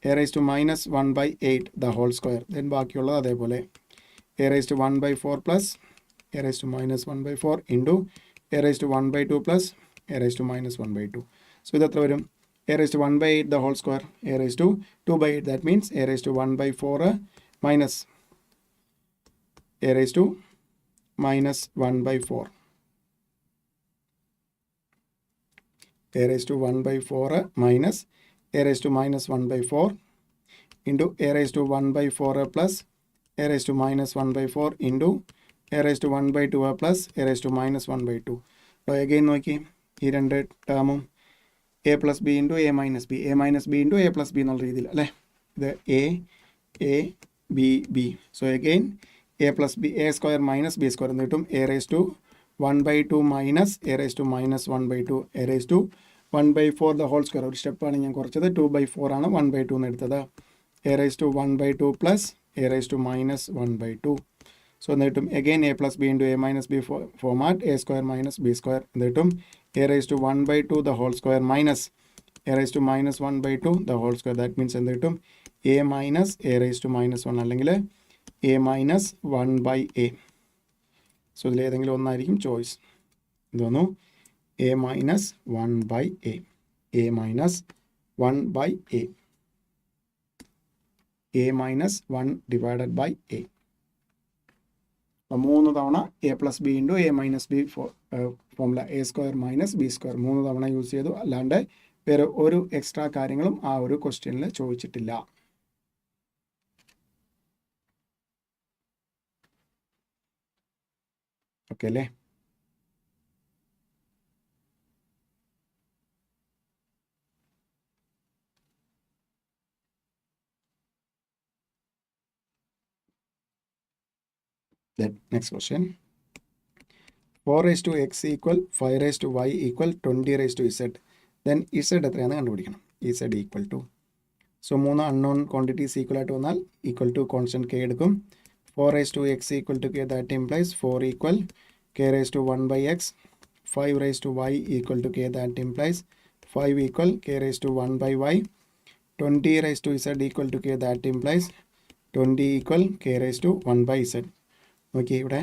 A raise to minus 1 by 8 the whole square. Then ബാക്കിയുള്ളത് അതേപോലെ A raise to 1 by 4 plus A raise to minus 1 by 4 into A raise to 1 by 2 plus A raise to minus 1 by 2. So ഇത് എത്ര വരും, a raised to 1 by 8 the whole square, a raised to 2 by 8, that means a raised to 1 by 4 minus a raised to minus 1 by 4, a raised to 1 by 4 minus a raised to minus 1 by 4 into a raised to 1 by 4 plus a raised to minus 1 by 4 into a raised to 1 by 2 plus a raised to minus 1 by 2. So again നോക്കി ഈ രണ്ട് ടേമും A plus B into A minus B, A minus B into A plus B എന്നുള്ള രീതിയിൽ അല്ലേ. ഇത് A B B. So again A plus B, A square minus B square എന്ന് കിട്ടും. A raise to 1 by 2 minus A raise to minus 1 by 2, A raise to 1 by 4 the whole square. ഒരു സ്റ്റെപ്പാണ് ഞാൻ കുറച്ചത്, 2 by 4 ആണ് 1 by 2 എന്ന് എടുത്തത്. A raise to 1 by 2 plus a raise to minus 1 by 2. So എന്ന് കിട്ടും again A plus B into A minus B format, a square minus B square എന്ന് കിട്ടും. A raise to 1 by 2 the whole square minus A raise to minus 1 by 2 the whole square. That means എന്ത് കിട്ടും, a minus A raise to minus 1 അല്ലെങ്കിൽ A minus 1 by A. So ഇതിൽ ഏതെങ്കിലും ഒന്നായിരിക്കും choice. എന്തോന്നു, A minus 1 by A, A minus 1 by A, A minus 1 divided by A. അപ്പോൾ 3 തവണ A plus B into A minus B formula A square minus B square 3 തവണ use ചെയ്തു. അല്ലാണ്ട് വേറെ ഒരു എക്സ്ട്രാ കാര്യങ്ങളും ആ ഒരു ക്വസ്റ്റ്യനിൽ ചോദിച്ചിട്ടില്ല. ഓക്കെ അല്ലേ? Then next question. 4 raised to x equal 5 raised to y equal 20 raised to z. Then z എത്രയാണ് കണ്ടുപിടിക്കണം. z equal to. So 3 unknown quantities equal ആയിട്ട് വന്നാൽ equal to constant k എടുക്കും. 4 raised to x equal to k, that implies 4 equal k raised to 1 by x. 5 raised to y equal to k, that implies 5 equal k raised to 1 by y. 20 raised to z equal to k, that implies 20 equal k raised to 1 by z. Okay, ഇവിടെ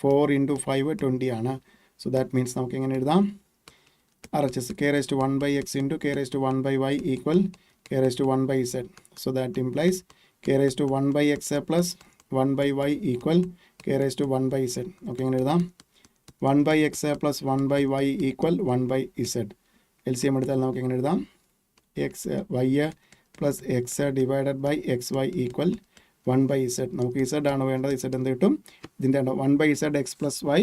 4 into 5 20 ആണ്. So that means നമുക്ക് എങ്ങനെ എഴുതാം? RHS k raised to 1 by x into k raised to 1 by y equal k raised to 1 by z. So that implies k raised to 1 by x plus 1 by y equal k raised to 1 by z. Okay, എങ്ങനെ എഴുതാം? 1 by x plus 1 by y equal 1 by z. LCM എടുത്താൽ നമുക്ക് എങ്ങനെ എഴുതാം? x y plus x divided by xy equal 1 by z. നമുക്ക് z ആണ് വേണ്ടത്. z എന്ത് കിട്ടും? ഇതിൻ്റെ 1 by z x plus y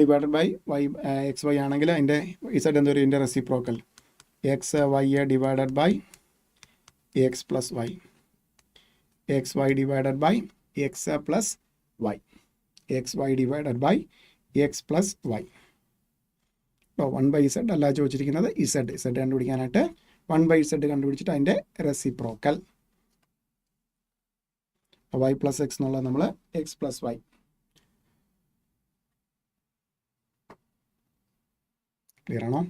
divided by y x y ആണെങ്കിൽ അതിൻ്റെ z എന്ത് വരും? ഇതിൻ്റെ reciprocal x y divided by x plus y, x y divided by x plus y, x y divided by x plus y. അപ്പോൾ 1 by z അല്ല ചോദിച്ചിരിക്കുന്നത് z കണ്ടുപിടിക്കാനായിട്ട് 1 by z കണ്ടുപിടിച്ചിട്ട് അതിൻ്റെ റെസിപ്രോക്കൽ y പ്ലസ് എക്സ് എന്നുള്ളത് നമ്മൾ X plus Y. Clear ആണോ?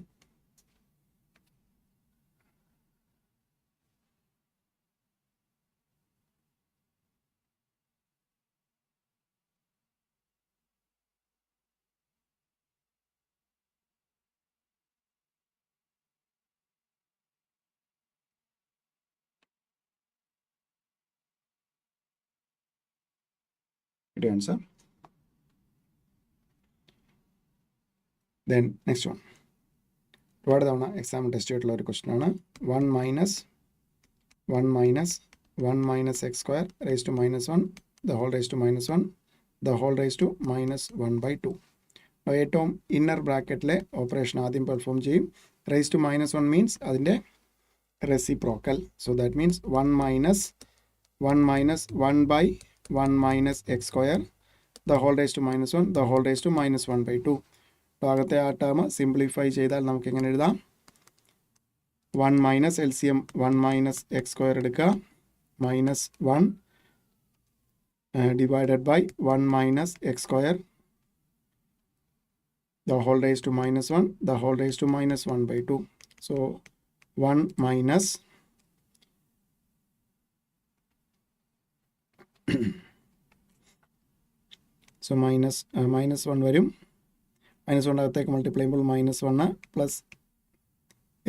Good answer. Then next one. ഒരുപാട് തവണ എക്സാം ടെസ്റ്റ് ആയിട്ടുള്ള ഒരു ക്വസ്റ്റൻ ആണ്. 1 minus 1 minus x square raised to minus 1 the whole raised to minus 1 the whole raised to minus 1 by 2. അപ്പോൾ ഏറ്റവും ഇന്നർ ബ്രാക്കറ്റിലെ ഓപ്പറേഷൻ ആദ്യം perform ചെയ്യും. റേസ് ടു മൈനസ് 1 മീൻസ് അതിൻ്റെ reciprocal. So that means 1 minus 1 by 1 minus x square the whole raised to minus 1 the whole raised to minus 1 by 2. ഭാഗത്തെ ആ term simplify ചെയ്താൽ നമുക്ക് എങ്ങനെ എഴുതാം? 1 minus LCM 1 minus x square എടുക്കുക, minus 1 divided by 1 minus x square the whole raised to minus 1 the whole raised to minus 1 by 2. So 1 minus so minus 1 വരും. Minus 1 അകത്തേക്ക് multiply ചെയ്യുമ്പോൾ minus 1 plus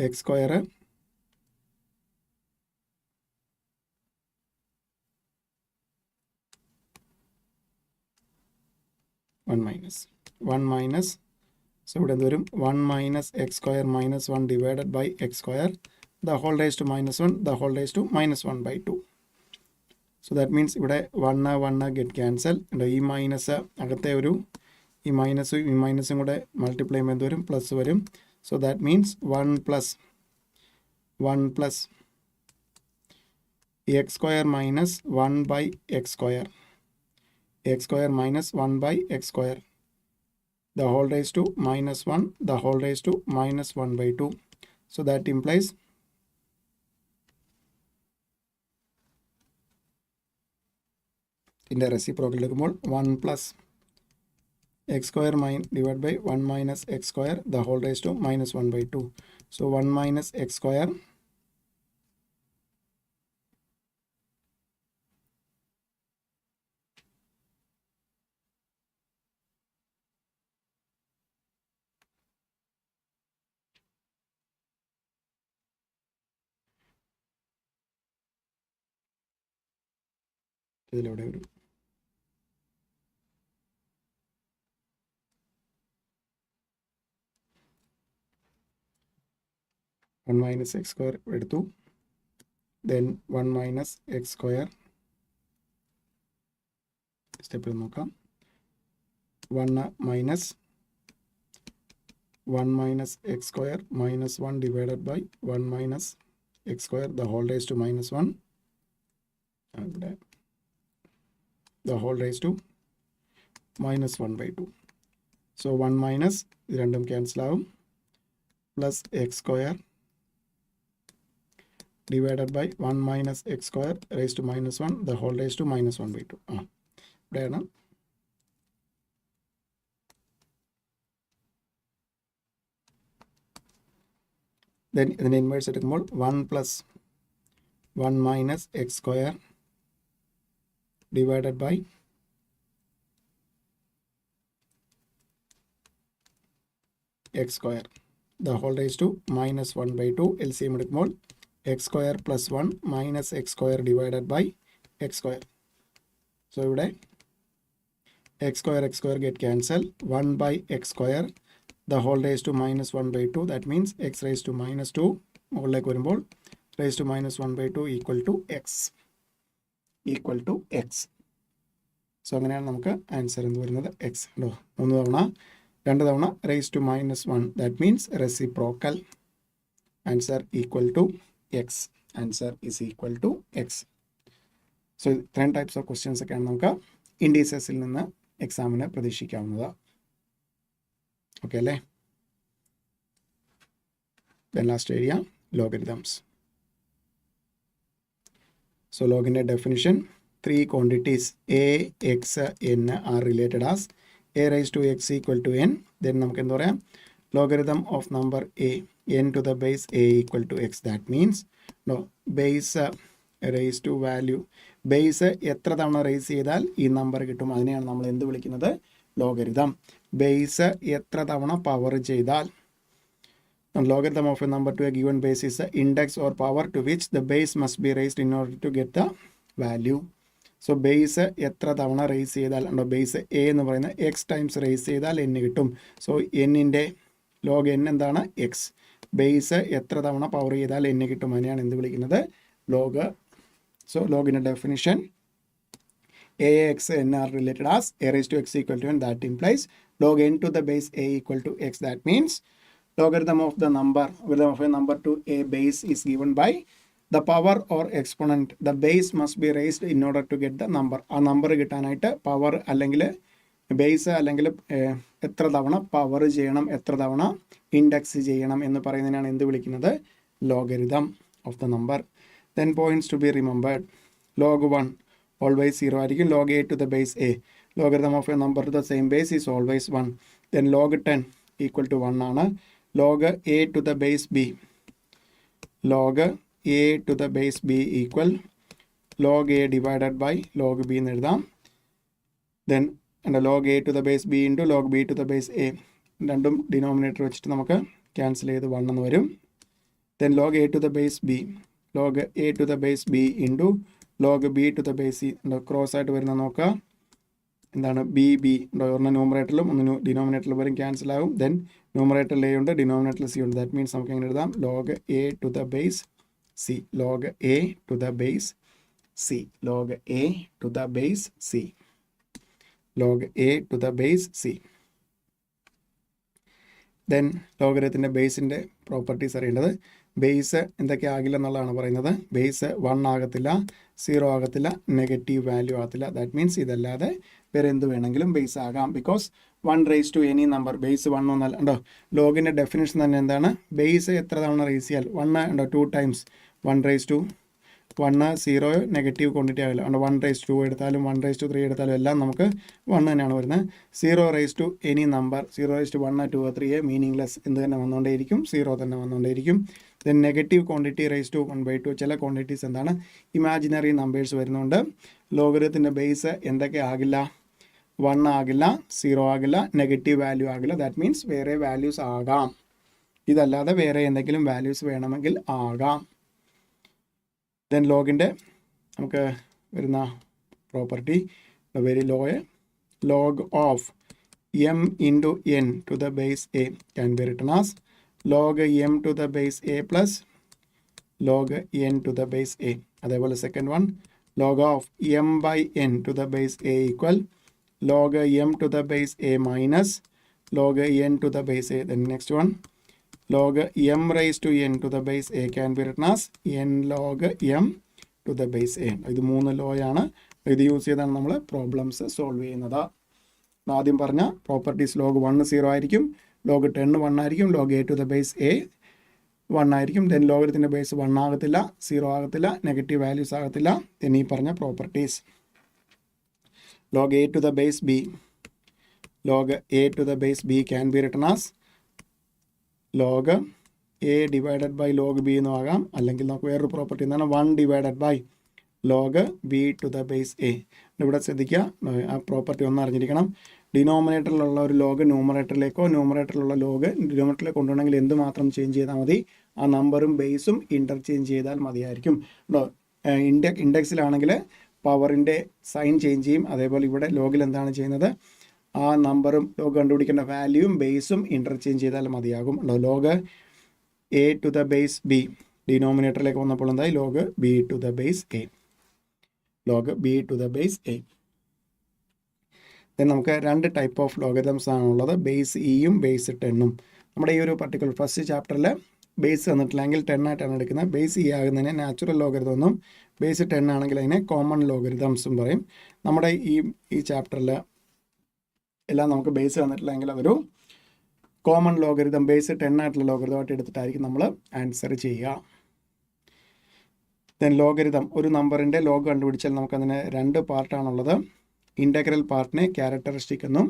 x square one minus so ഇവിടെ എന്ത് വരും? 1 minus x square minus 1 divided by x square the whole raise to minus 1 the whole raise to minus 1 by 2. So that means ഇവിടെ 1 get cancel. ഈ minus അകത്തെ ഒരു ഈ മൈനസും കൂടെ multiply ചെയ്യുമ്പോൾ എന്ത് വരും? പ്ലസ് വരും. So that means 1 plus x square minus 1 by x square, X square minus 1 by x square the whole raised to minus 1 the whole raised to minus 1 by 2. So that implies in the reciprocal എടുക്കുമ്പോൾ 1 plus x square divided by 1 minus x square the whole raised to minus 1 by 2. So 1 minus x square ഇതിലൂടെ ഒരു 1 minus x square എടുത്തു. then 1 minus x square സ്റ്റെപ്പിൽ നോക്കാം. 1 minus x square minus 1 divided by 1 minus x square the whole raised to minus 1 the whole raised to minus 1 by 2. So 1 minus ഇത് രണ്ടും cancel ആവും plus x square divided by 1 minus x square raised to minus 1 the whole raised to minus 1 by 2. ഇവിടെയാണ് then ഇതിൻ്റെ inverse എടുക്കുമ്പോൾ 1 plus 1 minus x square divided by x square the whole raised to minus 1 by 2. LCM എടുക്കുമ്പോൾ x square plus 1 minus x square divided by x square. So ഇവിടെ x square get cancelled. 1 by x square the whole raised to minus 1 by 2. That means x raised to minus 2 മുകളിലേക്ക് വരുമ്പോൾ raised to minus 1 by 2 equal to x. So അങ്ങനെയാണ് നമുക്ക് answer എന്ന് വരുന്നത് x. 3 തവണ 2 തവണ raised to minus 1. That means reciprocal. Answer equal to x. Answer is equal to x. So ഇത്രയും types of questions ഒക്കെയാണ് നമുക്ക് ഇൻഡീസസിൽ നിന്ന് എക്സാമിന് പ്രതീക്ഷിക്കാവുന്നത്. ഓക്കെ അല്ലേ? Then last area, logarithms. So log in a definition, 3 quantities a, x, n are related as a raised to x equal to n. Then നമുക്ക് എന്താ പറയാം? Logarithm of number a, n to the base a equal to x. That means base raised to value. Base എത്ര തവണ raise ചെയ്താൽ ഈ number കിട്ടും, അതിനെയാണ് നമ്മൾ എന്ത് വിളിക്കുന്നത്? ലോഗരിതം. ബേസ് എത്ര തവണ പവർ ചെയ്താൽ. Logarithm of a number to a given base is the index or power to which the base must be raised in order to get the value. So base എത്ര തവണ raise ചെയ്താൽ base a എന്ന് പറയുന്ന x times raise ചെയ്താൽ n കിട്ടും. So എന്നിൻ്റെ log n എന്താണ്? X. Base എത്ര തവണ പവർ ചെയ്താൽ n കിട്ടും, അതിനെയാണ് എന്ത് വിളിക്കുന്നത്? ലോഗ്. സോ ലോഗിൻ്റെ definition a, x, n are related as a raised to x equal to n. That implies log n to the base a equal to x. That means logarithm of a number to a base is given by the power or exponent. The base must be raised in order to get the number. ആ number കിട്ടാനായിട്ട് power അല്ലെങ്കിൽ base അല്ലെങ്കിൽ എത്ര തവണ power ചെയ്യണം, എത്ര തവണ index ചെയ്യണം എന്ന് പറയുന്നതിനാണ് എന്ത് വിളിക്കുന്നത്? Logarithm of the number. Then points to be remembered. Log 1 always 0 ആയിരിക്കും. log a to the base a. Logarithm of a number to the same base is always 1. Then log 10 equal to 1 ആണ്. log a to the base b. log a to the base b equal log a divided by log b എന്ന് എഴുതാം. Then log a to the base b into log b to the base a. രണ്ടും denominator വെച്ചിട്ട് നമുക്ക് cancel ചെയ്ത് 1 എന്ന് വരും. Then log a to the base b. log a to the base b into log b to the base c. Cross ആയിട്ട് വരുന്ന നോക്കുക, എന്താണ്? ബി ബി ഒന്ന് ന്യൂമറേറ്ററിലും ഒന്ന് ഡിനോമിനേറ്ററിലും വരും, ക്യാൻസൽ ആകും. ദെൻ ന്യൂമറേറ്ററിൽ എ ഉണ്ട്, ഡിനോമിനേറ്ററിൽ സി ഉണ്ട്. ദാറ്റ് മീൻസ് നമുക്ക് എങ്ങനെ എഴുതാം? Log a to the base c. Log a to the base c. Log a to the base c. Log a to the base c. Then ലോഗരിതത്തിൻ്റെ ബേസിൻ്റെ പ്രോപ്പർട്ടീസ് അറിയേണ്ടത്. ബേസ് എന്തൊക്കെ ആകില്ല എന്നുള്ളതാണ് പറയുന്നത്. ബേസ് 1 ആകത്തില്ല, 0 ആകത്തില്ല, നെഗറ്റീവ് വാല്യൂ ആകത്തില്ല. ദാറ്റ് മീൻസ് ഇതല്ലാതെ വേറെ എന്ത് വേണമെങ്കിലും ബേസ് ആകാം. Because 1 raise to any number. Base 1 ഒന്നല്ല ഉണ്ടോ. ലോഗിൻ്റെ ഡെഫിനേഷൻ തന്നെ എന്താണ്? ബേസ് എത്ര തവണ റേസ് ചെയ്യാൽ 1 ഉണ്ടോ 2 times 1 raise to 1 0 negative quantity ആകില്ല. ഉണ്ട് 1 റേസ് 2 എടുത്താലും 1 റേസ് ടു 3 എടുത്താലും എല്ലാം നമുക്ക് 1 തന്നെയാണ് വരുന്നത്. 0 raise to any number 0 raise to 1 2 3 meaningless എന്ത് തന്നെ വന്നുകൊണ്ടേയിരിക്കും, 0 തന്നെ വന്നുകൊണ്ടേയിരിക്കും. Then negative quantity raise to 1/2. ചില ക്വാണ്ടിറ്റീസ് എന്താണ്? ഇമാജിനറി നമ്പേഴ്സ് വരുന്നുണ്ട്. ലോഗരിതത്തിൻ്റെ ബേസ് എന്തൊക്കെ ആകില്ല? 1 ആകില്ല, 0 ആകില്ല, നെഗറ്റീവ് വാല്യൂ ആകില്ല. ദാറ്റ് മീൻസ് വേറെ വാല്യൂസ് ആകാം. ഇതല്ലാതെ വേറെ എന്തെങ്കിലും വാല്യൂസ് വേണമെങ്കിൽ ആകാം. ദെൻ ലോഗിൻ്റെ നമുക്ക് വരുന്ന പ്രോപ്പർട്ടി വെരി ലോയെ log of m into n to the base a can be written as log m to the base a plus log n to the base a. അതേപോലെ second one log of m by n to the base a equal log m to the base a minus log n to the base a. Then next one log m raised to n to the base a can be written as n log m to the base a. ഇത് 3 ലോയാണ്. ഇത് use ചെയ്താണ് നമ്മൾ problems solve ചെയ്യുന്നത്. ആദ്യം പറഞ്ഞ properties log 1 0 ആയിരിക്കും, log 10 1 ആയിരിക്കും, log a to the base a 1 ആയിരിക്കും, ദെൻ ലോഗരിത്തിൻ്റെ ബേസ് 1 ആകത്തില്ല, 0 ആകത്തില്ല, നെഗറ്റീവ് വാല്യൂസ് ആകത്തില്ല. ദെൻ ഈ പറഞ്ഞ properties log a to the base b, log a to the base b can be written as log a divided by log b എന്നും ആകാം, അല്ലെങ്കിൽ നമുക്ക് വേറൊരു പ്രോപ്പർട്ടി എന്താണ് 1 divided by log b to the base a. ഇവിടെ ശ്രദ്ധിക്കുക, ആ property ഒന്ന് അറിഞ്ഞിരിക്കണം. ഡിനോമിനേറ്ററിലുള്ള ഒരു ലോഗ് ന്യൂമറേറ്ററിലേക്കോ ന്യൂമറേറ്ററിലുള്ള ലോഗ് ഡിനോമിനേറ്ററിലേക്ക് കൊണ്ടുപോകണമെങ്കിൽ എന്ത് മാത്രം ചേഞ്ച് ചെയ്താൽ മതി? ആ നമ്പറും ബേസും ഇൻ്റർചേഞ്ച് ചെയ്താൽ മതിയായിരിക്കും. ഇൻഡെക്സിലാണെങ്കിൽ പവറിൻ്റെ സൈൻ ചേഞ്ച് ചെയ്യും, അതേപോലെ ഇവിടെ ലോഗിൽ എന്താണ് ചെയ്യുന്നത്? ആ നമ്പറും ലോഗ് കണ്ടുപിടിക്കേണ്ട വാല്യൂവും ബേസും ഇൻ്റർചേഞ്ച് ചെയ്താൽ മതിയാകും. Log a to the base b ഡിനോമിനേറ്ററിലേക്ക് വന്നപ്പോൾ എന്തായി? Log b to the base a, log b to the base a. Then നമുക്ക് രണ്ട് ടൈപ്പ് ഓഫ് ലോഗരിതംസ് ആണുള്ളത്, ബേസ് ഇയും ബേസ് 10ഉം. നമ്മുടെ ഈ ഒരു പർട്ടിക്കുലർ ഫസ്റ്റ് ചാപ്റ്ററിൽ ബേസ് തന്നിട്ടില്ലെങ്കിൽ 10 ആയിട്ടാണ് എടുക്കുന്നത്. ബേസ് ഇ ആകുന്നതിനെ നാച്ചുറൽ ലോഗരിതം എന്നും ബേസ് 10 ആണെങ്കിൽ അതിനെ കോമൺ ലോഗരിതംസും പറയും. നമ്മുടെ ഈ ചാപ്റ്ററിൽ എല്ലാം നമുക്ക് ബേസ് തന്നിട്ടില്ലെങ്കിൽ അതൊരു കോമൺ ലോഗരിതം, ബേസ് 10 ആയിട്ടുള്ള ലോഗരിതമായിട്ട് എടുത്തിട്ടായിരിക്കും നമ്മൾ ആൻസർ ചെയ്യുക. ദെൻ ലോഗരിതം, ഒരു നമ്പറിൻ്റെ ലോഗ് കണ്ടുപിടിച്ചാൽ നമുക്കതിന് രണ്ട് പാർട്ടാണുള്ളത്. ഇൻ്റഗ്രൽ പാർട്ടിനെ ക്യാരക്ടറിസ്റ്റിക് എന്നും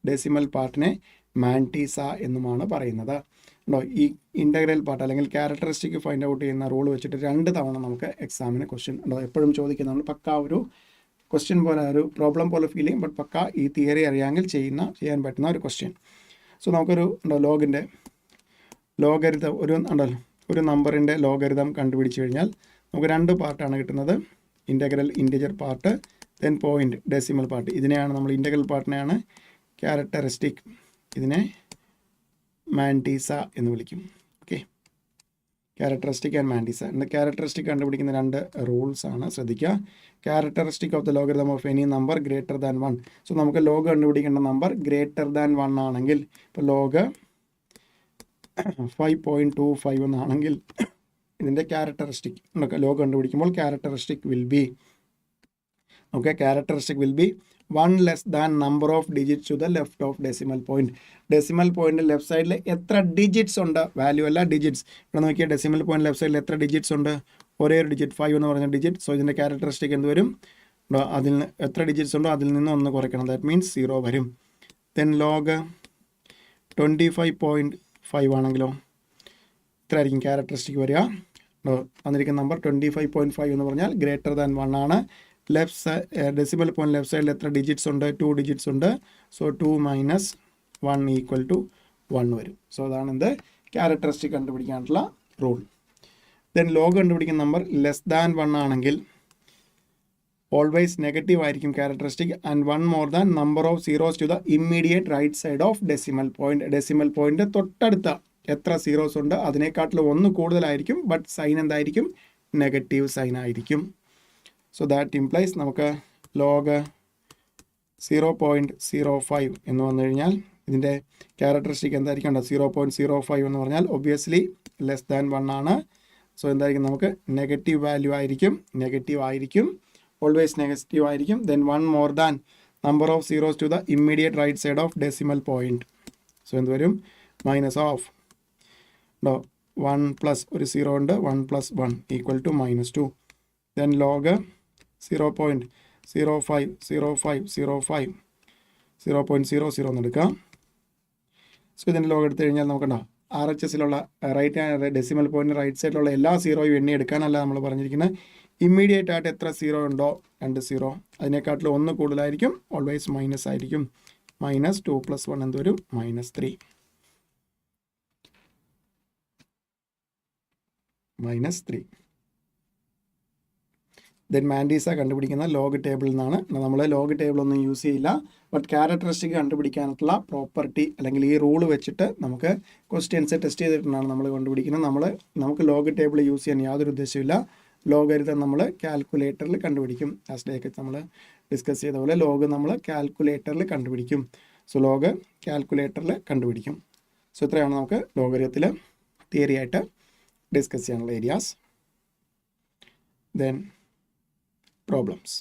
ഡെസിമൽ പാർട്ടിനെ മാൻറ്റീസ എന്നുമാണ് പറയുന്നത്. ഈ ഇൻ്റഗ്രൽ പാർട്ട് അല്ലെങ്കിൽ ക്യാരക്ടറിസ്റ്റിക് ഫൈൻഡ് ഔട്ട് ചെയ്യുന്ന റൂൾ വെച്ചിട്ട് 2 തവണ നമുക്ക് എക്സാമിന് ക്വസ്റ്റ്യൻ എപ്പോഴും ചോദിക്കുന്നതാണ്. പക്ക ഒരു ക്വസ്റ്റ്യൻ പോലെ, ഒരു പ്രോബ്ലം പോലെ ഫീൽ ചെയ്യും, ബട്ട് പക്ക ഈ തിയറി അറിയാമെങ്കിൽ ചെയ്യാൻ പറ്റുന്ന ഒരു ക്വസ്റ്റ്യൻ. സോ നമുക്കൊരു ലോഗിൻ്റെ ലോഗരിതം ഒരു നമ്പറിൻ്റെ ലോഗരിതം കണ്ടുപിടിച്ച് കഴിഞ്ഞാൽ നമുക്ക് 2 പാർട്ടാണ് കിട്ടുന്നത്. Integral part, then point decimal part. ഇതിനെയാണ് നമ്മൾ ഇൻ്റഗ്രൽ പാർട്ടിനെയാണ് ക്യാരക്ടറിസ്റ്റിക്, ഇതിനെ മാൻറ്റീസ എന്ന് വിളിക്കും. Okay, characteristic and mantissa. Characteristic കണ്ടുപിടിക്കുന്ന 2 റൂൾസ് ആണ്, ശ്രദ്ധിക്കുക. Characteristic of the logarithm of any number greater than 1. So നമുക്ക് ലോഗ് കണ്ടുപിടിക്കേണ്ട നമ്പർ ഗ്രേറ്റർ ദാൻ 1 ആണെങ്കിൽ, ഇപ്പോൾ ലോഗ് 5.25 എന്നാണെങ്കിൽ ഇതിൻ്റെ ക്യാരക്ടറിസ്റ്റിക് ലോഗ് കണ്ടുപിടിക്കുമ്പോൾ characteristic will be 1 less than number of digits to the left of decimal point. Decimal point left സൈഡിൽ എത്ര digits ഉണ്ട്? വാല്യൂ അല്ല, ഡിജിറ്റ്സ്. ഇവിടെ നോക്കിയാൽ ഡെസിമൽ പോയിന്റ് ലെഫ്റ്റ് സൈഡിൽ എത്ര ഡിജിറ്റ്സ് ഉണ്ട്? ഒരേ ഒരു ഡിജിറ്റ് 5 എന്ന് പറഞ്ഞ ഡിജിറ്റ്. സോ ഇതിൻ്റെ ക്യാരക്ടറിസ്റ്റിക് എന്ത് വരും? അതിൽ നിന്ന് എത്ര ഡിജിറ്റ്സ് ഉണ്ടോ അതിൽ നിന്ന് 1 കുറയ്ക്കണം, ദാറ്റ് മീൻസ് 0 വരും. ദെൻ ലോഗ് 25.5 ആണെങ്കിലോ ഇത്ര ആയിരിക്കും ക്യാരക്ടറിസ്റ്റിക് വരിക. വന്നിരിക്കുന്ന നമ്പർ 25.5 എന്ന് പറഞ്ഞാൽ ഗ്രേറ്റർ ദാൻ 1 ആണ്. ഡെസിമൽ പോയിന്റ് ലെഫ്റ്റ് സൈഡിൽ എത്ര ഡിജിറ്റ്സ് ഉണ്ട്? 2 ഡിജിറ്റ്സ് ഉണ്ട്. സോ 2 മൈനസ് 1 ഈക്വൽ ടു 1 വരും. സോ അതാണ് എന്ത് ക്യാരക്ടറിസ്റ്റിക് കണ്ടുപിടിക്കാനുള്ള റൂൾ. ദെൻ ലോഗ് കണ്ടുപിടിക്കുന്ന നമ്പർ ലെസ് ദാൻ 1 ആണെങ്കിൽ ഓൾവേസ് നെഗറ്റീവ് ആയിരിക്കും characteristic, and 1 more than number of zeros to the immediate right side of decimal point. Decimal point തൊട്ടടുത്ത എത്ര zeros ഉണ്ട് അതിനേക്കാട്ടിൽ 1 കൂടുതലായിരിക്കും, ബട്ട് സൈൻ എന്തായിരിക്കും? നെഗറ്റീവ് സൈൻ ആയിരിക്കും. സോ ദാറ്റ് ഇംപ്ലൈസ് നമുക്ക് ലോഗ് 0.05 എന്ന് വന്നു കഴിഞ്ഞാൽ ഇതിൻ്റെ ക്യാരക്ടറിസ്റ്റിക് എന്തായിരിക്കും? 0.05 എന്ന് പറഞ്ഞാൽ ഒബ്വിയസ്ലി ലെസ് ദാൻ 1 ആണ്. സോ എന്തായിരിക്കും? നമുക്ക് നെഗറ്റീവ് വാല്യൂ ആയിരിക്കും, ഓൾവേസ് നെഗറ്റീവ് ആയിരിക്കും. Then 1 more than number of zeros to the immediate right side of decimal point. So എന്ത് വരും? മൈനസ് ഓഫ് 1 പ്ലസ് ഒരു 0 ഉണ്ട്, 1 plus 1 equal to -2. Then log 0.00 എന്ന് എടുക്കാം. സോ ഇതിൻ്റെ ലോഗ് എടുത്തു കഴിഞ്ഞാൽ നോക്കണ്ട, RHSലുള്ള റൈറ്റ് ഡെസിമൽ പോയിന്റ് റൈറ്റ് സൈഡിലുള്ള എല്ലാ സീറോയും എണ്ണി എടുക്കാനല്ല നമ്മൾ പറഞ്ഞിരിക്കുന്നത്. ഇമ്മീഡിയറ്റ് ആയിട്ട് എത്ര 0 ഉണ്ടോ 2 0 അതിനേക്കാട്ടിൽ 1 കൂടുതലായിരിക്കും, ഓൾവേസ് മൈനസ് ആയിരിക്കും. -2 + 1 എന്ത് വരും? -3. -3. ദെൻ മാൻറ്റീസ കണ്ടുപിടിക്കുന്ന ലോഗ് ടേബിളിൽ നിന്നാണ്. നമ്മൾ ലോഗ് ടേബിൾ ഒന്നും യൂസ് ചെയ്യില്ല, ബട്ട് ക്യാരക്ടറിസ്റ്റിക് കണ്ടുപിടിക്കാനുള്ള പ്രോപ്പർട്ടി അല്ലെങ്കിൽ ഈ റൂൾ വെച്ചിട്ട് നമുക്ക് ക്വസ്റ്റ്യൻസ് ടെസ്റ്റ് ചെയ്തിട്ടാണ് നമ്മൾ കണ്ടുപിടിക്കുന്നത്. നമുക്ക് ലോഗ് ടേബിൾ യൂസ് ചെയ്യാൻ യാതൊരു ഉദ്ദേശമില്ല. ലോഗരിതം നമ്മൾ കാൽക്കുലേറ്ററിൽ കണ്ടുപിടിക്കും. ലാസ്റ്റ് ഡേക്ക് നമ്മൾ ഡിസ്കസ് ചെയ്ത പോലെ ലോഗ് നമ്മൾ കാൽക്കുലേറ്ററിൽ കണ്ടുപിടിക്കും. സോ ലോഗ് കാൽക്കുലേറ്ററിൽ കണ്ടുപിടിക്കും. സോ ഇത്രയാണ് നമുക്ക് ലോഗരിതത്തിൽ തിയറി ആയിട്ട് ഡിസ്കസ് ചെയ്യാനുള്ള areas. Then problems.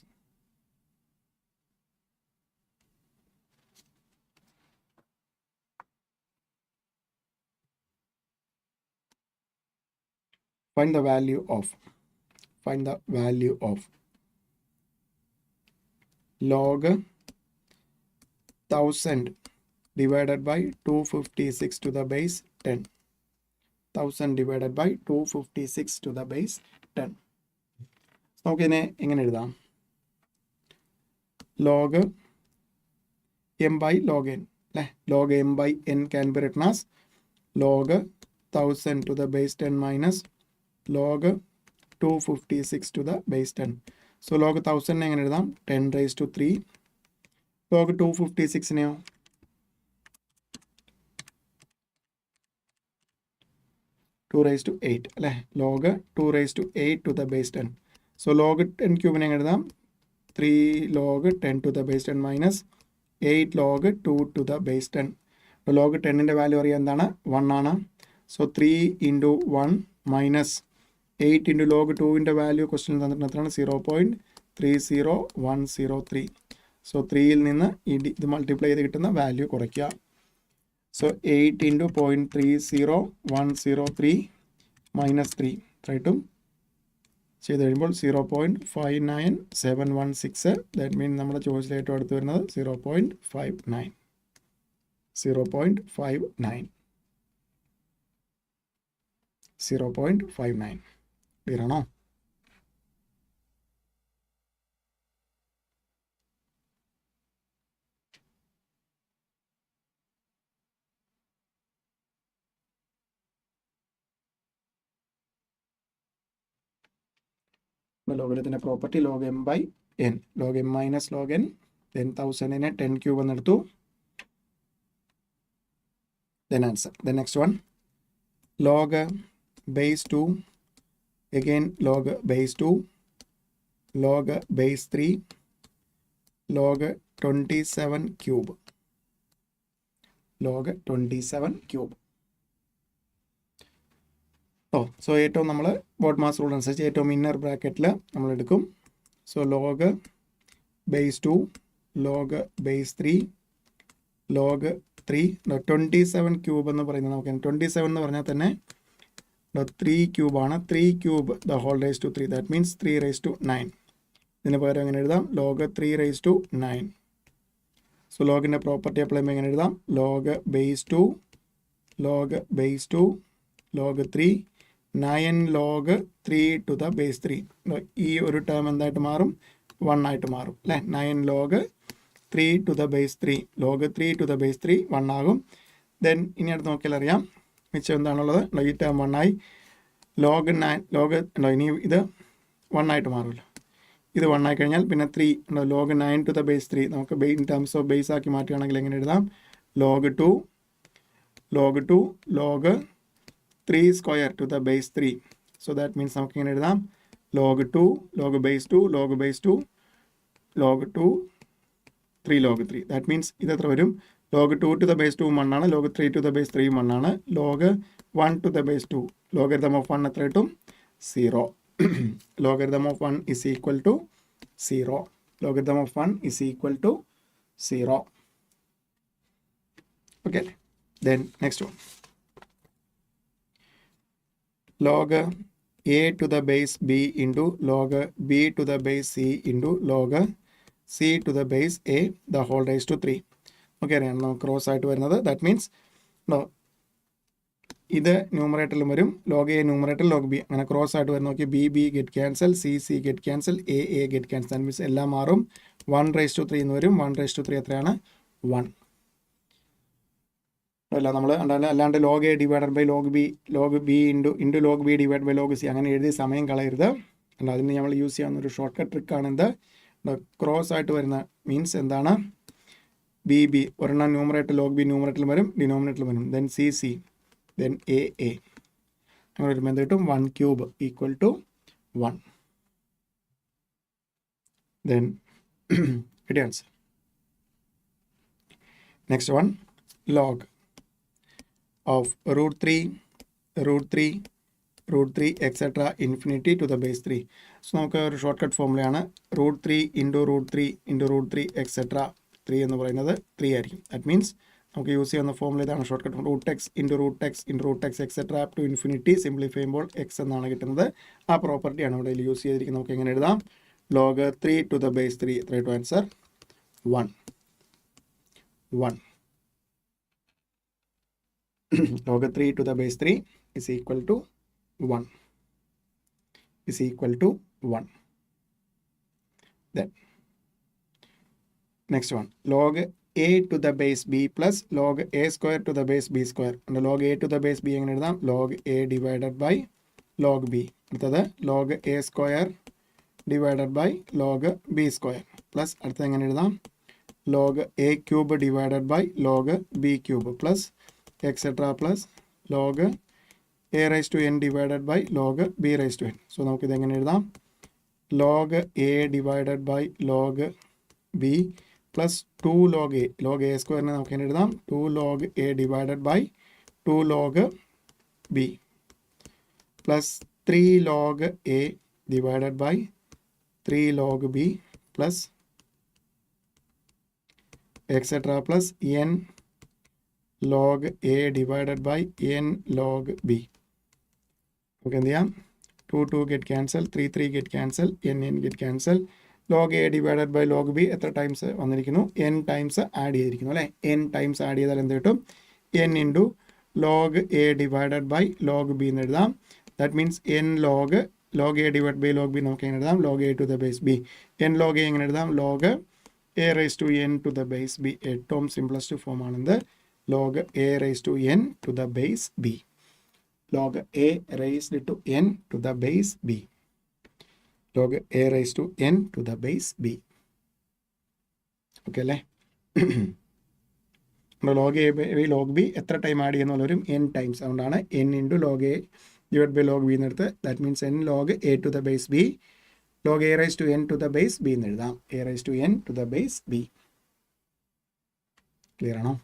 find the value of log 1000 divided by 256 to the base 10. 1000 divided by 256 to the base 10. നമുക്ക് ഇതിനെ എങ്ങനെ എഴുതാം? log m by log n അല്ലേ? log m by n can be written as log 1000 to the base 10 minus log 256 to the base 10. So log 1000 എങ്ങനെ എഴുതാം? 10 raised to 3. log 256നെയോ 2 raised to 8 അല്ലേ? log 2 raised to 8 to the base 10. So log 10 ക്യൂബിനെ എങ്ങനെ എഴുതാം? 3 log 10 to the base 10 minus 8 log 2 to the base 10. അപ്പോൾ log 10ൻ്റെ value അറിയാം എന്താണ്? 1 ആണ്. So 3 into 1 minus 8 into log 2ൻ്റെ വാല്യൂ ക്വസ്റ്റ്യൻ തന്നിട്ട് എത്രയാണ്? 0.30103. സോ 3യിൽ നിന്ന് ഇത് മൾട്ടിപ്ലൈ ചെയ്ത് കിട്ടുന്ന വാല്യൂ കുറയ്ക്കുക. സോ 8 ഇൻറ്റു 0.30103 മൈനസ് 3 ഇത്രയായിട്ടും ചെയ്ത് കഴിയുമ്പോൾ 0.59716. ദാറ്റ് മീൻ നമ്മുടെ ചോയ്സിൽ ഏറ്റവും അടുത്ത് വരുന്നത് 0.59. 0.59 ക്ലിയർ ആണോ? ലോഗരിതത്തിൻ്റെ property log m by n, log m minus log n, then 1000നെ 10 ക്യൂബ് എന്നെടുത്തു. Then answer. The next one, log base 2, again log base 2, log base 3, log 27 cube, log 27 cube. So ഏറ്റവും നമ്മൾ ബോട്ട് മാസ് റൂൾ അനുസരിച്ച് ഏറ്റവും inner ബ്രാക്കറ്റിൽ നമ്മൾ എടുക്കും. So log base 2, log base 3, log 3, 27 cube എന്ന് പറയുന്നത് നമുക്ക് 27 എന്ന് പറഞ്ഞാൽ തന്നെ 3 ക്യൂബാണ്. 3 cube the whole raise to 3, that means 3 raise to 9. ഇതിന് പകരം എങ്ങനെ എഴുതാം? log 3 raise to 9. സോ ലോഗിൻ്റെ പ്രോപ്പർട്ടി അപ്ലൈ ചെയ്യുമ്പോൾ എങ്ങനെ എഴുതാം? log base 2, log base 2, log 3, 9 log 3 to the base 3. ഈ ഒരു ടേം എന്തായിട്ട് മാറും? 1 ആയിട്ട് മാറും അല്ലേ? 9 log 3 to the base 3, log 3 to the base 3 1 ആകും. ദെൻ ഇനി അടുത്ത് നോക്കിയാൽ അറിയാം മിച്ചം എന്താണുള്ളത്? ഈ ടേം 1 ആയി. log 9 log ഇനി ഇത് 1 ആയിട്ട് മാറുമല്ലോ. ഇത് 1 ആയി കഴിഞ്ഞാൽ പിന്നെ 3 log 9 to the base 3 നമുക്ക് ഇൻ ടേംസ് ഓഫ് ബേസ് ആക്കി മാറ്റുകയാണെങ്കിൽ എങ്ങനെ എഴുതാം? log 2 log 3 square to the base 3. So that means നമുക്ക് ഇങ്ങനെ എഴുതാം log 2 log base 2 log base 2 log 2 3 log 3. That means ഇത് എത്ര വരും? log 2 to the base 2 1 ആണ്, log 3 to the base 3 1 ആണ്, log 1 to the base 2 logarithm of 1 എത്ര കിട്ടും? 0. logarithm of 1 is equal to 0. logarithm of 1 is equal to 0. Okay, then next one, log a to the base b into log b to the base c into log c to the base a the whole raised to 3. Okay അറിയാം നമുക്ക് cross ആയിട്ട് വരുന്നത്. That means ഇത് ന്യൂമറേറ്ററിലും വരും, log a numerator log b അങ്ങനെ cross ആയിട്ട് വരുന്ന നോക്കി. B B get cancel, C C get cancel, A A get cancel. That means എല്ലാം മാറും. 1 raised to 3 എന്ന് വരും. 1 raised to 3 എത്രയാണ്? 1. അല്ല നമ്മൾ അല്ലാണ്ട് log a divided by log b into log b divide by log c അങ്ങനെ എഴുതി സമയം കളയരുത്. അല്ല അതിന് നമ്മൾ യൂസ് ചെയ്യാവുന്ന ഒരു ഷോർട്ട് കട്ട് ട്രിക്കാണ് എന്ത്? ക്രോസ് ആയിട്ട് വരുന്ന മീൻസ് എന്താണ്? ബി ബി ഒരെണ്ണം ന്യൂമറേറ്റർ log b ന്യൂമറേറ്ററിൽ വരും, ഡിനോമിനേറ്ററിൽ വരും. Then C C, then A A അങ്ങനെ വരുമ്പോൾ എന്ത് കിട്ടും? 1 ക്യൂബ് ഈക്വൽ ടു 1. ദെൻ കിട്ടിയ answer. Next one, log of root 3 etc. infinity to the base 3. So നമുക്ക് ഒരു ഷോർട്ട് കട്ട് ഫോമുലയാണ് √3 ഇൻറ്റു √3 ഇൻറ്റു √3 etc. 3 എന്ന് പറയുന്നത് 3 ആയിരിക്കും. ദാറ്റ് മീൻസ് നമുക്ക് യൂസ് ചെയ്യുന്ന ഫോമുല ഇതാണ് shortcut root x into root x into root x etcetera up to infinity simplify ചെയ്യുമ്പോൾ എക്സ് എന്നാണ് കിട്ടുന്നത്. ആ പ്രോപ്പർട്ടിയാണ് ഇവിടെ യൂസ് ചെയ്തിരിക്കുന്നത്. നമുക്ക് എങ്ങനെ എഴുതാം? ലോഗ് 3 ടു ദ ബേസ് 3 എത്ര to answer 1 log 3 to the base 3 is equal to 1 is equal to 1. Then next one, log a to the base b plus log a square to the base b square. And log a to the base b എങ്ങനെ എഴുതാം? log a divided by log b. അടുത്തത് log a square divided by log b square plus അടുത്തത് എങ്ങനെ എഴുതാം? log a cube divided by log b cube plus etc plus log a raised to n divided by log b raised to n. So നമുക്കിത് എങ്ങനെ എഴുതാം? log a divided by log b plus 2 log a. log a സ്ക്വയറിനെ നമുക്ക് എങ്ങനെ എഴുതാം? 2 log a divided by 2 log b plus 3 log a divided by 3 log b plus etc plus n log a divided by n log b. നമുക്ക് എന്ത് ചെയ്യാം? 2 get cancel, 3 get cancel, n get cancel. log a divided by log b എത്ര times വന്നിരിക്കുന്നു? n times add ചെയ്തിരിക്കുന്നു അല്ലേ? n times add ചെയ്താൽ എന്ത് കിട്ടും? n into log a divided by log b എന്ന് എഴുതാം. That means n log a divided by log b നമുക്ക് എങ്ങനെ എഴുതാം? log a to the base b. n log a എങ്ങനെ എഴുതാം? log a raised to n to the base b. ഏറ്റവും simplest form ആണെന്ത്? log a raised to n to the base b. log a raised to n to the base b. log a raised to n to the base b. Okay അല്ലേ? log a by log b എത്ര time add ചെയ്യുന്ന വരും? n times. അതുകൊണ്ടാണ് n into log a divide by log b എന്നെടുത്ത്. That means n log a to the base b. log a raised to n to the base b എന്ന് എഴുതാം. a raised to n to the base b. Clear ആണോ?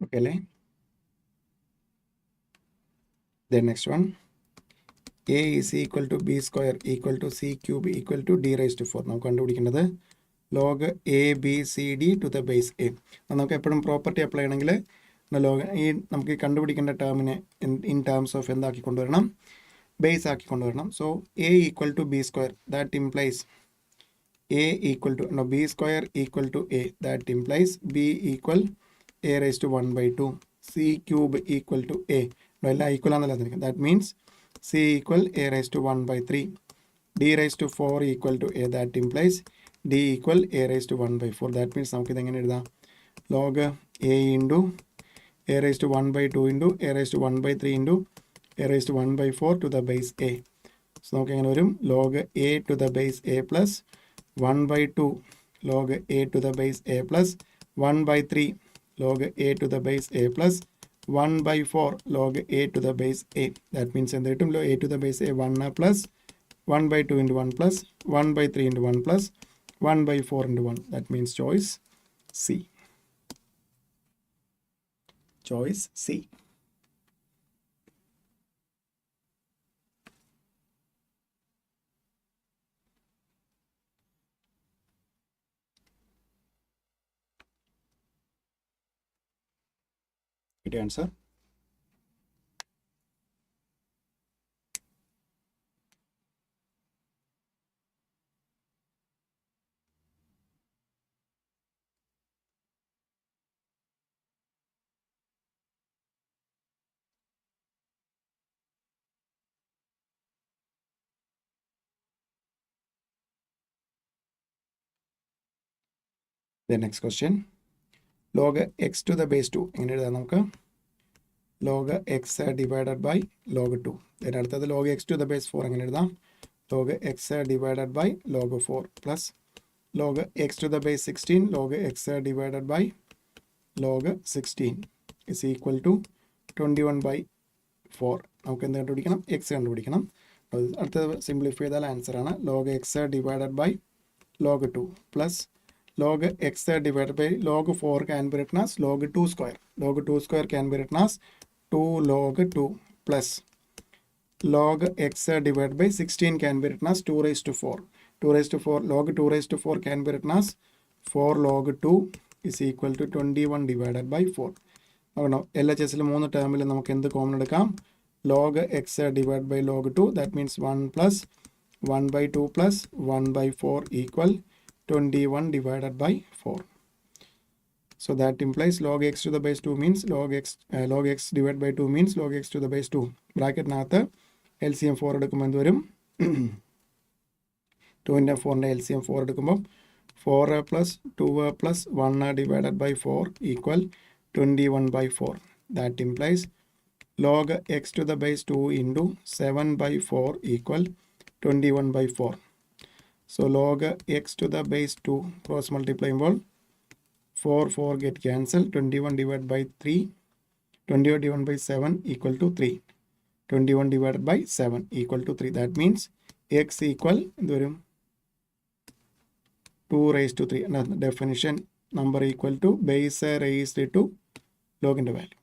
Okay അല്ലേ? Then next one, a is equal to b square equal to c cube equal to d raised to 4. നമുക്ക് കണ്ടുപിടിക്കേണ്ടത് log a b c d to the base a. നമുക്ക് എപ്പോഴും property apply ചെയ്യണമെങ്കിൽ നമുക്ക് കണ്ടുപിടിക്കേണ്ട ടേമിനെ ഇൻ ടേംസ് ഓഫ് എന്താക്കി കൊണ്ടുവരണം? ബേസ് ആക്കി കൊണ്ടുവരണം. So a equal to B square, that implies a equal to b square equal to a, that implies b equal a raised to 1 by 2, c cube equal to a. That means c equal a raised to 1 by 3, d raised to 4 equal to a, that implies d equal a raised to 1 by 4. That means നമുക്ക് ഇതെങ്ങനെ എഴുതാം? log a into a raised to 1 by 2 into a raised to 1 by 3 into a raised to 1 by 4 to the base a. So നമുക്ക് എങ്ങനെ വരും? log a to the base a plus 1 by 2 log a to the base a plus 1 by 3 log a to the base a plus 1 by 4 log a to the base a. That means എന്ത് കിട്ടും? a to the base a 1 plus 1 by 2 into 1 plus 1 by 3 into 1 plus 1 by 4 into 1. That means choice C. Choice C. Good answer. The next question, log x to the base 2 എങ്ങനെ എഴുതാം? നമുക്ക് log x divided by log 2. then അടുത്തത് log x to the base 4 എങ്ങനെ എഴുതാം? log x divided by log 4 plus log x to the base 16 log x divided by log 16 is equal to 21 by 4. നമുക്ക് എന്ത് കണ്ടുപിടിക്കണം? X കണ്ടുപിടിക്കണം. അടുത്തത് simplify ചെയ്താൽ ആൻസറാണ് log x divided by log 2 plus log x divided by log 4 can be written as log 2 square. Log 2 square can be written as 2 log 2 plus log x divided by 16 can be written as 2 raised to 4. 2 raised to 4 log 2 raised to 4 can be written as 4 log 2 is equal to 21 divided by 4. നോക്കണം LHSൽ 3 ടേമിൽ നമുക്ക് എന്ത് common എടുക്കാം? log x divided by log 2 that means 1 plus 1 by 2 plus 1 by 4 equal 21 divided by 4. So that implies log x to the base 2 means log x divided by 2 means log x to the base 2. Bracket nathu LCM 4 എടുക്കുമ്പോൾ എന്ത് വരും? 2ന്റെ 4ന്റെ LCM 4 എടുക്കുമ്പോൾ 4 plus 2 plus 1 divided by 4 equal 21 by 4. That implies log x to the base 2 into 7 by 4 equal 21 by 4. So log x to the base 2 cross multiply 4 get cancelled. 21 divided by 3, 21 divided by 7 equal to 3. 21 divided by 7 equal to 3. That means x equal 2 raised to 3. Another definition, number equal to base raised to log into value.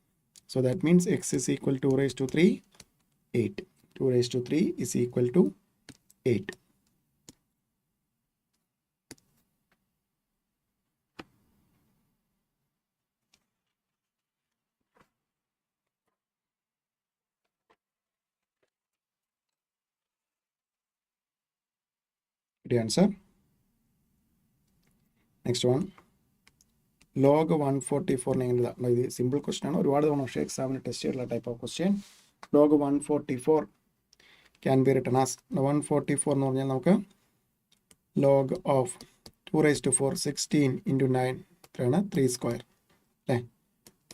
So that means x is equal to 2 raised to 3, 8. 2 raised to 3 is equal to 8. The answer. Next one. Log 144 simple question ആണ്. ഒരുപാട് തവണ പക്ഷേ എക്സാമിന് test ചെയ്തിട്ടുള്ള type of question. log 144 can be written as 144 എന്ന് പറഞ്ഞാൽ നമുക്ക് log of 2 raised to 4 16 into 9 എത്രയാണ് 3 സ്ക്വയർ അല്ലേ?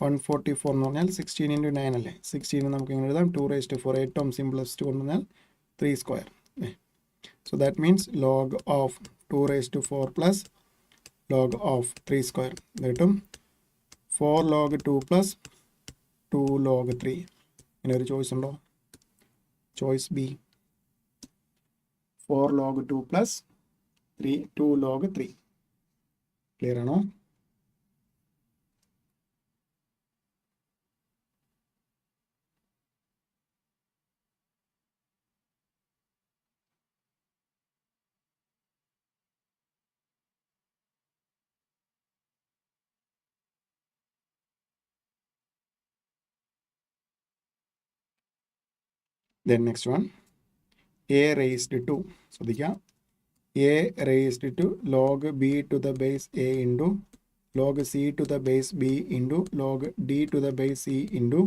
144 എന്ന് പറഞ്ഞാൽ 16 into 9 അല്ലേ? 16 നമുക്ക് എങ്ങനെ എഴുതാം? 2 raised to 4 ഏറ്റവും സിംപ്ലസ്റ്റ് കൊണ്ടുവന്നാൽ 3 സ്ക്വയർ അല്ലേ? So that means log of 2 raised to 4 plus log of 3 square. കിട്ടും 4 log 2 plus 2 log 3. ഇങ്ങനെ ഒരു ചോയ്സ് ഉണ്ടോ? Choice B 4 log 2 plus 2 log 3. Clear ആണോ? Then next one, a raised to, ശ്രദ്ധിക്കുക, a raised to log b to the base a into log c to the base b into log d to the base c into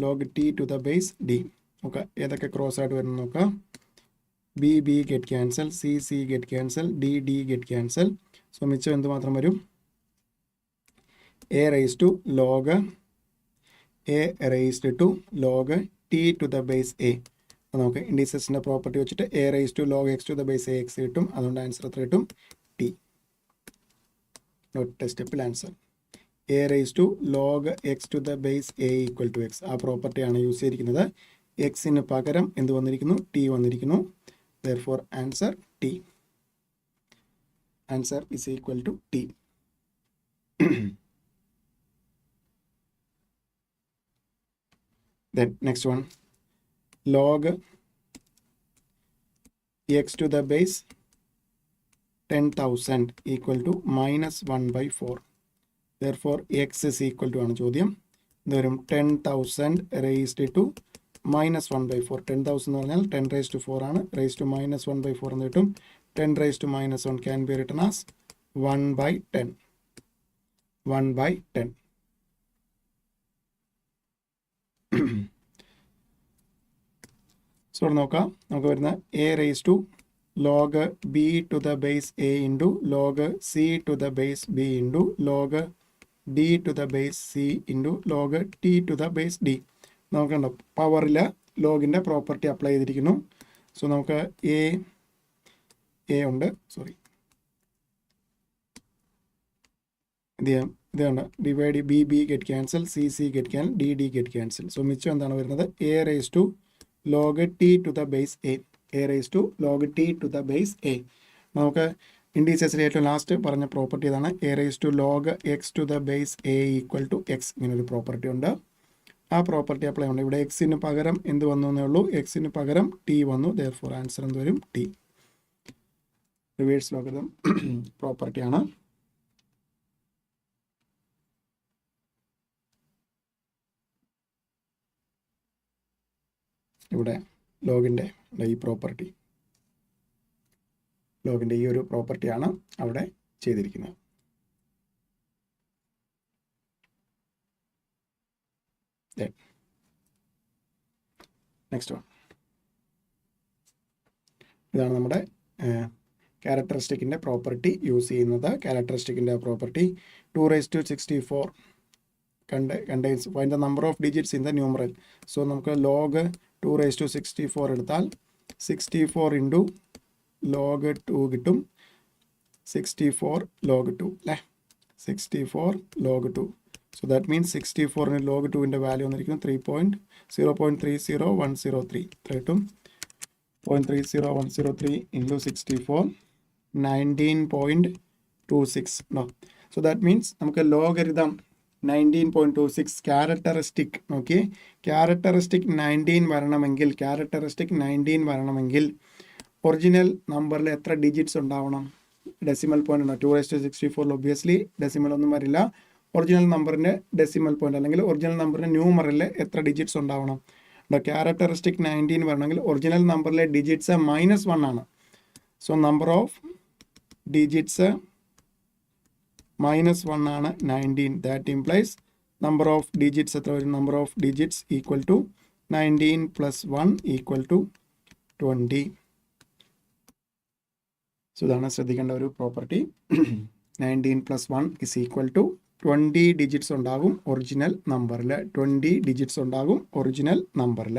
log t to the base d. Okay, ഏതൊക്കെ cross ആയിട്ട് വരുന്ന നോക്കാം. b get cancel, c get cancel, d get cancel. So മിച്ചം എന്ത് മാത്രം വരും? a raised to log t to the base a. അപ്പോൾ നമുക്ക് ഇൻഡിസസിൻ്റെ പ്രോപ്പർട്ടി വെച്ചിട്ട് a raised to log x to the base ax കിട്ടും. അതുകൊണ്ട് ആൻസർ എത്ര കിട്ടും? t. ഒറ്റ സ്റ്റെപ്പിൽ answer. a raised to log x to the base a equal to x. ആ പ്രോപ്പർട്ടിയാണ് യൂസ് ചെയ്തിരിക്കുന്നത്. എക്സിന് പകരം എന്ത് വന്നിരിക്കുന്നു? t വന്നിരിക്കുന്നു. Therefore answer t. Answer is equal to t. Then next one, log x to the base 10,000 equal to minus 1 by 4. Therefore x is equal to ആണ് ചോദ്യം. ഇതുവരും 10,000 raised to minus 1 by 4. 10,000 എന്ന് പറഞ്ഞാൽ 10 raised to 4 ആണ്. raised to minus 1 by 4 എന്ന് കിട്ടും. 10 raised to minus 1 can be written as 1 by 10. 1 by 10. So നോക്കാം. നമുക്ക് വരുന്ന a raised to log b to the base a into log c to the base b into log d to the base c into log t to the base d. നമുക്കുണ്ടോ പവറിൽ ലോഗിൻ്റെ property apply ചെയ്തിരിക്കുന്നു. So നമുക്ക് a ഉണ്ട്, sorry ഇതാണ് divide b get cancel, c get cancel, d get cancel. So മിച്ചം എന്താണ് വരുന്നത്? A raise to log t to the base a. A raise to log t to the base a. നമുക്ക് ഇൻഡീസസിലെ ഏറ്റവും last പറഞ്ഞ property ഇതാണ്. A raise to log x to the base a equal to x. ഇങ്ങനൊരു property ഉണ്ട്. ആ property apply ഉണ്ട്. ഇവിടെ എക്സിന് പകരം എന്ത് വന്നു എന്നേ ഉള്ളൂ? എക്സിന് പകരം ടി വന്നു. ദെയർഫോർ ആൻസർ എന്ത് വരും? ടി. റിവേഴ്സ് ലോഗരിതം പ്രോപ്പർട്ടിയാണ്. ഇവിടെ ലോഗിൻ്റെ ഈ പ്രോപ്പർട്ടി, ലോഗിൻ്റെ ഈ ഒരു പ്രോപ്പർട്ടിയാണ് അവിടെ ചെയ്തിരിക്കുന്നത്. Next one. ഇതാണ് നമ്മുടെ ക്യാരക്ടറിസ്റ്റിക്കിൻ്റെ പ്രോപ്പർട്ടി യൂസ് ചെയ്യുന്നത്. ക്യാരക്ടറിസ്റ്റിക്കിൻ്റെ property 2⁻64 contains find the number of digits in the numeral. So നമുക്ക് ലോഗ് 2⁻64 എടുത്താൽ 64 ഇൻറ്റു ലോഗ് 2 കിട്ടും. 64 ലോഗ് 2 അല്ലേ? 64 ലോഗ് 2. സോ ദാറ്റ് മീൻസ് 64ന് ലോഗ് 2ൻ്റെ വാല്യൂ വന്നിരിക്കുന്നു 0.30103. കിട്ടും 0.30103 into 64 19.26. No. So that means നമുക്ക് ലോഗരിതം 19.26 ക്യാരക്ടറിസ്റ്റിക് നോക്കിയേ. ക്യാരക്ടറിസ്റ്റിക് 19 വരണമെങ്കിൽ ഒറിജിനൽ നമ്പറിൽ എത്ര ഡിജിറ്റ്സ് ഉണ്ടാവണം? ഡെസിമൽ പോയിന്റ് ഉണ്ടോ? 2⁻64 ഒബ്വിയസ്ലി ഡെസിമൽ ഒന്നും വരില്ല. ഒറിജിനൽ നമ്പറിൻ്റെ ഡെസിമൽ പോയിന്റ് അല്ലെങ്കിൽ ഒറിജിനൽ നമ്പറിൻ്റെ ന്യൂമറിൽ എത്ര ഡിജിറ്റ്സ് ഉണ്ടാവണം? ക്യാരക്ടറിസ്റ്റിക് 19 വരണമെങ്കിൽ ഒറിജിനൽ നമ്പറിലെ ഡിജിറ്റ്സ് -1 ആണ്. സോ നമ്പർ ഓഫ് ഡിജിറ്റ്സ് -1 ആണ് 19. That implies number of digits എത്ര വരും? Number of digits equal to 19 + 1 equal to 20. സോ ഇതാണ് ശ്രദ്ധിക്കേണ്ട ഒരു പ്രോപ്പർട്ടി. 19 + 1 ഇസ് ഈക്വൽ ടു 20 ഡിജിറ്റ്സ് ഉണ്ടാകും ഒറിജിനൽ നമ്പറിൽ. 20 ഡിജിറ്റ്സ് ഉണ്ടാകും ഒറിജിനൽ നമ്പറിൽ.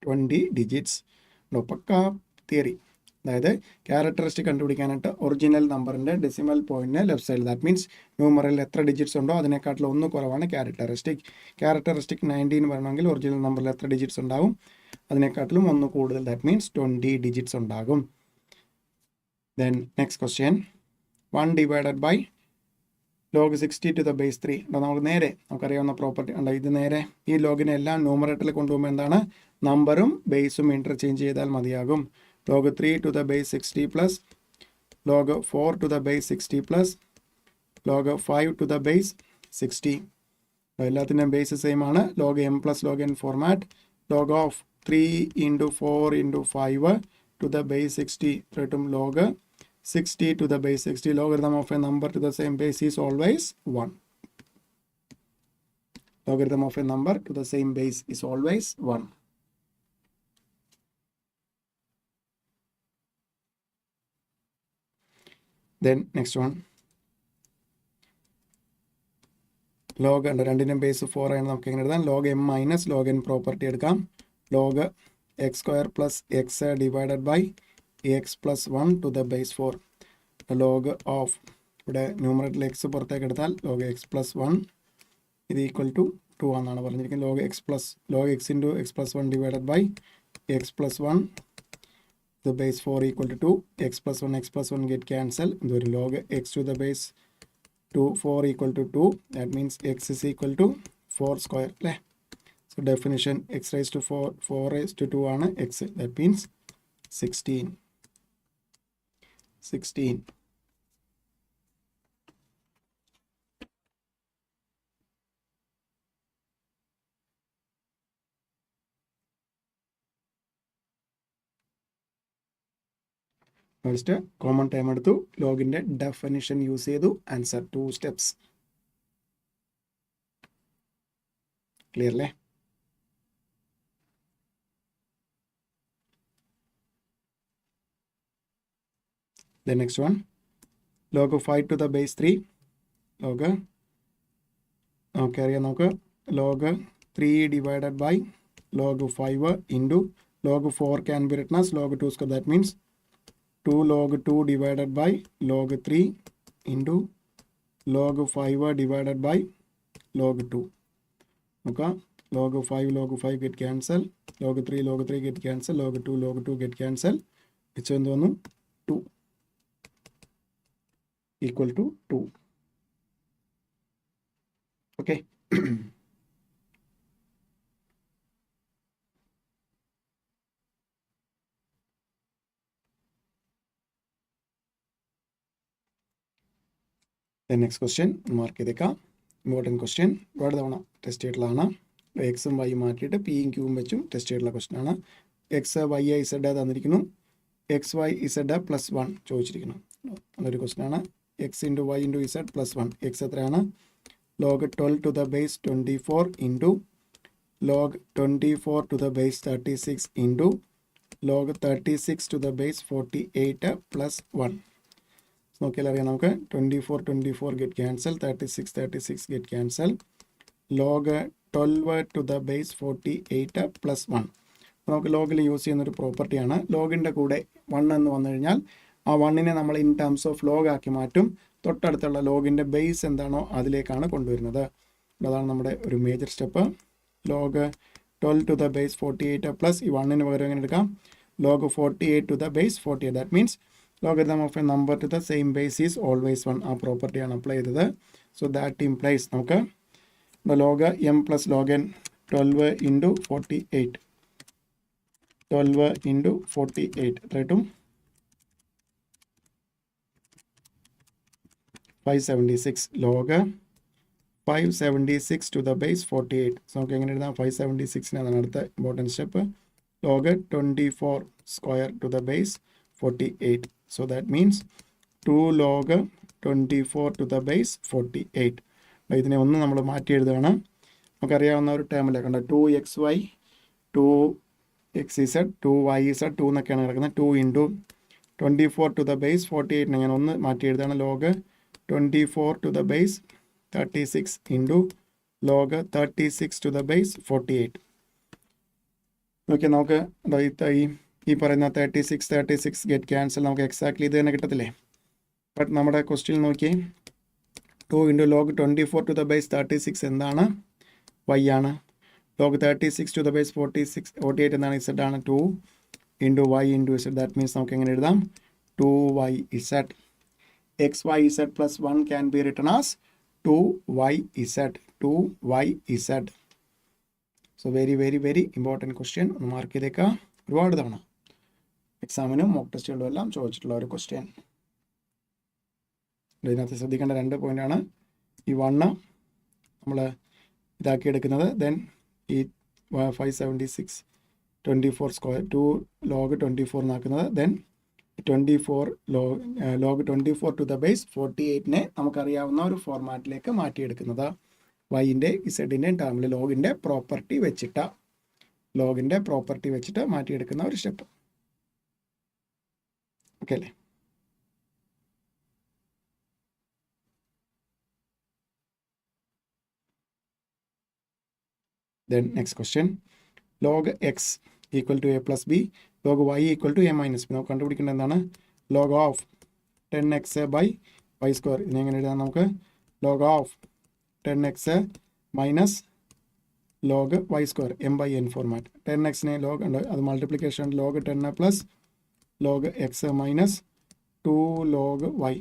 20 ഡിജിറ്റ്സ്. പക്ക തിയറി. അതായത് ക്യാരക്ടറിസ്റ്റിക് കണ്ടുപിടിക്കാനായിട്ട് ഒറിജിനൽ നമ്പറിൻ്റെ ഡെസിമൽ പോയിന്റിന് ലെഫ്റ്റ് സൈഡിൽ, ദാറ്റ് മീൻസ് ന്യൂമറിൽ എത്ര ഡിജിറ്റ്സ് ഉണ്ടോ അതിനെക്കാട്ടിലും ഒന്ന് കുറവാണ് ക്യാരക്ടറിസ്റ്റിക്. ക്യാരക്ടറിസ്റ്റിക് 19 വരണമെങ്കിൽ ഒറിജിനൽ നമ്പറിൽ എത്ര ഡിജിറ്റ്സ് ഉണ്ടാകും? അതിനെക്കാട്ടിലും ഒന്ന് കൂടുതൽ, ദാറ്റ് മീൻസ് 20 ഡിജിറ്റ്സ് ഉണ്ടാകും. Then next question. 1 divided by log 60 to the base 3. നമുക്ക് നേരെ നമുക്കറിയാവുന്ന പ്രോപ്പർട്ടി ഉണ്ട്. ഇത് നേരെ ഈ ലോഗിനെ എല്ലാം ന്യൂമറേറ്ററിൽ കൊണ്ടുപോകുമ്പോൾ എന്താണ്? നമ്പറും ബേസും ഇൻ്റർചേഞ്ച് ചെയ്താൽ മതിയാകും. log 3 to the base 60 plus log 4 to the base 60 plus log 5 to the base 60. എല്ലാത്തിൻ്റെയും ബേസ് സെയിം ആണ്. log m plus log n format. log of 3 into 4 into 5 to the base 60 കിട്ടും log 60 to the base 60. Logarithm of a number to the same base is always 1. Logarithm of a number to the same base is always 1. Then next one. Log and രണ്ടിനും base 4 ആണ്. നമുക്ക് എങ്ങനെ എഴുതാം? log m minus log n property എടുക്കാം. log x square plus x divided by x plus 1 to the base 4. log of ഇവിടെ ന്യൂമറേറ്ററിൽ X പുറത്തേക്ക് എടുത്താൽ log x plus 1 ഇത് ഈക്വൽ ടു 2 എന്നാണ് പറഞ്ഞിരിക്കുന്നത്. log x into x plus 1 divided by x plus 1 the base 4 equal to 2. x plus 1 get cancel. log x to the base 2 4 equal to 2. That means x is equal to 4 square. So definition x raised to 4 raised to 2 ആണ് x. That means 16. First common time എടുത്തു, ലോഗിൻ്റെ definition use ചെയ്തു, answer 2 steps. Clear അല്ലേ? The next one, log 5 to the base 3. log okay അറിയാം നമുക്ക്. log 3 divided by log 5 into log 4 can be written as log 2 square. That means 2 log 2 divided by log 3 into log 5 divided by log 2. Okay, log 5 get cancel, log 3 get cancel, log 2 get cancel, which one dono 2 equal to 2. Okay. The next question mark ചെയ്തേക്കാം. Important question ഒരുപാട് തവണ test ചെയ്തിട്ടുള്ളതാണ്. എക്സും വൈയും മാറ്റിയിട്ട് പിയും ക്യൂവും വെച്ചും test ചെയ്തിട്ടുള്ള question ആണ്. എക്സ് വൈ ഇസഡ് തന്നിരിക്കുന്നു. എക്സ് വൈ ഇസഡ് +1 ചോദിച്ചിരിക്കുന്നു. അതൊരു ക്വസ്റ്റ്യൻ ആണ്. X into y into z +1. X എത്രയാണ്? log 12 to the base 24 into log 24 to the base 36 into log 36 to the base 48 +1. നോക്കിയാൽ അറിയാം നമുക്ക് 24 get cancel, 36 get cancel, log 12 to the base 48 +1. നമുക്ക് ലോഗിൽ use ചെയ്യുന്നൊരു പ്രോപ്പർട്ടിയാണ്. ലോഗിൻ്റെ കൂടെ 1 എന്ന് വന്നു കഴിഞ്ഞാൽ ആ 1നെ നമ്മൾ ഇൻ ടേംസ് ഓഫ് ലോഗ് ആക്കി മാറ്റും. തൊട്ടടുത്തുള്ള ലോഗിൻ്റെ ബേസ് എന്താണോ അതിലേക്കാണ് കൊണ്ടുവരുന്നത്. അതാണ് നമ്മുടെ ഒരു major step. Log 12 to the base 48 plus ഈ 1ന് പകരം എങ്ങനെ എടുക്കാം? log 48 to the base 48. That means logarithm of a number to the same base is always 1. ആ പ്രോപ്പർട്ടിയാണ് അപ്ലൈ ചെയ്തത്. സോ ദാറ്റ് ഇംപ്ലൈസ് നമുക്ക് log m plus log n 12 into 48 12 into 48 എത്ര കിട്ടും? 576 log 576 to the base 48. So നമുക്ക് എങ്ങനെ എഴുതാം? 576 ആണ് അടുത്ത important step. log 24 square to the base 48. So that means 2 log 24 to the base 48. ഇതിനെ ഒന്ന് നമ്മൾ മാറ്റി എഴുതുകയാണ്. നമുക്കറിയാവുന്ന ഒരു ടേമിലെ കണ്ട 2xy 2xz 2yz 2 എന്നൊക്കെയാണ് കിടക്കുന്നത്. 2 ഇൻറ്റു 24 to the base 48 ഞാൻ ഒന്ന് മാറ്റി എഴുതുകയാണ്. log 24 to the base 36 into log 36 to the base 48. Okay, നമുക്ക് ഈ പറയുന്ന 36 ഗെറ്റ് ക്യാൻസൽ നമുക്ക് എക്സാക്ട്ലി ഇത് തന്നെ കിട്ടത്തില്ലേ? ബട്ട് നമ്മുടെ ക്വസ്റ്റ്യൻ നോക്കി 2 into log 24 to the base 36 എന്താണ്? y ആണ്. log 36 to the base 48 എന്താണ്? z ആണ്. 2 into y into z. That means നമുക്ക് എങ്ങനെ എഴുതാം? 2yz. xyz plus 1 can be written as 2yz. So very important question. ഒന്ന് മാർക്ക് ചെയ്തേക്കാം. ഒരുപാട് തവണ എക്സാമിനും മോക്ക് ടെസ്റ്റുകളും എല്ലാം ചോദിച്ചിട്ടുള്ള ഒരു ക്വസ്റ്റ്യൻ. ഇതിനകത്ത് ശ്രദ്ധിക്കേണ്ട 2 പോയിൻ്റാണ്. ഈ 1 നമ്മൾ ഇതാക്കി എടുക്കുന്നത്. ദെൻ ഈ 576 24 സ്ക്വയർ 2 log 24 എന്നാക്കുന്നത്. Then 24 log 24 to the base 48നെ നമുക്കറിയാവുന്ന ഒരു ഫോർമാറ്റിലേക്ക് മാറ്റിയെടുക്കുന്നത്. വൈൻ്റെ ഇസഡിൻ്റെയും ടേമിൽ ലോഗിൻ്റെ പ്രോപ്പർട്ടി വെച്ചിട്ട് മാറ്റിയെടുക്കുന്ന ഒരു സ്റ്റെപ്പ്. ഓക്കെ അല്ലേ? Then next question, log x equal to a plus b, log y equal to a minus b. നമുക്ക് കണ്ടുപിടിക്കേണ്ടത് എന്താണ്? log of 10x by y square. ഇതിനെ എങ്ങനെ എഴുതാം നമുക്ക്? log of 10x minus log y square m by n format. 10xനെ log ഉണ്ട്, അത് multiplication log 10 plus log x minus 2 log y.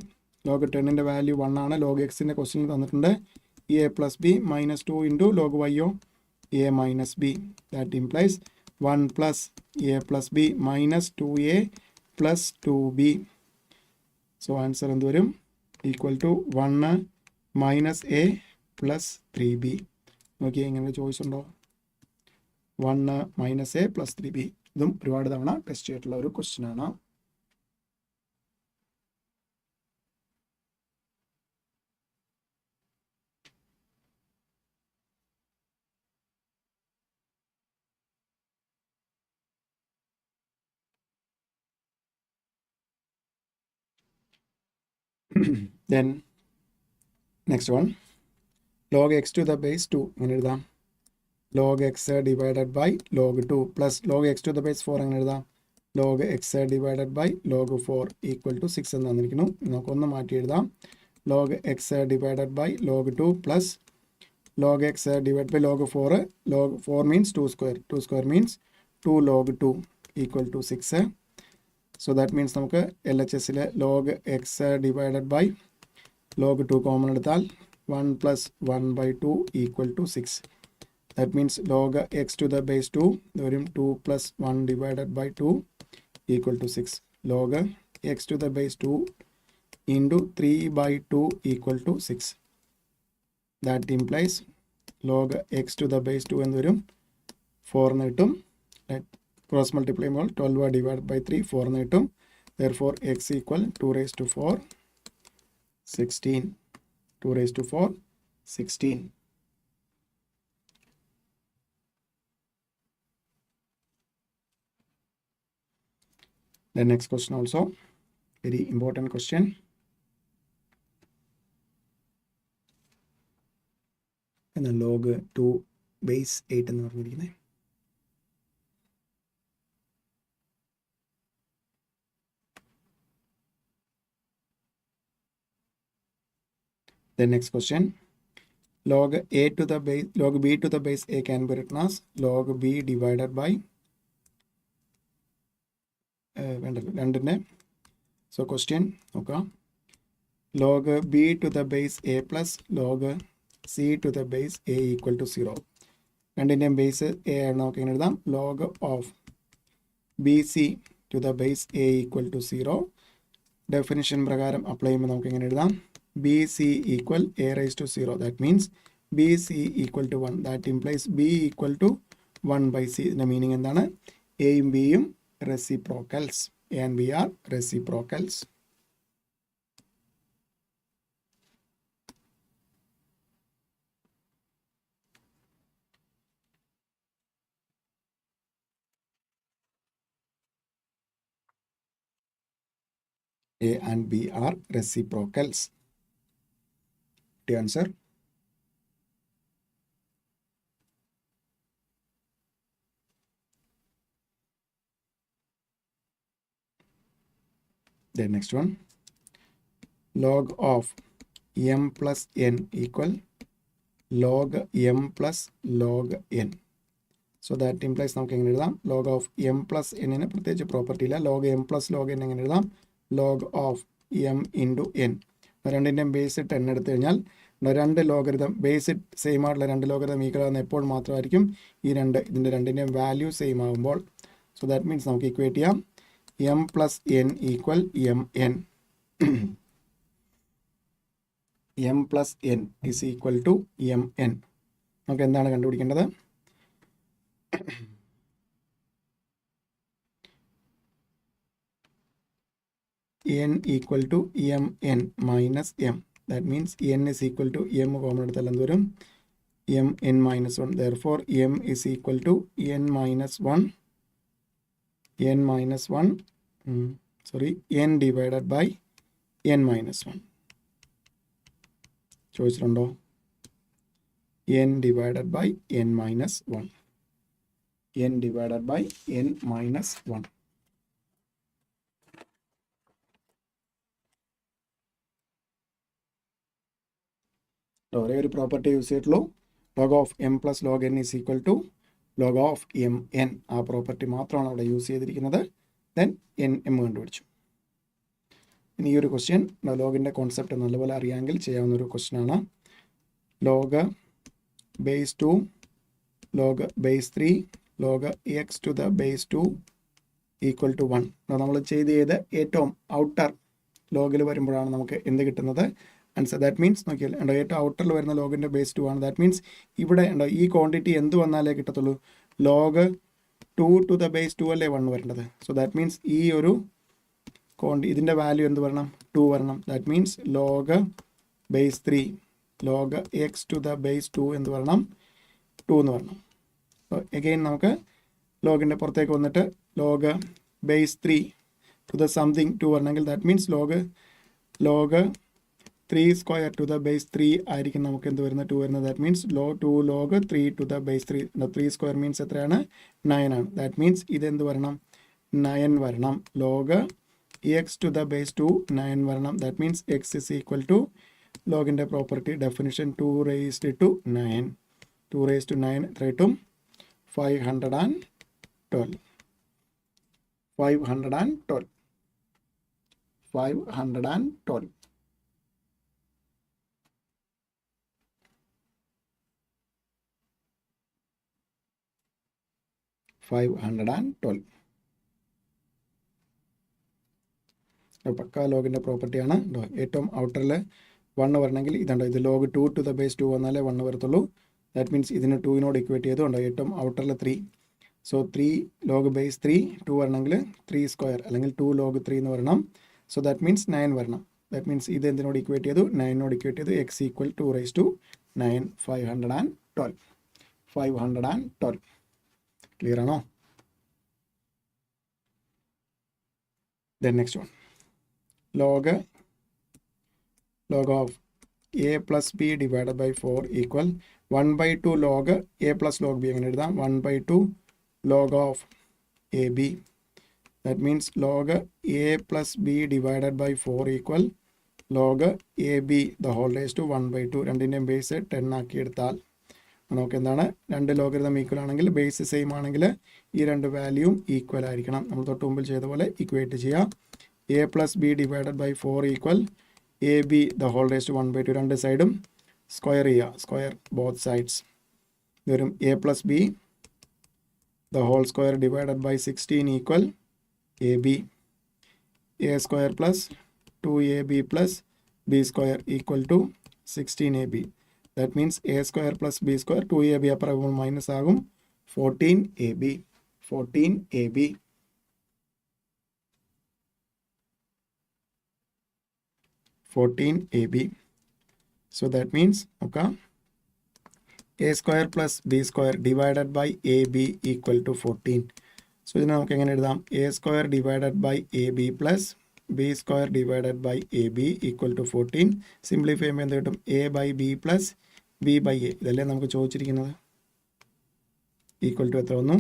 log 10ൻ്റെ വാല്യൂ 1 ആണ്. log xൻ്റെ ക്വസ്റ്റ്യൻ തന്നിട്ടുണ്ട്. a plus b minus 2 into log y a minus b. That implies 1 plus a plus b minus 2a plus 2b. So answer എന്ത് വരും? Equal to 1 minus a plus 3b. നോക്കിയേ, ഇങ്ങനെ choice ഉണ്ടോ? 1 minus a plus 3b. ഇതും ഒരുപാട് തവണ test ചെയ്തിട്ടുള്ള ഒരു ക്വസ്റ്റ്യൻ ആണ്. Then next one, log x to the base 2 എങ്ങനെ എഴുതാം? log x divided by log 2 plus log x to the base 4 എങ്ങനെ എഴുതാം? log x divided by log 4 equal to 6 എന്ന് തന്നിരിക്കുന്നു. നമുക്കൊന്ന് മാറ്റി എഴുതാം. log x divided by log 2 plus log x divided by log 4. Log 4 means 2 square. 2 square means 2 log 2 equal to 6. So that means നമുക്ക് LHS log x divided by log 2 common എടുത്താൽ 1 plus 1 by 2 equal to 6. That means log x to the base 2, 2 plus 1 divided by 2 equal to 6. Log x to the base 2 into 3 by 2 equal to 6. That implies log x to the base 2 എന്ന് വരും 4 എന്ന് കിട്ടും. Cross multiply ചെയ്യുമ്പോൾ 12 divided by 3 4 എന്ന് കിട്ടും. Therefore x equal 2 raised to 4 16. 2 raised to 4 16. The next question also very important question. And then log 2 base 8 എന്ന് പറഞ്ഞിരിക്കുന്നത്. The next question, log a to the base log b to the base a can be written as log b divided by so question okay, log b to the base a plus log c to the base a equal to 0. രണ്ടിൻ്റെയും base A ആണ് നമുക്ക് എങ്ങനെ എഴുതാം log of bc to the base a equal to 0. Definition പ്രകാരം apply ചെയ്യുമ്പോൾ നമുക്ക് എങ്ങനെ എഴുതാം bc equal a raised to 0. That means bc equal to 1. That implies b equal to 1 by c. ഇതിൻ്റെ മീനിങ് എന്താണ് എയും ബിയും reciprocals. A and B are reciprocals. A and B are reciprocals. The answer. The next one, log of m plus n equal log m plus log n. So that implies നമുക്ക് എങ്ങനെ എഴുതാം log of m plus n ന് പ്രത്യേകിച്ച് property ഇല്ല. log m plus log n എങ്ങനെ എഴുതാം log of m into n. രണ്ടിൻ്റെയും base 10 എടുത്തു കഴിഞ്ഞാൽ രണ്ട് ലോഗരിതം ബേസ് സെയിം ആയിട്ടുള്ള രണ്ട് ലോഗരിതം ഈക്വൽ ആകുന്ന എപ്പോൾ മാത്രമായിരിക്കും ഇതിൻ്റെ രണ്ടിൻ്റെയും വാല്യൂ സെയിം ആകുമ്പോൾ. സോ ദാറ്റ് മീൻസ് നമുക്ക് ഇക്വേറ്റ് ചെയ്യാം m plus n equal mn. m plus n is equal to mn. നമുക്ക് എന്താണ് കണ്ടുപിടിക്കേണ്ടത് n equal to mn minus m. That means n is equal to m common എടുത്താൽ എന്ത് വരും mn minus 1. Therefore m is equal to n minus 1 n divided by n minus 1. ചോദിച്ചിട്ടുണ്ടോ n divided by n minus 1. n divided by n minus 1. ഒരേ ഒരു property use ചെയ്തിട്ടുള്ളൂ log of m plus log n is equal to log of mn. ആ property മാത്രമാണ് അവിടെ use ചെയ്തിരിക്കുന്നത്. Then m കണ്ടുപിടിച്ചു. ഇനി ഈ ഒരു ക്വസ്റ്റ്യൻ ലോഗിൻ്റെ കോൺസെപ്റ്റ് നല്ലപോലെ അറിയാമെങ്കിൽ ചെയ്യാവുന്ന ഒരു ക്വസ്റ്റ്യനാണ്. Log base 2 log base 3 log x to the base 2 equal to 1. നമ്മൾ ചെയ്ത് ഏറ്റവും ഔട്ടർ ലോഗിൽ വരുമ്പോഴാണ് നമുക്ക് എന്ത് കിട്ടുന്നത് ആൻസർ. ദാറ്റ് മീൻസ് നോക്കിയാൽ ഏറ്റവും ഔട്ടറിൽ വരുന്ന ലോഗിൻ്റെ ബേസ് 2 ആണ്. ദാറ്റ് മീൻസ് ഇവിടെ ഈ ക്വാണ്ടിറ്റി എന്ത് വന്നാലേ കിട്ടത്തുള്ളൂ ലോഗ് 2 ടു ദ ബേസ് 2 അല്ലേ 1 വരേണ്ടത്. സോ ദാറ്റ് മീൻസ് ഈ ഒരു ഇതിൻ്റെ വാല്യൂ എന്ത് വരണം 2 വരണം. That means log base 3 log x to the base 2 എന്ത് വരണം 2 എന്ന് വരണം. എഗെയിൻ നമുക്ക് ലോഗിൻ്റെ പുറത്തേക്ക് വന്നിട്ട് log base 3 to the something 2 വരണമെങ്കിൽ that means log 3 square to the base 3 ആയിരിക്കും നമുക്ക് എന്ത് വരുന്നത് 2 വരുന്നത്. That means 2 log 3 to the base 3. 3 square means എത്രയാണ് 9 ആണ്. ദാറ്റ് മീൻസ് ഇതെന്ത് വരണം 9 വരണം. Log x to the base 2 9 വരണം. That means x is equal to ലോഗിൻ്റെ property definition 2 raised to 9. 2 raised to 9 എത്ര കിട്ടും? 512. 512. 512. 512. പക്ക ലോഗിൻ്റെ പ്രോപ്പർട്ടിയാണ്. ഏറ്റവും ഔട്ടറിൽ 1 വരണമെങ്കിൽ ഇതുണ്ടോ, ഇത് log 2 to the base 2 വന്നാലേ 1 വരത്തുള്ളൂ. ദാറ്റ് മീൻസ് ഇതിന് 2നോട് ഇക്വേറ്റ് ചെയ്തുകൊണ്ടോ ഏറ്റവും ഔട്ടറിൽ 3. സോ 3 log base 3 2 വരണമെങ്കിൽ 3 സ്ക്വയർ അല്ലെങ്കിൽ 2 log 3 എന്ന് വരണം. സോ ദാറ്റ് മീൻസ് 9 വരണം. ദാറ്റ് മീൻസ് ഇത് എന്തിനോട് ഇക്വേറ്റ് ചെയ്തു? 9നോട് ഇക്വേറ്റ് ചെയ്തു. x equal 2 raised to 9. 512. 512. Clear ആണോ? Then next one. Log of a plus b divided by 4 equal 1 by 2 log a plus log b. അങ്ങനെ എഴുതാം 1 by 2 log of ab. That means log a plus b divided by 4 equal log ab the whole raised to 1 by 2. രണ്ടിൻ്റെയും base 10 ആക്കി എടുത്താൽ നമുക്ക് എന്താണ്, രണ്ട് logarithm equal ആണെങ്കിൽ base same ആണെങ്കിൽ ഈ രണ്ട് വാല്യൂം ഈക്വൽ ആയിരിക്കണം. നമ്മൾ തൊട്ട് മുമ്പിൽ ചെയ്ത പോലെ ഇക്വേറ്റ് ചെയ്യാം. A plus B divided by 4 equal a B the whole raise to 1 by 2. രണ്ട് സൈഡും സ്ക്വയർ ചെയ്യുക. Square both sides. ഇത് വരും a plus B the whole square divided by 16 equal a B. A square plus 2ab plus B square equal to 16ab. That means a square plus b square 2ab അപ്പുറം minus ആകും 14ab. 14ab. 14ab. So that means okay, a square plus b square divided by ab equal to 14. So ഇതിനെ നമുക്ക് എങ്ങനെ എഴുതാം? a square divided by ab plus b square divided by ab equal to 14. Simplify ചെയ്യുമ്പോൾ എന്ത് കിട്ടും? a by b plus b by a. ഇതല്ലേ നമുക്ക് ചോദിച്ചിരിക്കുന്നത്. ഈക്വൽ ടു എത്ര വന്നു?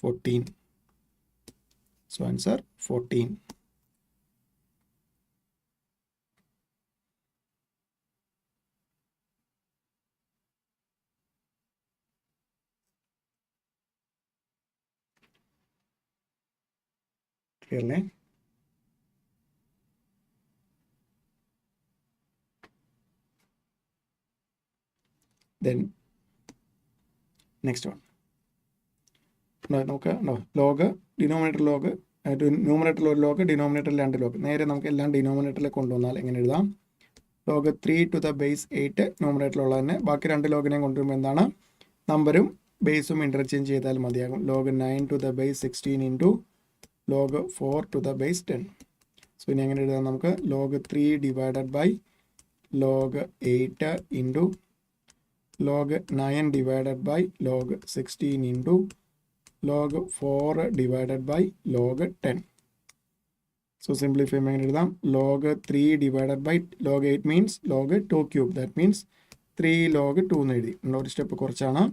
14. So answer 14. ക്ലിയർ അല്ലേ? Then next one. നമുക്ക് ലോഗ് ഡിനോമിനേറ്റർ ലോഗ് ന്യൂമറേറ്ററിൽ ഒരു ലോഗ് ഡിനോമിനേറ്ററിൽ 2 ലോഗ്. നേരെ നമുക്ക് എല്ലാം ഡിനോമിനേറ്ററിൽ കൊണ്ടുവന്നാൽ എങ്ങനെ എഴുതാം? log 3 to the base 8 ന്യൂമറേറ്ററിലുള്ള തന്നെ. ബാക്കി 2 ലോഗിനെയും കൊണ്ടുവരുമ്പോൾ എന്താണ്, നമ്പറും ബേസും ഇൻ്റർചേഞ്ച് ചെയ്താൽ മതിയാകും. log 9 to the base 16 into log 4 to the base 10. So ഇനി എങ്ങനെ എഴുതാം നമുക്ക്? log 3 divided by log 8 into log 9 divided by log 16 into log 4 divided by log 10. So simplify എങ്ങനെ എഴുതാം? log 3 divided by log 8 means log 2 cube. That means 3 log 2 എന്ന് എഴുതി. ഒരു step കുറച്ചാണ്.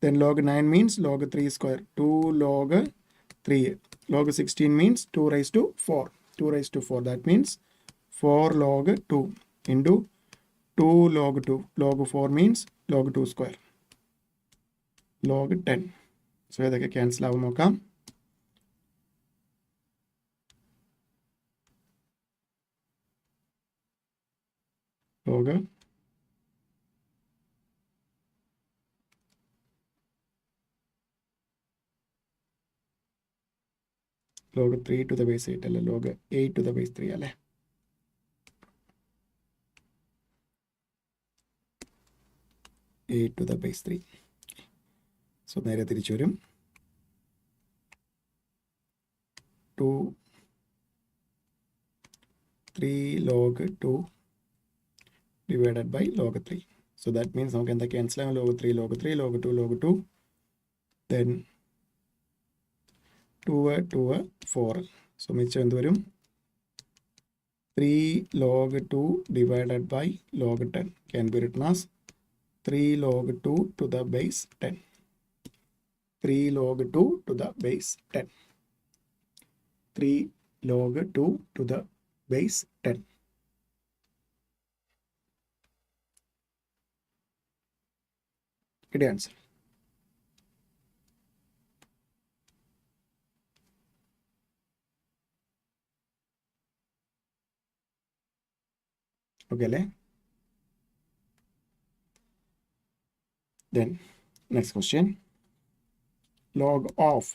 Then log 9 means log 3 square. 2 log 3. log 16 means 2 raised to 4. 2 raised to 4. That means 4 log 2 into 2 log 2. log 4 means log 2 square. log 10. So ഇതൊക്കെ cancel ആവും നോക്കാം. log 3 to the base 8 അല്ലേ, log 8 to the base 3 അല്ലേ. to the base 3. So നേരെ തിരിച്ചു വരും. 3 log 2 divided by log 3. So that means നമുക്ക് എന്താ ക്യാൻസൽ ആകും? log 3 log 3 log 2 log 2. Then 2 4. So മിച്ചം എന്ത് വരും? 3 log 2 divided by log 10 can be written as 3 log 2 to the base 10. 3 log 2 to the base 10. 3 log 2 to the base 10. കിട്ടിയ answer. Okay അല്ലേ? Then next question, log of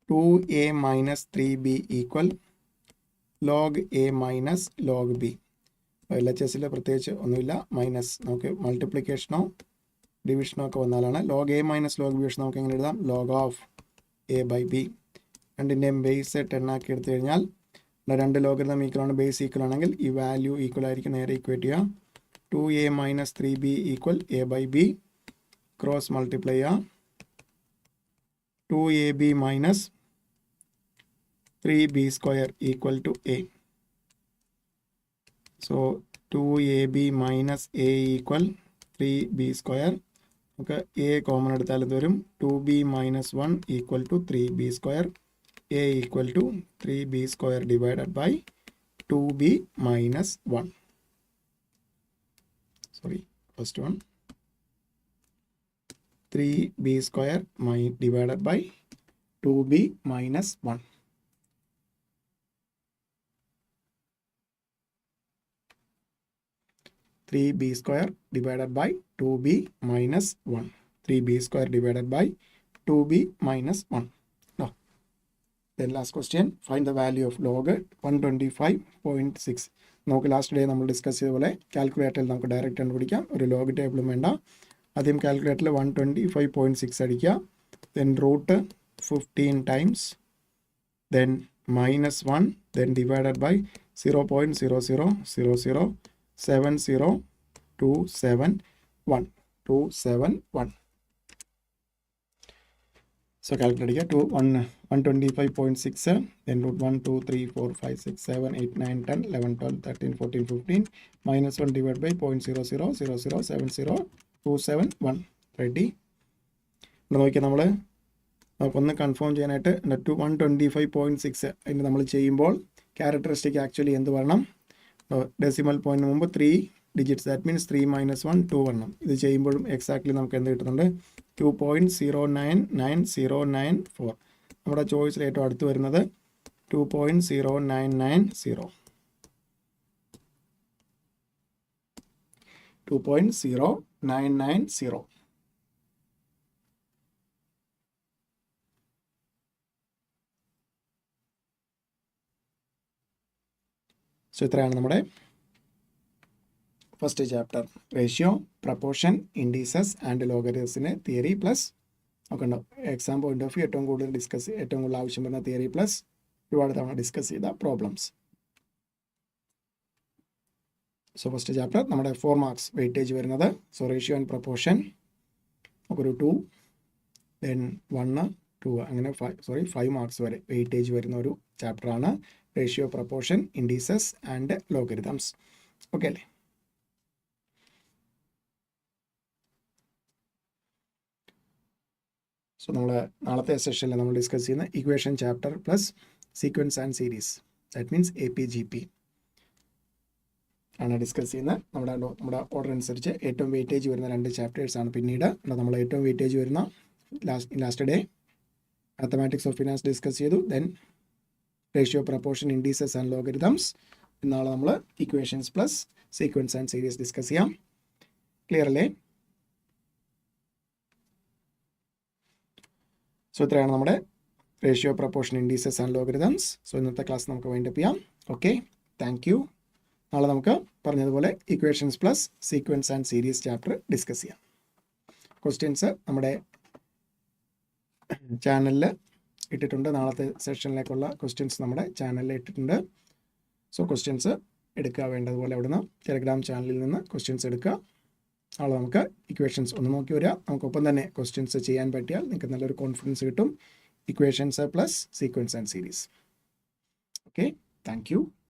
2a minus 3b equal log a minus log b. LHSൽ പ്രത്യേകിച്ച് ഒന്നുമില്ല, minus നമുക്ക് മൾട്ടിപ്ലിക്കേഷനോ ഡിവിഷനോ ഒക്കെ വന്നാലാണ്. Log a minus log b പക്ഷെ നമുക്ക് എങ്ങനെ എഴുതാം? Log of a by b. രണ്ടിൻ്റെയും ബേസ് 10 ആക്കി എടുത്തു കഴിഞ്ഞാൽ രണ്ട് ലോഗരിതം ഈക്വൽ ആണ്, ബേസ് ഈക്വൽ ആണെങ്കിൽ ഈ വാല്യൂ ഈക്വൽ ആയിരിക്കും, നേരെ ഇക്വേറ്റ് ചെയ്യുക. 2a minus 3b equal a by b, cross multiply 2ab minus 3b square equal to a. So 2ab minus a equal 3b square. Okay, a common എടുത്താൽ ഇത് വരും 2b minus 1 equal to 3b square. a equal to 3b square divided by 2b minus 1. Sorry, first one 3b square divided by 2b minus 1. Three b square divided by 2b minus 1. 3b square divided by 2b minus 1. No. Then last question, find the value of log 125.6. നമുക്ക് last day നമ്മൾ discuss ചെയ്ത പോലെ കാൽക്കുലേറ്ററിൽ നമുക്ക് direct കണ്ടുപിടിക്കാം. ഒരു log ടേബിളും വേണ്ട. ആദ്യം കാൽക്കുലേറ്ററിൽ 125.6 അടിക്കുക. Then root 15 times, then -1, then divided by 0.000071271. So calculate 125.6, then root 1, 2, 3, 4, 5, 6, 7, 8, 9, 10, 11, 12, 13, 14, 15, -1 divided by 0.000070271. Ready? നോക്കിയാൽ നമുക്കൊന്ന് കൺഫേം ചെയ്യാനായിട്ട് 125.6 അതിന് നമ്മൾ ചെയ്യുമ്പോൾ ക്യാരക്ടറിസ്റ്റിക് ആക്ച്വലി എന്ത് വരണം? ഡെസിമൽ പോയിന്റിന് മുമ്പ് 3 ഡിജിറ്റ്സ്, ദാറ്റ് മീൻസ് 3 - 1 2 വരണം. ഇത് ചെയ്യുമ്പോഴും എക്സാക്ട്ലി നമുക്ക് എന്ത് കിട്ടുന്നുണ്ട്? 2.09904. നമ്മുടെ ചോയ്സിൽ ഏറ്റവും അടുത്ത് വരുന്നത് 2.0990. 2.0990. സോ ഇത്രയാണ് നമ്മുടെ first chapter. Ratio, proportion, indices and ലോഗരിതംസിന് തിയറി പ്ലസ് ഒക്കെ ഉണ്ടാവും. എക്സാം പോയിന്റ് ഓഫ് വ്യൂ ഏറ്റവും കൂടുതൽ ആവശ്യം വരുന്ന തിയറി പ്ലസ് ഒരുപാട് തവണ ഡിസ്കസ് ചെയ്ത പ്രോബ്ലംസ്. സോ ഫസ്റ്റ് ചാപ്റ്റർ നമ്മുടെ 4 മാർക്സ് വെയിറ്റേജ് വരുന്നത്. സോ റേഷ്യോ ആൻഡ് പ്രപ്പോർഷൻ നമുക്കൊരു 2, ദെൻ 1, 2 അങ്ങനെ 5 മാർക്സ് വരെ വെയിറ്റേജ് വരുന്ന ഒരു ചാപ്റ്ററാണ് ratio, proportion, indices and logarithms. Okay അല്ലേ? സോ നമ്മൾ നാളത്തെ സെഷനിൽ നമ്മൾ ഡിസ്കസ് ചെയ്യുന്ന equation chapter plus sequence and series, that means APGP ആണ് ഡിസ്കസ് ചെയ്യുന്നത്. നമ്മുടെ ഓർഡർ അനുസരിച്ച് ഏറ്റവും വെയിറ്റേജ് വരുന്ന 2 ചാപ്റ്റേഴ്സാണ്. പിന്നീട് നമ്മൾ ഏറ്റവും വെയിറ്റേജ് വരുന്ന last day mathematics of finance discuss ചെയ്തു. Then ratio, proportion, indices and logarithms. നാളെ നമ്മൾ equations plus sequence and series discuss ചെയ്യാം. ക്ലിയർ അല്ലേ? സോ ഇത്രയാണ് നമ്മുടെ ratio, proportion, indices and logarithms. So ഇന്നത്തെ ക്ലാസ് നമുക്ക് വൈൻഡപ്പ് ചെയ്യാം. Okay, thank you. നാളെ നമുക്ക് പറഞ്ഞതുപോലെ equations plus sequence and series chapter discuss ചെയ്യാം. ക്വസ്റ്റ്യൻസ് നമ്മുടെ ചാനലിൽ ഇട്ടിട്ടുണ്ട്. നാളത്തെ സെഷനിലേക്കുള്ള ക്വസ്റ്റ്യൻസ് നമ്മുടെ ചാനലിൽ ഇട്ടിട്ടുണ്ട്. സോ ക്വസ്റ്റ്യൻസ് എടുക്കുക വേണ്ടതുപോലെ അവിടുന്ന് ടെലഗ്രാം ചാനലിൽ നിന്ന് ക്വസ്റ്റ്യൻസ് എടുക്കുക. നാളെ നമുക്ക് ഇക്വേഷൻസ് ഒന്ന് നോക്കി വരിക. നമുക്കൊപ്പം തന്നെ ക്വസ്റ്റ്യൻസ് ചെയ്യാൻ പറ്റിയാൽ നിങ്ങൾക്ക് നല്ലൊരു കോൺഫിഡൻസ് കിട്ടും. Equations plus sequence and series. Okay, thank U.